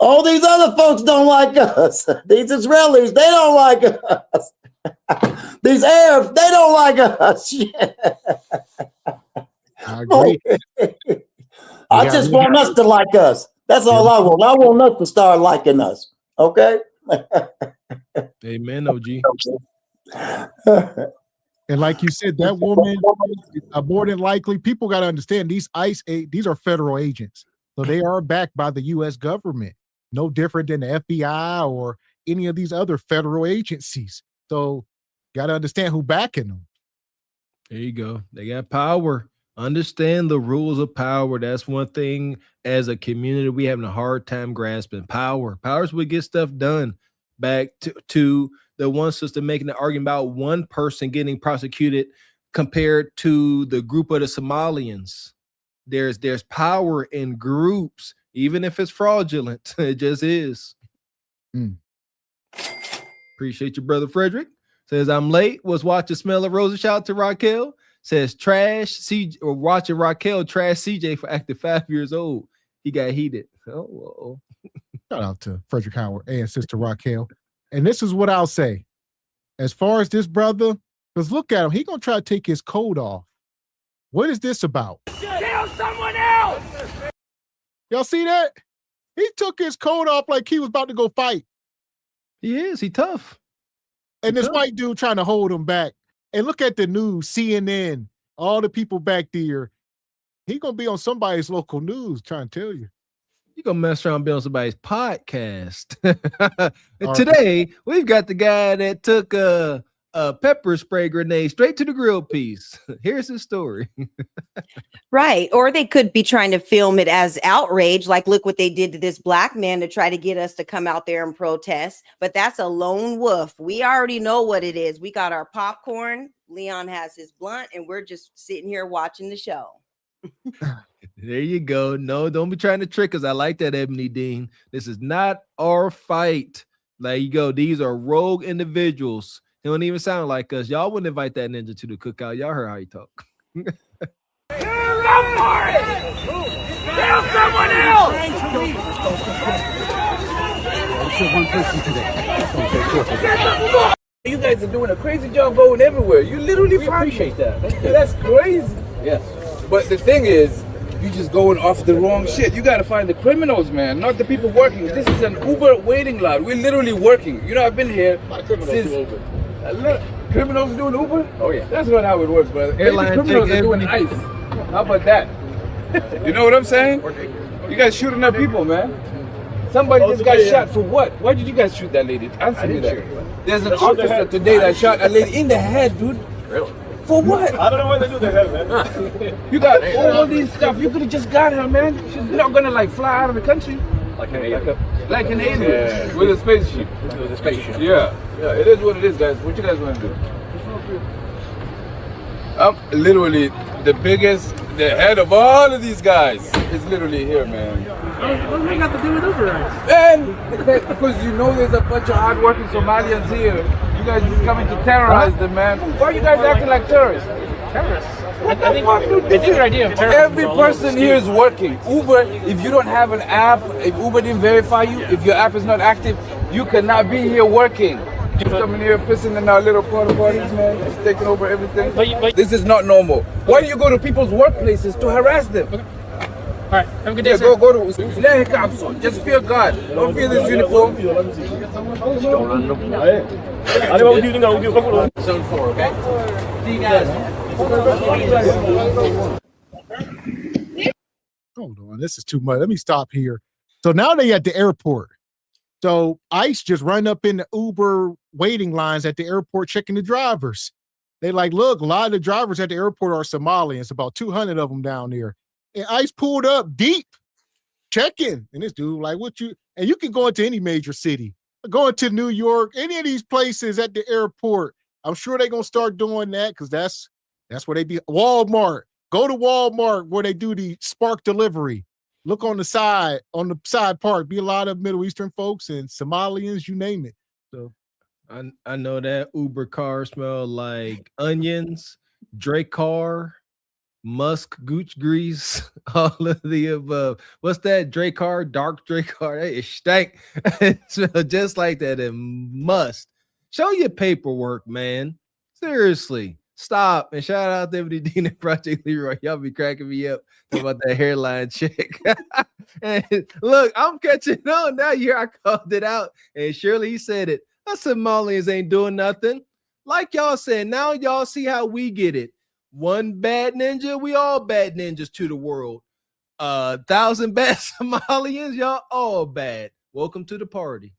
All these other folks don't like us. These Israelis, they don't like us. These Arabs, they don't like us. I agree. I just want us to like us. That's all I want. I want us to start liking us. Okay? Amen, OG. And like you said, that woman, more than likely, people got to understand these these are federal agents. So they are backed by the U.S. government, no different than the FBI or any of these other federal agencies. So got to understand who backing them. There you go. They got power. Understand the rules of power. That's one thing as a community we having a hard time grasping. Power. Power is what gets stuff done. Back to the one sister making an argument about one person getting prosecuted compared to the group of the Somalians. There's power in groups, even if it's fraudulent. It just is. Appreciate your brother Frederick. Says I'm late. Was watching Smell of Roses. Shout out to Raquel. Says trash CJ or watching Raquel trash CJ for acting 5 years old. He got heated. Oh. Shout out to Frederick Howard and Sister Raquel. And this is what I'll say. As far as this brother, because look at him, he gonna try to take his coat off. What is this about? Kill someone else! Y'all see that? He took his coat off like he was about to go fight. He is. He tough. And this white dude trying to hold him back. And look at the news, CNN, all the people back there. He gonna be on somebody's local news trying to tell you. You gonna mess around and be on somebody's podcast. And today we've got the guy that took a pepper spray grenade straight to the grill piece. Here's his story. Right. Or they could be trying to film it as outrage. Like, look what they did to this black man to try to get us to come out there and protest. But that's a lone wolf. We already know what it is. We got our popcorn. Leon has his blunt, and we're just sitting here watching the show. There you go. No, don't be trying to trick us. I like that, Ebony Dean. This is not our fight. There you go. These are rogue individuals. They don't even sound like us. Y'all wouldn't invite that ninja to the cookout. Y'all heard how he talk. Go for it! Kill someone else! You guys are doing a crazy job going everywhere. You literally appreciate that. That's crazy. Yes. But the thing is, you just going off the wrong shit. You gotta find the criminals, man, not the people working. This is an Uber waiting lot. We're literally working. You know, I've been here since. Criminals doing Uber? Oh yeah. That's not how it works, brother. Airline Criminals are doing ticket. ice. How about that? You know what I'm saying? You guys shooting at people, man. Somebody just got shot for what? Why did you guys shoot that lady? Answer me that. There's an officer today that shot a lady in the head, dude. Really? For what? I don't know why they do the head, man. You got all these stuff. You could have just got her, man. She's not gonna like fly out of the country. Like an alien. Like an alien with a spaceship. With a spaceship. Yeah. Yeah, it is what it is, guys. What you guys want to do? Literally the biggest, the head of all of these guys is literally here, man. What we got to do with Uber? And because you know there's a bunch of hardworking Somalians here. You guys just coming to terrorize them, man. Why are you guys acting like terrorists? Terrorists? What the fuck, dude? I think your idea of terrorism. Every person here is working. Uber, if you don't have an app, if Uber didn't verify you, if your app is not active, you cannot be here working. You're coming here pissing in our little porta potties, man. It's taking over everything. This is not normal. Why do you go to people's workplaces to harass them? Okay. All right, have a good day, sir. Go to just fear God. Don't fear this uniform. Zone 4, okay? See you guys. Hold on, this is too much. Let me stop here. So now they at the airport. So ICE just run up in the Uber waiting lines at the airport checking the drivers. They like, look, a lot of the drivers at the airport are Somalians, about 200 of them down there. And ICE pulled up deep, checking. And this dude like, and you can go into any major city. Going to New York, any of these places at the airport. I'm sure they're going to start doing that because that's where they be. Walmart. Go to Walmart where they do the Spark delivery. Look on the side part, be a lot of Middle Eastern folks and Somalians, you name it. So I know that Uber car smell like onions, Drake car, musk, gooch grease, all of the above. What's that Drake car? Dark Drake car. That is stank. It smells just like that. It must. Show your paperwork, man. Seriously. Stop. And shout out to Ebony Dean and Project Leroy. Y'all be cracking me up about that hairline check. And look, I'm catching on now. Here I called it out. And Shirley said it. Us Somalians ain't doing nothing. Like y'all said, now y'all see how we get it. One bad ninja, we all bad ninjas to the world. 1,000 bad Somalians, y'all all bad. Welcome to the party.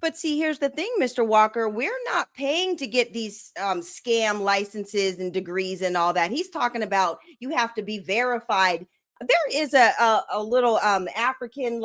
But see, here's the thing, Mr. Walker, we're not paying to get these scam licenses and degrees and all that. He's talking about you have to be verified. There is a little African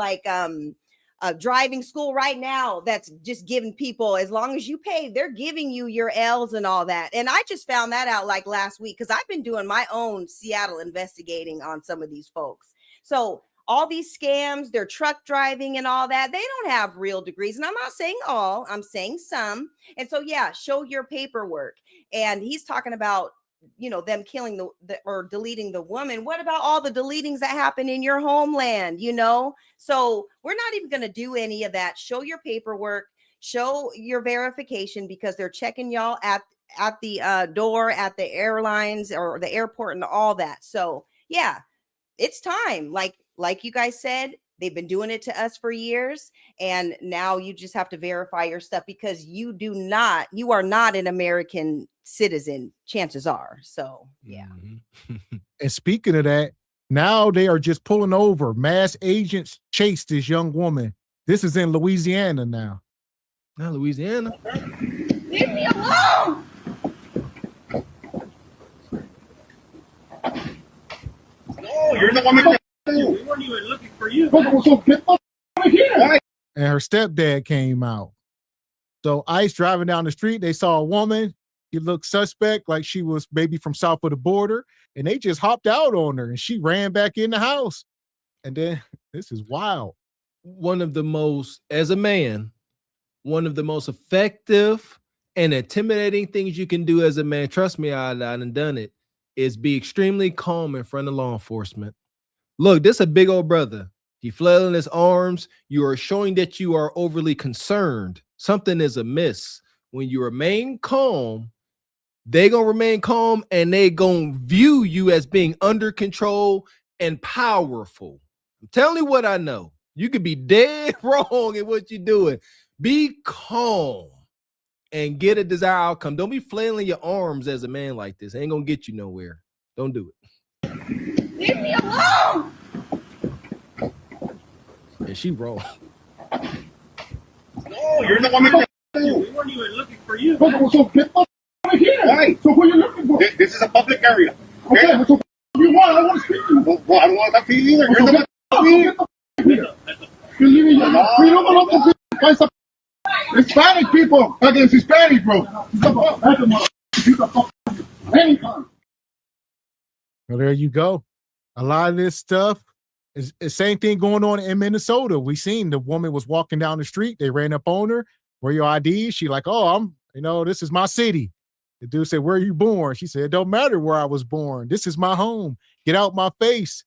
driving school right now that's just giving people, as long as you pay, they're giving you your L's and all that. And I just found that out like last week, because I've been doing my own Seattle investigating on some of these folks. So all these scams, their truck driving and all that, they don't have real degrees. And I'm not saying all, I'm saying some. And so, yeah, show your paperwork. And he's talking about, you know, them killing the or deleting the woman. What about all the deletings that happen in your homeland, you know? So we're not even going to do any of that. Show your paperwork, show your verification, because they're checking y'all at the door at the airlines or the airport and all that. So yeah, it's time. Like you guys said, they've been doing it to us for years, and now you just have to verify your stuff, because you are not an American citizen, chances are. So yeah. And speaking of that, now they are just pulling over. Mass agents chased this young woman. This is in Louisiana now. Not Louisiana. Leave me alone! No, you're the woman. We weren't even looking for you. And her stepdad came out. So ICE driving down the street, they saw a woman. She looked suspect, like she was maybe from south of the border, and they just hopped out on her, and she ran back in the house. And then this is wild. As a man, one of the most effective and intimidating things you can do as a man, trust me, I done it, is be extremely calm in front of law enforcement. Look, this is a big old brother. He flailing his arms. You are showing that you are overly concerned. Something is amiss. When you remain calm, they gonna remain calm, and they gonna view you as being under control and powerful. I'm telling you what I know. You could be dead wrong in what you're doing. Be calm and get a desired outcome. Don't be flailing your arms as a man like this. It ain't gonna get you nowhere. Don't do it. Leave me alone! And she wrong. No, you're the woman. We weren't even looking for you. So get the here. Why? So what are you looking for? This is a public area. Okay, so you want? I don't want to speak to you. Well, I don't want to talk to you either. You're the one. Hispanic people against Hispanic, bro. Well, there you go. A lot of this stuff is the same thing going on in Minnesota. We seen the woman was walking down the street. They ran up on her. Where your ID? She like, oh, this is my city. The dude said, where are you born? She said, it don't matter where I was born. This is my home. Get out my face.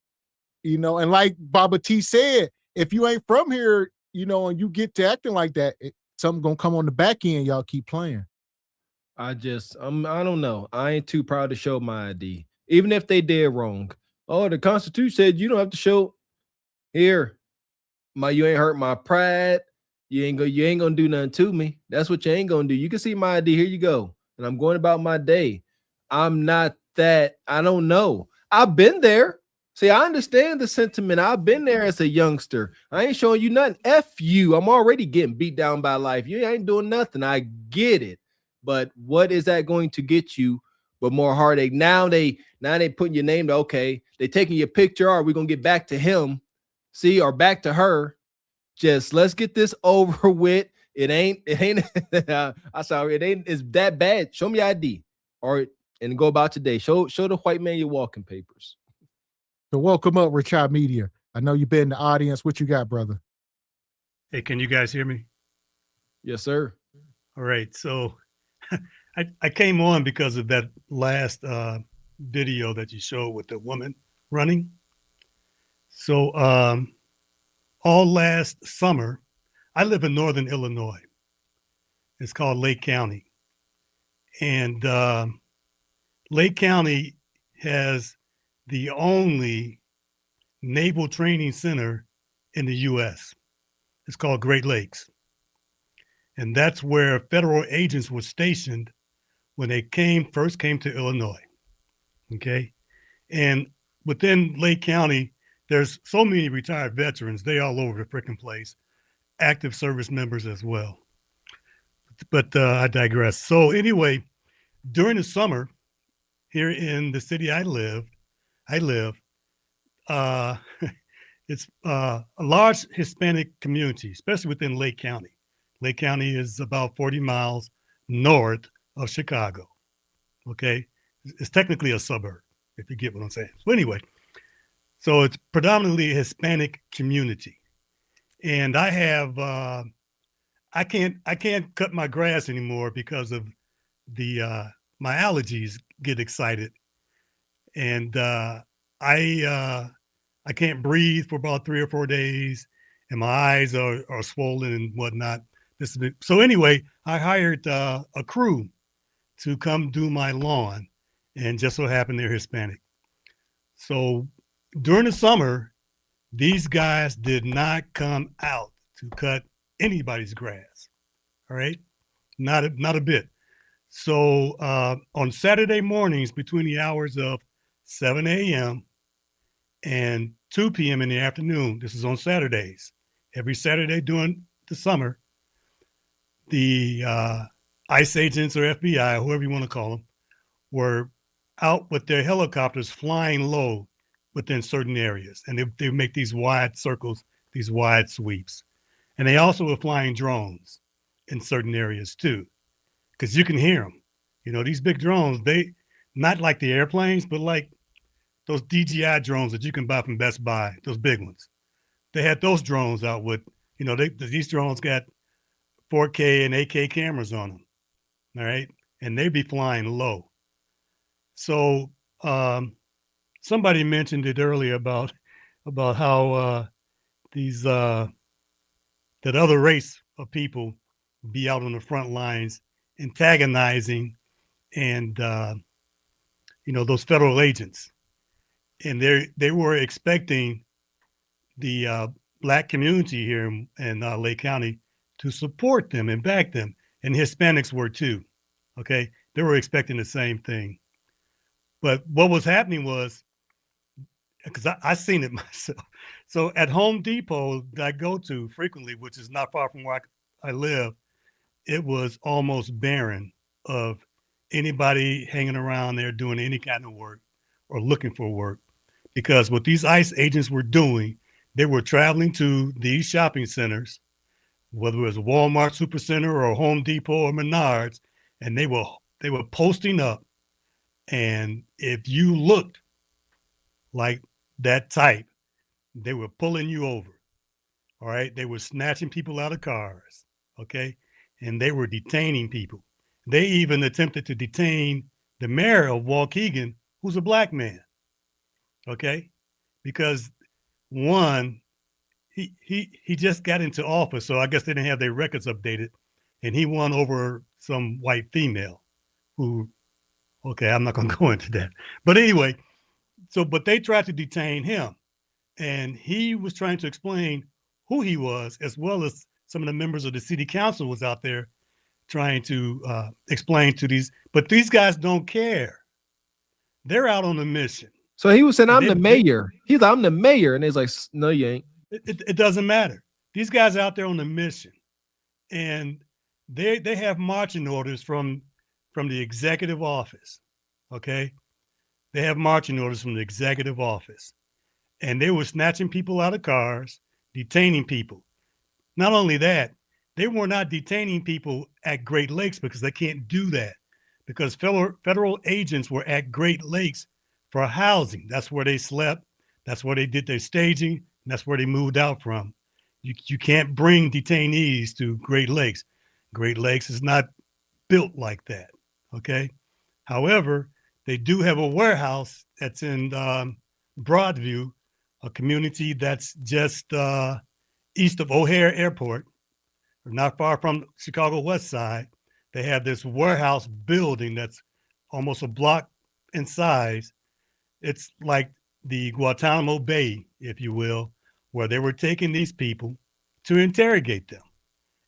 And like Baba T said, if you ain't from here, and you get to acting like that, something gonna come on the back end. Y'all keep playing. I don't know. I ain't too proud to show my ID, even if they did wrong. Oh, the Constitution said you don't have to show. Here, you ain't hurt my pride. You ain't gonna do nothing to me. That's what you ain't gonna do. You can see my ID. Here you go. And I'm going about my day. I'm not that. I don't know. I've been there. See, I understand the sentiment. I've been there as a youngster. I ain't showing you nothing. F you. I'm already getting beat down by life. You ain't doing nothing. I get it. But what is that going to get you but more heartache? Now they putting your name to, okay, they taking your picture. Are we gonna get back to him? See, or back to her? Just let's get this over with. It ain't I'm sorry, it ain't it's that bad. Show me your ID and go about today. Show the white man your walking papers. So welcome up, Richard Media. I know you've been in the audience. What you got, brother? Hey, can you guys hear me? Yes, sir. All right. So I came on because of that last video that you showed with the woman running. So all last summer, I live in northern Illinois. It's called Lake County. And Lake County has the only naval training center in the U.S. It's called Great Lakes. And that's where federal agents were stationed when they first came to Illinois. Okay. And within Lake County, there's so many retired veterans. They all over the freaking place. Active service members as well. But I digress. So anyway, during the summer here in the city I live, it's a large Hispanic community, especially within Lake County. Lake County is about 40 miles north of Chicago. Okay, it's technically a suburb, if you get what I'm saying. So anyway, so it's predominantly a Hispanic community, and I have I can't cut my grass anymore because of the my allergies get excited, and I can't breathe for about 3 or 4 days, and my eyes are swollen and whatnot. So anyway, I hired a crew to come do my lawn, and just so happened they're Hispanic. So during the summer, these guys did not come out to cut anybody's grass. All right, not a bit. So on Saturday mornings between the hours of 7 a.m. and 2 p.m. in the afternoon, this is on Saturdays, every Saturday during the summer, the ICE agents or FBI, whoever you want to call them, were out with their helicopters flying low within certain areas. And they make these wide circles, these wide sweeps. And they also were flying drones in certain areas too, because you can hear them. You know, these big drones, they not like the airplanes, but like those DJI drones that you can buy from Best Buy, those big ones. They had those drones out with, you know, these drones got 4K and 8K cameras on them. All right. And they'd be flying low. So somebody mentioned it earlier about how these that other race of people be out on the front lines antagonizing and you know, those federal agents. And they were expecting the Black community here in Lake County to support them and back them. And Hispanics were too. Okay. They were expecting the same thing. But what was happening was, because I seen it myself. So at Home Depot that I go to frequently, which is not far from where I live, it was almost barren of anybody hanging around there doing any kind of work or looking for work. Because what these ICE agents were doing, they were traveling to these shopping centers, whether it was Walmart Supercenter or Home Depot or Menards, and they were posting up. And if you looked like that type, they were pulling you over. All right. They were snatching people out of cars. Okay. And they were detaining people. They even attempted to detain the mayor of Waukegan, who's a Black man. Okay. Because one, he just got into office. So I guess they didn't have their records updated. And he won over some white female who, okay, I'm not going to go into that. But anyway, but they tried to detain him. And he was trying to explain who he was, as well as some of the members of the city council was out there trying to explain to these. But these guys don't care. They're out on a mission. So he was saying, I'm the mayor. He's like, I'm the mayor. And he's like, no, you ain't. It doesn't matter. These guys are out there on a mission. And they have marching orders from the executive office. Okay. They have marching orders from the executive office. And they were snatching people out of cars, detaining people. Not only that, they were not detaining people at Great Lakes because they can't do that, because federal agents were at Great Lakes for housing. That's where they slept. That's where they did their staging. And that's where they moved out from. You can't bring detainees to Great Lakes. Great Lakes is not built like that. Okay. However, they do have a warehouse that's in Broadview, a community that's just east of O'Hare Airport, or not far from Chicago West Side. They have this warehouse building that's almost a block in size. It's like the Guantanamo Bay, if you will, where they were taking these people to interrogate them.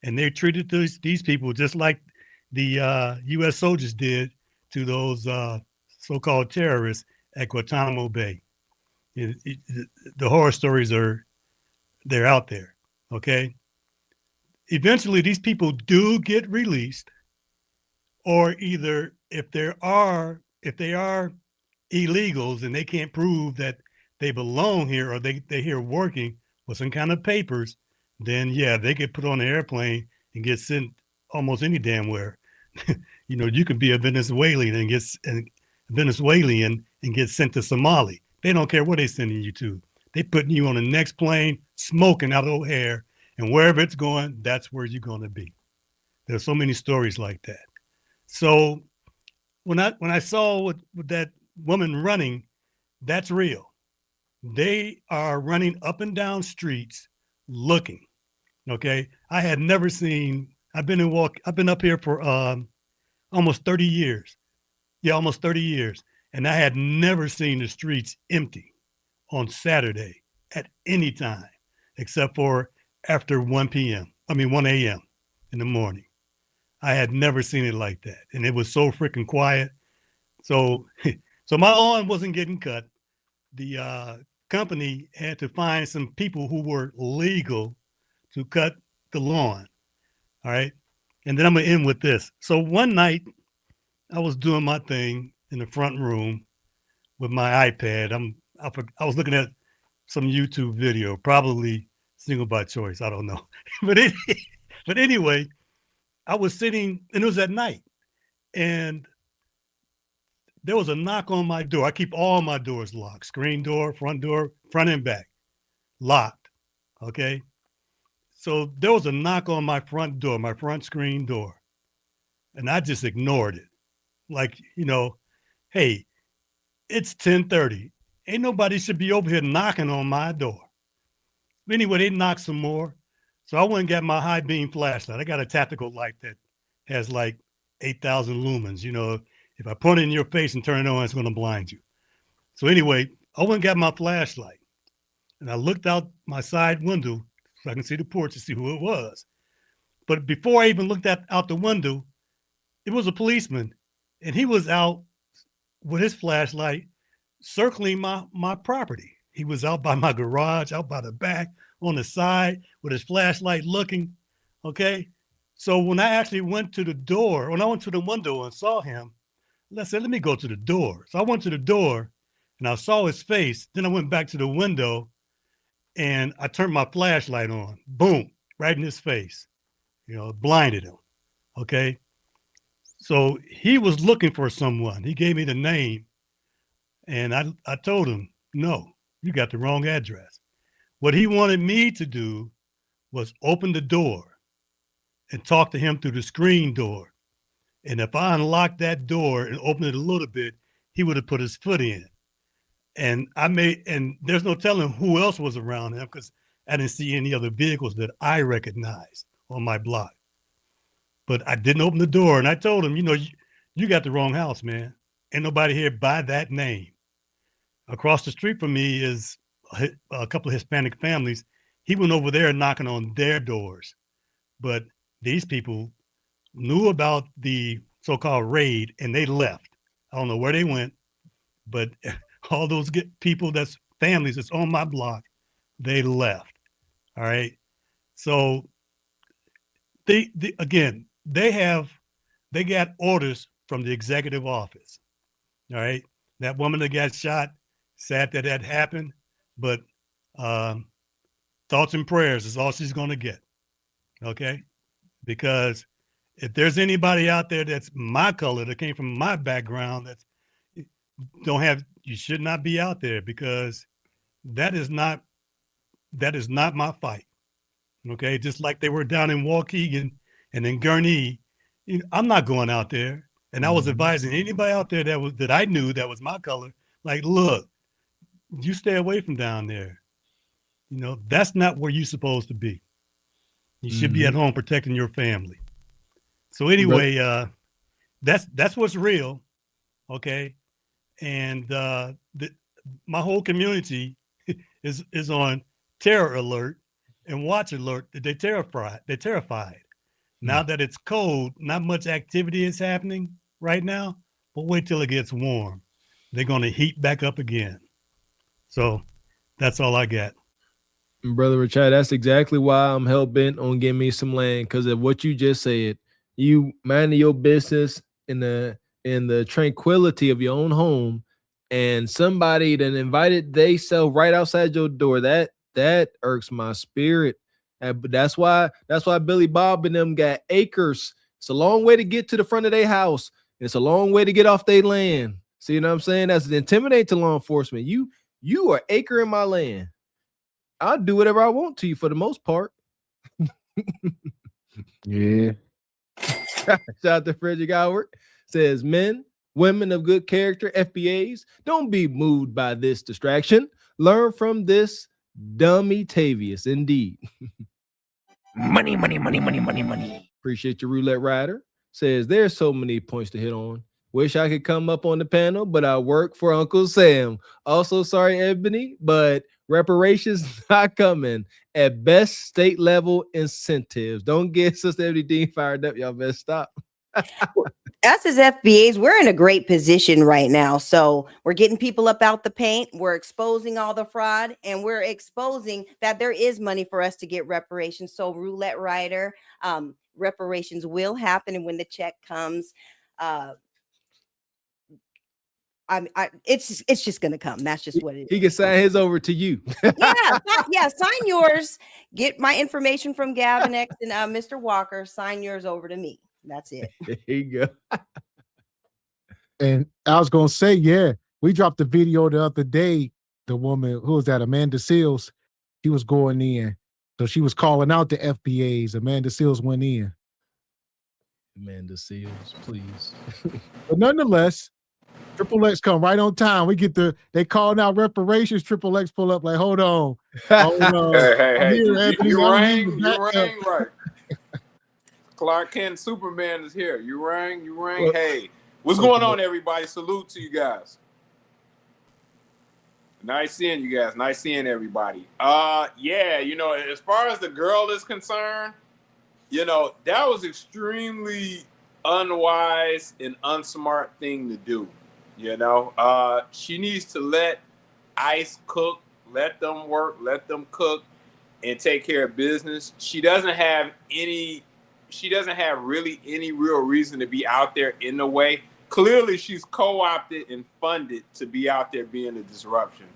And they treated these people just like the U.S. soldiers did to those so-called terrorists at Guantanamo Bay. The horror stories they're out there. Okay. Eventually these people do get released, or either if they are illegals and they can't prove that they belong here or they here working with some kind of papers, then yeah, they get put on an airplane and get sent almost any damn where. You know, you could be a Venezuelan and get sent to Somali. They don't care where they're sending you to. They putting you on the next plane, smoking out of O'Hare, and wherever it's going, that's where you're going to be. There's so many stories like that. So when I saw with that woman running, that's real. They are running up and down streets looking. Okay, I had never seen. I've been up here for almost 30 years. Yeah, almost 30 years, and I had never seen the streets empty on Saturday at any time, except for after 1 p.m. 1 a.m. in the morning. I had never seen it like that, and it was so freaking quiet. So my lawn wasn't getting cut. The company had to find some people who were legal to cut the lawn. All right. And then I'm going to end with this. So one night I was doing my thing in the front room with my iPad. I was looking at some YouTube video, probably Single by Choice. I don't know. But anyway, I was sitting, and it was at night, and there was a knock on my door. I keep all my doors locked, screen door, front and back, locked. Okay. So there was a knock on my front door, my front screen door, and I just ignored it. Like, you know, hey, it's 10:30. Ain't nobody should be over here knocking on my door. But anyway, they knocked some more. So I went and got my high beam flashlight. I got a tactical light that has like 8,000 lumens. You know, if I point it in your face and turn it on, it's going to blind you. So anyway, I went and got my flashlight, and I looked out my side window so I can see the porch to see who it was. But before I even looked out the window, it was a policeman, and he was out with his flashlight circling my property. He was out by my garage, out by the back, on the side with his flashlight looking. Okay. So when I actually went to the door, when I went to the window and saw him, I said, let me go to the door. So I went to the door and I saw his face. Then I went back to the window and I turned my flashlight on. Boom, right in his face. You know, blinded him. Okay. So he was looking for someone. He gave me the name, and I told him, no, you got the wrong address. What he wanted me to do was open the door and talk to him through the screen door. And if I unlocked that door and opened it a little bit, he would have put his foot in. And there's no telling who else was around him because I didn't see any other vehicles that I recognized on my block. But I didn't open the door, and I told him, you know, you got the wrong house, man. Ain't nobody here by that name. Across the street from me is a couple of Hispanic families. He went over there knocking on their doors. But these people knew about the so-called raid, and they left. I don't know where they went, but all those people, that's families that's on my block, they left. All right. So they got orders from the executive office. All right. That woman that got shot, sad that happened, but thoughts and prayers is all she's going to get. Okay. Because if there's anybody out there that's my color, that came from my background, you should not be out there, because that is not my fight. Okay. Just like they were down in Waukegan and in Gurnee, I'm not going out there. And I was advising anybody out there that I knew that was my color, like, look, you stay away from down there. You know, that's not where you're supposed to be. You should be at home protecting your family. So anyway, that's what's real. Okay. And my whole community is on terror alert and watch alert. They're terrified. Now that it's cold, not much activity is happening right now, but wait till it gets warm. They're going to heat back up again. So that's all I got. Brother Richard, that's exactly why I'm hell-bent on getting me some land, because of what you just said. You minding your business in the tranquility of your own home, and somebody that invited they sell right outside your door, that irks my spirit. But that's why Billy Bob and them got acres. It's a long way to get to the front of their house. It's a long way to get off their land. See what I'm saying? That's intimidate to law enforcement. You are acre in my land. I'll do whatever I want to you for the most part. Yeah. Shout out to Frederick Howard. Says, men, women of good character, FBAs, don't be moved by this distraction. Learn from this dummy Tavius. Indeed. Money, money, money, money, money, money. Appreciate your roulette rider. Says, there's so many points to hit on. Wish I could come up on the panel, but I work for Uncle Sam. Also, sorry, Ebony, but reparations not coming. At best, state level incentives. Don't get Sister Ebony Dean fired up. Y'all better stop. Us as FBAs, we're in a great position right now. So we're getting people up out the paint. We're exposing all the fraud, and we're exposing that there is money for us to get reparations. So roulette rider, reparations will happen, and when the check comes, it's just gonna come. That's just what it is. He can sign his over to you. yeah, sign yours. Get my information from Gavin X and Mr. Walker. Sign yours over to me. That's it. There you go. And I was gonna say, yeah, we dropped the video the other day. The woman, who was that? Amanda Seals. She was going in, so she was calling out the FBAs. Amanda Seals went in. Amanda Seals, please. But nonetheless, Triple X come right on time. We get they calling out reparations. Triple X pull up like, hold on. Hold on. Hey, Here, you rang right. Clark Kent Superman is here. You rang. Hey, what's going on, everybody? Salute to you guys. Nice seeing you guys. Nice seeing everybody. Yeah, as far as the girl is concerned, that was extremely unwise and unsmart thing to do. She needs to let ICE cook, let them work, let them cook, and take care of business. She doesn't have really any real reason to be out there in the way. Clearly, she's co-opted and funded to be out there being a disruption.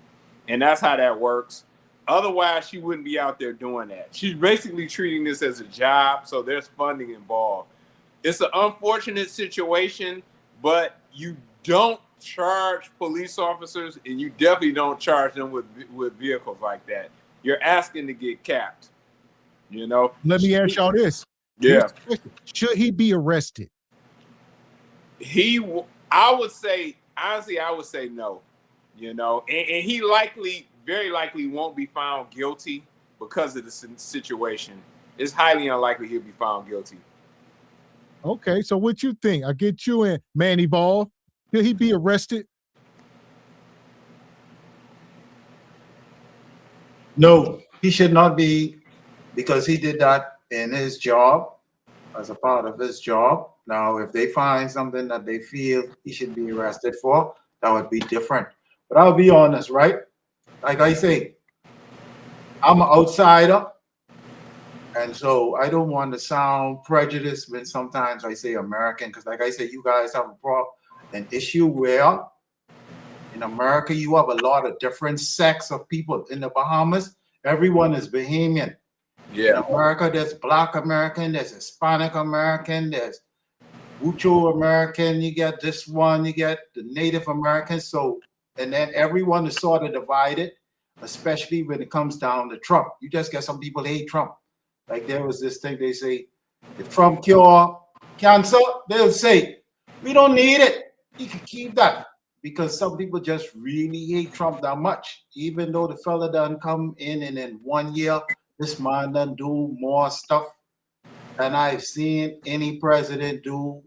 And that's how that works. Otherwise, she wouldn't be out there doing that. She's basically treating this as a job, so there's funding involved. It's an unfortunate situation, but you don't charge police officers, and you definitely don't charge them with vehicles like that. You're asking to get capped. Let me ask y'all this. Yeah. Should he be arrested? I would say no. And he very likely won't be found guilty because of the situation. It's highly unlikely he'll be found guilty. Okay, so what you think? I get you in, Manny Ball. Should he be arrested? No, he should not be, because he did that in his job, as a part of his job. Now, if they find something that they feel he should be arrested for, that would be different. But I'll be honest, right? Like I say, I'm an outsider. And so I don't want to sound prejudiced when sometimes I say American, because like I say, you guys have an issue where in America, you have a lot of different sects of people. In the Bahamas, everyone is Bahamian. Yeah. In America, there's Black American, there's Hispanic American, there's Ucho American, you get this one, you get the Native Americans. So, and then everyone is sort of divided, especially when it comes down to Trump. You just get some people hate Trump. Like there was this thing, they say, if Trump cure cancer, they'll say, we don't need it. He can keep that. Because some people just really hate Trump that much, even though the fella done come in and in 1 year, this man done do more stuff than I've seen any president do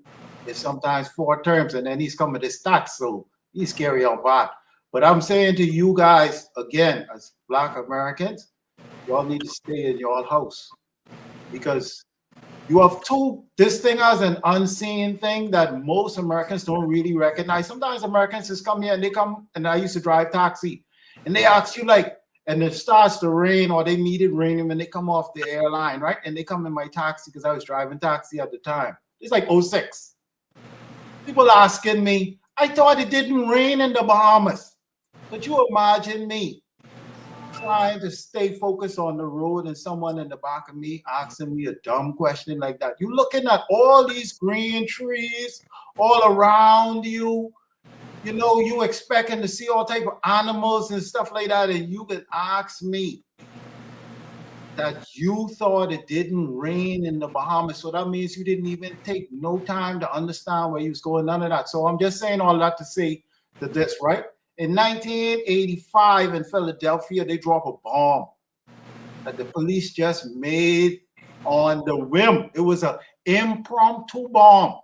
in sometimes 4 terms, and then he's coming to stats, so he's scary on bad. But I'm saying to you guys, again, as Black Americans, y'all need to stay in your house, because you have this thing as an unseen thing that most Americans don't really recognize. Sometimes Americans just come here and I used to drive taxi, and they ask you like, and it starts to rain or they need it raining when they come off the airline, right? And they come in my taxi because I was driving taxi at the time. It's like 06. People asking me, I thought it didn't rain in the Bahamas. Could you imagine me trying to stay focused on the road and someone in the back of me asking me a dumb question like that? You're looking at all these green trees all around you. You know, you expecting to see all type of animals and stuff like that, and you can ask me that you thought it didn't rain in the Bahamas. So that means you didn't even take no time to understand where you was going, none of that. So I'm just saying all that to say that this, right? In 1985 in Philadelphia, they dropped a bomb that the police just made on the whim. It was an impromptu bomb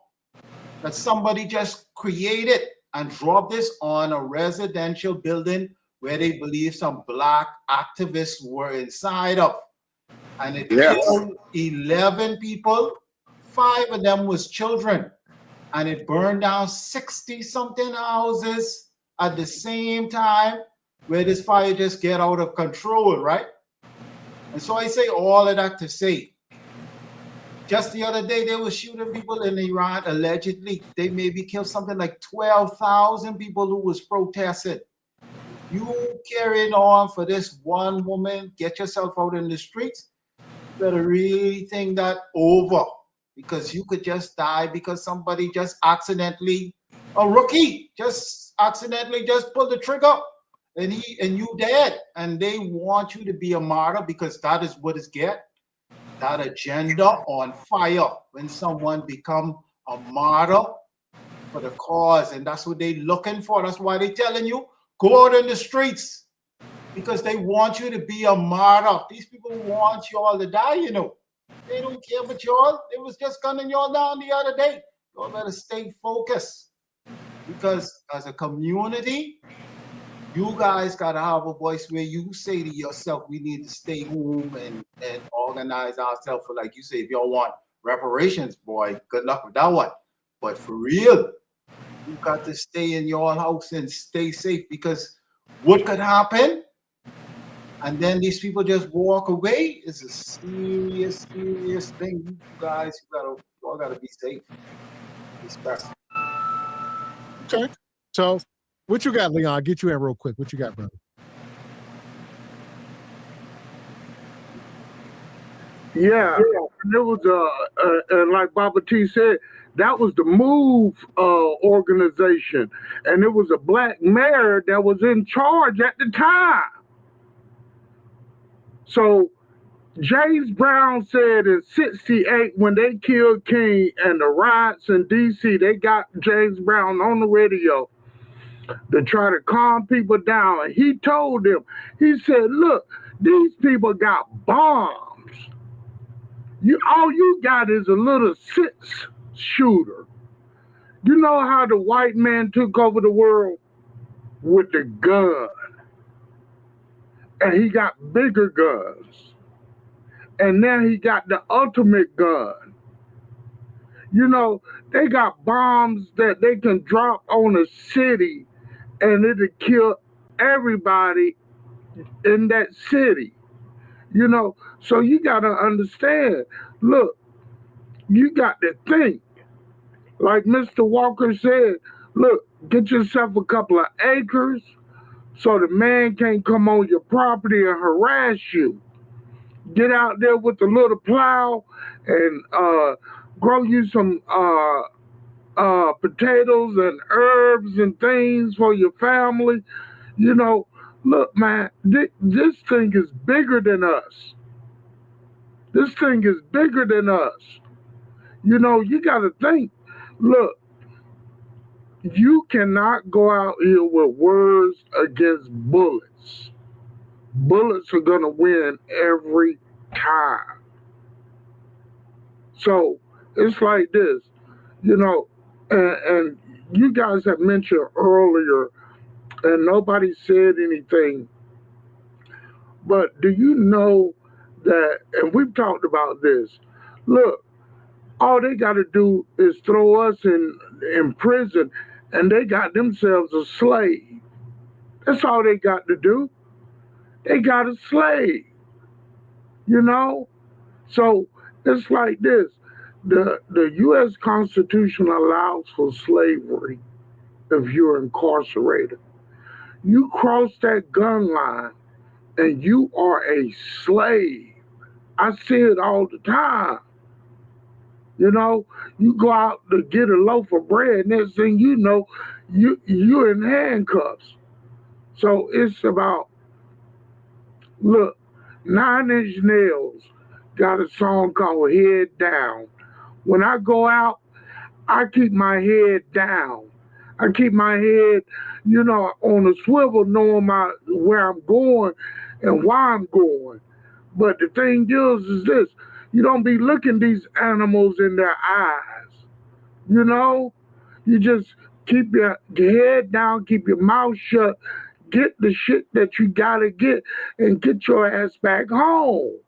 that somebody just created and dropped this on a residential building where they believe some black activists were inside of. And it killed 11 people. 5 of them was children. And it burned down 60-something houses at the same time, where this fire just get out of control, right? And so I say all of that to say, just the other day, they were shooting people in Iran, allegedly. They maybe killed something like 12,000 people who was protesting. You carrying on for this one woman, get yourself out in the streets, better really think that over, because you could just die because somebody just accidentally, a rookie, just accidentally just pulled the trigger and you dead. And they want you to be a martyr because that is what it's get. That agenda on fire when someone become a martyr for the cause, and that's what they looking for. That's why they telling you go out in the streets, because they want you to be a martyr. These people want you all to die, you know. They don't care about y'all. They was just gunning y'all down the other day. Y'all better stay focused, because as a community, you guys got to have a voice where you say to yourself, we need to stay home and organize ourselves for, like you say, if y'all want reparations, boy, good luck with that one. But for real, you got to stay in your house and stay safe, because what could happen? And then these people just walk away. It's a serious, serious thing. You guys, you all gotta be safe. Respect. Okay. So what you got, Leon? I'll get you in real quick. What you got, brother? Yeah, and it was and like Baba T said, that was the MOVE organization, and it was a black mayor that was in charge at the time. So James Brown said in '68, when they killed King and the riots in DC, they got James Brown on the radio to try to calm people down. And he told them, he said, look, these people got bombs. All you got is a little 6-shooter. You know how the white man took over the world? With the gun. And he got bigger guns. And now he got the ultimate gun. You know, they got bombs that they can drop on a city and it'll kill everybody in that city. You know, so you got to understand, look, you got to think. Like Mr. Walker said, look, get yourself a couple of acres so the man can't come on your property and harass you. Get out there with the little plow and grow you some potatoes and herbs and things for your family. You know, look, man, this thing is bigger than us. This thing is bigger than us. You know, you got to think, look, you cannot go out here with words against bullets. Bullets are going to win every time. So it's like this, you know, and you guys have mentioned earlier, and nobody said anything, but do you know that, and we've talked about this, look, all they got to do is throw us in prison, and they got themselves a slave. That's all they got to do. They got a slave, you know? So it's like this. The U.S. Constitution allows for slavery, if you're incarcerated. You cross that gun line and you are a slave. I see it all the time. You know, you go out to get a loaf of bread, next thing you know, you're in handcuffs. So it's about, look, 9 Inch Nails got a song called Head Down. When I go out, I keep my head down. I keep my head, on a swivel, knowing where I'm going and why I'm going. But the thing is this: you don't be looking these animals in their eyes. You just keep your head down, keep your mouth shut, get the shit that you gotta get, and get your ass back home.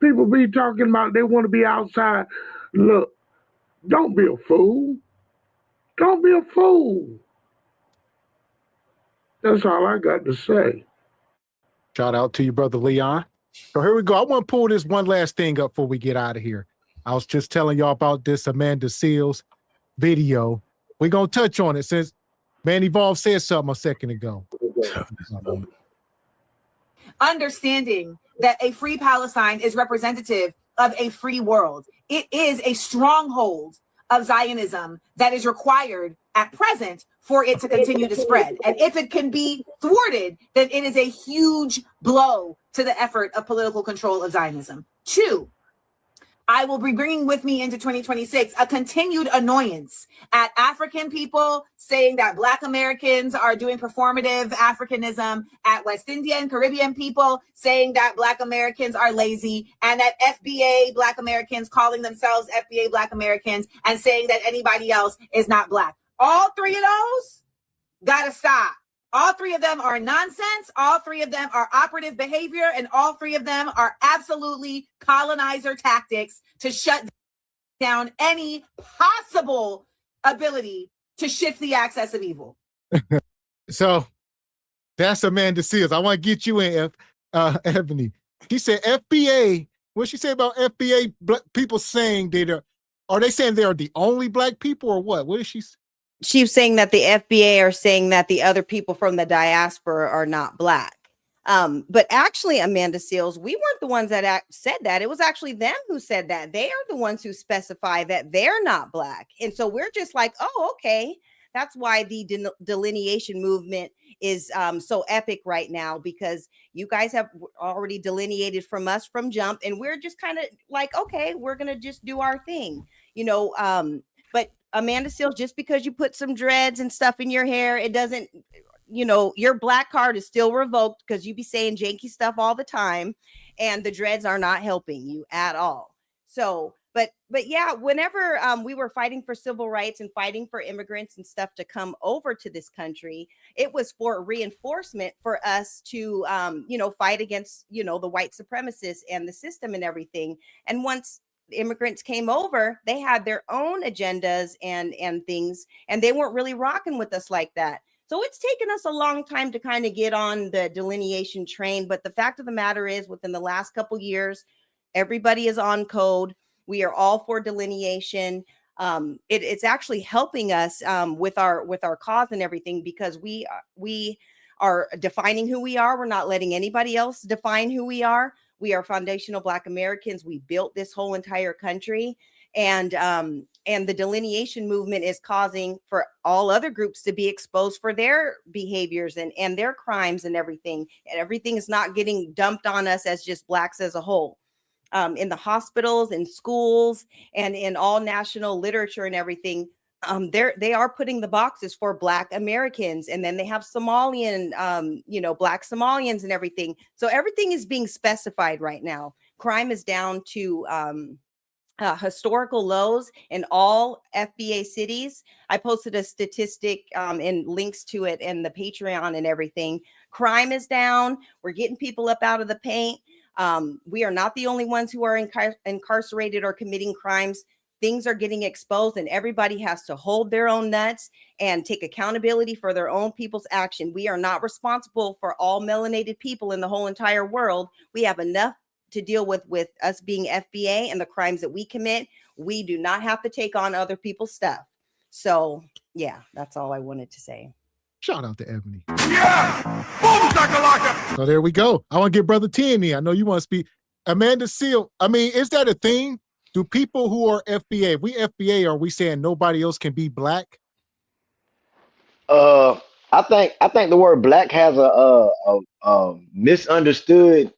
People be talking about they want to be outside. Look, don't be a fool. Don't be a fool. That's all I got to say. Shout out to you, brother Leon. So here we go. I want to pull this one last thing up before we get out of here. I was just telling y'all about this Amanda Seales video. We're going to touch on it since Man Evolve said something a second ago. Understanding that a free Palestine is representative of a free world. It is a stronghold of Zionism that is required at present for it to continue to spread. And if it can be thwarted, then it is a huge blow to the effort of political control of Zionism. 2, I will be bringing with me into 2026 a continued annoyance at African people saying that Black Americans are doing performative Africanism, at West Indian, Caribbean people saying that Black Americans are lazy, and at FBA Black Americans calling themselves FBA Black Americans and saying that anybody else is not Black. All 3 of those gotta stop. All 3 of them are nonsense. All 3 of them are operative behavior. And all 3 of them are absolutely colonizer tactics to shut down any possible ability to shift the axis of evil. So that's Amanda Seales. I want to get you in, Ebony. She said FBA. What she say about FBA people saying are they saying they are the only Black people or what? What is she saying? She was saying that the FBA are saying that the other people from the diaspora are not Black. But actually, Amanda Seales, we weren't the ones that said that. It was actually them who said that. They are the ones who specify that they're not Black. And so we're just like, oh, okay. That's why the delineation movement is so epic right now, because you guys have already delineated from us from jump. And we're just kind of like, okay, we're going to just do our thing, but Amanda Seales, just because you put some dreads and stuff in your hair, it doesn't, your Black card is still revoked because you be saying janky stuff all the time, and the dreads are not helping you at all. So, but yeah, whenever we were fighting for civil rights and fighting for immigrants and stuff to come over to this country, it was for reinforcement for us to, fight against, the white supremacists and the system and everything. And once immigrants came over, they had their own agendas and things, and they weren't really rocking with us like that. So it's taken us a long time to kind of get on the delineation train. But the fact of the matter is, within the last couple years, everybody is on code. We are all for delineation. It's actually helping us with our cause and everything, because we are defining who we are. We're not letting anybody else define who we are. We are foundational Black Americans. We built this whole entire country, and the delineation movement is causing for all other groups to be exposed for their behaviors and their crimes and everything. And everything is not getting dumped on us as just Blacks as a whole. In the hospitals, in schools, and in all national literature and everything, they are putting the boxes for Black Americans, and then they have Somalian, Black Somalians and everything. So everything is being specified right now. Crime is down to historical lows in all FBA cities. I posted a statistic and links to it in the Patreon and everything. Crime is down. We're getting people up out of the paint. We are not the only ones who are incarcerated or committing crimes. Things are getting exposed, and everybody has to hold their own nuts and take accountability for their own people's action. We are not responsible for all melanated people in the whole entire world. We have enough to deal with us being FBA and the crimes that we commit. We do not have to take on other people's stuff. So yeah, that's all I wanted to say. Shout out to Ebony. Yeah! Boom, so there we go. I want to get Brother T in here. I know you want to speak. Amanda Seal, I mean, is that a thing? Do people who are FBA, if we FBA, are we saying nobody else can be black? I think the word black has a misunderstood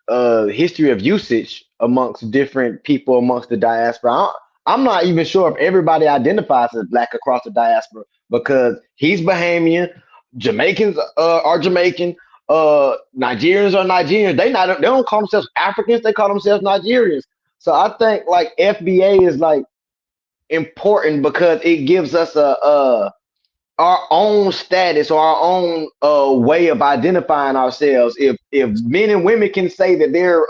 history of usage amongst different people amongst the diaspora. I'm not even sure if everybody identifies as black across the diaspora, because he's Bahamian, Jamaicans are Jamaican, Nigerians are Nigerians. They don't call themselves Africans, they call themselves Nigerians. So I think like FBA is like important because it gives us our own status or our own way of identifying ourselves. If men and women can say that they're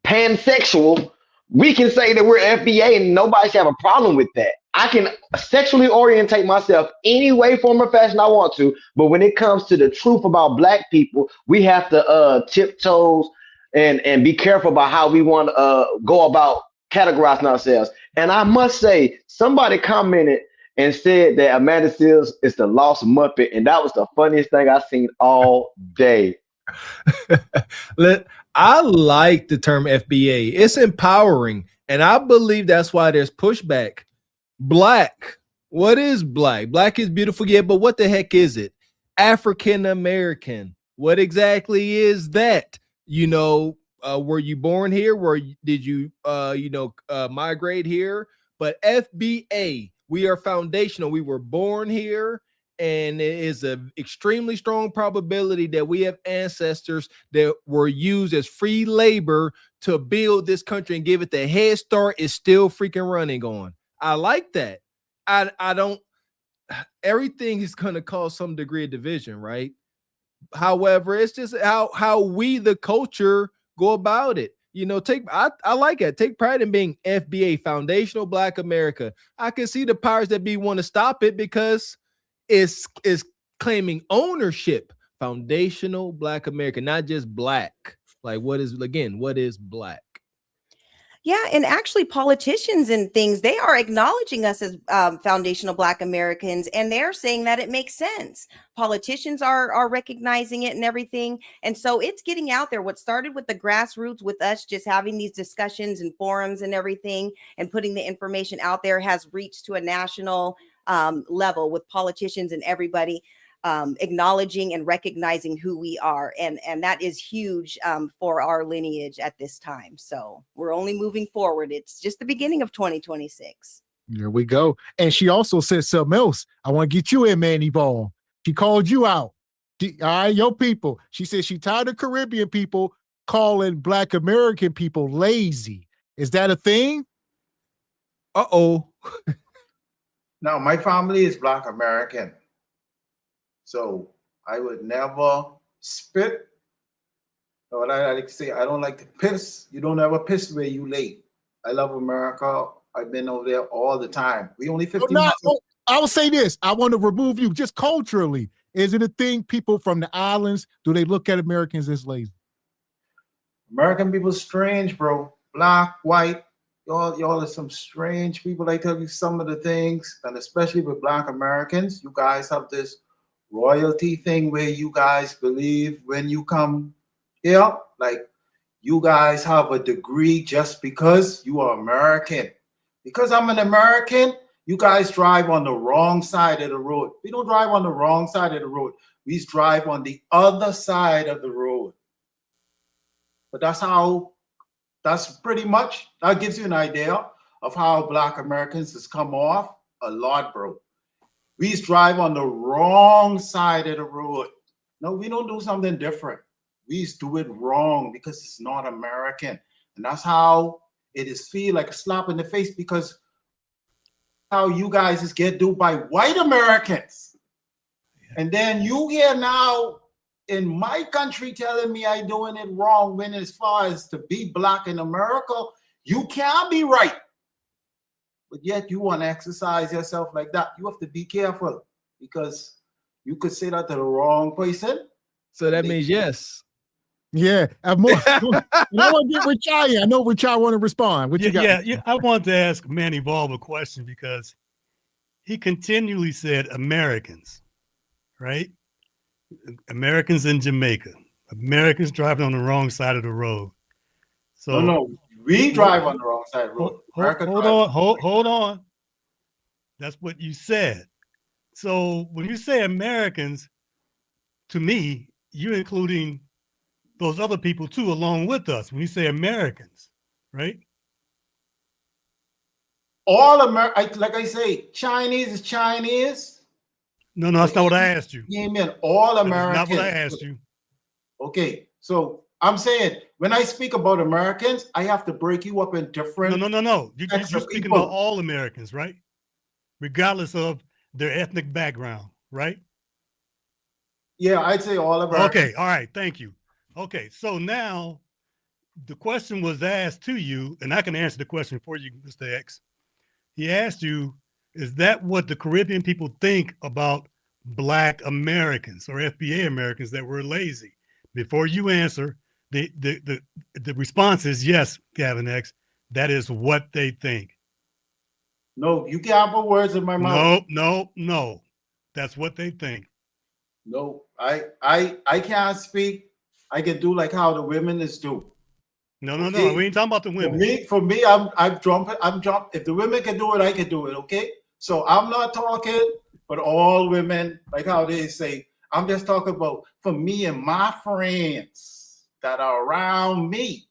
pansexual, we can say that we're FBA and nobody should have a problem with that. I can sexually orientate myself any way, form, or fashion I want to, but when it comes to the truth about black people, we have to tiptoes and be careful about how we want to go about categorizing ourselves. And I must say, somebody commented and said that Amanda Seals is the lost Muppet, and that was the funniest thing I've seen all day. I like the term FBA. It's empowering, and I believe that's why there's pushback. Black. What is black? Black is beautiful, yeah, but what the heck is it? African American. What exactly is that? You know, were you born here? Did you migrate here? But FBA, we are foundational. We were born here, and it is an extremely strong probability that we have ancestors that were used as free labor to build this country and give it the head start it's still freaking running on. I like that. I don't, everything is going to cause some degree of division, right? However, it's just how we, the culture, go about it. You know, I like it. Take pride in being FBA, foundational Black America. I can see the powers that be want to stop it because it's claiming ownership. Foundational Black America, not just black. Like, what is black? Yeah, and actually politicians and things, they are acknowledging us as foundational Black Americans, and they're saying that it makes sense. Politicians are recognizing it and everything. And so it's getting out there. What started with the grassroots, with us just having these discussions and forums and everything and putting the information out there, has reached to a national level with politicians and everybody acknowledging and recognizing who we are. And that is huge for our lineage at this time. So we're only moving forward. It's just the beginning of 2026. There we go. And she also said something else. I want to get you in, Manny Ball. She called you out. All right, your people. She said she tired of Caribbean people calling Black American people lazy. Is that a thing? Uh-oh. Now, my family is Black American. So I would never spit. Or I like to say, I don't like to piss. You don't ever piss where you lay. I love America. I've been over there all the time. We only 15 minutes. I will say this. I want to remove you just culturally. Is it a thing people from the islands, do they look at Americans as lazy? American people strange, bro. Black, white. Y'all are some strange people. I tell you some of the things, and especially with Black Americans, you guys have this royalty thing where you guys believe when you come here, like you guys have a degree just because you are American. Because I'm an American, you guys drive on the wrong side of the road. We don't drive on the wrong side of the road. We drive on the other side of the road. But that's pretty much, that gives you an idea of how Black Americans has come off a lot, bro. We drive on the wrong side of the road. No, we don't do something different. We do it wrong because it's not American. And that's how it is feel like a slap in the face, because how you guys is get do by white Americans. Yeah. And then you here now in my country telling me I doing it wrong, when as far as to be Black in America, you can't be right. But yet you want to exercise yourself like that. You have to be careful, because you could say that to the wrong person. So that means yes. Yeah. I want to get with Chai. I know what y'all want to respond. What you got? Yeah. I wanted to ask Manny Ball a question, because he continually said Americans, right? Americans in Jamaica, Americans driving on the wrong side of the road. So no, we drive on the wrong side of the road. Hold on. That's what you said. So when you say Americans, to me, you're including those other people too, along with us. When you say Americans, right? All America, like I say, Chinese is Chinese. No, that's not what I asked you. You mean all Americans? Not what I asked you. Okay, so I'm saying when I speak about Americans, I have to break you up in different. No. You're speaking about all Americans, right? Regardless of their ethnic background, right? Yeah, I'd say all Americans. Okay, all right, thank you. Okay, so now the question was asked to you, and I can answer the question for you, Mr. X. He asked you, is that what the Caribbean people think about Black Americans or FBA Americans that were lazy? Before you answer, the response is yes, Gavin X. That is what they think. No, you can't put words in my mouth. No. That's what they think. No, I can't speak. I can do like how the women is do. No. We ain't talking about the women. For me, I'm jumping. If the women can do it, I can do it. Okay. So I'm not talking, but all women, like how they say, I'm just talking about for me and my friends that are around me.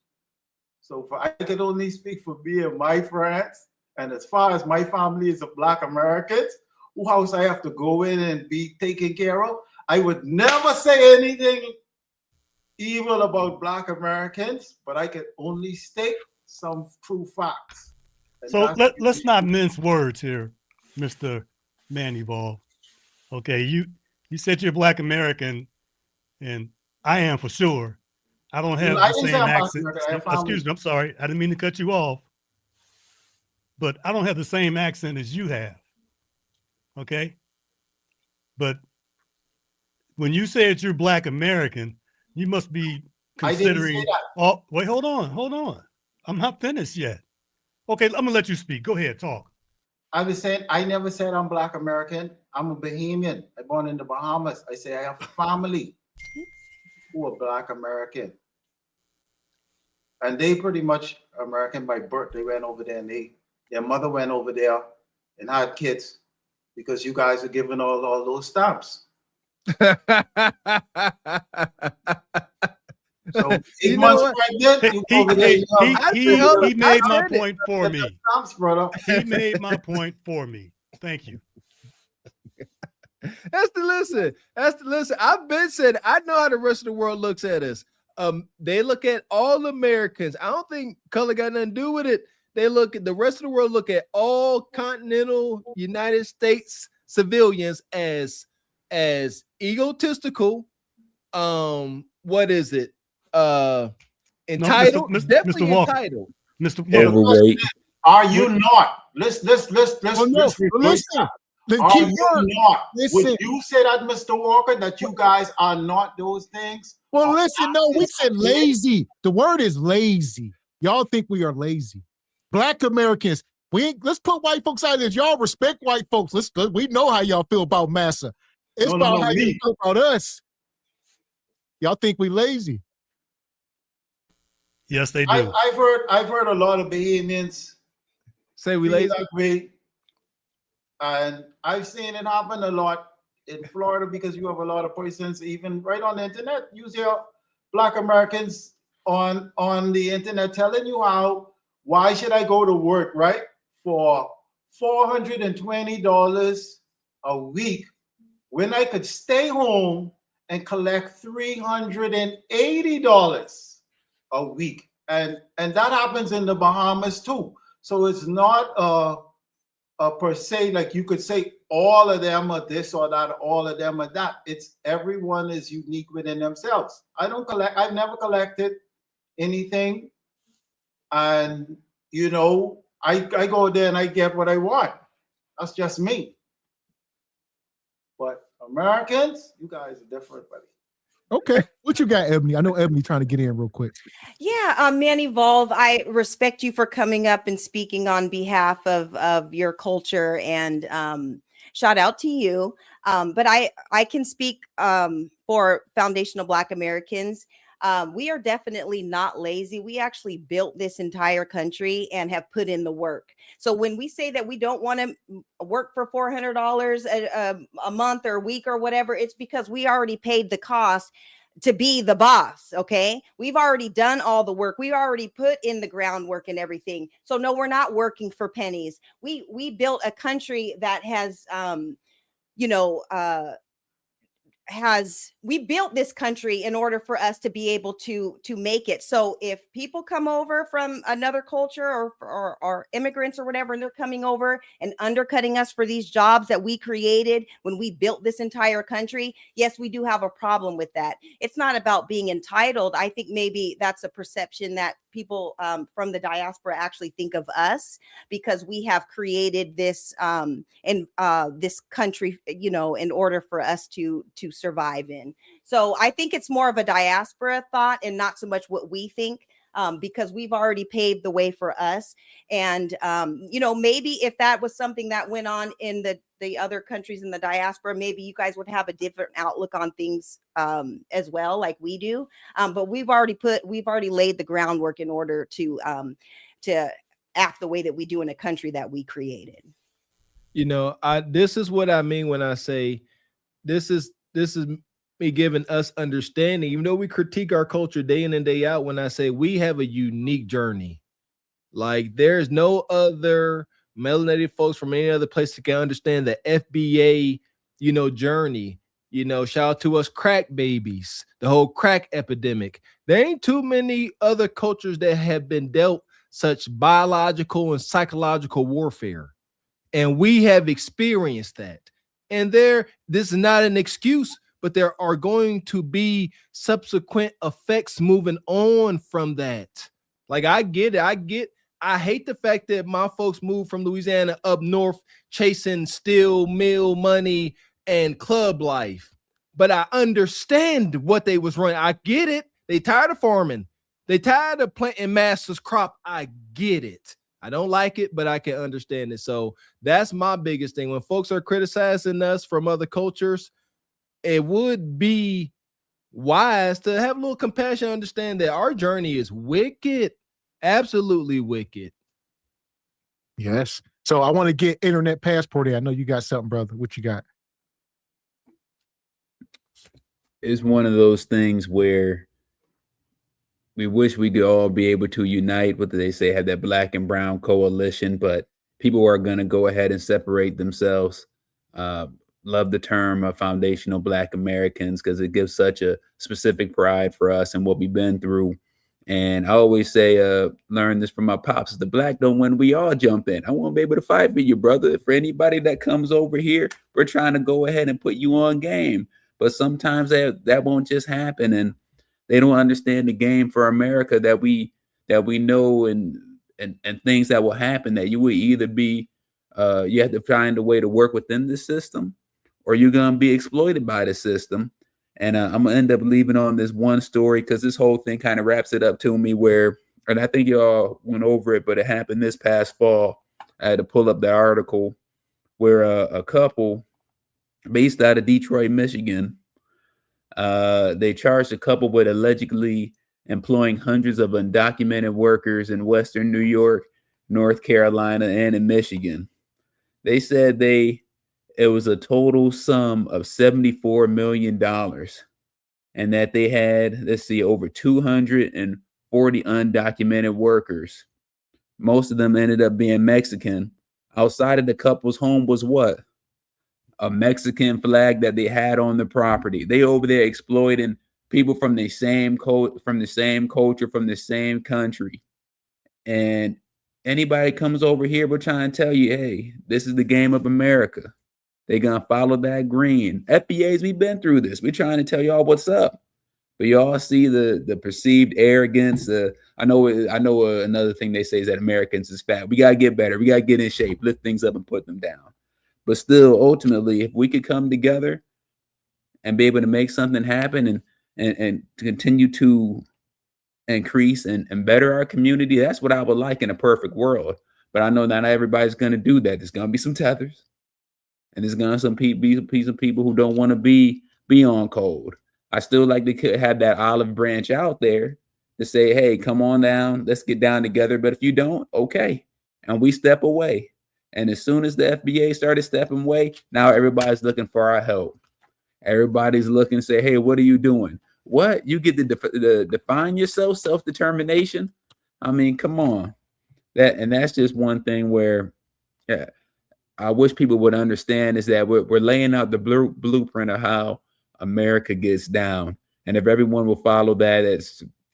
So I can only speak for me and my friends. And as far as my family is of Black Americans, who house I have to go in and be taken care of, I would never say anything evil about Black Americans, but I can only state some true facts. And so let's not mince words here, Mr. Manny-Ball. Okay, you said you're Black American, and I am for sure. I don't have the same accent. Excuse me, I'm sorry. I didn't mean to cut you off. But I don't have the same accent as you have. Okay? But when you say that you're Black American, you must be considering. I didn't say that. Oh, wait, hold on. I'm not finished yet. Okay, I'm gonna let you speak. Go ahead, talk. I was saying I never said I'm Black American. I'm a Bahamian. I born in the Bahamas. I say I have a family who are Black American. And they pretty much American by birth. They went over there and their mother went over there and had kids because you guys are giving all those stamps. So 8 months pregnant, he made my point for me. Stamps, brother. He made my point for me. Thank you. That's the listen. I've been said I know how the rest of the world looks at us. They look at all Americans. I don't think color got nothing to do with it. They look at the rest of the world, look at all continental United States civilians as egotistical. What is it? Entitled. No, definitely Mr. Walker. entitled. Mr. Walker. Are you not? Listen. Are you not? Would you say that, Mr. Walker, that you guys are not those things? Well, listen, no, we said lazy. The word is lazy. Y'all think we are lazy. Black Americans, let's put white folks out of this. Y'all respect white folks. We know how y'all feel about massa. It's about how you feel about us. Y'all think we lazy. Yes, they do. I've heard a lot of Bahamians say we lazy. Like we, and I've seen it happen a lot in Florida because you have a lot of persons, even right on the internet, use your Black Americans on the internet telling you why should I go to work, right? For $420 a week when I could stay home and collect $380 a week. And that happens in the Bahamas too. So it's not per se, like you could say all of them are this or that, all of them are that. It's everyone is unique within themselves. I've never collected anything. And, you know, I go there and I get what I want. That's just me. But Americans, you guys are different, buddy. Okay. What you got, Ebony? I know Ebony trying to get in real quick. Yeah, Man Evolve, I respect you for coming up and speaking on behalf of your culture, and shout out to you. But I can speak for Foundational Black Americans. We are definitely not lazy. We actually built this entire country and have put in the work. So when we say that we don't want to work for $400 a month or a week or whatever, it's because we already paid the cost to be the boss. Okay, we've already done all the work. We already put in the groundwork and everything. So no, we're not working for pennies. We built a country that has we built this country in order for us to be able to make it. So if people come over from another culture or immigrants or whatever, and they're coming over and undercutting us for these jobs that we created when we built this entire country, yes, we do have a problem with that. It's not about being entitled. I think maybe that's a perception that people from the diaspora actually think of us, because we have created this this country, in order for us to survive in. So I think it's more of a diaspora thought and not so much what we think, because we've already paved the way for us. And maybe if that was something that went on in the other countries in the diaspora, maybe you guys would have a different outlook on things as well, like we do. But we've already laid the groundwork in order to act the way that we do in a country that we created. This is what I mean when I say this is me giving us understanding. Even though we critique our culture day in and day out, when I say we have a unique journey, like there's no other melanated folks from any other place that can understand the FBA, journey. Shout out to us crack babies, the whole crack epidemic. There ain't too many other cultures that have been dealt such biological and psychological warfare. And we have experienced that. And this is not an excuse, but there are going to be subsequent effects moving on from that. Like, I get it. I hate the fact that my folks moved from Louisiana up north chasing steel mill money and club life. But I understand what they was running. I get it. They tired of farming. They tired of planting master's crop. I get it. I don't like it, but I can understand it. So that's my biggest thing. When folks are criticizing us from other cultures, it would be wise to have a little compassion, understand that our journey is wicked, absolutely wicked. Yes. So I want to get Internet Passport here. I know you got something, brother. What you got? It's one of those things where we wish we could all be able to unite. What do they say? Have that black and brown coalition, but people are going to go ahead and separate themselves. Love the term foundational Black Americans, because it gives such a specific pride for us and what we've been through. And I always say, learn this from my pops: if the black don't win, we all jump in. I won't be able to fight for you, brother. For anybody that comes over here, we're trying to go ahead and put you on game. But sometimes that won't just happen, and they don't understand the game for America that we know, and things that will happen, that you will either be you have to find a way to work within the system, or you're gonna be exploited by the system. And I'm gonna end up leaving on this one story, because this whole thing kind of wraps it up to me, and I think y'all went over it, but it happened this past fall. I had to pull up the article where a couple based out of Detroit, Michigan, they charged a couple with allegedly employing hundreds of undocumented workers in Western New York, North Carolina, and in Michigan. They said it was a total sum of $74 million, and that they had, over 240 undocumented workers. Most of them ended up being Mexican. Outside of the couple's home was what? A Mexican flag that they had on the property. They over there exploiting people from the same culture, from the same country. And anybody comes over here, we're trying to tell you, hey, this is the game of America. They're gonna follow that green. FBAs, we've been through this. We're trying to tell y'all what's up. But y'all see the perceived arrogance. I know another thing they say is that Americans is fat. We gotta get better. We gotta get in shape, lift things up and put them down. But still, ultimately, if we could come together and be able to make something happen, and and to continue to increase and better our community. That's what I would like in a perfect world. But I know not everybody's going to do that. There's going to be some tethers, and there's going to be some people who don't want to be on code. I still like to have that olive branch out there to say, hey, come on down, let's get down together. But if you don't, okay. And we step away. And as soon as the FBA started stepping away, now everybody's looking for our help. Everybody's looking to say, hey, what are you doing? What? You get to define yourself, self-determination? I mean, come on. That's just one thing where I wish people would understand is that we're laying out the blueprint of how America gets down. And if everyone will follow that,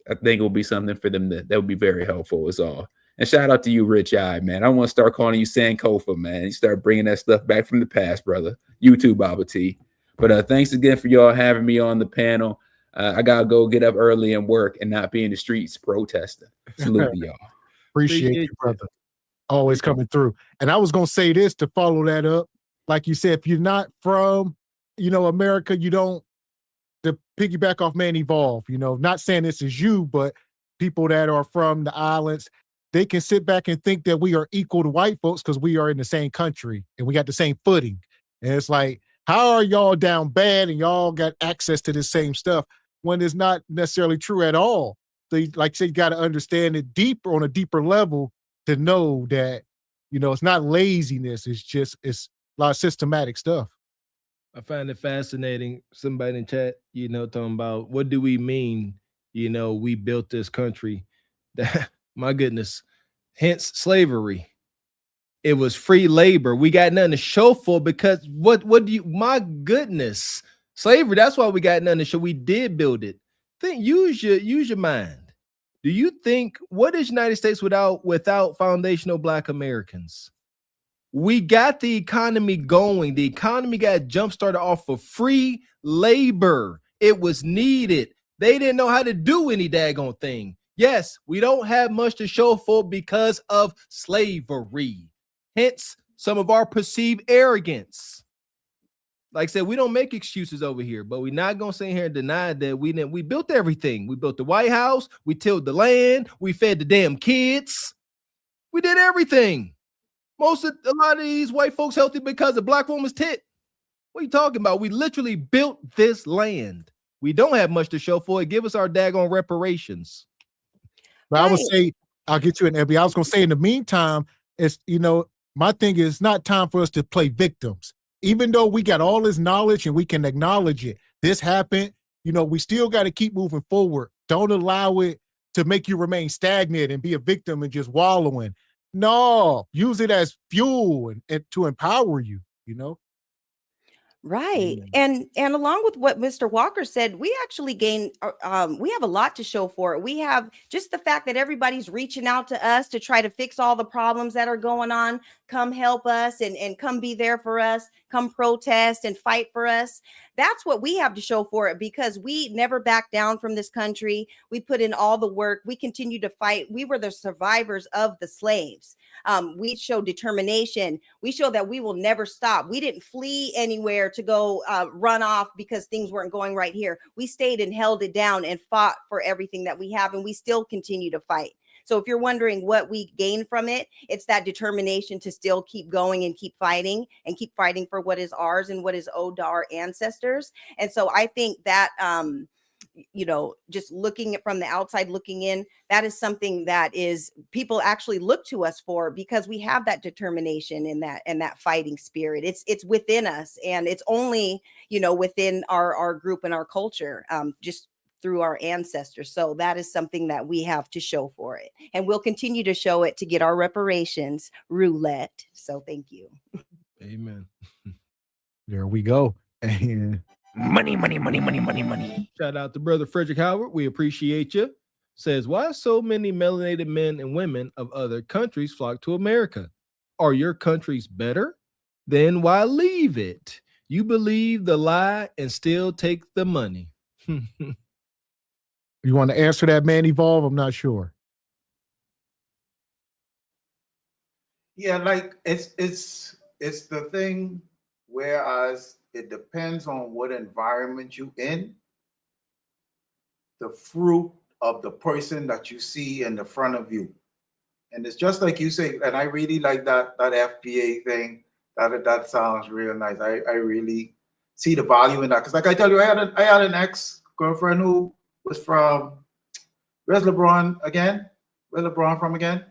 I think it will be something for them that would be very helpful is all. And shout out to you, Rich Eye, man. I want to start calling you Sankofa, man. You start bringing that stuff back from the past, brother. You too, Baba T. But thanks again for y'all having me on the panel. I got to go get up early and work and not be in the streets protesting. Salute to y'all. Appreciate you, brother. Always coming through. And I was going to say this to follow that up. Like you said, if you're not from, America, you don't, to piggyback off Man Evolve, not saying this is you, but people that are from the islands, they can sit back and think that we are equal to white folks because we are in the same country and we got the same footing. And it's like, how are y'all down bad and y'all got access to the same stuff when it's not necessarily true at all? So like I said, you got to understand it deeper on a deeper level to know that, it's not laziness. It's a lot of systematic stuff. I find it fascinating. Somebody in chat, talking about what do we mean? We built this country. My goodness. Hence slavery. It was free labor. We got nothing to show for because what do you, my goodness, slavery. That's why we got nothing to show. We did build it. Use your mind. Do you think what is United States without foundational Black Americans? We got the economy going. The economy got jump started off of free labor. It was needed. They didn't know how to do any daggone thing. Yes, we don't have much to show for because of slavery. Hence, some of our perceived arrogance. Like I said, we don't make excuses over here, but we're not going to sit here and deny that we built everything. We built the White House. We tilled the land. We fed the damn kids. We did everything. A lot of these white folks healthy because of Black woman's tit. What are you talking about? We literally built this land. We don't have much to show for it. Give us our daggone reparations. But I would say, I'll get you an Ebby. I was going to say in the meantime, it's, my thing is not time for us to play victims. Even though we got all this knowledge and we can acknowledge it, this happened, we still got to keep moving forward. Don't allow it to make you remain stagnant and be a victim and just wallowing. No, use it as fuel and to empower you, Right. And along with what Mr. Walker said, we actually gain, we have a lot to show for it. We have just the fact that everybody's reaching out to us to try to fix all the problems that are going on. Come help us and come be there for us, come protest and fight for us. That's what we have to show for it because we never back down from this country. We put in all the work. We continue to fight. We were the survivors of the slaves. We show determination. We show that we will never stop. We didn't flee anywhere to go run off because things weren't going right here. We stayed and held it down and fought for everything that we have, and we still continue to fight. So if you're wondering what we gain from it, it's that determination to still keep going and keep fighting for what is ours and what is owed to our ancestors. And so I think that, just looking at from the outside looking in, that is something that is people actually look to us for because we have that determination and that fighting spirit. It's within us, and it's only, within our group and our culture, just through our ancestors. So that is something that we have to show for it. And we'll continue to show it to get our reparations roulette. So thank you. Amen. There we go. And money. Shout out to Brother Frederick Howard. We appreciate you. Says, why so many melanated men and women of other countries flock to America? Are your countries better? Then why leave it? You believe the lie and still take the money. You want to answer that, Man Evolve? I'm not sure. Yeah, like it's the thing, whereas it depends on what environment you in. the fruit of the person that you see in the front of you. And it's just like you say, and I really like that FBA thing. That sounds real nice. I really see the value in that. Because like I tell you, I had an ex-girlfriend who was from, where's LeBron again? Where's LeBron from again?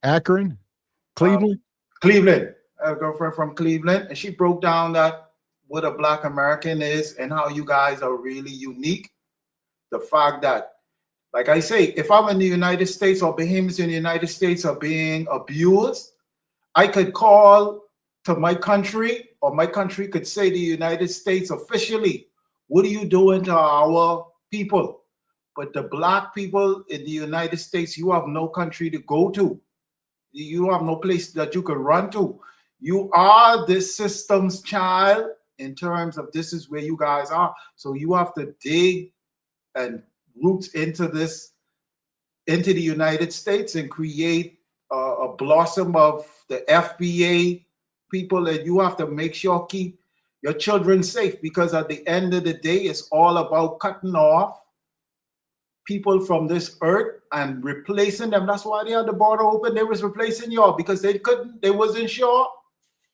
Akron? Cleveland? Cleveland. I had a girlfriend from Cleveland, and she broke down that what a Black American is and how you guys are really unique. The fact that, like I say, if I'm in the United States or Bahamians in the United States are being abused, I could call to my country, or my country could say to the United States officially, what are you doing to our people? But the Black people in the United States, you have no country to go to. You have no place that you could run to. You are this system's child in terms of this is where you guys are. So you have to dig and roots into this, into the United States, and create a blossom of the FBA people. And you have to make sure keep your children safe, because at the end of the day, it's all about cutting off people from this earth and replacing them. That's why they had the border open. They was replacing y'all because they wasn't sure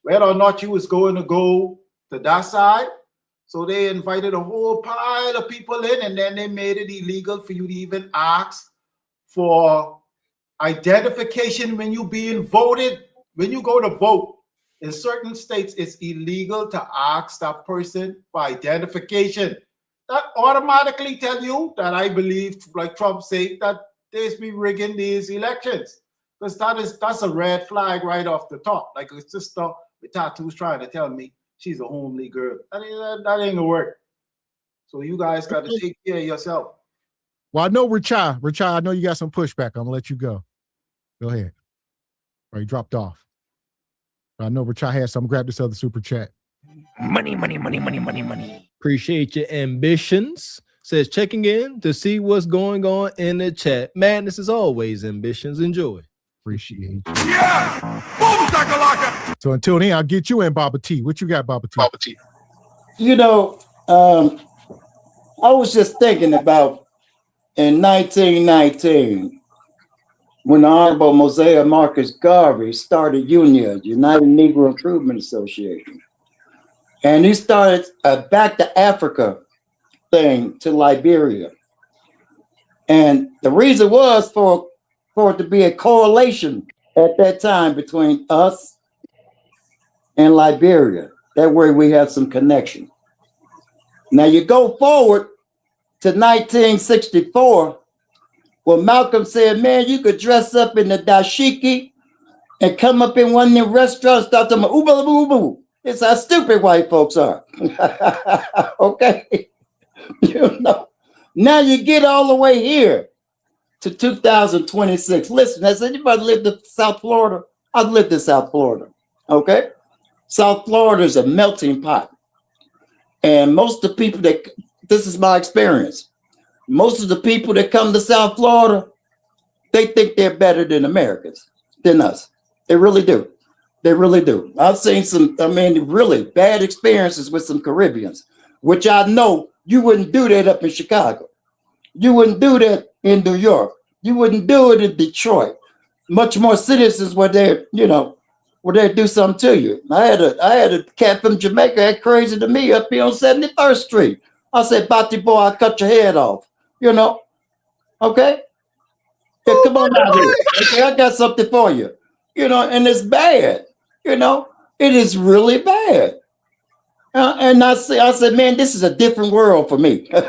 whether or not you was going to go to that side. So they invited a whole pile of people in, and then they made it illegal for you to even ask for identification when you being voted. When you go to vote, in certain states, it's illegal to ask that person for identification. That automatically tell you that I believe, like Trump said, that they's be rigging these elections. Because that's a red flag right off the top. Like a sister with tattoos trying to tell me she's a homely girl. That ain't gonna work. So you guys got to take care of yourself. Well, I know Richard, I know you got some pushback. I'm gonna let you go. Go ahead. Or he dropped off. But I know Richard has some. Grab this other super chat. Money. Appreciate your ambitions. Says checking in to see what's going on in the chat. Madness is always ambitions. Enjoy. Appreciate you. Yeah! Boom, so until then, I'll get you in, Baba T. What you got, Baba T? You know, I was just thinking about in 1919, when the Honorable Mosiah Marcus Garvey started UNIA, United Negro Improvement Association. And he started a Back to Africa thing to Liberia. And the reason was for it to be a correlation at that time between us and Liberia. That way we have some connection. Now you go forward to 1964, well, Malcolm said, man, you could dress up in the dashiki and come up in one of them restaurants, start talking about ooh-boo-boo-boo. It's how stupid white folks are. Okay? You know, now you get all the way here to 2026. Listen, has anybody lived in South Florida? I've lived in South Florida. Okay? South Florida is a melting pot. And most of the people this is my experience. Most of the people that come to South Florida, they think they're better than Americans, than us. They really do. They really do. I've seen some, really bad experiences with some Caribbeans, which I know you wouldn't do that up in Chicago. You wouldn't do that in New York. You wouldn't do it in Detroit. Much more citizens where they do something to you. I had a cat from Jamaica act crazy to me up here on 71st Street. I said, Batty boy, I'll cut your head off. You know? Okay? Yeah, come on out here. Okay, I got something for you. You know, and it's bad. You know, it is really bad. And I said, man, this is a different world for me. I'm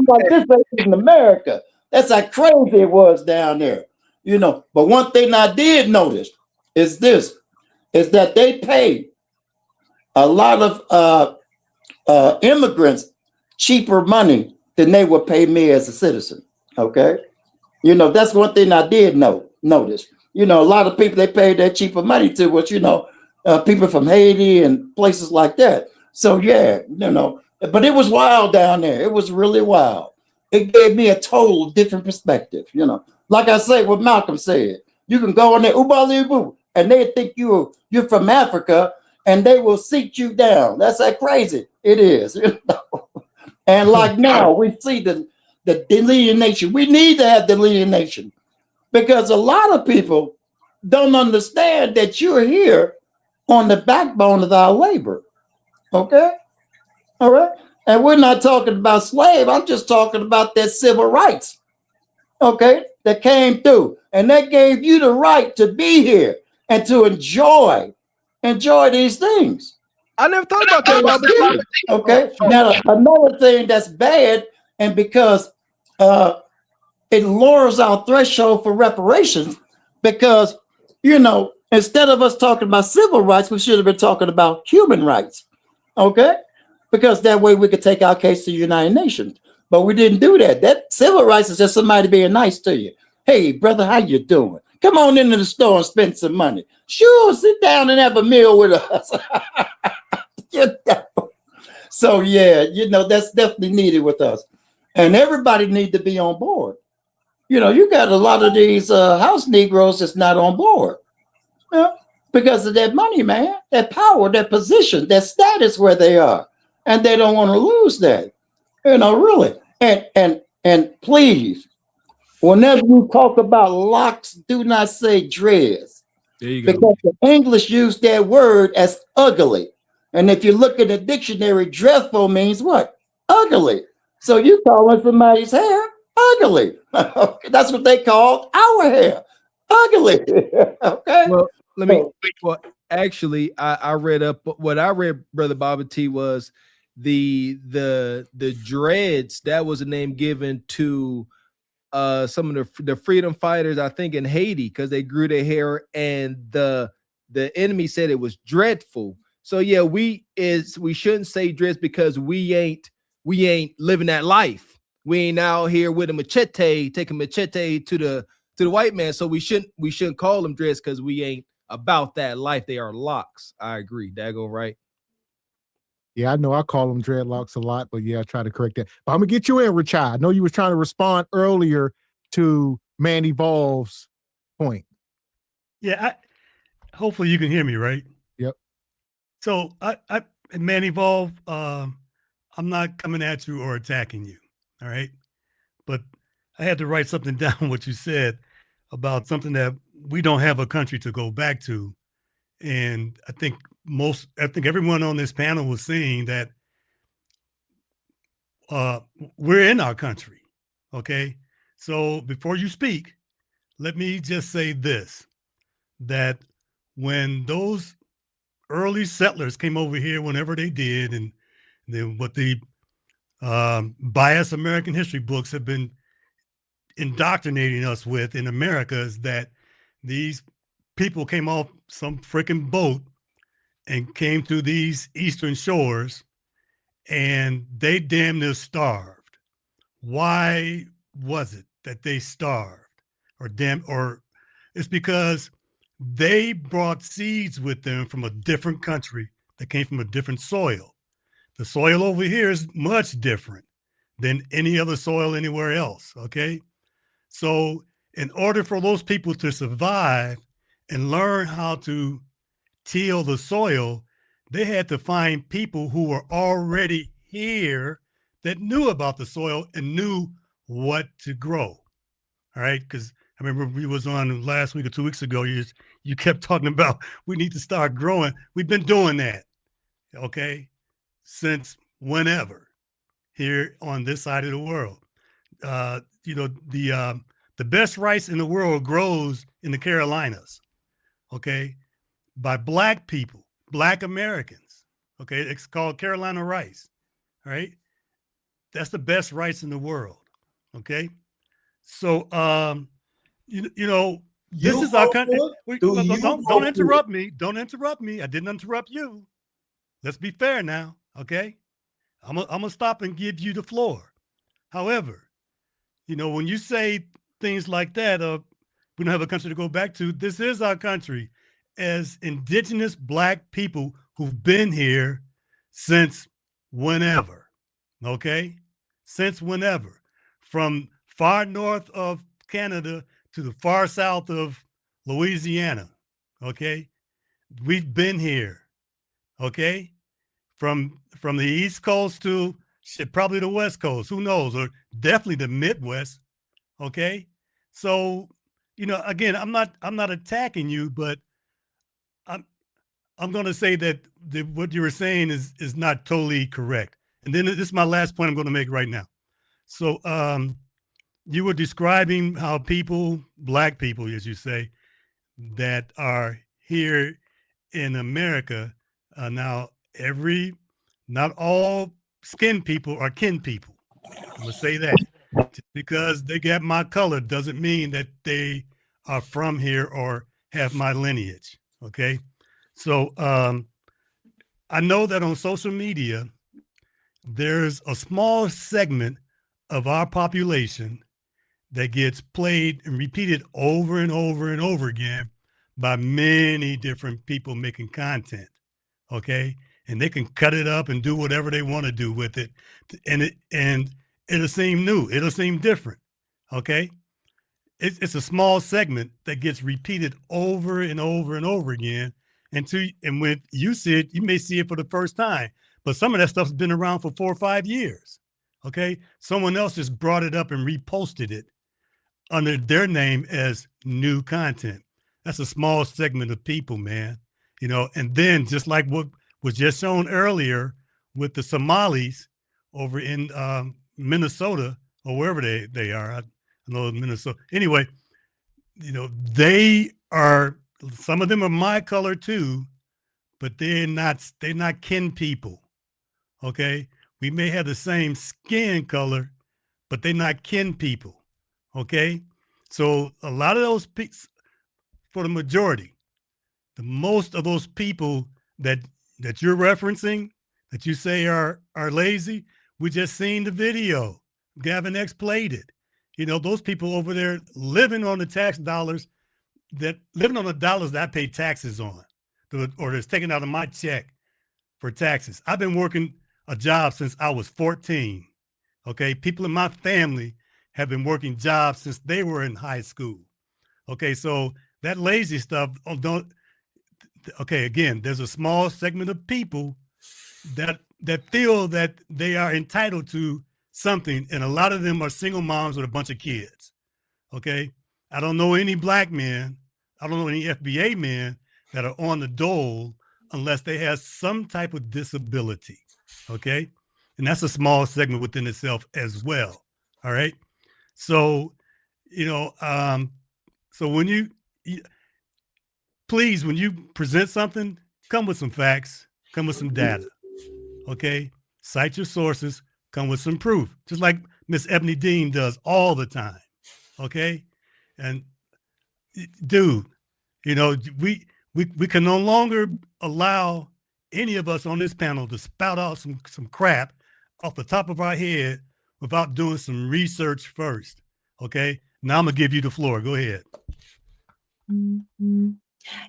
like, this ain't in America. That's how crazy it was down there. You know, but one thing I did notice is that they pay a lot of immigrants cheaper money than they would pay me as a citizen. Okay. You know, that's one thing I did notice. You know, a lot of people they paid that cheaper money to, which, you know, people from Haiti and places like that. So, yeah, you know, but it was wild down there. It was really wild. It gave me a total different perspective, you know. Like I say, what Malcolm said, you can go in there, and they think you're from Africa, and they will seat you down. That's how crazy it is. You know? And like now, we see the delineation. We need to have delineation because a lot of people don't understand that you're here on the backbone of our labor. Okay? All right? And we're not talking about slave. I'm just talking about that civil rights. Okay? That came through. And that gave you the right to be here and to enjoy these things. I never thought about that, Bobby. Okay. Now another thing that's bad, and because it lowers our threshold for reparations, because instead of us talking about civil rights, we should have been talking about human rights. Okay, because that way we could take our case to the United Nations. But we didn't do that. That civil rights is just somebody being nice to you. Hey, brother, how you doing? Come on into the store and spend some money. Sure, sit down and have a meal with us. So yeah, that's definitely needed with us, and everybody need to be on board. You got a lot of these house Negroes that's not on board, because of that money, man, that power, that position, that status where they are, and they don't want to lose that. Really. And please, whenever you talk about locks, do not say dreads. There you go. Because the English use that word as ugly. And if you look in the dictionary, dreadful means what? Ugly. So you calling somebody's hair ugly. That's what they call our hair. Ugly. Okay. Well, let me. Well, actually, I read up. What I read, Brother Bobby T, was the dreads. That was a name given to some of the freedom fighters, I think, in Haiti, because they grew their hair, and the enemy said it was dreadful. So yeah, we shouldn't say dreads because we ain't living that life. We ain't out here with a machete, taking machete to the white man. So we shouldn't call them dreads because we ain't about that life. They are locks. I agree. Dago, right? Yeah, I know I call them dreadlocks a lot, but yeah, I try to correct that. But I'm gonna get you in, Richard. I know you was trying to respond earlier to Man Evolve's point. Yeah, hopefully you can hear me, right? Yep. So Man Evolve, I'm not coming at you or attacking you, all right? But I had to write something down what you said about something that we don't have a country to go back to. And I think everyone on this panel was saying that we're in our country, okay? So before you speak, let me just say this, that when those early settlers came over here, whenever they did, and then what the biased American history books have been indoctrinating us with in America is that these people came off some freaking boat and came to these eastern shores, and they damn near starved. Why was it that they starved? Or it's because they brought seeds with them from a different country that came from a different soil. The soil over here is much different than any other soil anywhere else, okay? So in order for those people to survive and learn how to till the soil, they had to find people who were already here that knew about the soil and knew what to grow. All right, because I remember we was on last week or 2 weeks ago. You kept talking about we need to start growing. We've been doing that, okay, since whenever here on this side of the world. The best rice in the world grows in the Carolinas, okay, by Black people, Black Americans. Okay, it's called Carolina rice. All right, that's the best rice in the world. Okay, so this is our country. Don't interrupt me. Don't interrupt me. I didn't interrupt you. Let's be fair now. Okay, I'm gonna stop and give you the floor. However, when you say things like that, we don't have a country to go back to. This is our country as indigenous Black people who've been here since whenever, okay? Since whenever. From far north of Canada to the far south of Louisiana, okay? We've been here, okay? From the East Coast to shit, probably the West Coast, who knows, or definitely the Midwest. Okay. So, again, I'm not attacking you, but I'm going to say that what you were saying is not totally correct. And then this is my last point I'm going to make right now. So, you were describing how people, black people, as you say, that are here in America, now not all skin people are kin people. I'm gonna say that. Just because they got my color doesn't mean that they are from here or have my lineage. Okay. So I know that on social media, there's a small segment of our population that gets played and repeated over and over and over again by many different people making content. Okay. And they can cut it up and do whatever they want to do with it. And it'll seem new. It'll seem different. Okay. It's a small segment that gets repeated over and over and over again. And when you see it, you may see it for the first time, but some of that stuff's been around for 4 or 5 years. Okay. Someone else just brought it up and reposted it under their name as new content. That's a small segment of people, man. And then just like what was just shown earlier with the Somalis over in Minnesota or wherever they are. I know Minnesota. Anyway, they are, some of them are my color too, but they're not kin people. Okay. We may have the same skin color, but they're not kin people. Okay. So a lot of those people, for the majority, the most of those people that you're referencing, that you say are lazy, we just seen the video. Gavin X played it. Those people over there living on the tax dollars, living on the dollars that I pay taxes on, or that's taken out of my check for taxes. I've been working a job since I was 14. Okay. People in my family have been working jobs since they were in high school. Okay. So that lazy stuff, again, there's a small segment of people that feel that they are entitled to something, and a lot of them are single moms with a bunch of kids. Okay. I don't know any black men, I don't know any FBA men that are on the dole unless they have some type of disability. Okay. And that's a small segment within itself as well. All right. So, so when please, when you present something, come with some facts, come with some data. Okay. Cite your sources, come with some proof, just like Miss Ebony Dean does all the time. Okay. And dude, we can no longer allow any of us on this panel to spout out some crap off the top of our head without doing some research first. Okay. Now I'm gonna give you the floor. Go ahead.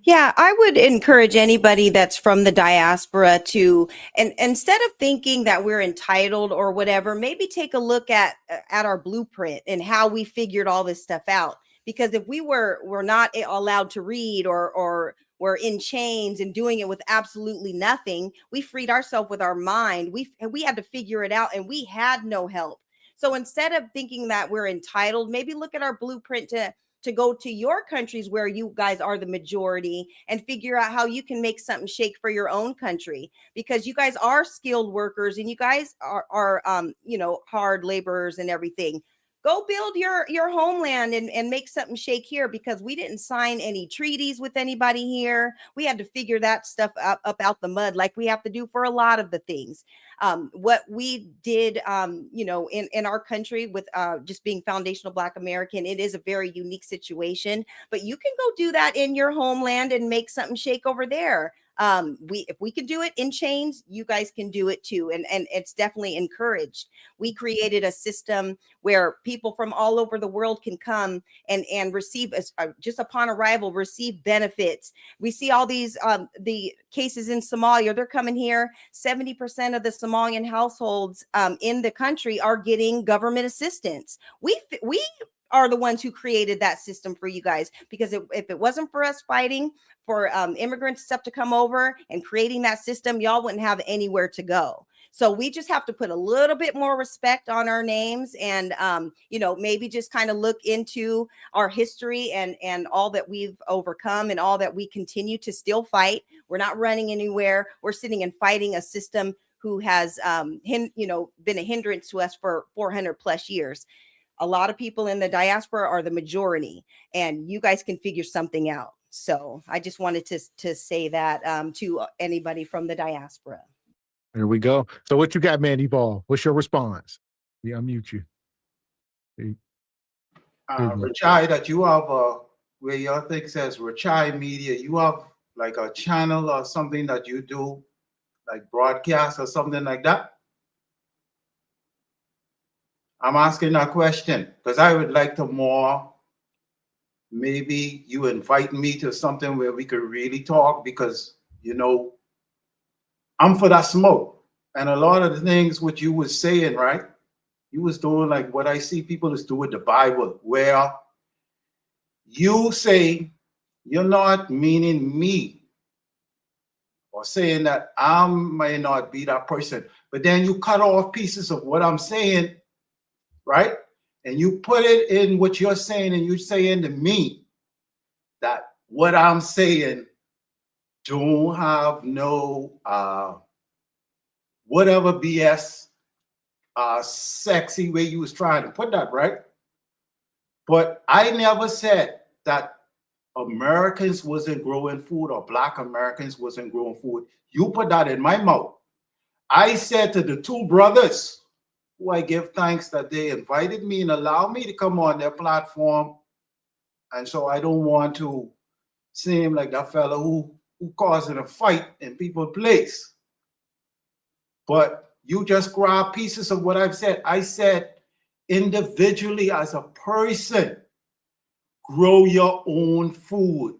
Yeah, I would encourage anybody that's from the diaspora to, and instead of thinking that we're entitled or whatever, maybe take a look at our blueprint and how we figured all this stuff out. Because if we were not allowed to read or were in chains and doing it with absolutely nothing, we freed ourselves with our mind. We had to figure it out, and we had no help. So instead of thinking that we're entitled, maybe look at our blueprint to go to your countries where you guys are the majority and figure out how you can make something shake for your own country, because you guys are skilled workers and you guys are hard laborers and everything. Go build your homeland and make something shake here, because we didn't sign any treaties with anybody here. We had to figure that stuff up out the mud, like we have to do for a lot of the things. What we did, in our country with just being foundational Black American, it is a very unique situation, but you can go do that in your homeland and make something shake over there. If we can do it in chains, you guys can do it too. And it's definitely encouraged. We created a system where people from all over the world can come and receive, just upon arrival, receive benefits. We see all these, the cases in Somalia, they're coming here. 70% of the Somalian households in the country are getting government assistance. We are the ones who created that system for you guys, because if it wasn't for us fighting for immigrant stuff to come over and creating that system, y'all wouldn't have anywhere to go. So we just have to put a little bit more respect on our names, and you know, maybe just kind of look into our history and all that we've overcome and all that we continue to still fight. We're not running anywhere. We're sitting and fighting a system who has you know, been a hindrance to us for 400 plus years. A lot of people in the diaspora are the majority, and you guys can figure something out. So I just wanted to say that to anybody from the diaspora. There we go. So what you got, man, Evolve? What's your response? Yeah, I'll mute you. Rachai, that you have where your thing says Rachai Media, you have like a channel or something that you do, like broadcast or something like that? I'm asking that question because I would like to more, maybe you invite me to something where we could really talk, because, you know, I'm for that smoke. And a lot of the things what you was saying, right? You was doing like what I see people is doing with the Bible, where you say you're not meaning me, or saying that I may not be that person, but then you cut off pieces of what I'm saying, right? And you put it in what you're saying, and you're saying to me that what I'm saying don't have no whatever BS sexy way you was trying to put that, right? But I never said that Americans wasn't growing food or Black Americans wasn't growing food. You put that in my mouth. I said to the two brothers who I give thanks that they invited me and allowed me to come on their platform. And so I don't want to seem like that fellow who causing a fight in people's place. But you just grab pieces of what I've said. I said individually as a person, grow your own food.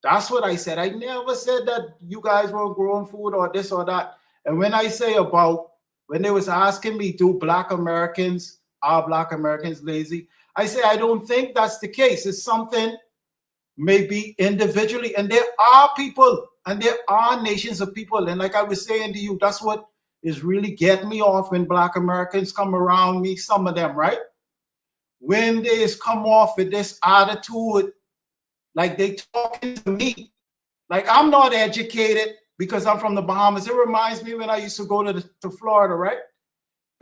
That's what I said. I never said that you guys were growing food or this or that. And when I say about, when they was asking me, do Black Americans, are Black Americans lazy? I say, I don't think that's the case. It's something maybe individually. And there are people and there are nations of people. And like I was saying to you, that's what is really getting me off when Black Americans come around me, some of them, right? When they come off with this attitude, like they talking to me, like I'm not educated because I'm from the Bahamas. It reminds me when I used to go to Florida, right?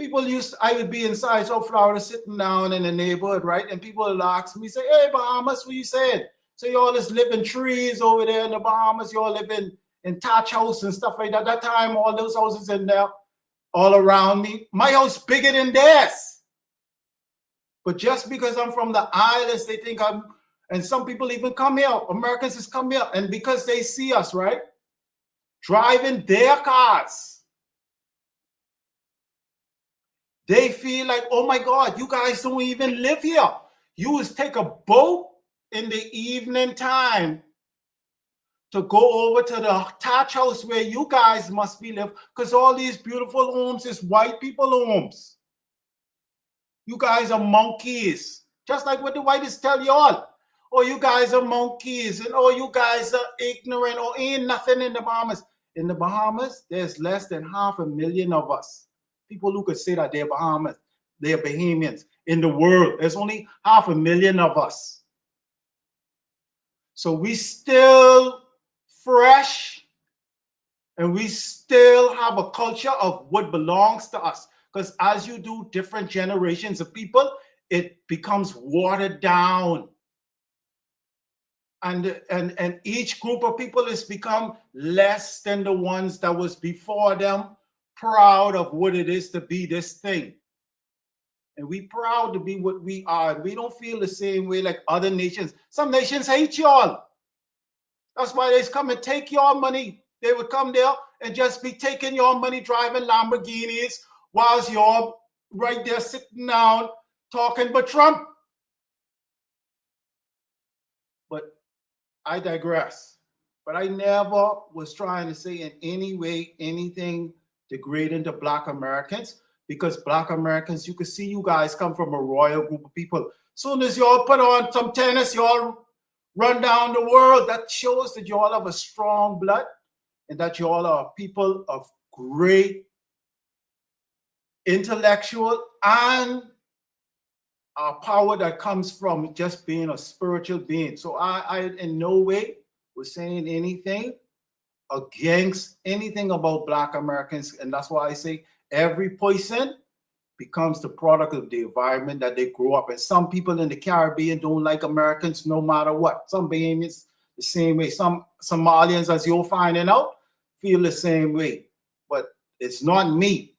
I would be inside South Florida sitting down in the neighborhood, right? And people would ask me, say, hey, Bahamas, what you saying? So you all just live in trees over there in the Bahamas. You all live in thatch house and stuff like that. That time, all those houses in there, all around me. My house bigger than theirs. But just because I'm from the islands, they think I'm, and some people even come here, Americans just come here, and because they see us, right, driving their cars, they feel like, oh my God, you guys don't even live here. You just take a boat in the evening time to go over to the thatch house where you guys must be live, because all these beautiful homes is white people homes. You guys are monkeys, just like what the whites tell y'all. Oh, you guys are monkeys, and oh, you guys are ignorant, or ain't nothing in the Bahamas. In the Bahamas, there's less than 500,000 of us. People who could say that they're Bahamas, they're Bahamians. In the world, there's only 500,000 of us. So we still fresh, and we still have a culture of what belongs to us. Because as you do different generations of people, it becomes watered down. And each group of people has become less than the ones that was before them, proud of what it is to be this thing. And we proud to be what we are. We don't feel the same way like other nations. Some nations hate y'all. That's why they come and take your money. They would come there and just be taking your money, driving Lamborghinis, whilst you're right there sitting down talking about Trump. But I digress. But I never was trying to say in any way anything degrading to Black Americans, because Black Americans, you can see you guys come from a royal group of people. Soon as y'all put on some tennis, y'all run down the world. That shows that y'all have a strong blood and that y'all are people of great intellectual and power that comes from just being a spiritual being. So I in no way was saying anything against anything about Black Americans. And that's why I say every person becomes the product of the environment that they grew up in. Some people in the Caribbean don't like Americans no matter what. Some Bahamians the same way. Some Somalians, as you're finding out, feel the same way. But it's not me.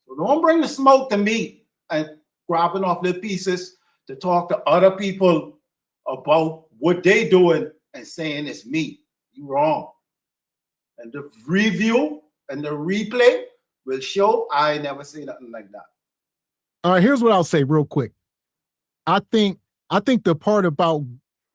So don't bring the smoke to me and grabbing off little pieces to talk to other people about what they doing and saying it's me. You're wrong. And the review and the replay will show I never say nothing like that. All right, here's what I'll say real quick. I think the part about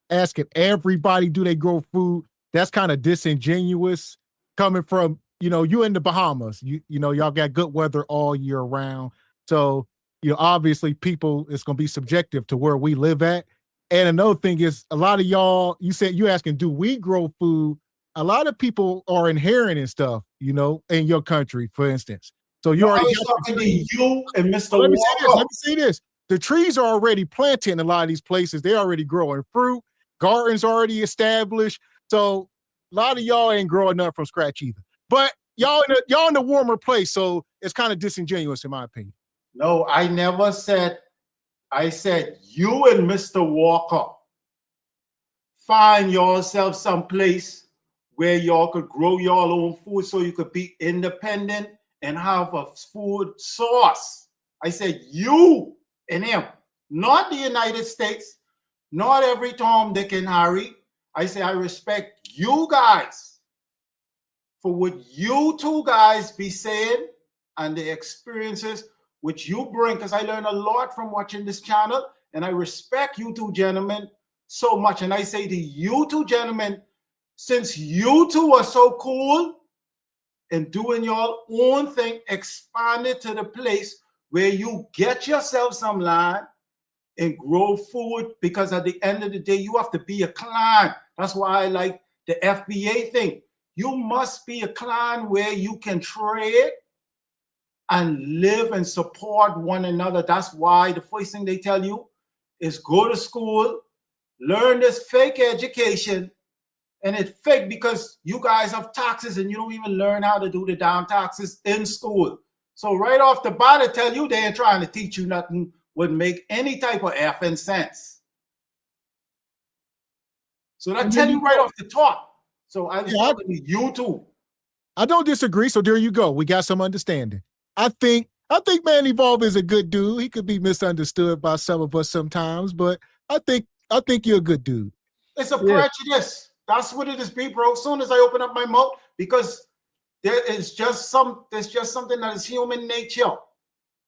asking everybody do they grow food, that's kind of disingenuous coming from, you know, you in the Bahamas. You know, y'all got good weather all year round. So, you know, obviously people, it's going to be subjective to where we live at. And another thing is a lot of y'all, you said you asking, do we grow food? A lot of people are inheriting stuff, you know, in your country, for instance. So you already talking to you and Mr. Let me Walker. say this. The trees are already planted in a lot of these places. They're already growing fruit. Gardens already established. So a lot of y'all ain't growing up from scratch either. But y'all in a warmer place, so it's kind of disingenuous in my opinion. No, I never said. I said you and Mr. Walker find yourself someplace where y'all could grow your own food so you could be independent and have a food source. I said you and him, not the United States, not every Tom, Dick, and Harry. I say I respect you guys for what you two guys be saying and the experiences which you bring, because I learn a lot from watching this channel, and I respect you two gentlemen so much. And I say to you two gentlemen, since you two are so cool and doing your own thing, expand it to the place where you get yourself some land and grow food, because at the end of the day, you have to be a clan. That's why I like the FBA thing. You must be a clan where you can trade and live and support one another. That's why the first thing they tell you is go to school, learn this fake education. And it's fake because you guys have taxes and you don't even learn how to do the damn taxes in school. So right off the bat, I tell you, they ain't trying to teach you nothing would make any type of effing sense. So that tell you right off the top. So I was talking to you too. I don't disagree. So there you go. We got some understanding. I think Man Evolve is a good dude. He could be misunderstood by some of us sometimes, but I think you're a good dude. It's a prejudice. That's what it is, bro. As soon as I open up my mouth, because there's just something that is human nature.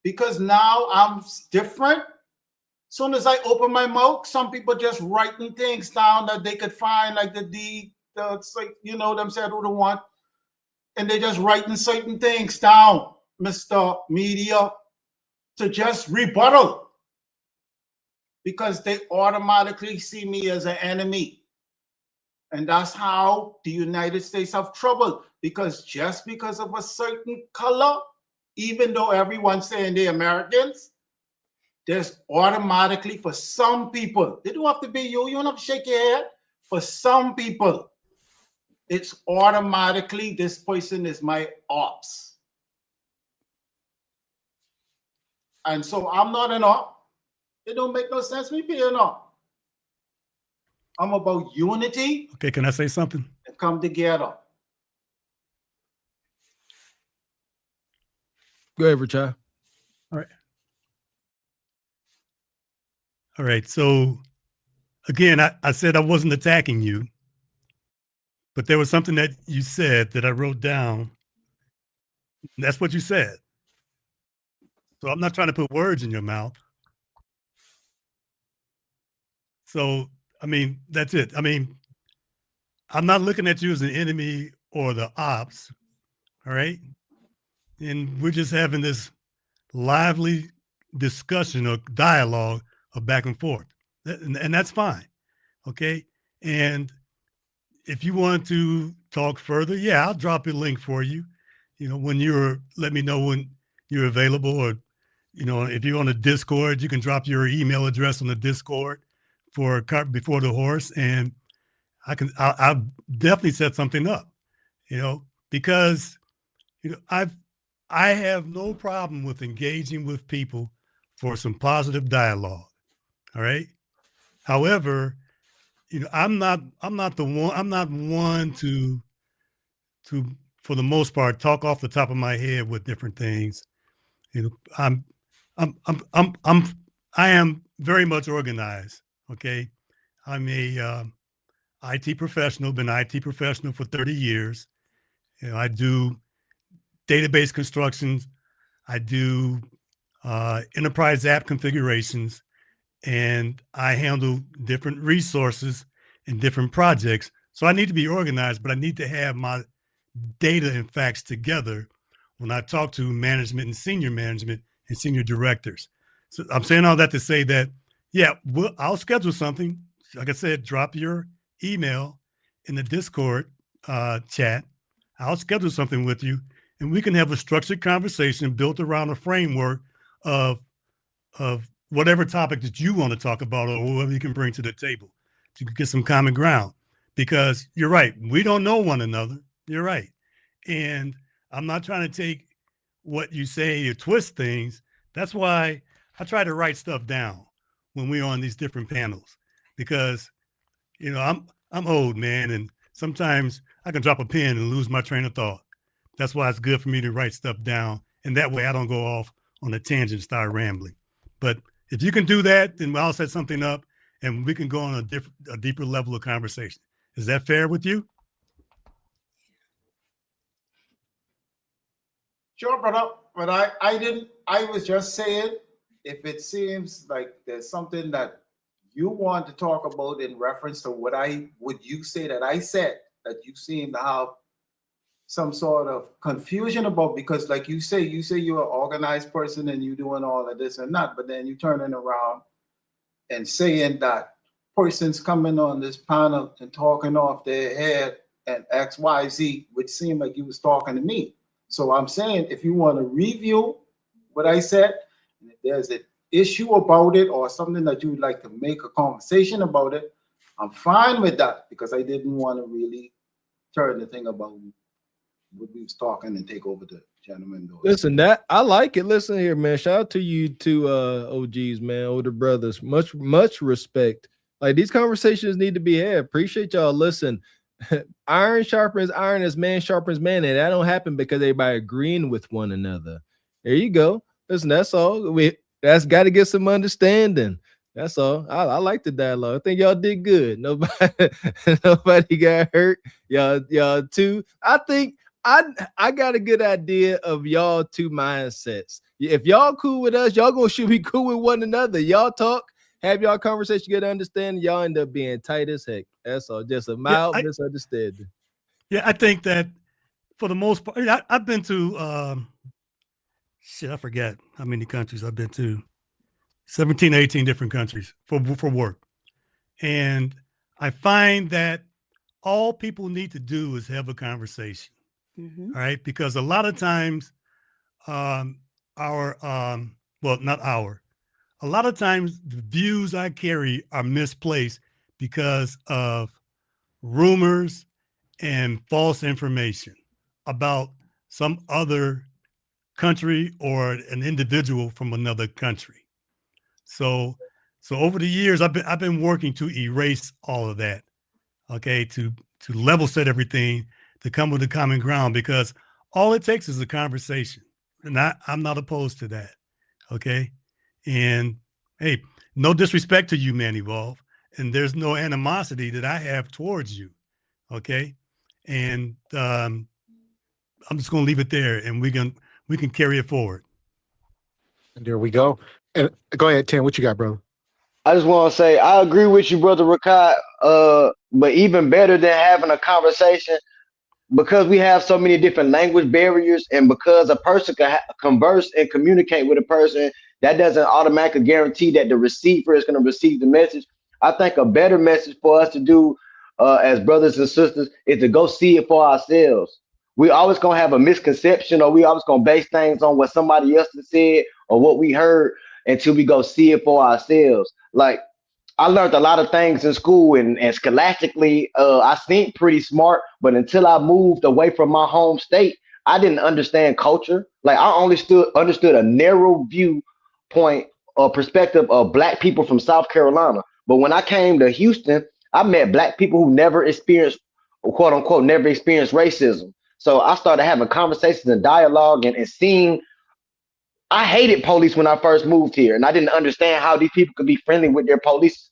Because now I'm different. As soon as I open my mouth, some people just writing things down that they could find, like it's like, you know them said who the one, and they just writing certain things down, Mr. Media, to just rebuttal, because they automatically see me as an enemy. And that's how the United States have trouble, because just because of a certain color, even though everyone's saying they're Americans, there's automatically, for some people, they don't have to be you, you don't have to shake your head. For some people, it's automatically this person is my ops. And so I'm not an op. It don't make no sense me being an op. I'm about unity. Okay, can I say something? And come together. Go ahead, Richard. All right. All right. So again, I said I wasn't attacking you, but there was something that you said that I wrote down. And that's what you said. So I'm not trying to put words in your mouth. So, I mean, that's it. I mean, I'm not looking at you as an enemy or the ops. All right. And we're just having this lively discussion or dialogue of back and forth. And that's fine. Okay. And if you want to talk further, yeah, I'll drop a link for you. You know, when let me know when you're available, or if you're on the Discord, you can drop your email address on the Discord for Cart Before the Horse, and I'll definitely set something up. Because I have no problem with engaging with people for some positive dialogue. All right. However, I'm not one to for the most part talk off the top of my head with different things. I am very much organized. Okay. I'm a IT professional, been an IT professional for 30 years. I do database constructions. I do enterprise app configurations, and I handle different resources and different projects. So I need to be organized, but I need to have my data and facts together when I talk to management and senior directors. So I'm saying all that to say that, yeah, I'll schedule something. Like I said, drop your email in the Discord chat. I'll schedule something with you, and we can have a structured conversation built around a framework of whatever topic that you want to talk about, or whatever you can bring to the table to get some common ground. Because you're right, we don't know one another. You're right. And I'm not trying to take what you say or twist things. That's why I try to write stuff down when we're on these different panels, because I'm old, man, and sometimes I can drop a pen and lose my train of thought. That's why it's good for me to write stuff down, and that way I don't go off on a tangent and start rambling. But if you can do that, then I'll set something up and we can go on a deeper level of conversation. Is that fair with you? Sure, brother. But I was just saying, if it seems like there's something that you want to talk about in reference to what would you say that I said that you seem to have some sort of confusion about, because like you say you're an organized person and you doing all of this and that, but then you turning around and saying that persons coming on this panel and talking off their head and XYZ, which seemed like you was talking to me. So I'm saying, if you want to review what I said, and if there's an issue about it or something that you would like to make a conversation about it, I'm fine with that, because I didn't want to really turn the thing about what we was talking and take over the gentleman. Listen, that I like it. Listen here, man. Shout out to you two OGs, man, older brothers. Much respect. Like, these conversations need to be had. Appreciate y'all. Listen, iron sharpens iron as man sharpens man, and that don't happen because everybody agreeing with one another. There you go. Listen, that's all. That's got to get some understanding. That's all. I like the dialogue. I think y'all did good. Nobody got hurt. Y'all too. I think I got a good idea of y'all two mindsets. If y'all cool with us, y'all should be cool with one another. Y'all talk, have y'all conversation, get understanding. Y'all end up being tight as heck. That's all. Just a mild misunderstanding. Yeah, I think that for the most part, I've been to I forget how many countries I've been to. 17, 18 different countries for work. And I find that all people need to do is have a conversation. Mm-hmm. All right. Because a lot of times a lot of times the views I carry are misplaced because of rumors and false information about some other country or an individual from another country. So over the years, I've been working to erase all of that, okay, to level set everything, to come with a common ground, because all it takes is a conversation, and I'm not opposed to that, okay? And hey, no disrespect to you, Man Evolve, and there's no animosity that I have towards you, okay? And I'm just gonna leave it there, and we can carry it forward. And there we go. And go ahead, Tim. What you got, brother? I just want to say I agree with you, brother Rakai. But even better than having a conversation, because we have so many different language barriers, and because a person can converse and communicate with a person, that doesn't automatically guarantee that the receiver is going to receive the message. I think a better message for us to do as brothers and sisters is to go see it for ourselves. We always gonna have a misconception, or we always gonna base things on what somebody else has said or what we heard until we go see it for ourselves. Like I learned a lot of things in school, and scholastically, I seemed pretty smart, but until I moved away from my home state, I didn't understand culture. Like I only understood a narrow viewpoint or perspective of Black people from South Carolina. But when I came to Houston, I met Black people who never experienced, quote unquote, never experienced racism. So I started having conversations and dialogue and seeing. I hated police when I first moved here, and I didn't understand how these people could be friendly with their police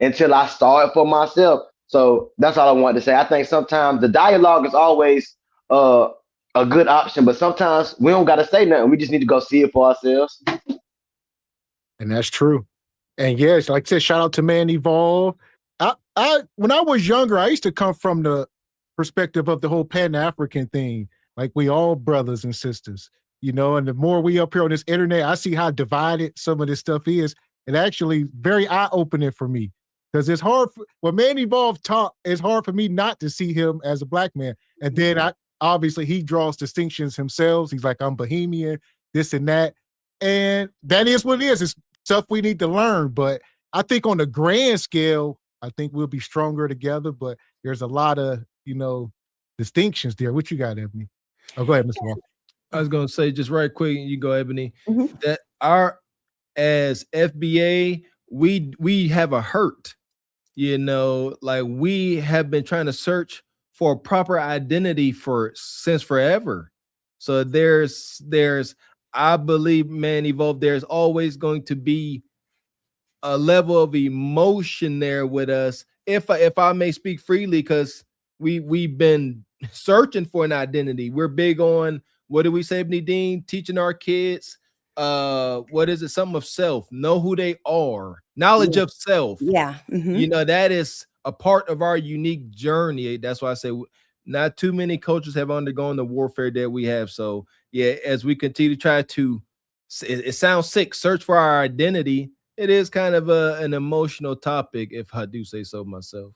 until I saw it for myself. So that's all I wanted to say. I think sometimes the dialogue is always a good option, but sometimes we don't got to say nothing. We just need to go see it for ourselves. And that's true. And yes, like I said, shout out to Man Evolve. I when I was younger, I used to come from the perspective of the whole Pan-African thing. Like we all brothers and sisters, you know, and the more we up here on this internet, I see how divided some of this stuff is. And actually very eye-opening for me. Because it's hard when Man Evolve taught, it's hard for me not to see him as a Black man. And then obviously he draws distinctions himself. He's like, I'm Bohemian, this and that. And that is what it is. It's stuff we need to learn. But I think on the grand scale, I think we'll be stronger together. But there's a lot of, you know, distinctions there. What you got, Ebony? Oh, go ahead, Mr. Walker. I was going to say just right quick, you go, Ebony, that as FBA, we have a hurt, you know, like we have been trying to search for a proper identity since forever. So there's I believe, Man Evolve, there's always going to be a level of emotion there with us, if I may speak freely, because we've been searching for an identity. We're big on, what do we say, Ebony Dean? Teaching our kids, what is it? Something of self, know who they are, knowledge of self. Yeah. Mm-hmm. You know, that is a part of our unique journey. That's why I say not too many cultures have undergone the warfare that we have. So yeah, as we continue to try to, it sounds sick, search for our identity, it is kind of an emotional topic, if I do say so myself.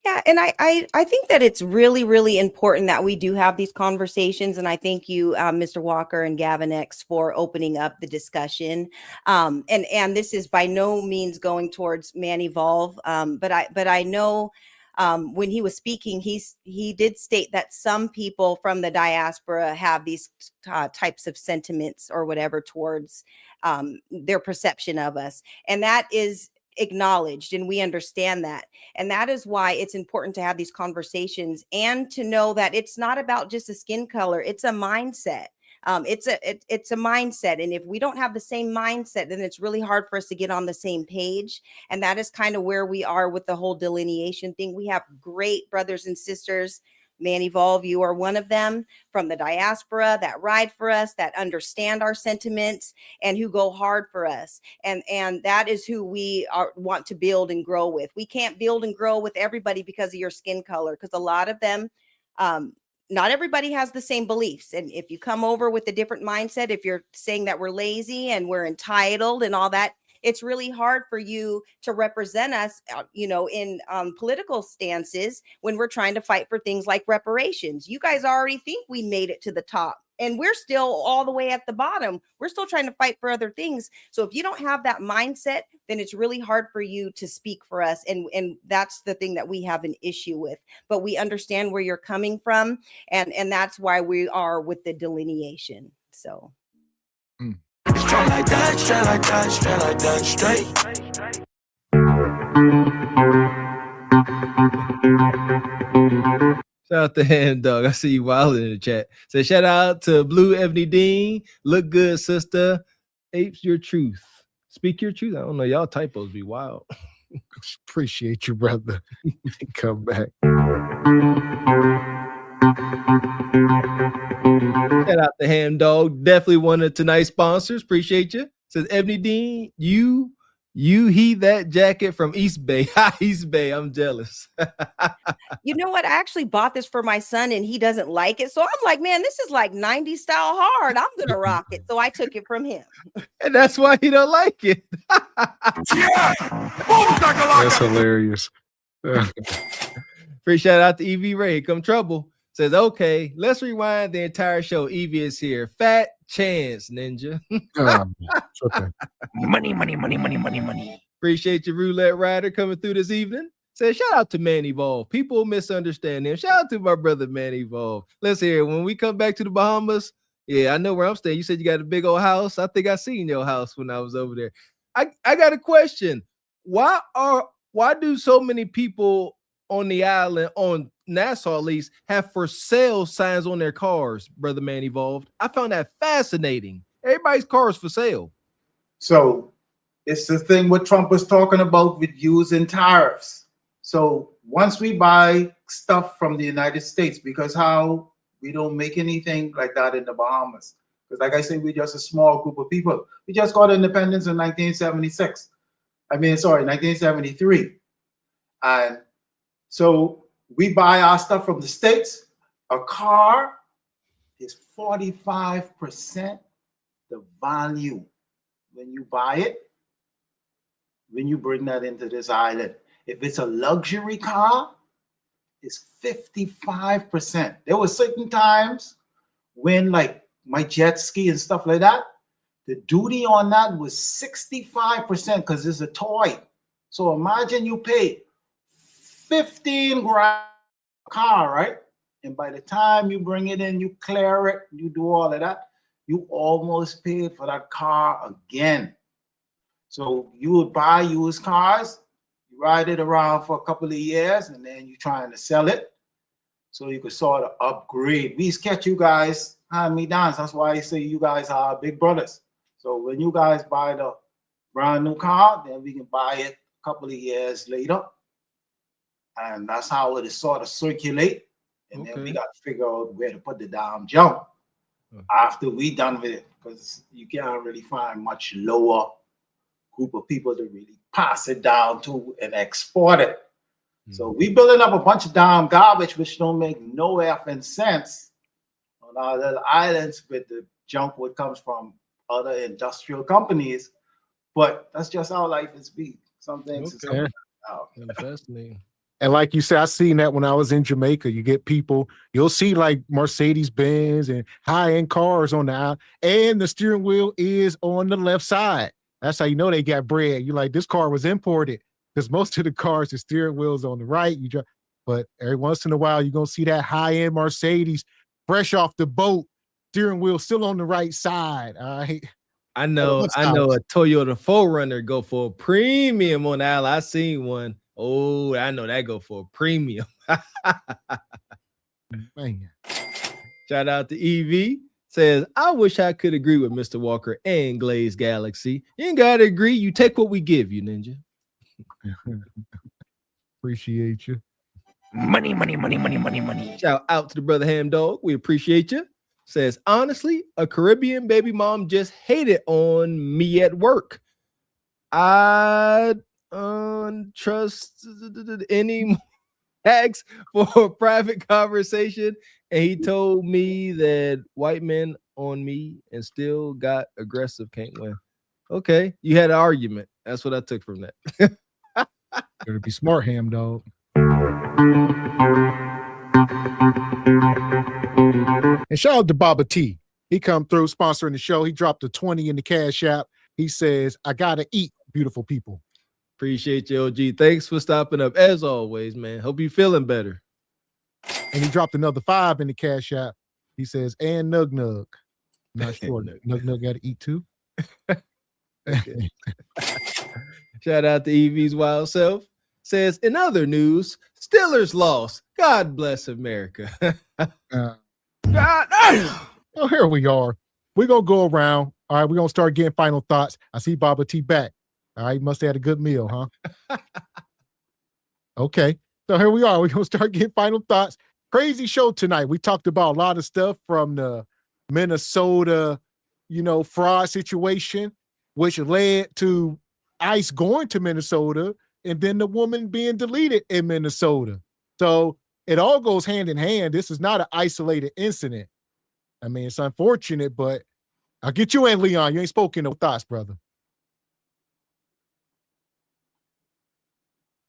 Yeah, and I think that it's really, really important that we do have these conversations. And I thank you, Mr. Walker and Gavin X, for opening up the discussion. And this is by no means going towards Man Evolve, but I know when he was speaking, he did state that some people from the diaspora have these types of sentiments or whatever towards their perception of us, and that is acknowledged, and we understand that. And that is why it's important to have these conversations and to know that it's not about just a skin color, it's a mindset. It's a mindset. And if we don't have the same mindset, then it's really hard for us to get on the same page. And that is kind of where we are with the whole delineation thing. We have great brothers and sisters. Man Evolve, you are one of them, from the diaspora that ride for us, that understand our sentiments, and who go hard for us. And that is who we want to build and grow with. We can't build and grow with everybody because of your skin color, because a lot of them, not everybody has the same beliefs. And if you come over with a different mindset, if you're saying that we're lazy and we're entitled and all that, it's really hard for you to represent us, you know, in political stances when we're trying to fight for things like reparations. You guys already think we made it to the top, and we're still all the way at the bottom. We're still trying to fight for other things. So if you don't have that mindset, then it's really hard for you to speak for us. And that's the thing that we have an issue with. But we understand where you're coming from. And that's why we are with the delineation. So. Straight like that, straight like that, straight like that, straight. Shout out to him, dog. I see you wild in the chat. Say shout out to Blue Ebony Dean. Look good, sister. Apes your truth. Speak your truth. I don't know. Y'all typos be wild. Appreciate you, brother. Come back. Shout out to Ham Dog. Definitely one of tonight's sponsors. Appreciate you. Says Ebony Dean, you heat that jacket from East Bay. East Bay, I'm jealous. You know what? I actually bought this for my son and he doesn't like it. So I'm like, man, this is like 90s style hard. I'm going to rock it. So I took it from him. And that's why he don't like it. That's hilarious. Free shout out to EV Ray. Come trouble. Says, okay, let's rewind the entire show. Evie is here. Fat chance, Ninja. Okay. Money. Appreciate your roulette rider coming through this evening. Says, shout out to Man Evolve. People misunderstand him. Shout out to my brother Man Evolve. Let's hear it. When we come back to the Bahamas, yeah, I know where I'm staying. You said you got a big old house. I think I seen your house when I was over there. I got a question. Why do so many people on the island, on Nassau at least, have for sale signs on their cars, brother Man Evolved? I found that fascinating. Everybody's car is for sale. So it's the thing what Trump was talking about with using tariffs. So once we buy stuff from the United States, because how we don't make anything like that in the Bahamas. Because like I said, we're just a small group of people. We just got independence in 1976. 1973. And so we buy our stuff from the States. A car is 45% the value when you buy it, when you bring that into this island. If it's a luxury car, it's 55%. There were certain times when, like my jet ski and stuff like that, the duty on that was 65% because it's a toy. So imagine you pay 15 grand a car, right? And by the time you bring it in, you clear it, you do all of that, you almost paid for that car again. So you would buy used cars, you ride it around for a couple of years, and then you're trying to sell it so you could sort of upgrade. We catch you guys hand-me-downs. That's why I say you guys are big brothers. So when you guys buy the brand new car, then we can buy it a couple of years later. And that's how it is sort of circulate. And then we got to figure out where to put the damn jump after we done with it. Because you can't really find much lower group of people to really pass it down to and export it. So we building up a bunch of damn garbage which don't make no effing sense on our little islands with the junk what comes from other industrial companies. But that's just how life is be. Some things is out. Fascinating. And like you said, I seen that when I was in Jamaica. You get people, you'll see like Mercedes-Benz and high-end cars on the aisle, and the steering wheel is on the left side. That's how you know they got bread. You're like, this car was imported, because most of the cars, the steering wheel's on the right. But every once in a while, you're going to see that high-end Mercedes fresh off the boat, steering wheel still on the right side. I know a Toyota 4Runner go for a premium on the aisle. I seen one. Oh, I know that go for a premium. Man. Shout out to EV. Says, I wish I could agree with Mr. Walker and Glaze Galaxy. You ain't got to agree. You take what we give you, Ninja. Appreciate you. Money. Shout out to the brother Ham Dog. We appreciate you. Says, honestly, a Caribbean baby mom just hated on me at work. I trust any hacks for a private conversation, and he told me that white men on me and still got aggressive, can't win. Okay, you had an argument. That's what I took from that. Better be smart, Ham Dog. And shout out to Baba T. He come through sponsoring the show. He dropped a 20 in the Cash App. He says, I gotta eat, beautiful people. Appreciate you, OG. Thanks for stopping up as always, man. Hope you feeling better. And he dropped another 5 in the Cash App. He says, and Nug Nug. Not sure. Nug got to eat too. Shout out to EV's wild self. Says, in other news, Steelers lost. God bless America. Oh, here we are. We're going to go around. All right, we're going to start getting final thoughts. I see Baba T back. All right, must have had a good meal, huh? Okay, so here we are. We're going to start getting final thoughts. Crazy show tonight. We talked about a lot of stuff from the Minnesota, fraud situation, which led to ICE going to Minnesota and then the woman being deleted in Minnesota. So it all goes hand in hand. This is not an isolated incident. I mean, it's unfortunate, but I'll get you in, Leon. You ain't spoken no thoughts, brother.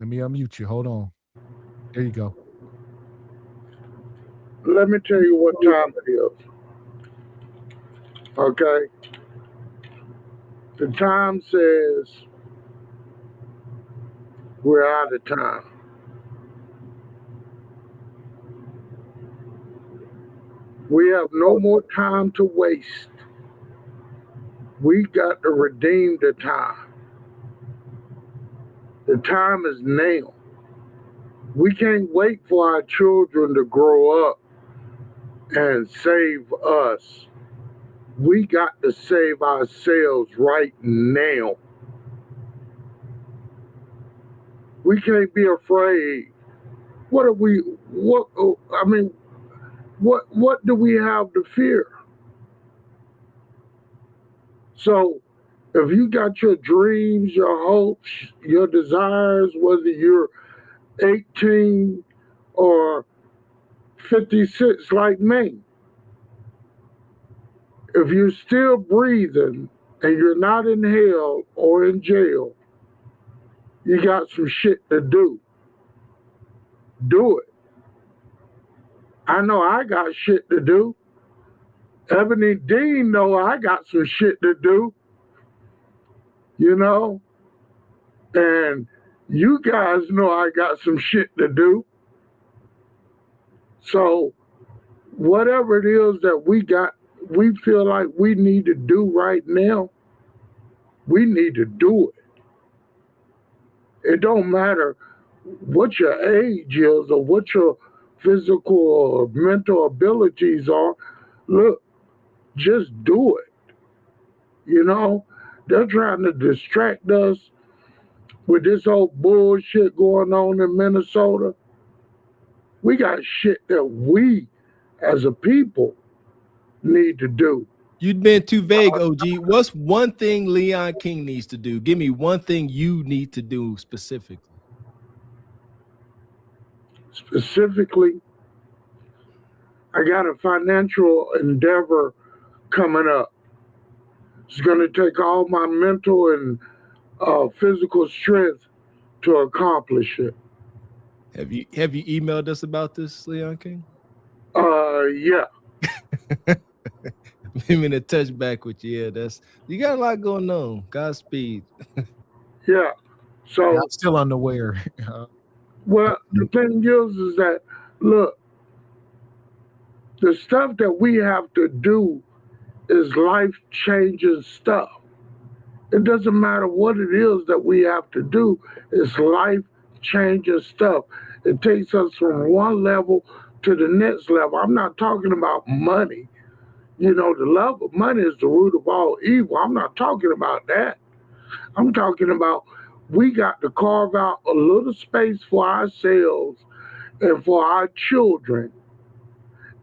Let me unmute you. Hold on. There you go. let me tell you what time it is. Okay? The time says we're out of time. We have no more time to waste. We got to redeem the time. The time is now. We can't wait for our children to grow up and save us. We got to save ourselves right now. We can't be afraid. What do we have to fear? So if you got your dreams, your hopes, your desires, whether you're 18 or 56 like me, if you're still breathing and you're not in hell or in jail, you got some shit to do. Do it. I know I got shit to do. Ebony Dean know I got some shit to do. You know? And you guys know I got some shit to do. So whatever it is that we feel like we need to do right now, we need to do it. It don't matter what your age is or what your physical or mental abilities are. Look, just do it. You know, they're trying to distract us with this whole bullshit going on in Minnesota. We got shit that we as a people need to do. You've been too vague, OG. What's one thing Leon King needs to do? Give me one thing you need to do specifically. Specifically, I got a financial endeavor coming up. It's going to take all my mental and physical strength to accomplish it. Have you emailed us about this, Leon King? Yeah. I'm in a touch back with you. Yeah, you got a lot going on. Godspeed. Yeah. So I'm still unaware. Well, the thing is that, look, the stuff that we have to do is life-changing stuff. It doesn't matter what it is that we have to do. It's life-changing stuff. It takes us from one level to the next level. I'm not talking about money. You know, the love of money is the root of all evil. I'm not talking about that. I'm talking about we got to carve out a little space for ourselves and for our children.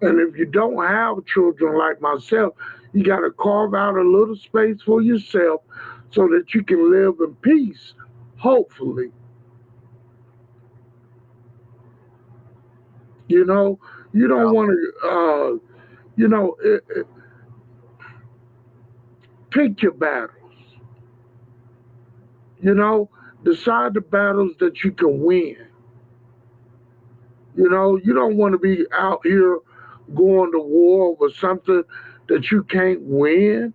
And if you don't have children like myself, you got to carve out a little space for yourself so that you can live in peace, hopefully. You know, you don't want to, pick your battles. You know, decide the battles that you can win. You know, you don't want to be out here going to war with something that you can't win.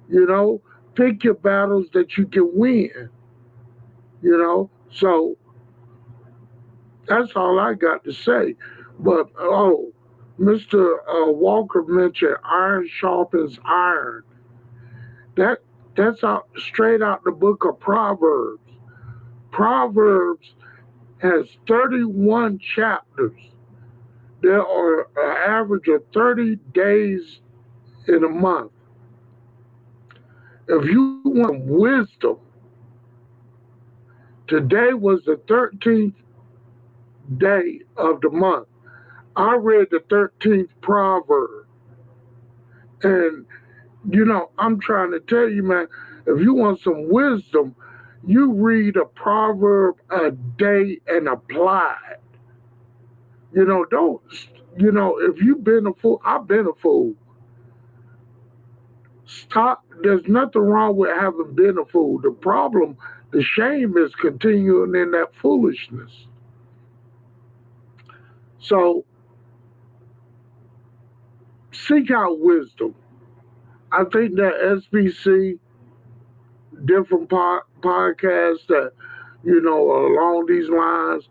You know, pick your battles that you can win. You know, so that's all I got to say. But, Mr. Walker mentioned iron sharpens iron. That's out straight out the book of Proverbs. Proverbs has 31 chapters. There are an average of 30 days in a month. If you want wisdom, today was the 13th day of the month. I read the 13th proverb. And, you know, I'm trying to tell you, man, if you want some wisdom, you read a proverb a day and apply it. You know, if you've been a fool, I've been a fool. Stop. There's nothing wrong with having been a fool. The problem, the shame is continuing in that foolishness. So seek out wisdom. I think that SBC, different podcasts that, along these lines,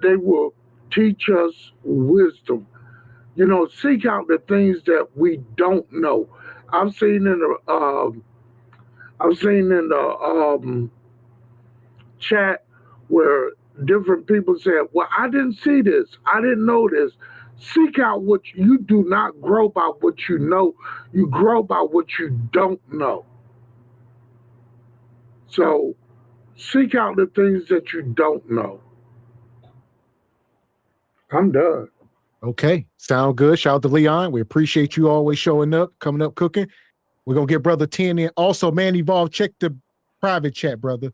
they will teach us wisdom. Seek out the things that we don't know. I've seen in the chat where different people said, "Well, I didn't see this. I didn't know this." Seek out what you do not grow by what you know. You grow by what you don't know. So seek out the things that you don't know. I'm done. Okay, sound good. Shout out to Leon. We appreciate you always showing up, coming up, cooking. We're gonna get Brother 10 in. Also, Man Evolve, check the private chat, brother.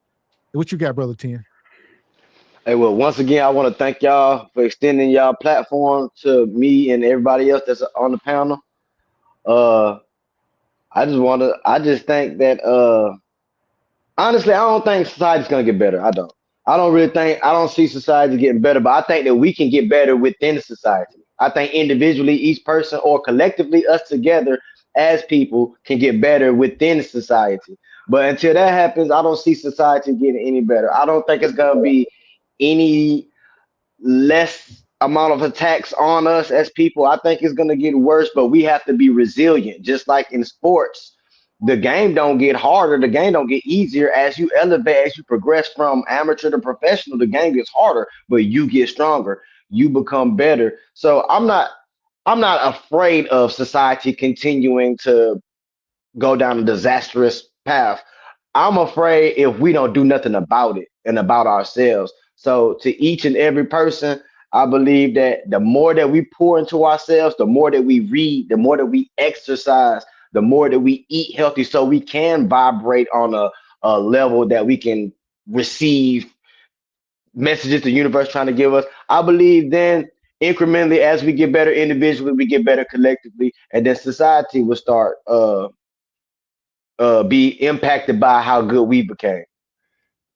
What you got, Brother 10? Hey, well, once again, I want to thank y'all for extending y'all platform to me and everybody else that's on the panel. I just think that honestly, I don't think society's gonna get better. I don't see society getting better, but I think that we can get better within society. I think individually, each person or collectively, us together as people can get better within society. But until that happens, I don't see society getting any better. I don't think it's gonna be any less amount of attacks on us as people. I think it's gonna get worse, but we have to be resilient. Just like in sports, the game don't get harder, the game don't get easier. As you elevate, as you progress from amateur to professional, the game gets harder, but you get stronger, you become better. So I'm not afraid of society continuing to go down a disastrous path. I'm afraid if we don't do nothing about it and about ourselves. So to each and every person, I believe that the more that we pour into ourselves, the more that we read, the more that we exercise, the more that we eat healthy, so we can vibrate on a level that we can receive messages the universe trying to give us. I believe then incrementally, as we get better individually, we get better collectively, and then society will start be impacted by how good we became.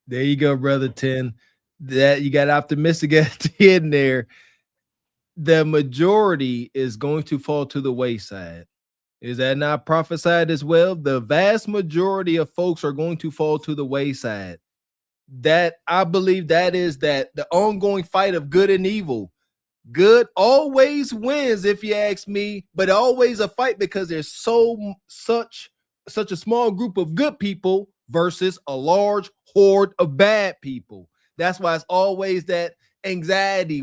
There you go, Brother 10. That you got optimistic at the end there. The majority is going to fall to the wayside. Is that not prophesied as well? The vast majority of folks are going to fall to the wayside. That I believe that is that the ongoing fight of good and evil. Good always wins, if you ask me, but always a fight because there's such a small group of good people versus a large horde of bad people. That's why it's always that anxiety.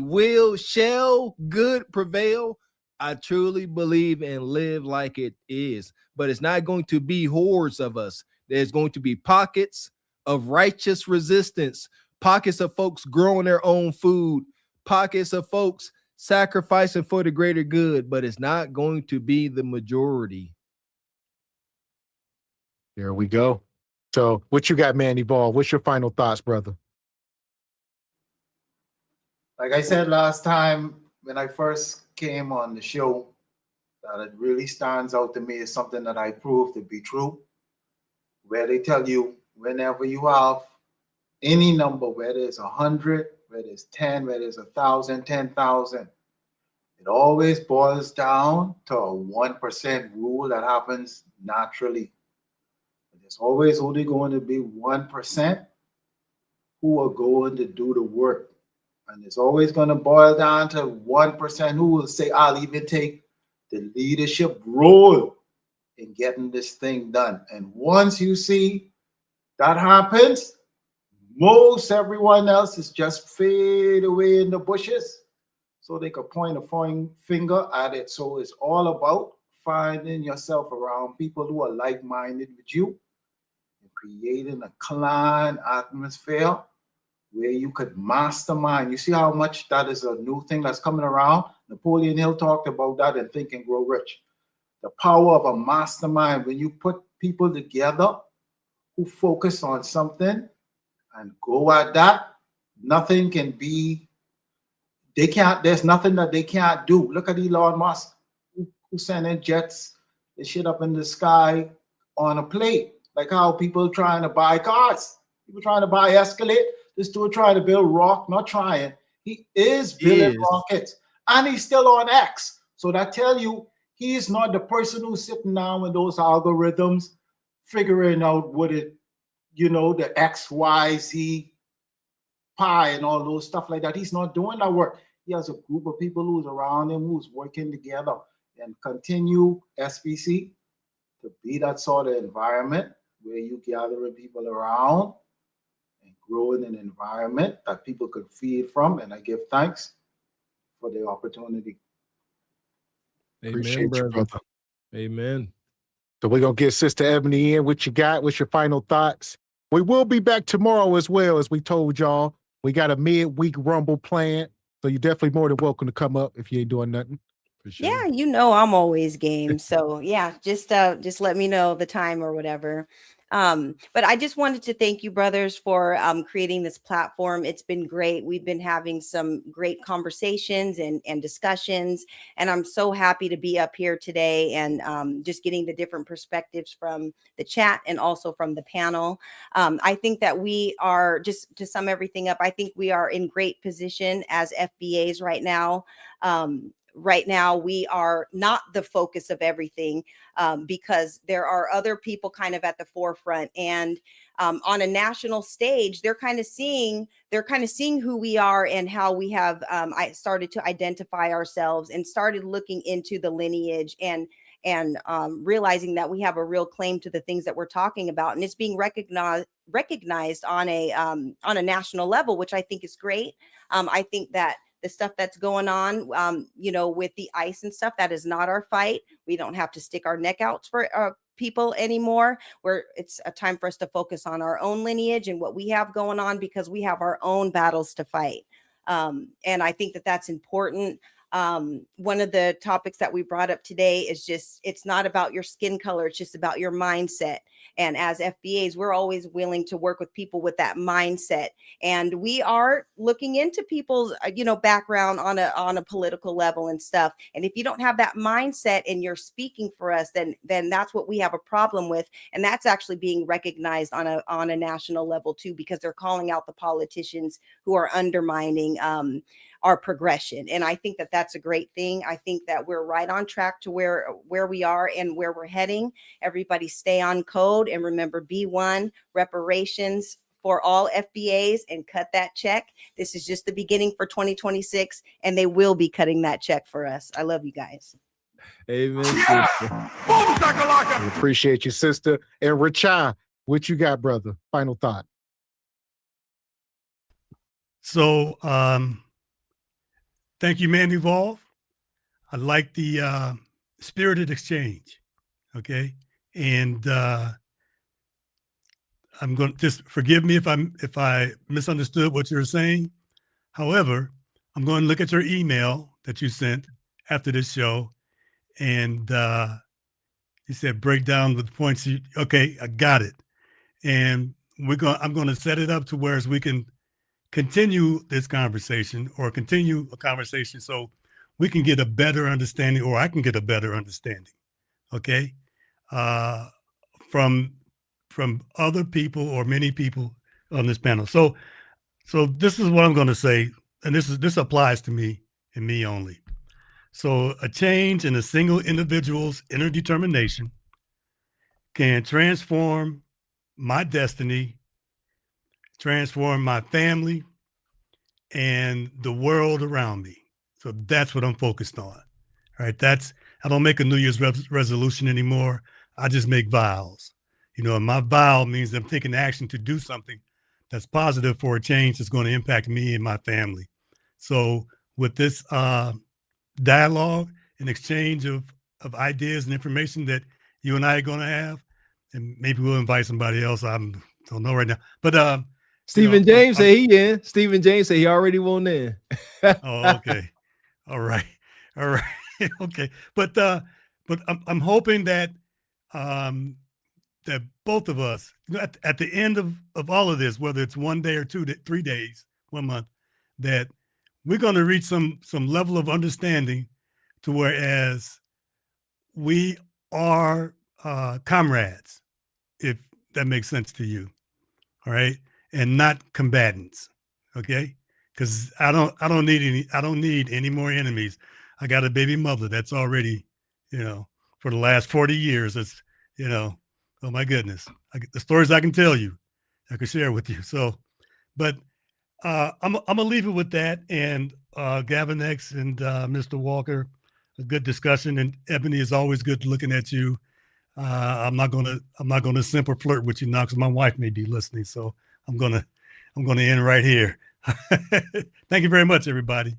Shall good prevail? I truly believe and live like it is, but it's not going to be hordes of us. There's going to be pockets of righteous resistance, pockets of folks growing their own food, pockets of folks sacrificing for the greater good, but it's not going to be the majority. There we go. So what you got, Man Evolve? What's your final thoughts, brother? Like I said last time when I first came on the show, that it really stands out to me is something that I proved to be true, where they tell you whenever you have any number, whether it's 100, whether it's 10, whether it's 1,000, 10,000, it always boils down to a 1% rule that happens naturally. There's always only going to be 1% who are going to do the work. And it's always going to boil down to 1% who will say, I'll even take the leadership role in getting this thing done. And once you see that happens, most everyone else is just fade away in the bushes so they could point a finger at it. So it's all about finding yourself around people who are like-minded with you and creating a clan atmosphere where you could mastermind. You see how much that is a new thing that's coming around? Napoleon Hill talked about that in Think and Grow Rich. The power of a mastermind, when you put people together who focus on something and go at that, nothing can be, there's nothing that they can't do. Look at Elon Musk, who sending jets, they shit up in the sky on a plate. Like how people trying to buy cars, people trying to buy Escalade. This dude trying to build rock, not trying. He is building rockets, and he's still on X. So that tell you He's not the person who's sitting down with those algorithms, figuring out what it, you know, the X, Y, Z, pi, and all those stuff like that. He's not doing that work. He has a group of people who's around him who's working together and continue SPC to be that sort of environment where you gathering people around and growing an environment that people could feed from. And I give thanks for the opportunity. Appreciate Amen, you, brother. Amen. So we're going to get Sister Ebony in. What you got? What's your final thoughts? We will be back tomorrow as well, as we told y'all. We got a midweek Rumble planned. So you're definitely more than welcome to come up if you ain't doing nothing. For sure. Yeah, you know I'm always game. So yeah, just let me know the time or whatever. But I just wanted to thank you, brothers, for creating this platform. It's been great. We've been having some great conversations and discussions, and I'm so happy to be up here today and just getting the different perspectives from the chat and also from the panel. I think that we are, just to sum everything up, I think we are in great position as FBAs right now. Right now, we are not the focus of everything because there are other people kind of at the forefront, and on a national stage, they're kind of seeing who we are and how we have I started to identify ourselves and started looking into the lineage and realizing that we have a real claim to the things that we're talking about, and it's being recognized on a national level, which I think is great. I think that the stuff that's going on, you know, with the ICE and stuff, that is not our fight. We don't have to stick our neck out for people anymore. It's a time for us to focus on our own lineage and what we have going on, because we have our own battles to fight. And I think that that's important. One of the topics that we brought up today is just, it's not about your skin color. It's just about your mindset. And as FBAs, we're always willing to work with people with that mindset. And we are looking into people's, you know, background on a political level and stuff. And if you don't have that mindset and you're speaking for us, then that's what we have a problem with. And that's actually being recognized on a national level too, because they're calling out the politicians who are undermining our progression. And I think that that's a great thing. I think that we're right on track to where we are and where we're heading. Everybody stay on code and remember B1 reparations for all FBAs and cut that check. This is just the beginning for 2026, and they will be cutting that check for us. I love you guys. Amen. We appreciate you, sister. And Richai, what you got, brother? Final thought. So, thank you, Man Evolve. I like the spirited exchange. Okay. And I'm going to just forgive me if I misunderstood what you were saying. However, I'm going to look at your email that you sent after this show. And you said break down the points. Okay, I got it. And I'm going to set it up to where we can continue this conversation or continue a conversation so we can get a better understanding, or I can get a better understanding, okay, from other people or many people on this panel. So this is what I'm going to say, and this applies to me and me only. So a change in a single individual's inner determination can transform my destiny, transform my family, and the world around me. So that's what I'm focused on. All right. I don't make a New Year's resolution anymore. I just make vows. You know, and my vow means I'm taking action to do something that's positive for a change that's going to impact me and my family. So with this dialogue and exchange of ideas and information that you and I are going to have, and maybe we'll invite somebody else. I don't know right now, but Stephen James say he in. Stephen James say he already won in. Oh, okay. All right. Okay. But I'm hoping that that both of us, at the end of all of this, whether it's 1 day or 3 days, 1 month, that we're going to reach some level of understanding to whereas we are comrades, if that makes sense to you. All right. And not combatants. Okay. Because I don't need any more enemies. I got a baby mother that's already for the last 40 years. It's, oh my goodness, the stories I can tell you, I can share with you. So, but I'm gonna leave it with that. And Gavin X and Mr. Walker, a good discussion. And Ebony, is always good looking at you. I'm not gonna simp or flirt with you now because my wife may be listening. So I'm gonna end right here. Thank you very much, everybody.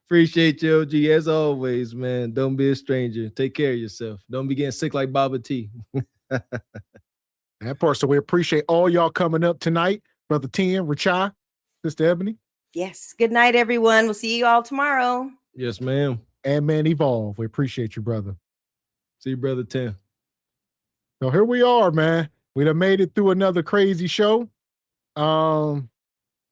Appreciate you, OG. As always, man. Don't be a stranger. Take care of yourself. Don't be getting sick like Baba T. That part. So we appreciate all y'all coming up tonight. Brother Tien, Rachai, Sister Ebony. Yes. Good night, everyone. We'll see you all tomorrow. Yes, ma'am. And man, Evolve. We appreciate you, brother. See you, Brother Tim. So here we are, man. We done made it through another crazy show. What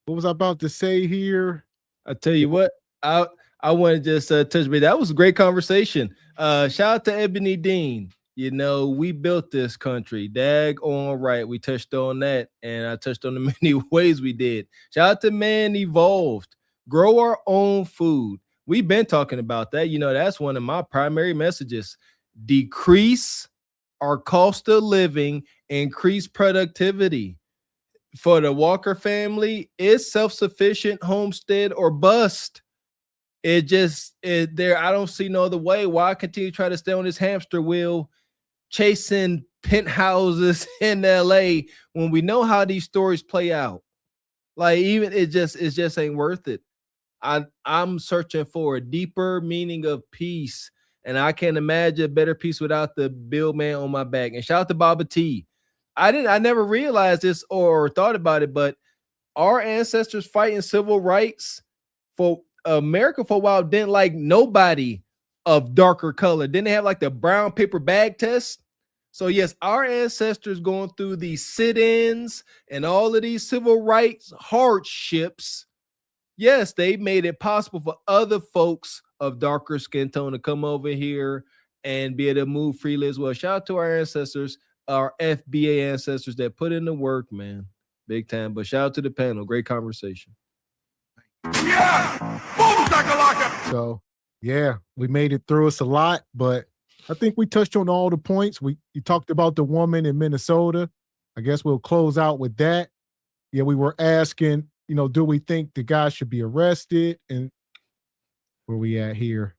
was I about to say here? I tell you what, I want to just touch base. That was a great conversation. Shout out to Ebony Dean. We built this country. Dag on right. We touched on that, and I touched on the many ways we did. Shout out to Man Evolved. Grow our own food. We've been talking about that. That's one of my primary messages. Decrease our cost of living, increase productivity. For the Walker family, it's self-sufficient, homestead, or bust. I don't see no other way. Why continue to try to stay on this hamster wheel chasing penthouses in LA when we know how these stories play out? Like, even it just ain't worth it. I'm searching for a deeper meaning of peace, and I can't imagine a better peace without the Bill man on my back. And shout out to Baba T. I never realized this or thought about it, but our ancestors fighting civil rights for America for a while didn't like nobody of darker color. Didn't they have like the brown paper bag test? So yes, our ancestors going through these sit-ins and all of these civil rights hardships. Yes, they made it possible for other folks of darker skin tone to come over here and be able to move freely as well. Shout out to our ancestors, our FBA ancestors that put in the work, man. Big time. But shout out to the panel. Great conversation. Yeah. So yeah, we made it through. Us a lot, but I think we touched on all the points. You talked about the woman in Minnesota. I guess we'll close out with that. Yeah, we were asking, do we think the guy should be arrested? And where we at here?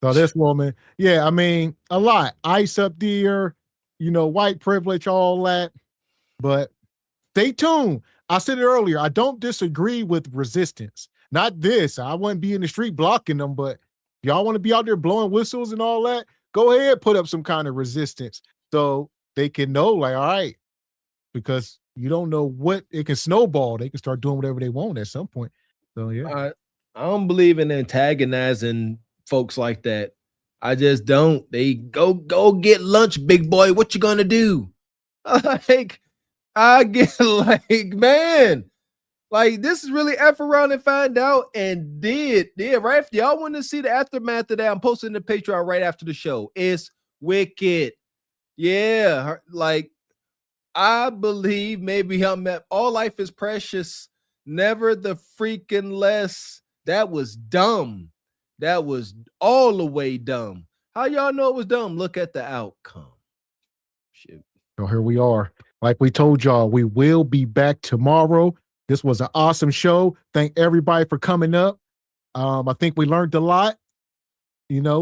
So this woman, yeah, I mean, a lot. ICE up there, white privilege, all that. But stay tuned. I said it earlier. I don't disagree with resistance. Not this. I wouldn't be in the street blocking them, but y'all want to be out there blowing whistles and all that? Go ahead, put up some kind of resistance so they can know, like, all right, because you don't know what it can snowball. They can start doing whatever they want at some point. So yeah. I don't believe in antagonizing folks like that. I just don't. They go get lunch, big boy. What you gonna do? Like, I get like, man, like this is really F around and find out, and did right. If y'all want to see the aftermath of that, I'm posting the Patreon right after the show. It's wicked. Yeah, like I believe maybe I'm at all life is precious, never the freaking less. That was dumb. That was all the way dumb. How y'all know it was dumb? Look at the outcome. Shit. So here we are. Like we told y'all, we will be back tomorrow. This was an awesome show. Thank everybody for coming up. I think we learned a lot.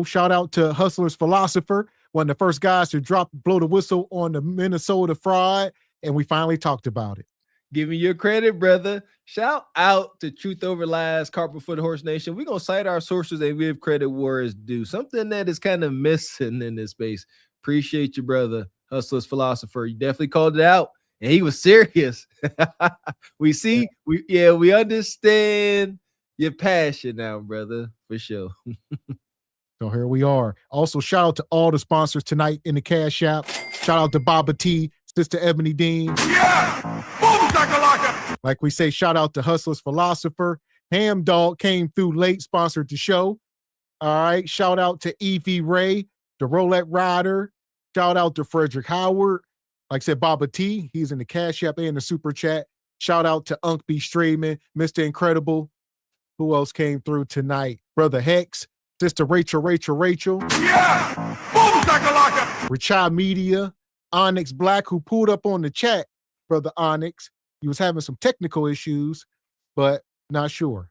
Shout out to Hustler's Philosopher, one of the first guys to blow the whistle on the Minnesota fraud, and we finally talked about it. Give me your credit, brother. Shout out to Truth Over Lies, Carpet for the Horse Nation. We're going to cite our sources and give credit where it's due. Something that is kind of missing in this space. Appreciate you, brother. Hustler's Philosopher. You definitely called it out, and he was serious. We understand your passion now, brother, for sure. So here we are. Also, shout out to all the sponsors tonight in the Cash App. Shout out to Baba T, Sister Ebony Dean. Yeah! Boom, shakalaka! Like we say, shout out to Hustler's Philosopher. Ham Dog came through late, sponsored the show. All right. Shout out to Evie Ray, the Roulette Rider. Shout out to Frederick Howard. Like I said, Baba T, he's in the Cash App and the Super Chat. Shout out to Unc B. Strayman, Mr. Incredible. Who else came through tonight? Brother Hex. Sister Rachel. Yeah! Boom, shakalaka! Rachai Media, Onyx Black, who pulled up on the chat, Brother Onyx. He was having some technical issues, but not sure.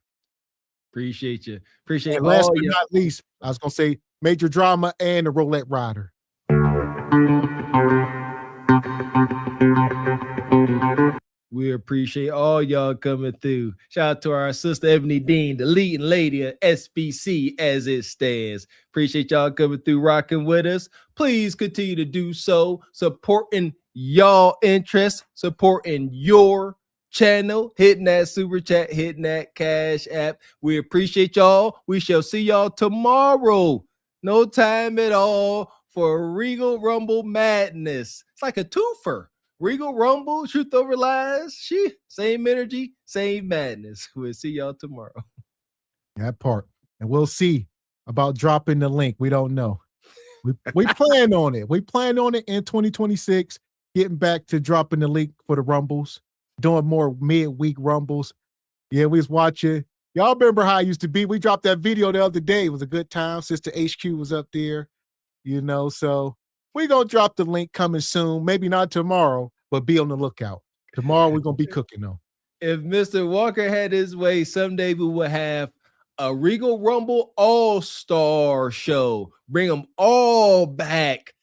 Appreciate you. Appreciate and last all but you. not least, I was going to say Major Drama and the Roulette Rider. We appreciate all y'all coming through. Shout out to our sister Ebony Dean, the leading lady of SBC as it stands. Appreciate y'all coming through, rocking with us. Please continue to do so, supporting y'all interests, supporting your channel, hitting that super chat, hitting that cash app. We appreciate y'all. We shall see y'all tomorrow. No time at all for Regal Rumble Madness. It's like a twofer. Regal Rumble, Truth Over Lies. Same energy, same madness. We'll see y'all tomorrow. That part. And we'll see about dropping the link. We don't know. We plan on it. We plan on it in 2026, getting back to dropping the link for the Rumbles, doing more midweek Rumbles. Yeah, we was watching. Y'all remember how it used to be? We dropped that video the other day. It was a good time. Sister HQ was up there, so we're going to drop the link coming soon. Maybe not tomorrow, but be on the lookout. Tomorrow we're going to be cooking, though. If Mr. Walker had his way, someday we would have a Regal Rumble All-Star show. Bring them all back.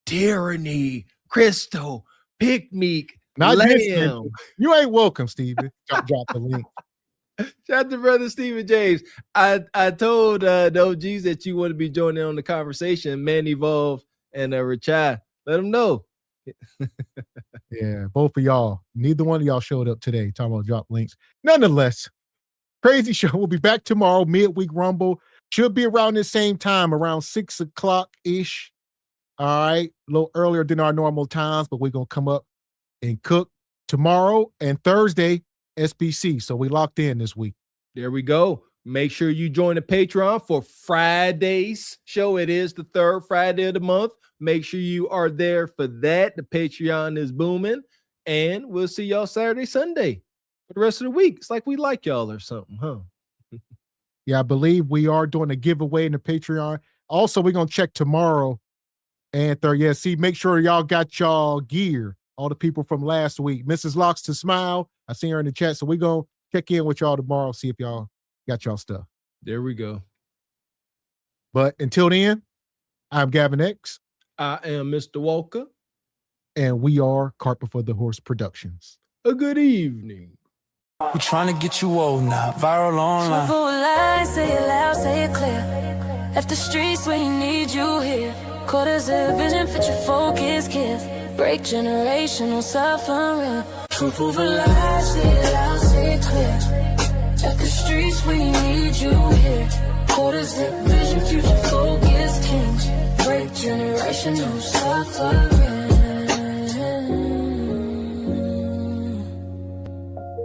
Tyranny, Crystal, Pick Meek, Not Lamb. this, you ain't welcome, Steven. Drop the link. Shout out to Brother Stephen James. I told the OGs that you want to be joining on the conversation. Man Evolve and Rachai. Let them know. Yeah, both of y'all. Neither one of y'all showed up today talking about drop links. Nonetheless, crazy show. We'll be back tomorrow. Midweek Rumble should be around the same time, around 6 o'clock-ish. All right, a little earlier than our normal times, but we're going to come up and cook tomorrow and Thursday, SBC. So we locked in this week. There we go. Make sure you join the Patreon for Friday's show. It is the third Friday of the month. Make sure you are there for that. The Patreon is booming. And we'll see y'all Saturday, Sunday for the rest of the week. It's like we like y'all or something, huh? Yeah, I believe we are doing a giveaway in the Patreon. Also, we're going to check tomorrow and Thursday. Yeah, see, make sure y'all got y'all gear. All the people from last week. Mrs. Locks to Smile. I seen her in the chat. So we're going to check in with y'all tomorrow, see if y'all got y'all stuff. There we go. But until then, I'm Gavin X. I am Mr. Walker. And we are Carpet for the Horse Productions. A good evening. We're trying to get you old now. Viral online. Full line, say it loud, say it clear. Left the streets where he need you here. Quarters of vision, fit your focus, kiss. Break generational suffering. Truth over lies, say it loud, say it clear. Left the streets where you need you here. Quarters of vision, future focus, kings. Break generational suffering.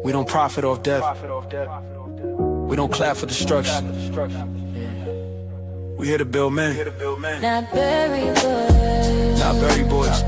We don't profit off death. We don't clap for destruction. We here to build men. Not Berry Boys. Not Berry Boys.